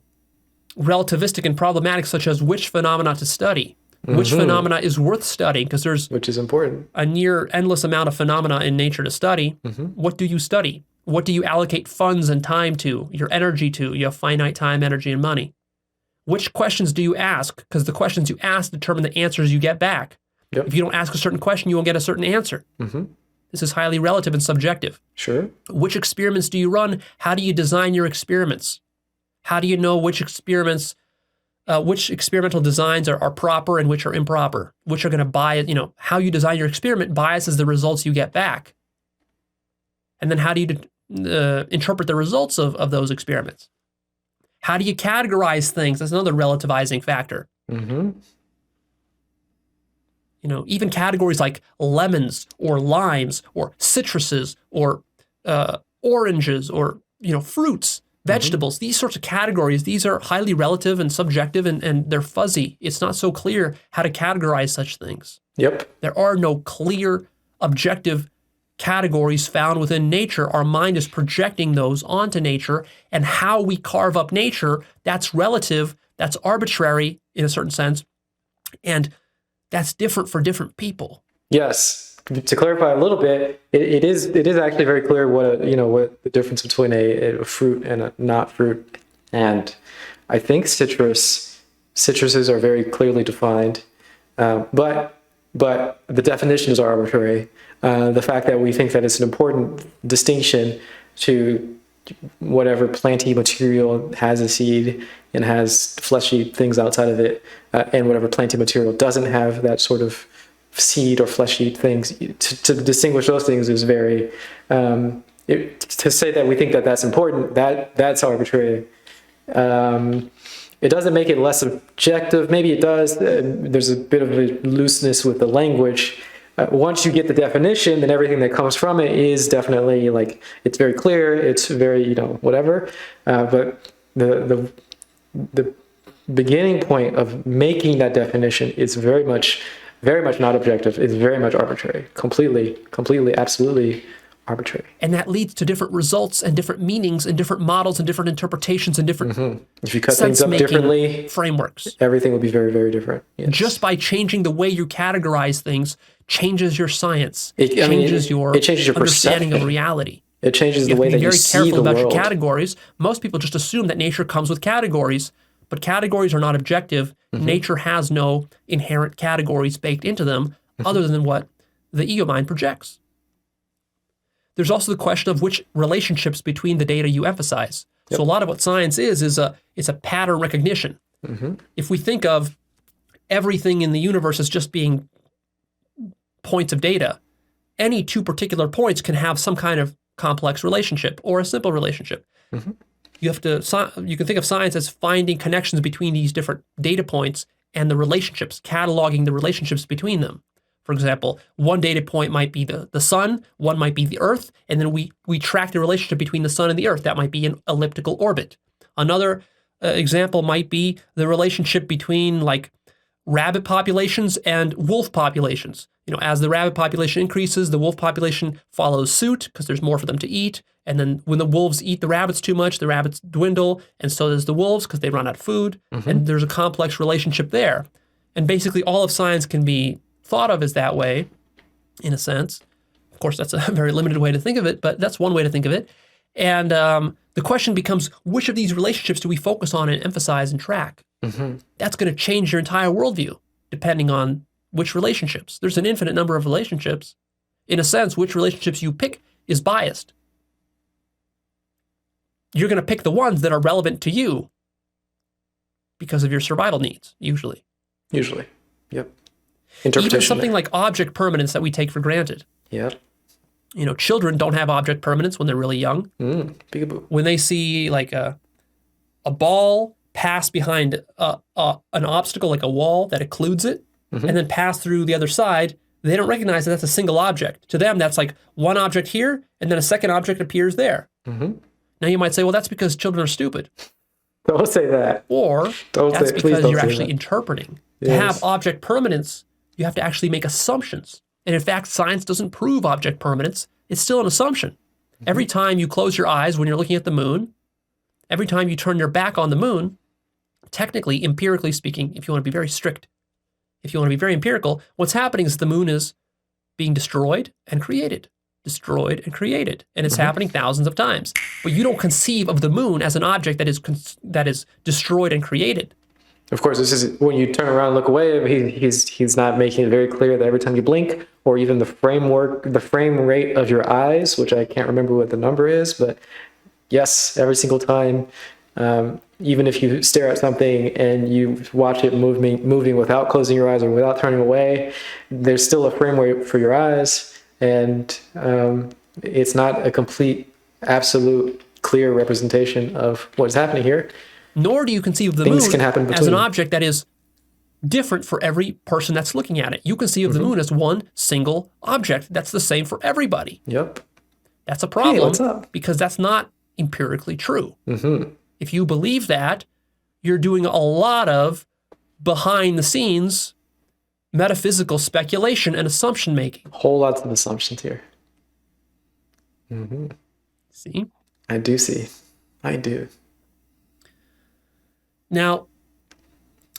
S2: relativistic and problematic, such as which phenomena to study, which phenomena is worth studying, because
S1: which is important.
S2: A near endless amount of phenomena in nature to study. What do you study? What do you allocate funds and time to, your energy to? You have finite time, energy, and money. Which questions do you ask? Because the questions you ask determine the answers you get back. If you don't ask a certain question, you won't get a certain answer. This is highly relative and subjective. Which experiments do you run? How do you design your experiments? How do you know which experimental designs are proper and which are improper? Which are going to bias, how you design your experiment biases the results you get back. And then how do you interpret the results of those experiments? How do you categorize things? That's another relativizing factor. Even categories like lemons or limes or citruses or oranges or, fruits, vegetables, these sorts of categories, these are highly relative and subjective and they're fuzzy. It's not so clear how to categorize such things. There are no clear, objective categories found within nature. Our mind is projecting those onto nature, and how we carve up nature, that's relative, that's arbitrary in a certain sense, and that's different for different people.
S1: Yes. To clarify a little bit, it is actually very clear what the difference between a fruit and a not fruit, and I think citruses are very clearly defined, but the definitions are arbitrary. The fact that we think that it's an important distinction to whatever planty material has a seed and has fleshy things outside of it, and whatever planty material doesn't have that sort of seed or fleshy things, to distinguish those things is very, to say that we think that that's important, that's arbitrary. It doesn't make it less objective. Maybe it does. There's a bit of a looseness with the language. Once you get the definition, then everything that comes from it is definitely it's very clear. It's very, whatever. But the beginning point of making that definition is very much not objective. It's very much arbitrary, completely, absolutely arbitrary.
S2: And that leads to different results and different meanings and different models and different interpretations and different
S1: If you cut things up differently,
S2: frameworks.
S1: everything will be very, very different. Yes.
S2: Just by changing the way you categorize things changes your science. It changes your understanding of reality.
S1: It changes the way that you see the world.
S2: You have to be very careful about your categories. Most people just assume that nature comes with categories, but categories are not objective. Nature has no inherent categories baked into them other than what the ego mind projects. There's also the question of which relationships between the data you emphasize. So a lot of what science is a pattern recognition. If we think of everything in the universe as just being points of data, any two particular points can have some kind of complex relationship or a simple relationship. You can think of science as finding connections between these different data points and the relationships, cataloging the relationships between them. For example, one data point might be the sun, one might be the earth, and then we track the relationship between the sun and the earth. That might be an elliptical orbit. Another example might be the relationship between like rabbit populations and wolf populations. As the rabbit population increases, the wolf population follows suit because there's more for them to eat. And then when the wolves eat the rabbits too much, the rabbits dwindle, and so does the wolves because they run out of food. And there's a complex relationship there. And basically all of science can be thought of as that way, in a sense. Of course, that's a very limited way to think of it, but that's one way to think of it. And the question becomes, which of these relationships do we focus on and emphasize and track? That's going to change your entire worldview, depending on which relationships. There's an infinite number of relationships. In a sense, which relationships you pick is biased. You're going to pick the ones that are relevant to you because of your survival needs, usually.
S1: Yep. Interpretation.
S2: Even something like object permanence that we take for granted.
S1: Yep.
S2: Children don't have object permanence when they're really young.
S1: Peekaboo.
S2: When they see like a ball pass behind an obstacle, like a wall that occludes it, and then pass through the other side, they don't recognize that that's a single object. To them, that's like one object here, and then a second object appears there. Now you might say, well, that's because children are stupid.
S1: Don't say that.
S2: Or that's because you're actually interpreting.
S1: Yes.
S2: To have object permanence, you have to actually make assumptions. And in fact, science doesn't prove object permanence. It's still an assumption. Every time you close your eyes when you're looking at the moon, every time you turn your back on the moon, technically, empirically speaking, if you want to be very strict, if you want to be very empirical, what's happening is the moon is being destroyed and created. And it's happening thousands of times. But you don't conceive of the moon as an object that is destroyed and created.
S1: Of course, this is when you turn around and look away, he's not making it very clear that every time you blink, or even the frame rate of your eyes, which I can't remember what the number is, but yes, every single time, even if you stare at something and you watch it moving without closing your eyes or without turning away, there's still a frame rate for your eyes. And it's not a complete, absolute, clear representation of what's happening here.
S2: Nor do you conceive of the
S1: Things
S2: moon
S1: can happen
S2: as an
S1: between.
S2: object that is different for every person that's looking at it. You conceive of the moon as one single object. That's the same for everybody.
S1: Yep.
S2: That's a problem
S1: Hey, what's up?
S2: because that's not empirically true. If you believe that, you're doing a lot of behind the scenes metaphysical speculation and assumption making.
S1: Whole lots of assumptions here.
S2: See?
S1: I do see. I do.
S2: Now,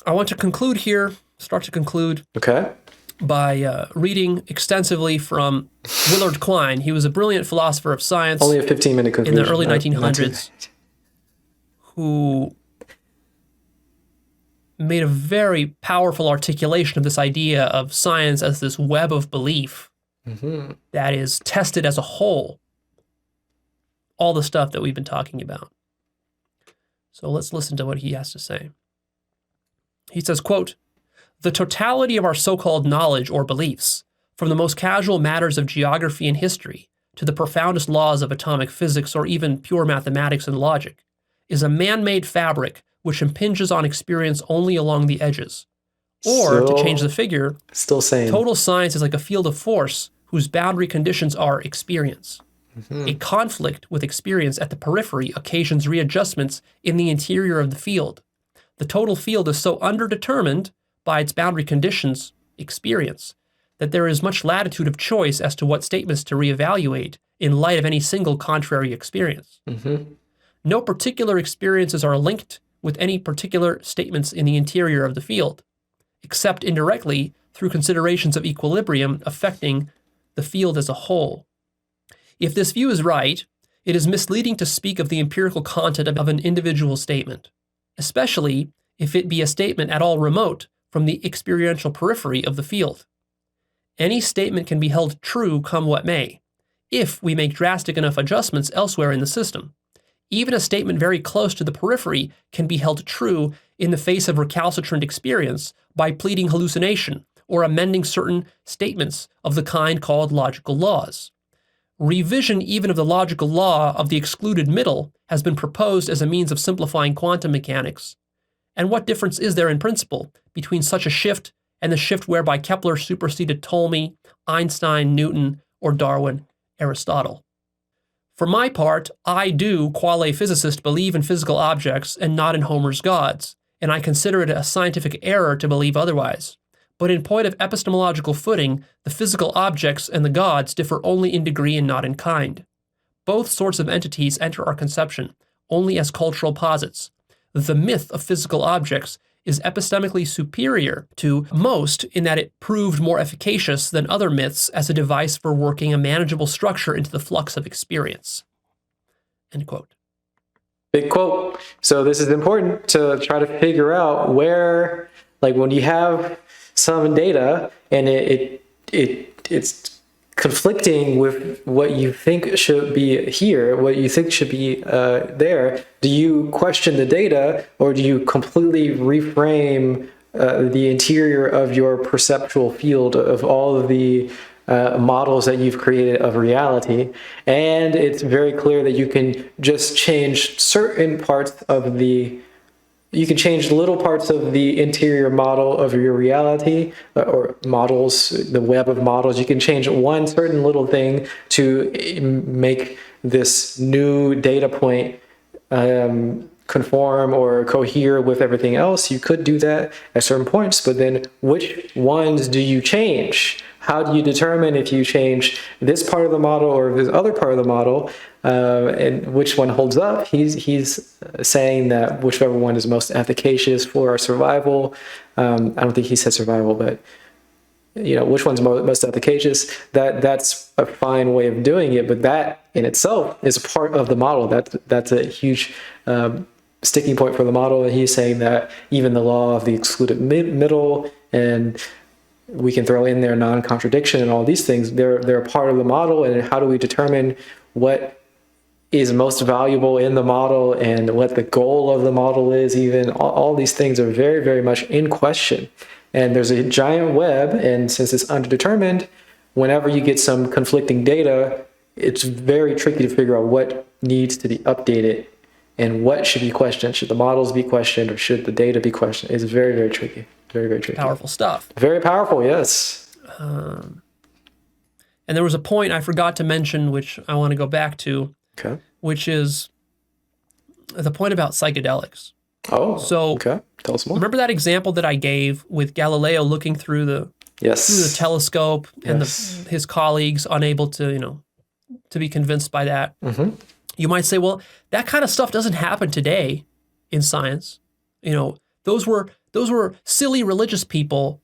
S2: I want to start to conclude
S1: Okay.
S2: by reading extensively from Willard Klein. He was a brilliant philosopher of science
S1: Only a 15-minute
S2: in
S1: conclusion.
S2: the early 1900s who made a very powerful articulation of this idea of science as this web of belief that is tested as a whole. All the stuff that we've been talking about. So let's listen to what he has to say. He says, quote, "The totality of our so-called knowledge or beliefs, from the most casual matters of geography and history to the profoundest laws of atomic physics or even pure mathematics and logic, is a man-made fabric which impinges on experience only along the edges. Or, to change the figure,
S1: Still saying.
S2: total science is like a field of force whose boundary conditions are experience." A conflict with experience at the periphery occasions readjustments in the interior of the field. The total field is so underdetermined by its boundary conditions, experience, that there is much latitude of choice as to what statements to reevaluate in light of any single contrary experience. No particular experiences are linked with any particular statements in the interior of the field, except indirectly through considerations of equilibrium affecting the field as a whole. If this view is right, it is misleading to speak of the empirical content of an individual statement, especially if it be a statement at all remote from the experiential periphery of the field. Any statement can be held true come what may, if we make drastic enough adjustments elsewhere in the system. Even a statement very close to the periphery can be held true in the face of recalcitrant experience by pleading hallucination or amending certain statements of the kind called logical laws. Revision even of the logical law of the excluded middle has been proposed as a means of simplifying quantum mechanics. And what difference is there in principle between such a shift and the shift whereby Kepler superseded Ptolemy, Einstein, Newton, or Darwin, Aristotle? For my part, I do, quale a physicist, believe in physical objects and not in Homer's gods, and I consider it a scientific error to believe otherwise. But in point of epistemological footing, the physical objects and the gods differ only in degree and not in kind. Both sorts of entities enter our conception only as cultural posits. The myth of physical objects is epistemically superior to most in that it proved more efficacious than other myths as a device for working a manageable structure into the flux of experience. End quote.
S1: Big quote. So this is important to try to figure out where, like when you have some data and it's conflicting with what you think should be here, what you think should be there, do you question the data or do you completely reframe the interior of your perceptual field of all of the models that you've created of reality? And it's very clear that you can just change certain parts of you can change little parts of the interior model of your reality or models, the web of models. You can change one certain little thing to make this new data point conform or cohere with everything else. You could do that at certain points, but then which ones do you change? How do you determine if you change this part of the model or this other part of the model, and which one holds up? He's saying that whichever one is most efficacious for our survival. I don't think he said survival, but which one's most efficacious. That's a fine way of doing it, but that in itself is a part of the model. That's a huge sticking point for the model. And he's saying that even the law of the excluded middle, and we can throw in there non-contradiction and all these things, they're a part of the model. And how do we determine what is most valuable in the model and what the goal of the model is? Even all these things are very, very much in question. And there's a giant web, and since it's underdetermined, whenever you get some conflicting data, it's very tricky to figure out what needs to be updated and what should be questioned. Should the models be questioned or should the data be questioned? It's very, very tricky. Very, very tricky.
S2: Powerful stuff.
S1: Very powerful, yes.
S2: And there was a point I forgot to mention, which I want to go back to, which is the point about psychedelics.
S1: Oh,
S2: so
S1: okay. Tell us more.
S2: Remember that example that I gave with Galileo looking through the telescope and his colleagues unable to, to be convinced by that? Mm-hmm. You might say, well, that kind of stuff doesn't happen today in science. Those were silly religious people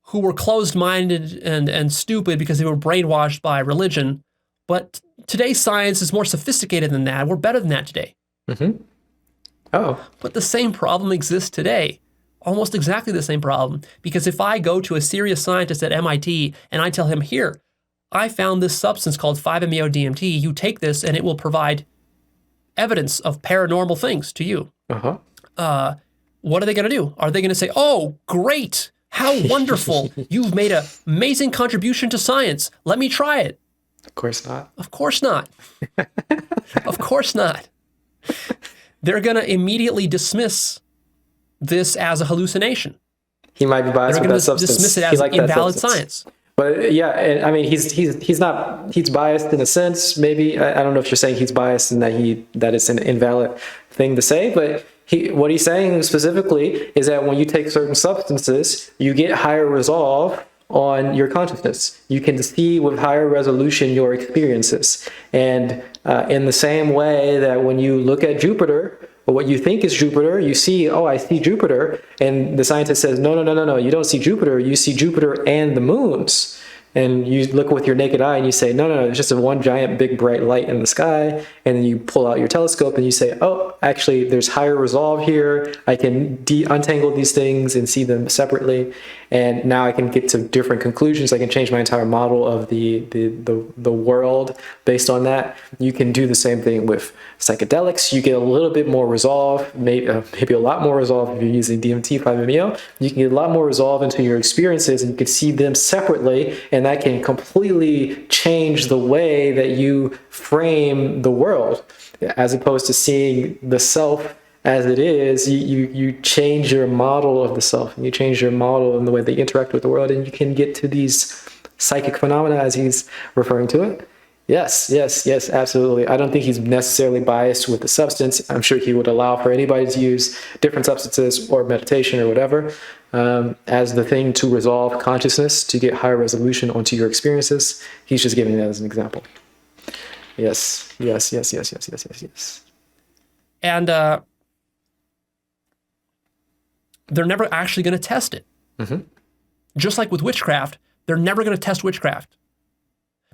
S2: who were closed-minded and stupid because they were brainwashed by religion. But today's science is more sophisticated than that. We're better than that today.
S1: Mm-hmm. Oh.
S2: But the same problem exists today. Almost exactly the same problem. Because if I go to a serious scientist at MIT and I tell him, here, I found this substance called 5-MeO-DMT. You take this and it will provide evidence of paranormal things to you.
S1: Uh-huh.
S2: What are they going to do? Are they going to say, oh, great, how wonderful, you've made an amazing contribution to science. Let me try it.
S1: Of course not.
S2: Of course not. Of course not. They're going to immediately dismiss this as a hallucination.
S1: He might be biased with that substance.
S2: Dismiss it as invalid science.
S1: But yeah, and I mean, he's biased in a sense. Maybe I don't know if you're saying he's biased and that it's an invalid thing to say, but what he's saying specifically is that when you take certain substances, you get higher resolve on your consciousness. You can see with higher resolution your experiences, and in the same way that when you look at Jupiter, or what you think is Jupiter, you see, oh, I see Jupiter. And the scientist says, no, no, no, no, no, you don't see Jupiter. You see Jupiter and the moons. And you look with your naked eye and you say, no, no, no, it's just a one giant big bright light in the sky. And then you pull out your telescope and you say, oh, actually, there's higher resolve here. I can untangle these things and see them separately. And now I can get to different conclusions. I can change my entire model of the world based on that. You can do the same thing with psychedelics. You get a little bit more resolve, maybe a lot more resolve if you're using DMT, 5-MeO. You can get a lot more resolve into your experiences, and you can see them separately, and that can completely change the way that you frame the world. As opposed to seeing the self as it is, you change your model of the self, and you change your model in the way they interact with the world, and you can get to these psychic phenomena as he's referring to it. Yes, yes, yes, absolutely. I don't think he's necessarily biased with the substance. I'm sure he would allow for anybody to use different substances or meditation or whatever as the thing to resolve consciousness, to get higher resolution onto your experiences. He's just giving that as an example. Yes, yes, yes, yes, yes, yes, yes, yes.
S2: And they're never actually going to test it.
S1: Mm-hmm.
S2: Just like with witchcraft, they're never going to test witchcraft.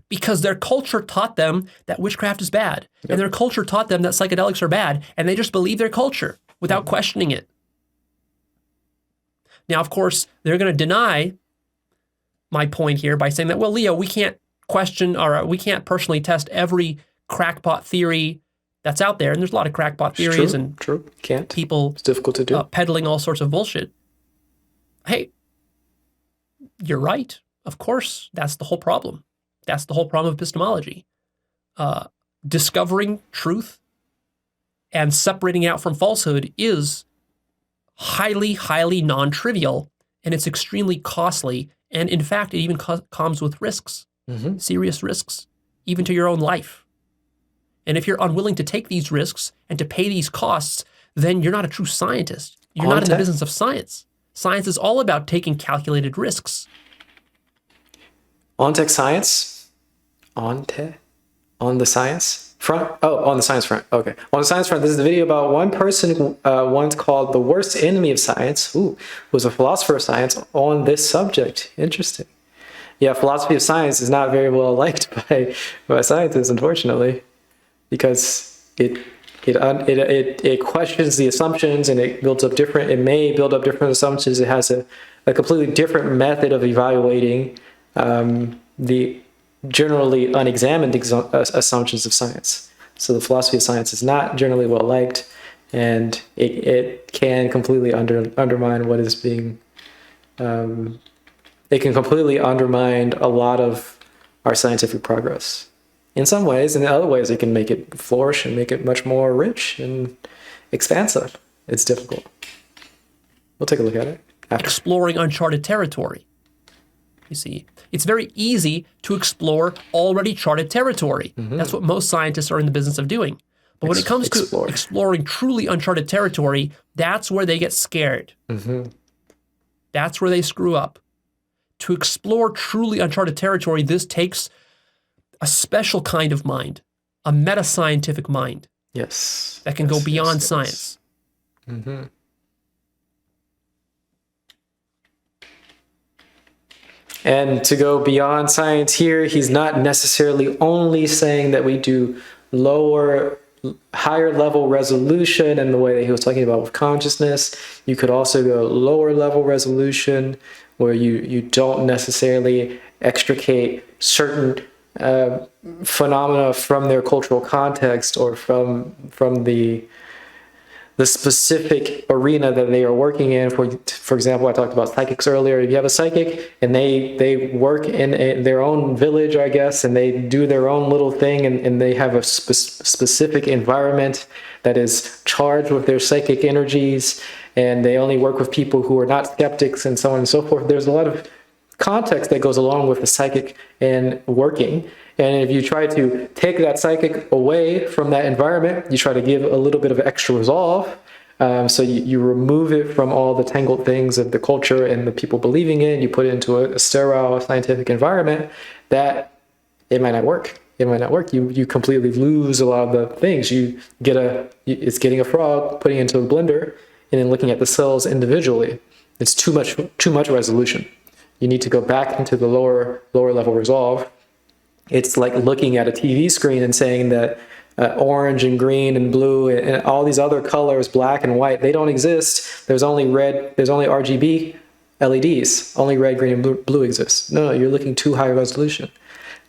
S2: Because their culture taught them that witchcraft is bad. Yep. And their culture taught them that psychedelics are bad. And they just believe their culture without questioning it. Now, of course, they're going to deny my point here by saying that, well, Leo, we can't question, or we can't personally test every crackpot theory that's out there. And there's a lot of crackpot theories and
S1: can't.
S2: People
S1: it's difficult to do.
S2: Peddling all sorts of bullshit. Hey, you're right. Of course, that's the whole problem. That's the whole problem of epistemology. Discovering truth and separating out from falsehood is highly, highly non-trivial, and it's extremely costly. And in fact, it even comes with risks, serious risks, even to your own life. And if you're unwilling to take these risks and to pay these costs, then you're not a true scientist. You're not in the business of science. Science is all about taking calculated risks.
S1: On tech science? On the science front? Oh, on the science front. Okay. On the science front, this is a video about one person once called the worst enemy of science, who was a philosopher of science, on this subject. Interesting. Yeah, philosophy of science is not very well liked by scientists, unfortunately, because it questions the assumptions, and it may build up different assumptions. It has a completely different method of evaluating the generally unexamined assumptions of science. So the philosophy of science is not generally well liked, and it can completely undermine what is being. It can completely undermine a lot of our scientific progress. In some ways, and in other ways, it can make it flourish and make it much more rich and expansive. It's difficult. We'll take a look at it after.
S2: Exploring uncharted territory. You see, it's very easy to explore already charted territory. That's what most scientists are in the business of doing. But when it comes to exploring truly uncharted territory, that's where they get scared. That's where they screw up. To explore truly uncharted territory, this takes a special kind of mind, a meta-scientific mind.
S1: Yes.
S2: That can go beyond science.
S1: And to go beyond science here, he's not necessarily only saying that we do higher level resolution in the way that he was talking about with consciousness. You could also go lower level resolution, where you don't necessarily extricate certain phenomena from their cultural context or from the specific arena that they are working in. For example, I talked about psychics earlier. If you have a psychic and they work in their own village, I guess, and they do their own little thing, and they have a specific environment that is charged with their psychic energies, and they only work with people who are not skeptics, and so on and so forth. There's a lot of context that goes along with the psychic and working. And if you try to take that psychic away from that environment, you try to give a little bit of extra resolve. So you remove it from all the tangled things of the culture and the people believing it, and you put it into a sterile scientific environment, that it might not work. It might not work. You completely lose a lot of the things. It's getting a frog, putting it into a blender, and then looking at the cells individually. It's too much resolution. You need to go back into the lower level resolve. It's like looking at a TV screen and saying that orange and green and blue and all these other colors, black and white, they don't exist. There's only RGB LEDs. Only red, green, and blue exists. No, you're looking too high resolution.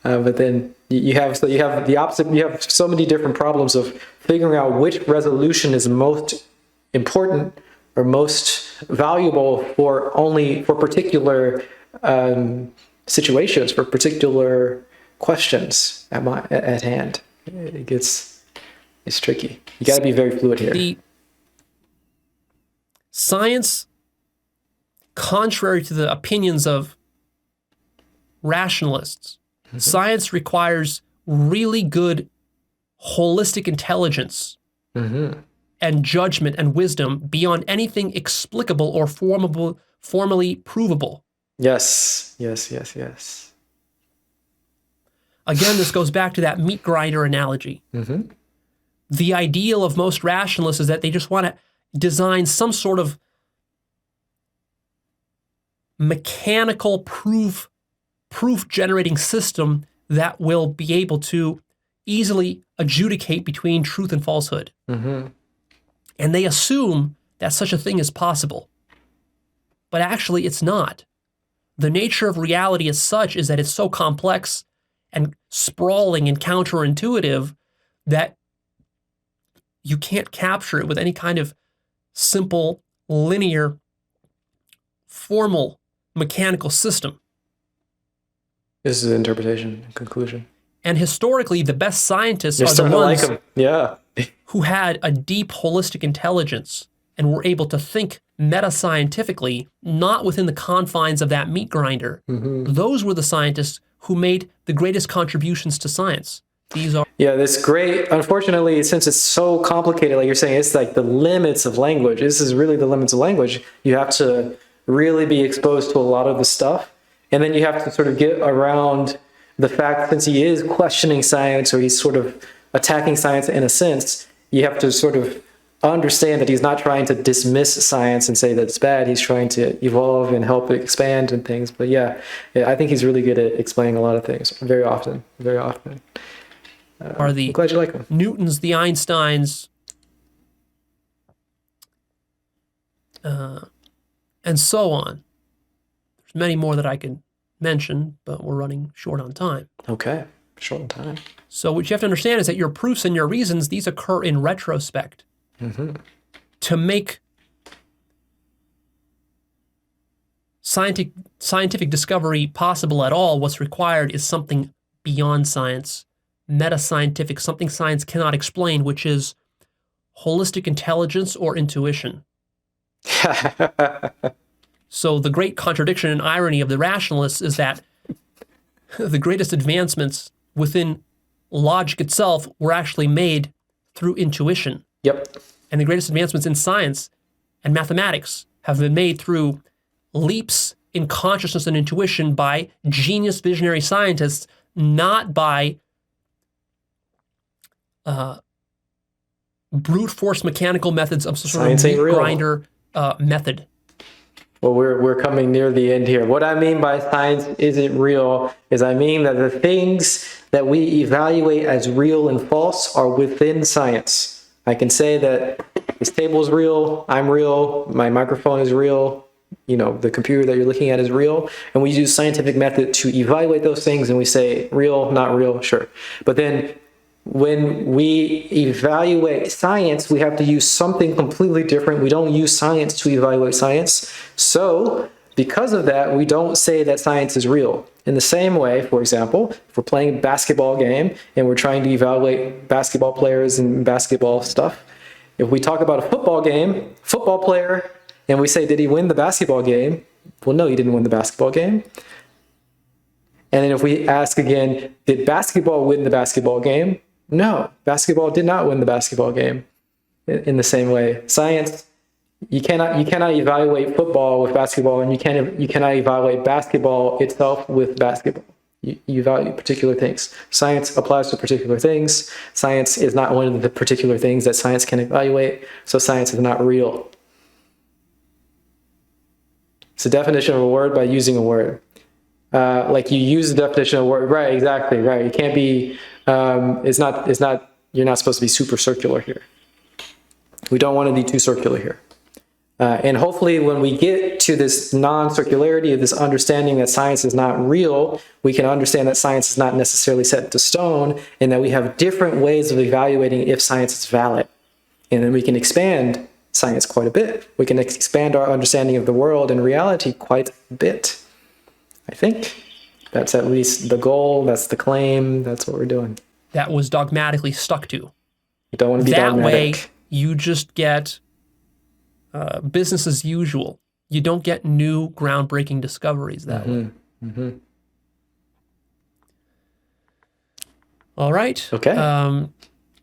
S1: But then you have the opposite. You have so many different problems of figuring out which resolution is most important or most valuable for particular situations, for particular questions at hand. It's tricky. You got to be very fluid here.
S2: The science, contrary to the opinions of rationalists, science requires really good holistic intelligence and judgment and wisdom beyond anything explicable or formally provable.
S1: Yes.
S2: Again, this goes back to that meat grinder analogy. The ideal of most rationalists is that they just want to design some sort of mechanical proof generating system that will be able to easily adjudicate between truth and falsehood. And they assume that such a thing is possible. But actually, it's not. The nature of reality as such is that it's so complex and sprawling and counterintuitive that you can't capture it with any kind of simple, linear, formal, mechanical system.
S1: This is an interpretation and conclusion.
S2: And historically, the best scientists
S1: You're
S2: are the ones
S1: like 'em. Yeah.
S2: who had a deep holistic intelligence and were able to think meta-scientifically, not within the confines of that meat grinder. Those were the scientists who made the greatest contributions to science.
S1: This great, unfortunately, since it's so complicated, like you're saying, it's like the limits of language. This is really the limits of language. You have to really be exposed to a lot of the stuff. And then you have to sort of get around the fact, since he is questioning science, or he's sort of attacking science in a sense, you have to sort of understand that he's not trying to dismiss science and say that it's bad. He's trying to evolve and help it expand and things. But I think he's really good at explaining a lot of things very often.
S2: Are the
S1: I'm glad you like him.
S2: Newtons, the Einsteins, and so on. There's many more that I could mention, but we're running short on time.
S1: Okay, short on time.
S2: So what you have to understand is that your proofs and your reasons, these occur in retrospect. To make scientific discovery possible at all, what's required is something beyond science, meta-scientific, something science cannot explain, which is holistic intelligence or intuition. So the great contradiction and irony of the rationalists is that the greatest advancements within logic itself were actually made through intuition.
S1: Yep.
S2: And the greatest advancements in science and mathematics have been made through leaps in consciousness and intuition by genius visionary scientists, not by brute force mechanical methods of sort of meat grinder method.
S1: Well, we're coming near the end here. What I mean by science isn't real is I mean that the things that we evaluate as real and false are within science. I can say that this table is real, I'm real, my microphone is real, the computer that you're looking at is real, and we use scientific method to evaluate those things, and we say real, not real, sure. But then when we evaluate science, we have to use something completely different. We don't use science to evaluate science. So because of that, we don't say that science is real. In the same way, for example, if we're playing a basketball game and we're trying to evaluate basketball players and basketball stuff, if we talk about a football game, football player, and we say, did he win the basketball game? well, no, you didn't win the basketball game. And then if we ask again, did basketball win the basketball game? No, basketball did not win the basketball game in the same way. Science, you cannot evaluate football with basketball, and you cannot evaluate basketball itself with basketball. You evaluate particular things. Science applies to particular things. Science is not one of the particular things that science can evaluate, so science is not real. It's a definition of a word by using a word. Like you use the definition of a word, right? Exactly, right. You can't be. It's not. You're not supposed to be super circular here. We don't want to be too circular here. And hopefully when we get to this non-circularity, this understanding that science is not real, we can understand that science is not necessarily set into stone, and that we have different ways of evaluating if science is valid. And then we can expand science quite a bit. We can expand our understanding of the world and reality quite a bit. I think that's at least the goal, that's the claim, that's what we're doing.
S2: That was dogmatically stuck to.
S1: You don't want to be
S2: that
S1: dogmatic.
S2: way, you just get business as usual. You don't get new groundbreaking discoveries that way.
S1: Mm-hmm.
S2: All right.
S1: Okay.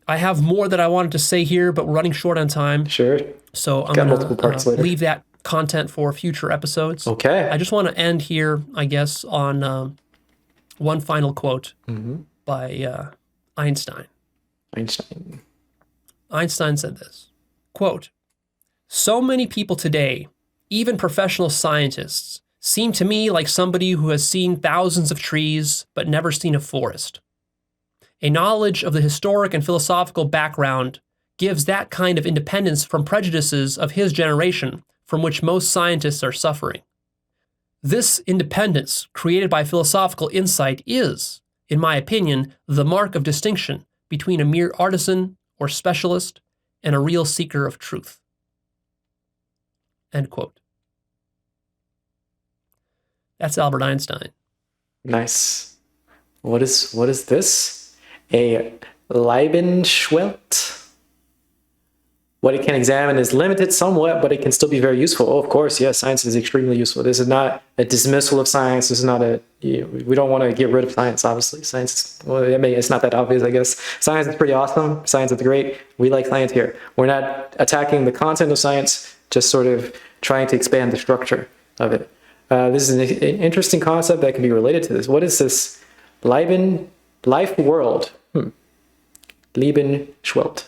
S2: I have more that I wanted to say here, but we're running short on time.
S1: Sure.
S2: So I'm
S1: Got
S2: going
S1: multiple parts
S2: to
S1: later.
S2: leave that content for future episodes.
S1: Okay.
S2: I just want to end here, I guess, on one final quote by Einstein. Einstein said this, quote, "So many people today, even professional scientists, seem to me like somebody who has seen thousands of trees but never seen a forest. A knowledge of the historic and philosophical background gives that kind of independence from prejudices of his generation from which most scientists are suffering. This independence created by philosophical insight is, in my opinion, the mark of distinction between a mere artisan or specialist and a real seeker of truth." End quote. That's Albert Einstein.
S1: Nice. What is this? A Lebenswelt? What it can examine is limited somewhat, but it can still be very useful. Oh, of course, yes, science is extremely useful. This is not a dismissal of science. This is not we don't want to get rid of science, obviously. Science, well, I mean, it's not that obvious, I guess. Science is pretty awesome. Science is great. We like science here. We're not attacking the content of science, just sort of trying to expand the structure of it. This is an interesting concept that can be related to this. What is this? Life world. Lebenswelt.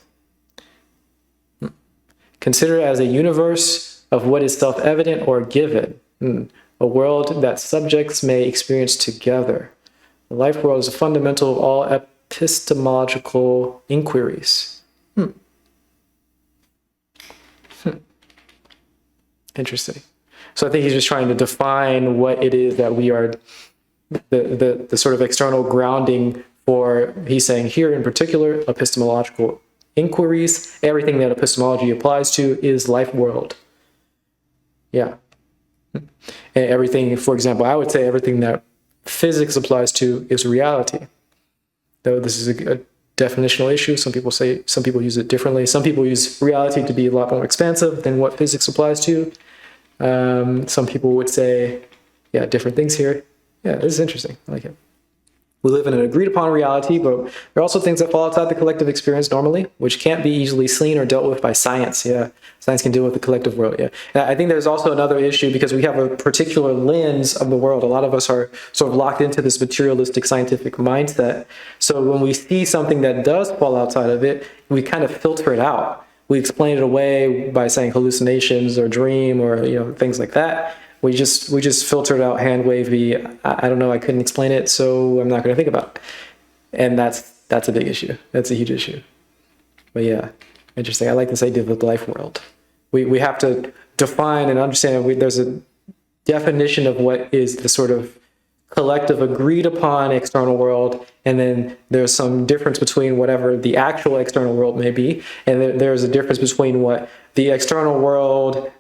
S1: Consider as a universe of what is self-evident or given. A world that subjects may experience together. The life world is a fundamental of all epistemological inquiries. Interesting. So I think he's just trying to define what it is that we are, the sort of external grounding for, he's saying here in particular, epistemological inquiries. Everything that epistemology applies to is life world. Yeah. And everything, for example, I would say everything that physics applies to is reality. Though this is a definitional issue. Some people use it differently. Some people use reality to be a lot more expansive than what physics applies to. Some people would say, yeah, different things here. Yeah, this is interesting. I like it. We live in an agreed upon reality, but there are also things that fall outside the collective experience normally, which can't be easily seen or dealt with by science. Yeah, science can deal with the collective world. Yeah, and I think there's also another issue because we have a particular lens of the world. A lot of us are sort of locked into this materialistic scientific mindset. So when we see something that does fall outside of it, we kind of filter it out. We explain it away by saying hallucinations or dream or things like that. We just filtered out hand wavy. I don't know. I couldn't explain it, so I'm not going to think about it. And that's a big issue. That's a huge issue. But yeah, interesting. I like this idea of the life world. We have to define and understand. There's a definition of what is the sort of collective agreed upon external world, and then there's some difference between whatever the actual external world may be, and there's a difference between what the external world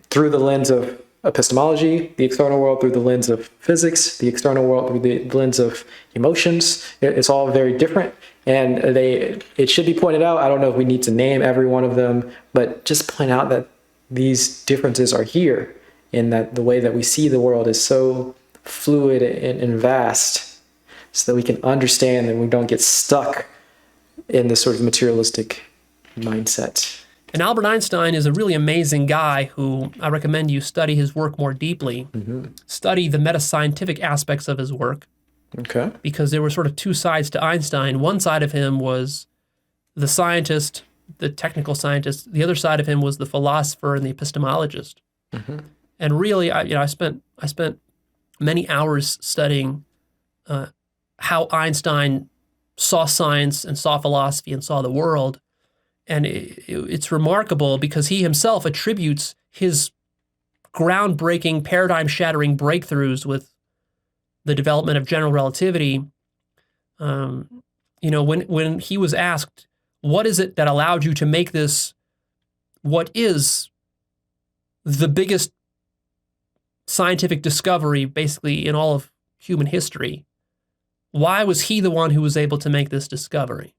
S1: through the lens of epistemology, the external world through the lens of physics, the external world through the lens of emotions. It's all very different, and it should be pointed out. I don't know if we need to name every one of them, but just point out that these differences are here, in that the way that we see the world is so fluid and vast, so that we can understand and we don't get stuck in this sort of materialistic mindset.
S2: And Albert Einstein is a really amazing guy who I recommend you study his work more deeply. Study the meta-scientific aspects of his work.
S1: Okay.
S2: Because there were sort of two sides to Einstein. One side of him was the scientist, the technical scientist. The other side of him was the philosopher and the epistemologist. And really, I spent many hours studying how Einstein saw science and saw philosophy and saw the world. And it's remarkable because he himself attributes his groundbreaking, paradigm-shattering breakthroughs with the development of general relativity. When he was asked, what is it that allowed you to make this, what is the biggest scientific discovery basically in all of human history? Why was he the one who was able to make this discovery?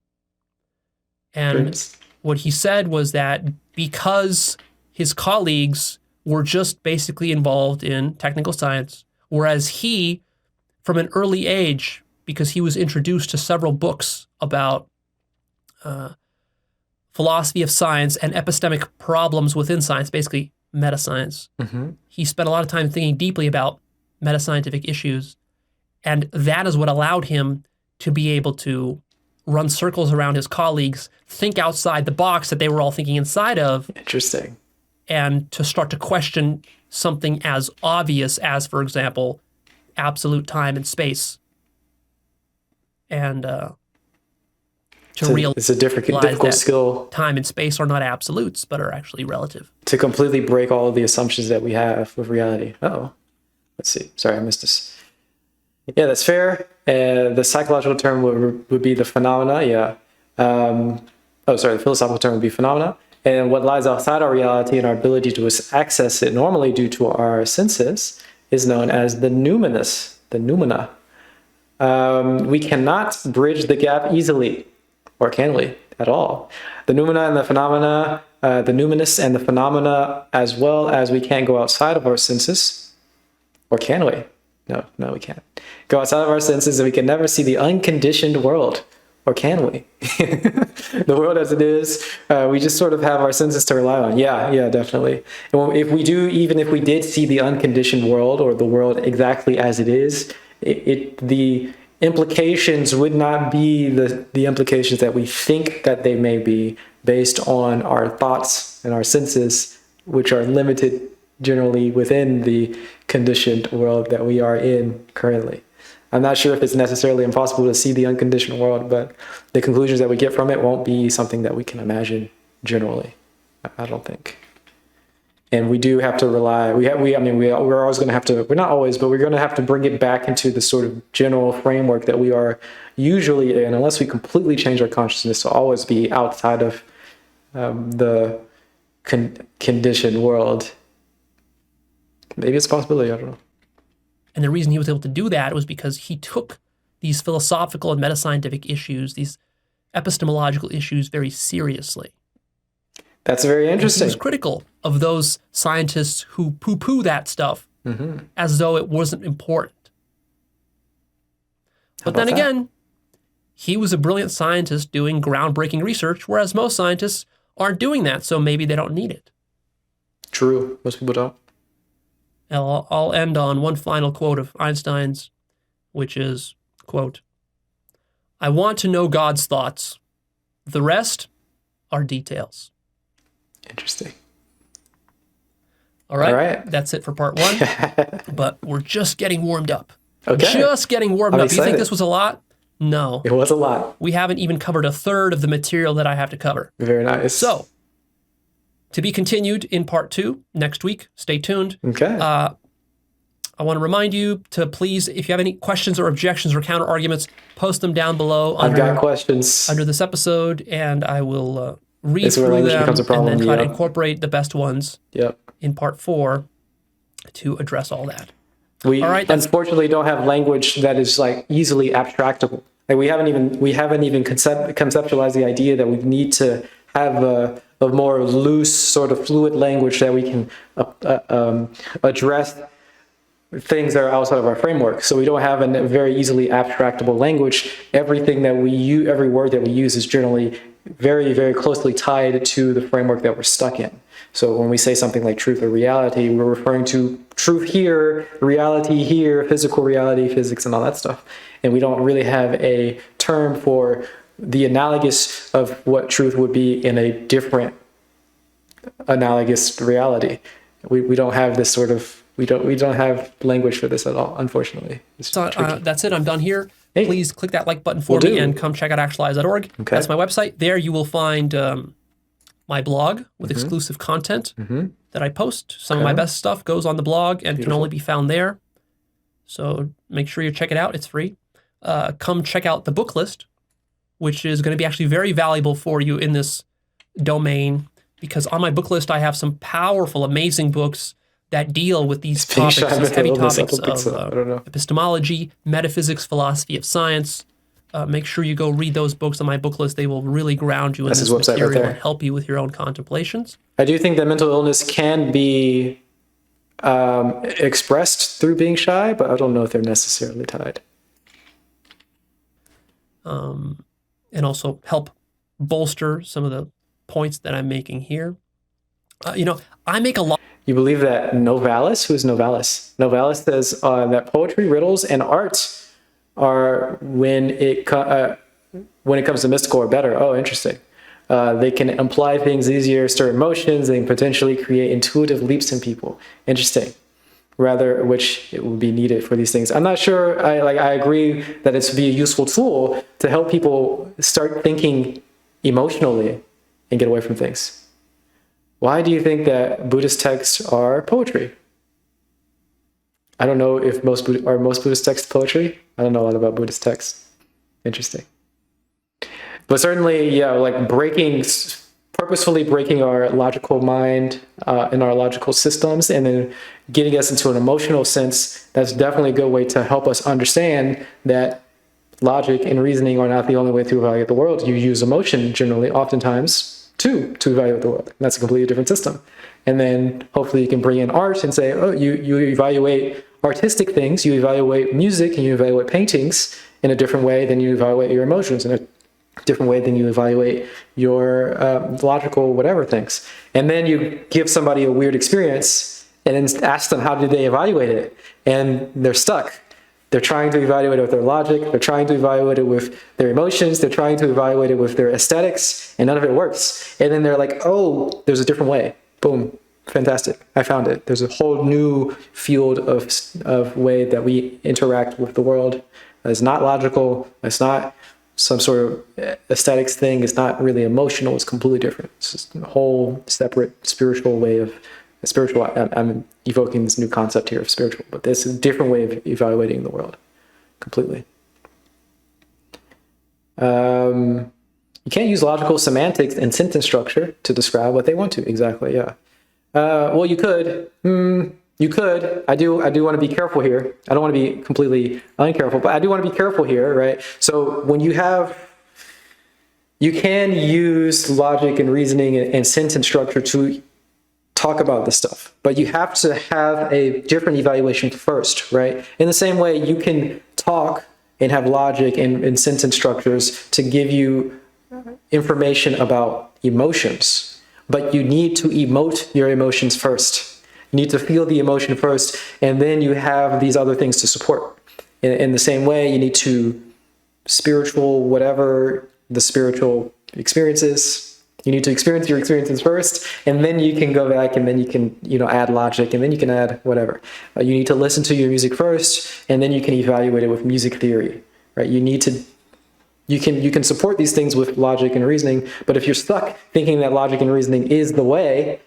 S2: And what he said was that because his colleagues were just basically involved in technical science, whereas he, from an early age, because he was introduced to several books about philosophy of science and epistemic problems within science, basically meta-science. He spent a lot of time thinking deeply about meta-scientific issues, and that is what allowed him to be able to run circles around his colleagues, think outside the box that they were all thinking inside of.
S1: Interesting.
S2: And to start to question something as obvious as, for example, absolute time and space. And realize
S1: it's a difficult skill.
S2: Time and space are not absolutes, but are actually relative.
S1: To completely break all of the assumptions that we have with reality. Oh, let's see. Sorry, I missed this. Yeah, that's fair. The psychological term would be the phenomena. Yeah. The philosophical term would be phenomena. And what lies outside our reality and our ability to access it normally due to our senses is known as the noumena. We cannot bridge the gap easily, or can we at all? The noumena and the phenomena, the numinous and the phenomena, as well as we can't go outside of our senses, or can we? No, we can't. Go outside of our senses and we can never see the unconditioned world, or can we? The world as it is, we just sort of have our senses to rely on. Yeah, definitely. And if we did see the unconditioned world, or the world exactly as it is, the implications would not be the implications that we think that they may be based on our thoughts and our senses, which are limited generally within the conditioned world that we are in currently. I'm not sure if it's necessarily impossible to see the unconditioned world, but the conclusions that we get from it won't be something that we can imagine generally, I don't think. And we do have to rely, we're always going to have to, we're not always, but we're going to have to bring it back into the sort of general framework that we are usually in, unless we completely change our consciousness to always be outside of the conditioned world. Maybe it's a possibility, I don't know.
S2: And the reason he was able to do that was because he took these philosophical and meta-scientific issues, these epistemological issues, very seriously.
S1: That's very interesting.
S2: And he was critical of those scientists who poo-poo that stuff as though it wasn't important. But then again, he was a brilliant scientist doing groundbreaking research, whereas most scientists aren't doing that, so maybe they don't need it.
S1: True. Most people don't.
S2: I'll end on one final quote of Einstein's, which is, quote, "I want to know God's thoughts. The rest are details."
S1: Interesting.
S2: All right. That's it for part one. But we're just getting warmed up.
S1: Okay.
S2: Just getting warmed
S1: I'm
S2: up.
S1: excited.
S2: You think this was a lot? No.
S1: It was a lot.
S2: We haven't even covered a third of the material that I have to cover.
S1: Very nice.
S2: So, to be continued in part 2 next week. Stay tuned.
S1: Okay.
S2: I want to remind you to please, if you have any questions or objections or counter arguments, post them down below.
S1: I've got questions
S2: under this episode, and I will read
S1: This is where
S2: through
S1: language
S2: them
S1: becomes a problem,
S2: and then try to
S1: yep.
S2: incorporate the best ones in part 4 to address all that.
S1: We
S2: All right, that's-
S1: unfortunately don't have language that is like easily abstractable. Like we haven't even conceptualized the idea that we need to have of more loose, sort of fluid language that we can address things that are outside of our framework. So we don't have a very easily abstractable language. Everything that we use, every word that we use is generally very, very closely tied to the framework that we're stuck in. So when we say something like truth or reality, we're referring to truth here, reality here, physical reality, physics, and all that stuff. And we don't really have a term for the analogous of what truth would be in a different analogous reality. We don't have this sort of, we don't have language for this at all, unfortunately.
S2: So that's it. I'm done here.
S1: Hey.
S2: Please click that like button for me and come check out actualize.org.
S1: Okay.
S2: That's my website. There you will find my blog with exclusive content that I post. Some of my best stuff goes on the blog and can only be found there. So make sure you check it out. It's free. Come check out the book list, which is going to be actually very valuable for you in this domain, because on my book list I have some powerful, amazing books that deal with these topics, these heavy topics of epistemology, metaphysics, philosophy of science. Make sure you go read those books on my book list. They will really ground you in this material and help you with your own contemplations.
S1: I do think that mental illness can be expressed through being shy, but I don't know if they're necessarily tied.
S2: And also help bolster some of the points that I'm making here. I make a lot.
S1: You believe that Novalis? Who is Novalis? Novalis says that poetry, riddles, and art are, when it comes to mystical, are better. Oh, interesting. They can imply things easier, stir emotions, they can potentially create intuitive leaps in people. Interesting. Rather, which it would be needed for these things. I'm not sure. I agree that it's be a useful tool to help people start thinking emotionally and get away from things. Why do you think that Buddhist texts are poetry? I don't know if most Buddhist texts poetry. I don't know a lot about Buddhist texts. Interesting. But certainly, yeah, like purposefully breaking our logical mind and our logical systems, and then getting us into an emotional sense, that's definitely a good way to help us understand that logic and reasoning are not the only way to evaluate the world. You use emotion generally, oftentimes, to evaluate the world. And that's a completely different system. And then hopefully you can bring in art and say, oh, you evaluate artistic things, you evaluate music, and you evaluate paintings in a different way than you evaluate your emotions, in a different way than you evaluate your logical whatever things. And then you give somebody a weird experience and then ask them how did they evaluate it, and they're stuck. They're trying to evaluate it with their logic, they're trying to evaluate it with their emotions, they're trying to evaluate it with their aesthetics, and none of it works. And then they're like, oh, there's a different way. Boom, fantastic, I found it. There's a whole new field of way that we interact with the world. It's not logical, it's not some sort of aesthetics thing, it's not really emotional, it's completely different. It's just a whole separate spiritual way of, I'm evoking this new concept here of spiritual, but this is a different way of evaluating the world, completely. You can't use logical semantics and sentence structure to describe what they want to, exactly, yeah. Well, you could. You could. I do want to be careful here. I don't want to be completely uncareful, but I do want to be careful here, right? So when you can use logic and reasoning and sentence structure to talk about this stuff, but you have to have a different evaluation first, right? In the same way, you can talk and have logic and sentence structures to give you information about emotions, but you need to emote your emotions first. You need to feel the emotion first, and then you have these other things to support. In the same way, you need to spiritual, whatever the spiritual experience is, you need to experience your experiences first, and then you can go back, and then you can, add logic, and then you can add whatever. You need to listen to your music first, and then you can evaluate it with music theory, right? You can support these things with logic and reasoning, but if you're stuck thinking that logic and reasoning is the way,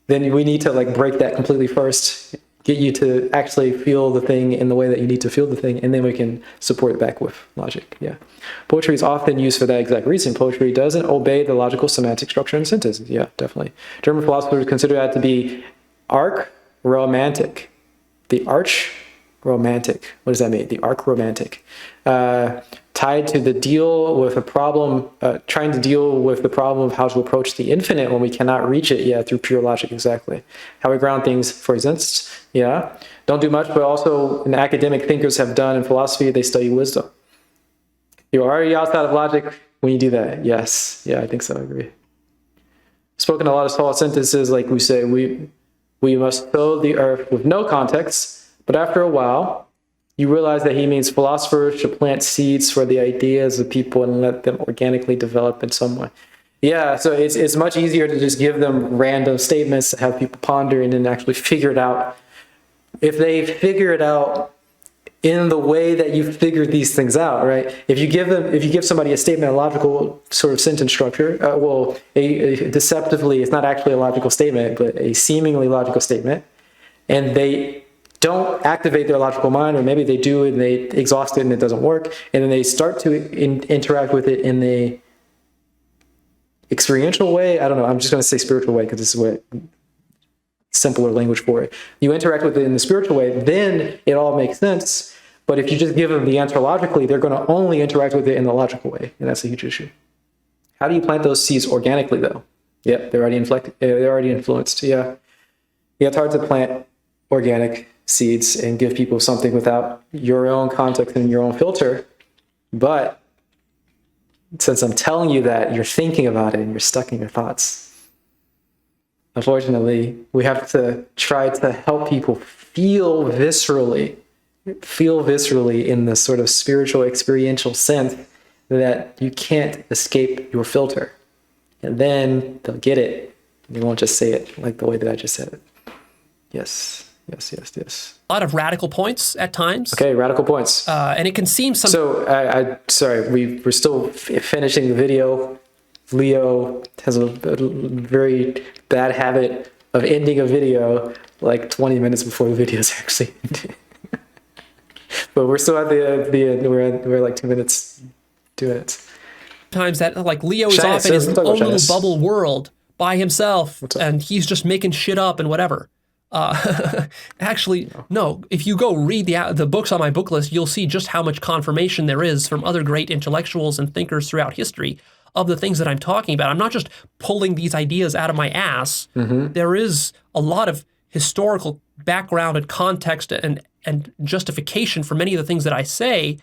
S1: then we need to break that completely first, get you to actually feel the thing in the way that you need to feel the thing, and then we can support it back with logic. Yeah, poetry is often used for that exact reason. Poetry doesn't obey the logical semantic structure and sentences. Yeah, definitely. German philosophers consider that to be arch romantic. The arch romantic. What does that mean? The arc romantic. Tied to the deal with a problem, trying to deal with the problem of how to approach the infinite when we cannot reach it yet through pure logic, exactly. How we ground things, for instance, yeah. Don't do much, but also in academic thinkers have done in philosophy, they study wisdom. You're already outside of logic when you do that. Yes, yeah, I think so, I agree. Spoken a lot of tall sentences, like we say, we must sow the earth with no context, but after a while, you realize that he means philosophers should plant seeds for the ideas of people and let them organically develop in some way. Yeah, so it's much easier to just give them random statements to have people ponder and then actually figure it out. If they figure it out in the way that you figured these things out, right? If you give somebody a statement, a logical sort of sentence structure, a deceptively, it's not actually a logical statement, but a seemingly logical statement, and they don't activate their logical mind, or maybe they do and they exhaust it and it doesn't work, and then they start to interact with it in the experiential way. I don't know, I'm just going to say spiritual way because this is what simpler language for it. You interact with it in the spiritual way, then it all makes sense. But if you just give them the answer logically, they're going to only interact with it in the logical way, and that's a huge issue. How do you plant those seeds organically, though? Yeah, they're already influenced. Yeah, it's hard to plant organic seeds and give people something without your own context and your own filter. But since I'm telling you that, you're thinking about it and you're stuck in your thoughts. Unfortunately, we have to try to help people feel viscerally in the sort of spiritual experiential sense that you can't escape your filter. And then they'll get it. They won't just say it like the way that I just said it. Yes.
S2: A lot of radical points at times.
S1: Okay, radical points.
S2: And it can seem some...
S1: So, sorry, we're still finishing the video. Leo has a very bad habit of ending a video like 20 minutes before the video is actually ending. But we're still at the end. We're like 2 minutes.
S2: Times that like Leo is off in his own little bubble world by himself, and he's just making shit up and whatever. Actually, no. If you go read the books on my book list, you'll see just how much confirmation there is from other great intellectuals and thinkers throughout history of the things that I'm talking about. I'm not just pulling these ideas out of my ass. Mm-hmm. There is a lot of historical background and context and justification for many of the things that I say.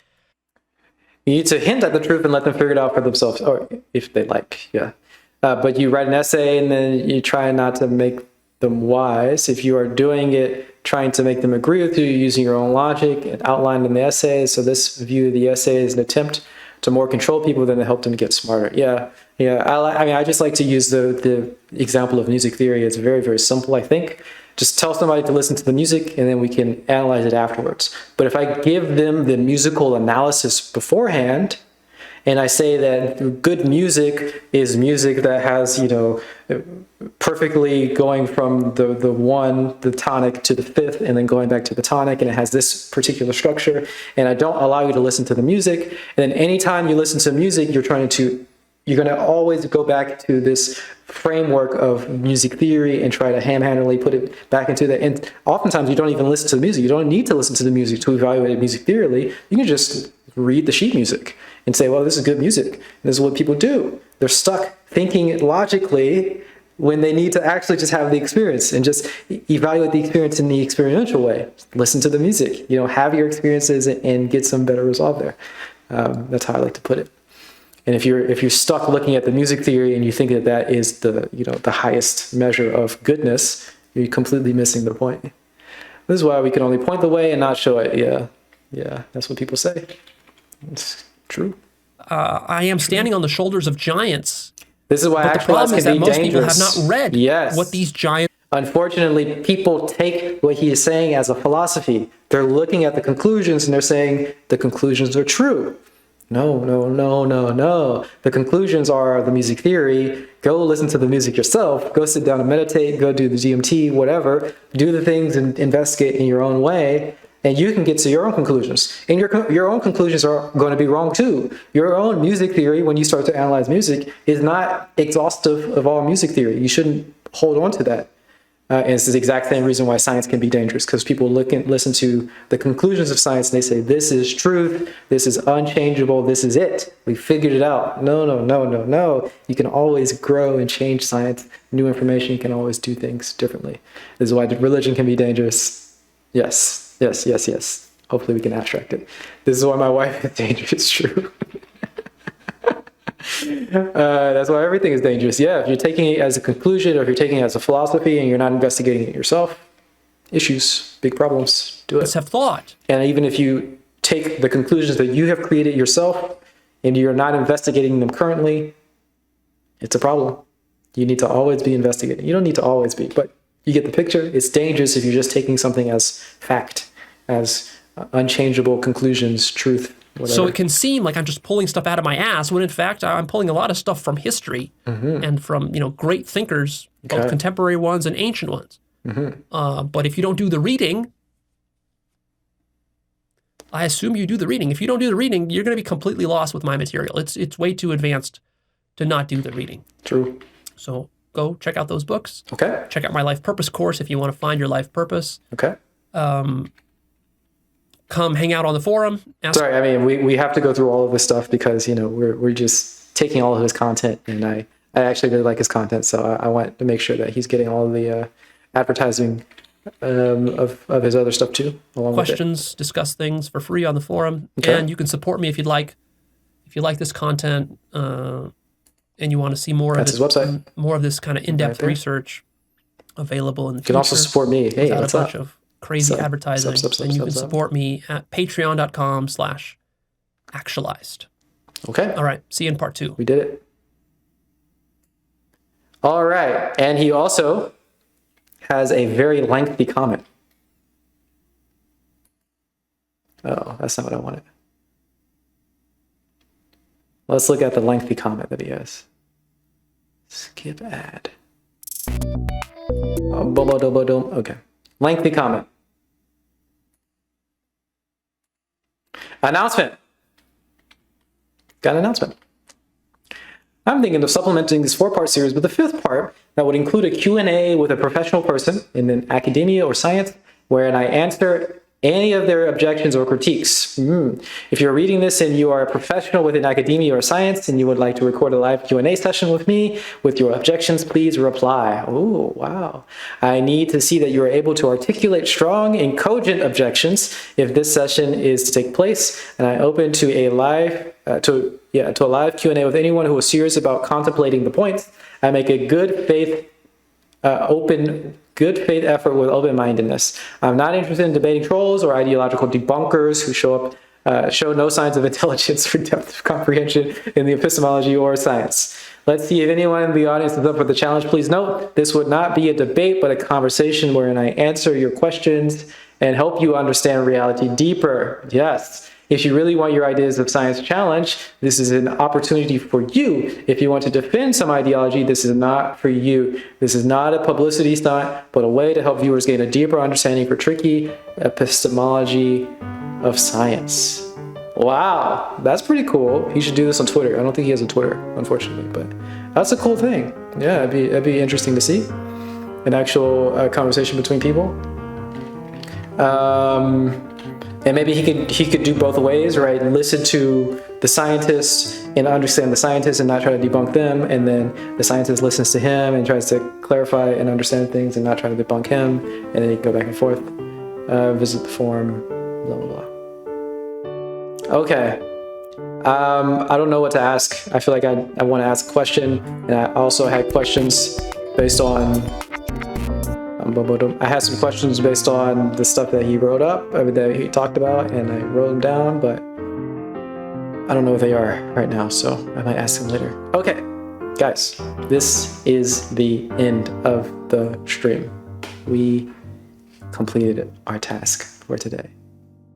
S1: You need to hint at the truth and let them figure it out for themselves, or if they like, yeah. But you write an essay and then you try not to make them wise. If you are doing it, trying to make them agree with you, using your own logic and outlined in the essay. So this view of the essay is an attempt to more control people than to help them get smarter. Yeah. I just like to use the example of music theory. It's very, very simple, I think. Just tell somebody to listen to the music and then we can analyze it afterwards. But if I give them the musical analysis beforehand, and I say that good music is music that has, perfectly going from the tonic to the fifth, and then going back to the tonic, and it has this particular structure, and I don't allow you to listen to the music. And then anytime you listen to music, you're going to always go back to this framework of music theory and try to ham-handedly put it back into that. And oftentimes you don't even listen to the music. You don't need to listen to the music to evaluate music theoretically. You can just read the sheet music and say, well, this is good music. And this is what people do. They're stuck thinking logically when they need to actually just have the experience and just evaluate the experience in the experiential way. Listen to the music, have your experiences and get some better resolve there. That's how I like to put it. And if you're stuck looking at the music theory and you think that is the highest measure of goodness, you're completely missing the point. This is why we can only point the way and not show it. Yeah, that's what people say. It's true.
S2: I am standing on the shoulders of giants.
S1: This is why actualize can be dangerous.
S2: Most people have not read what these giants...
S1: Unfortunately, people take what he is saying as a philosophy. They're looking at the conclusions and they're saying the conclusions are true. No. The conclusions are the music theory. Go listen to the music yourself. Go sit down and meditate. Go do the DMT, whatever. Do the things and investigate in your own way. And you can get to your own conclusions. And your own conclusions are going to be wrong too. Your own music theory, when you start to analyze music, is not exhaustive of all music theory. You shouldn't hold on to that. And it's the exact same reason why science can be dangerous, because people listen to the conclusions of science and they say, this is truth, this is unchangeable, this is it. We figured it out. No, no, no, no, no. You can always grow and change science. New information, you can always do things differently. This is why religion can be dangerous. Yes, yes, yes, yes. Hopefully we can abstract it. This is why my wife is dangerous. It's true. That's why everything is dangerous. Yeah, if you're taking it as a conclusion or if you're taking it as a philosophy and you're not investigating it yourself, issues, big problems. Do it.
S2: Let's have thought.
S1: And even if you take the conclusions that you have created yourself and you're not investigating them currently, it's a problem. You need to always be investigating. You don't need to always be, but you get the picture. It's dangerous if you're just taking something as fact, as unchangeable conclusions, truth. Whatever.
S2: So it can seem like I'm just pulling stuff out of my ass, when in fact I'm pulling a lot of stuff from history and from great thinkers, both contemporary ones and ancient ones. But if you don't do the reading, I assume you do the reading. If you don't do the reading, you're going to be completely lost with my material. It's way too advanced to not do the reading.
S1: True.
S2: So go check out those books.
S1: Okay.
S2: Check out my life purpose course if you want to find your life purpose.
S1: Okay.
S2: Come hang out on the forum.
S1: Sorry, I mean, we have to go through all of this stuff because, we're just taking all of his content, and I actually really like his content, so I want to make sure that he's getting all of the advertising of his other stuff too, along
S2: questions,
S1: with it.
S2: Discuss things for free on the forum, and you can support me if you'd like. If you like this content and you want to see more
S1: That's
S2: of this,
S1: his website.
S2: More of this kind of in-depth research available in the future.
S1: You can also support me. Hey, what's up?
S2: Of crazy advertising, and you can support me at patreon.com/actualized.
S1: Okay.
S2: All right. See you in part 2.
S1: We did it. All right. And he also has a very lengthy comment. Oh, that's not what I wanted. Let's look at the lengthy comment that he has. Skip ad. Oh, okay. Lengthy comment. Announcement. Got an announcement. I'm thinking of supplementing this 4-part series with a 5th part that would include a Q&A with a professional person in academia or science, wherein I answer any of their objections or critiques. If you're reading this and you are a professional within academia or science and you would like to record a live Q&A session with me with your objections, please reply. Oh, wow. I need to see that you are able to articulate strong and cogent objections if this session is to take place, and I open to a live Q&A with anyone who is serious about contemplating the points. I make a good faith effort with open-mindedness. I'm not interested in debating trolls or ideological debunkers who show no signs of intelligence or depth of comprehension in the epistemology or science. Let's see if anyone in the audience is up for the challenge. Please note, this would not be a debate, but a conversation wherein I answer your questions and help you understand reality deeper. Yes. If you really want your ideas of science challenged, this is an opportunity for you. If you want to defend some ideology, this is not for you. This is not a publicity stunt, but a way to help viewers gain a deeper understanding for tricky epistemology of science. Wow, that's pretty cool. He should do this on Twitter. I don't think he has a Twitter, unfortunately, but that's a cool thing. Yeah, it'd be interesting to see an actual conversation between people. And maybe he could do both ways, right? Listen to the scientists and understand the scientists and not try to debunk them. And then the scientist listens to him and tries to clarify and understand things and not try to debunk him. And then you can go back and forth, visit the forum, blah, blah, blah. Okay. I don't know what to ask. I feel like I want to ask a question. And I also had questions based on... I had some questions based on the stuff that he wrote up, that he talked about, and I wrote them down, but I don't know what they are right now, so I might ask them later. Okay, guys, this is the end of the stream. We completed our task for today.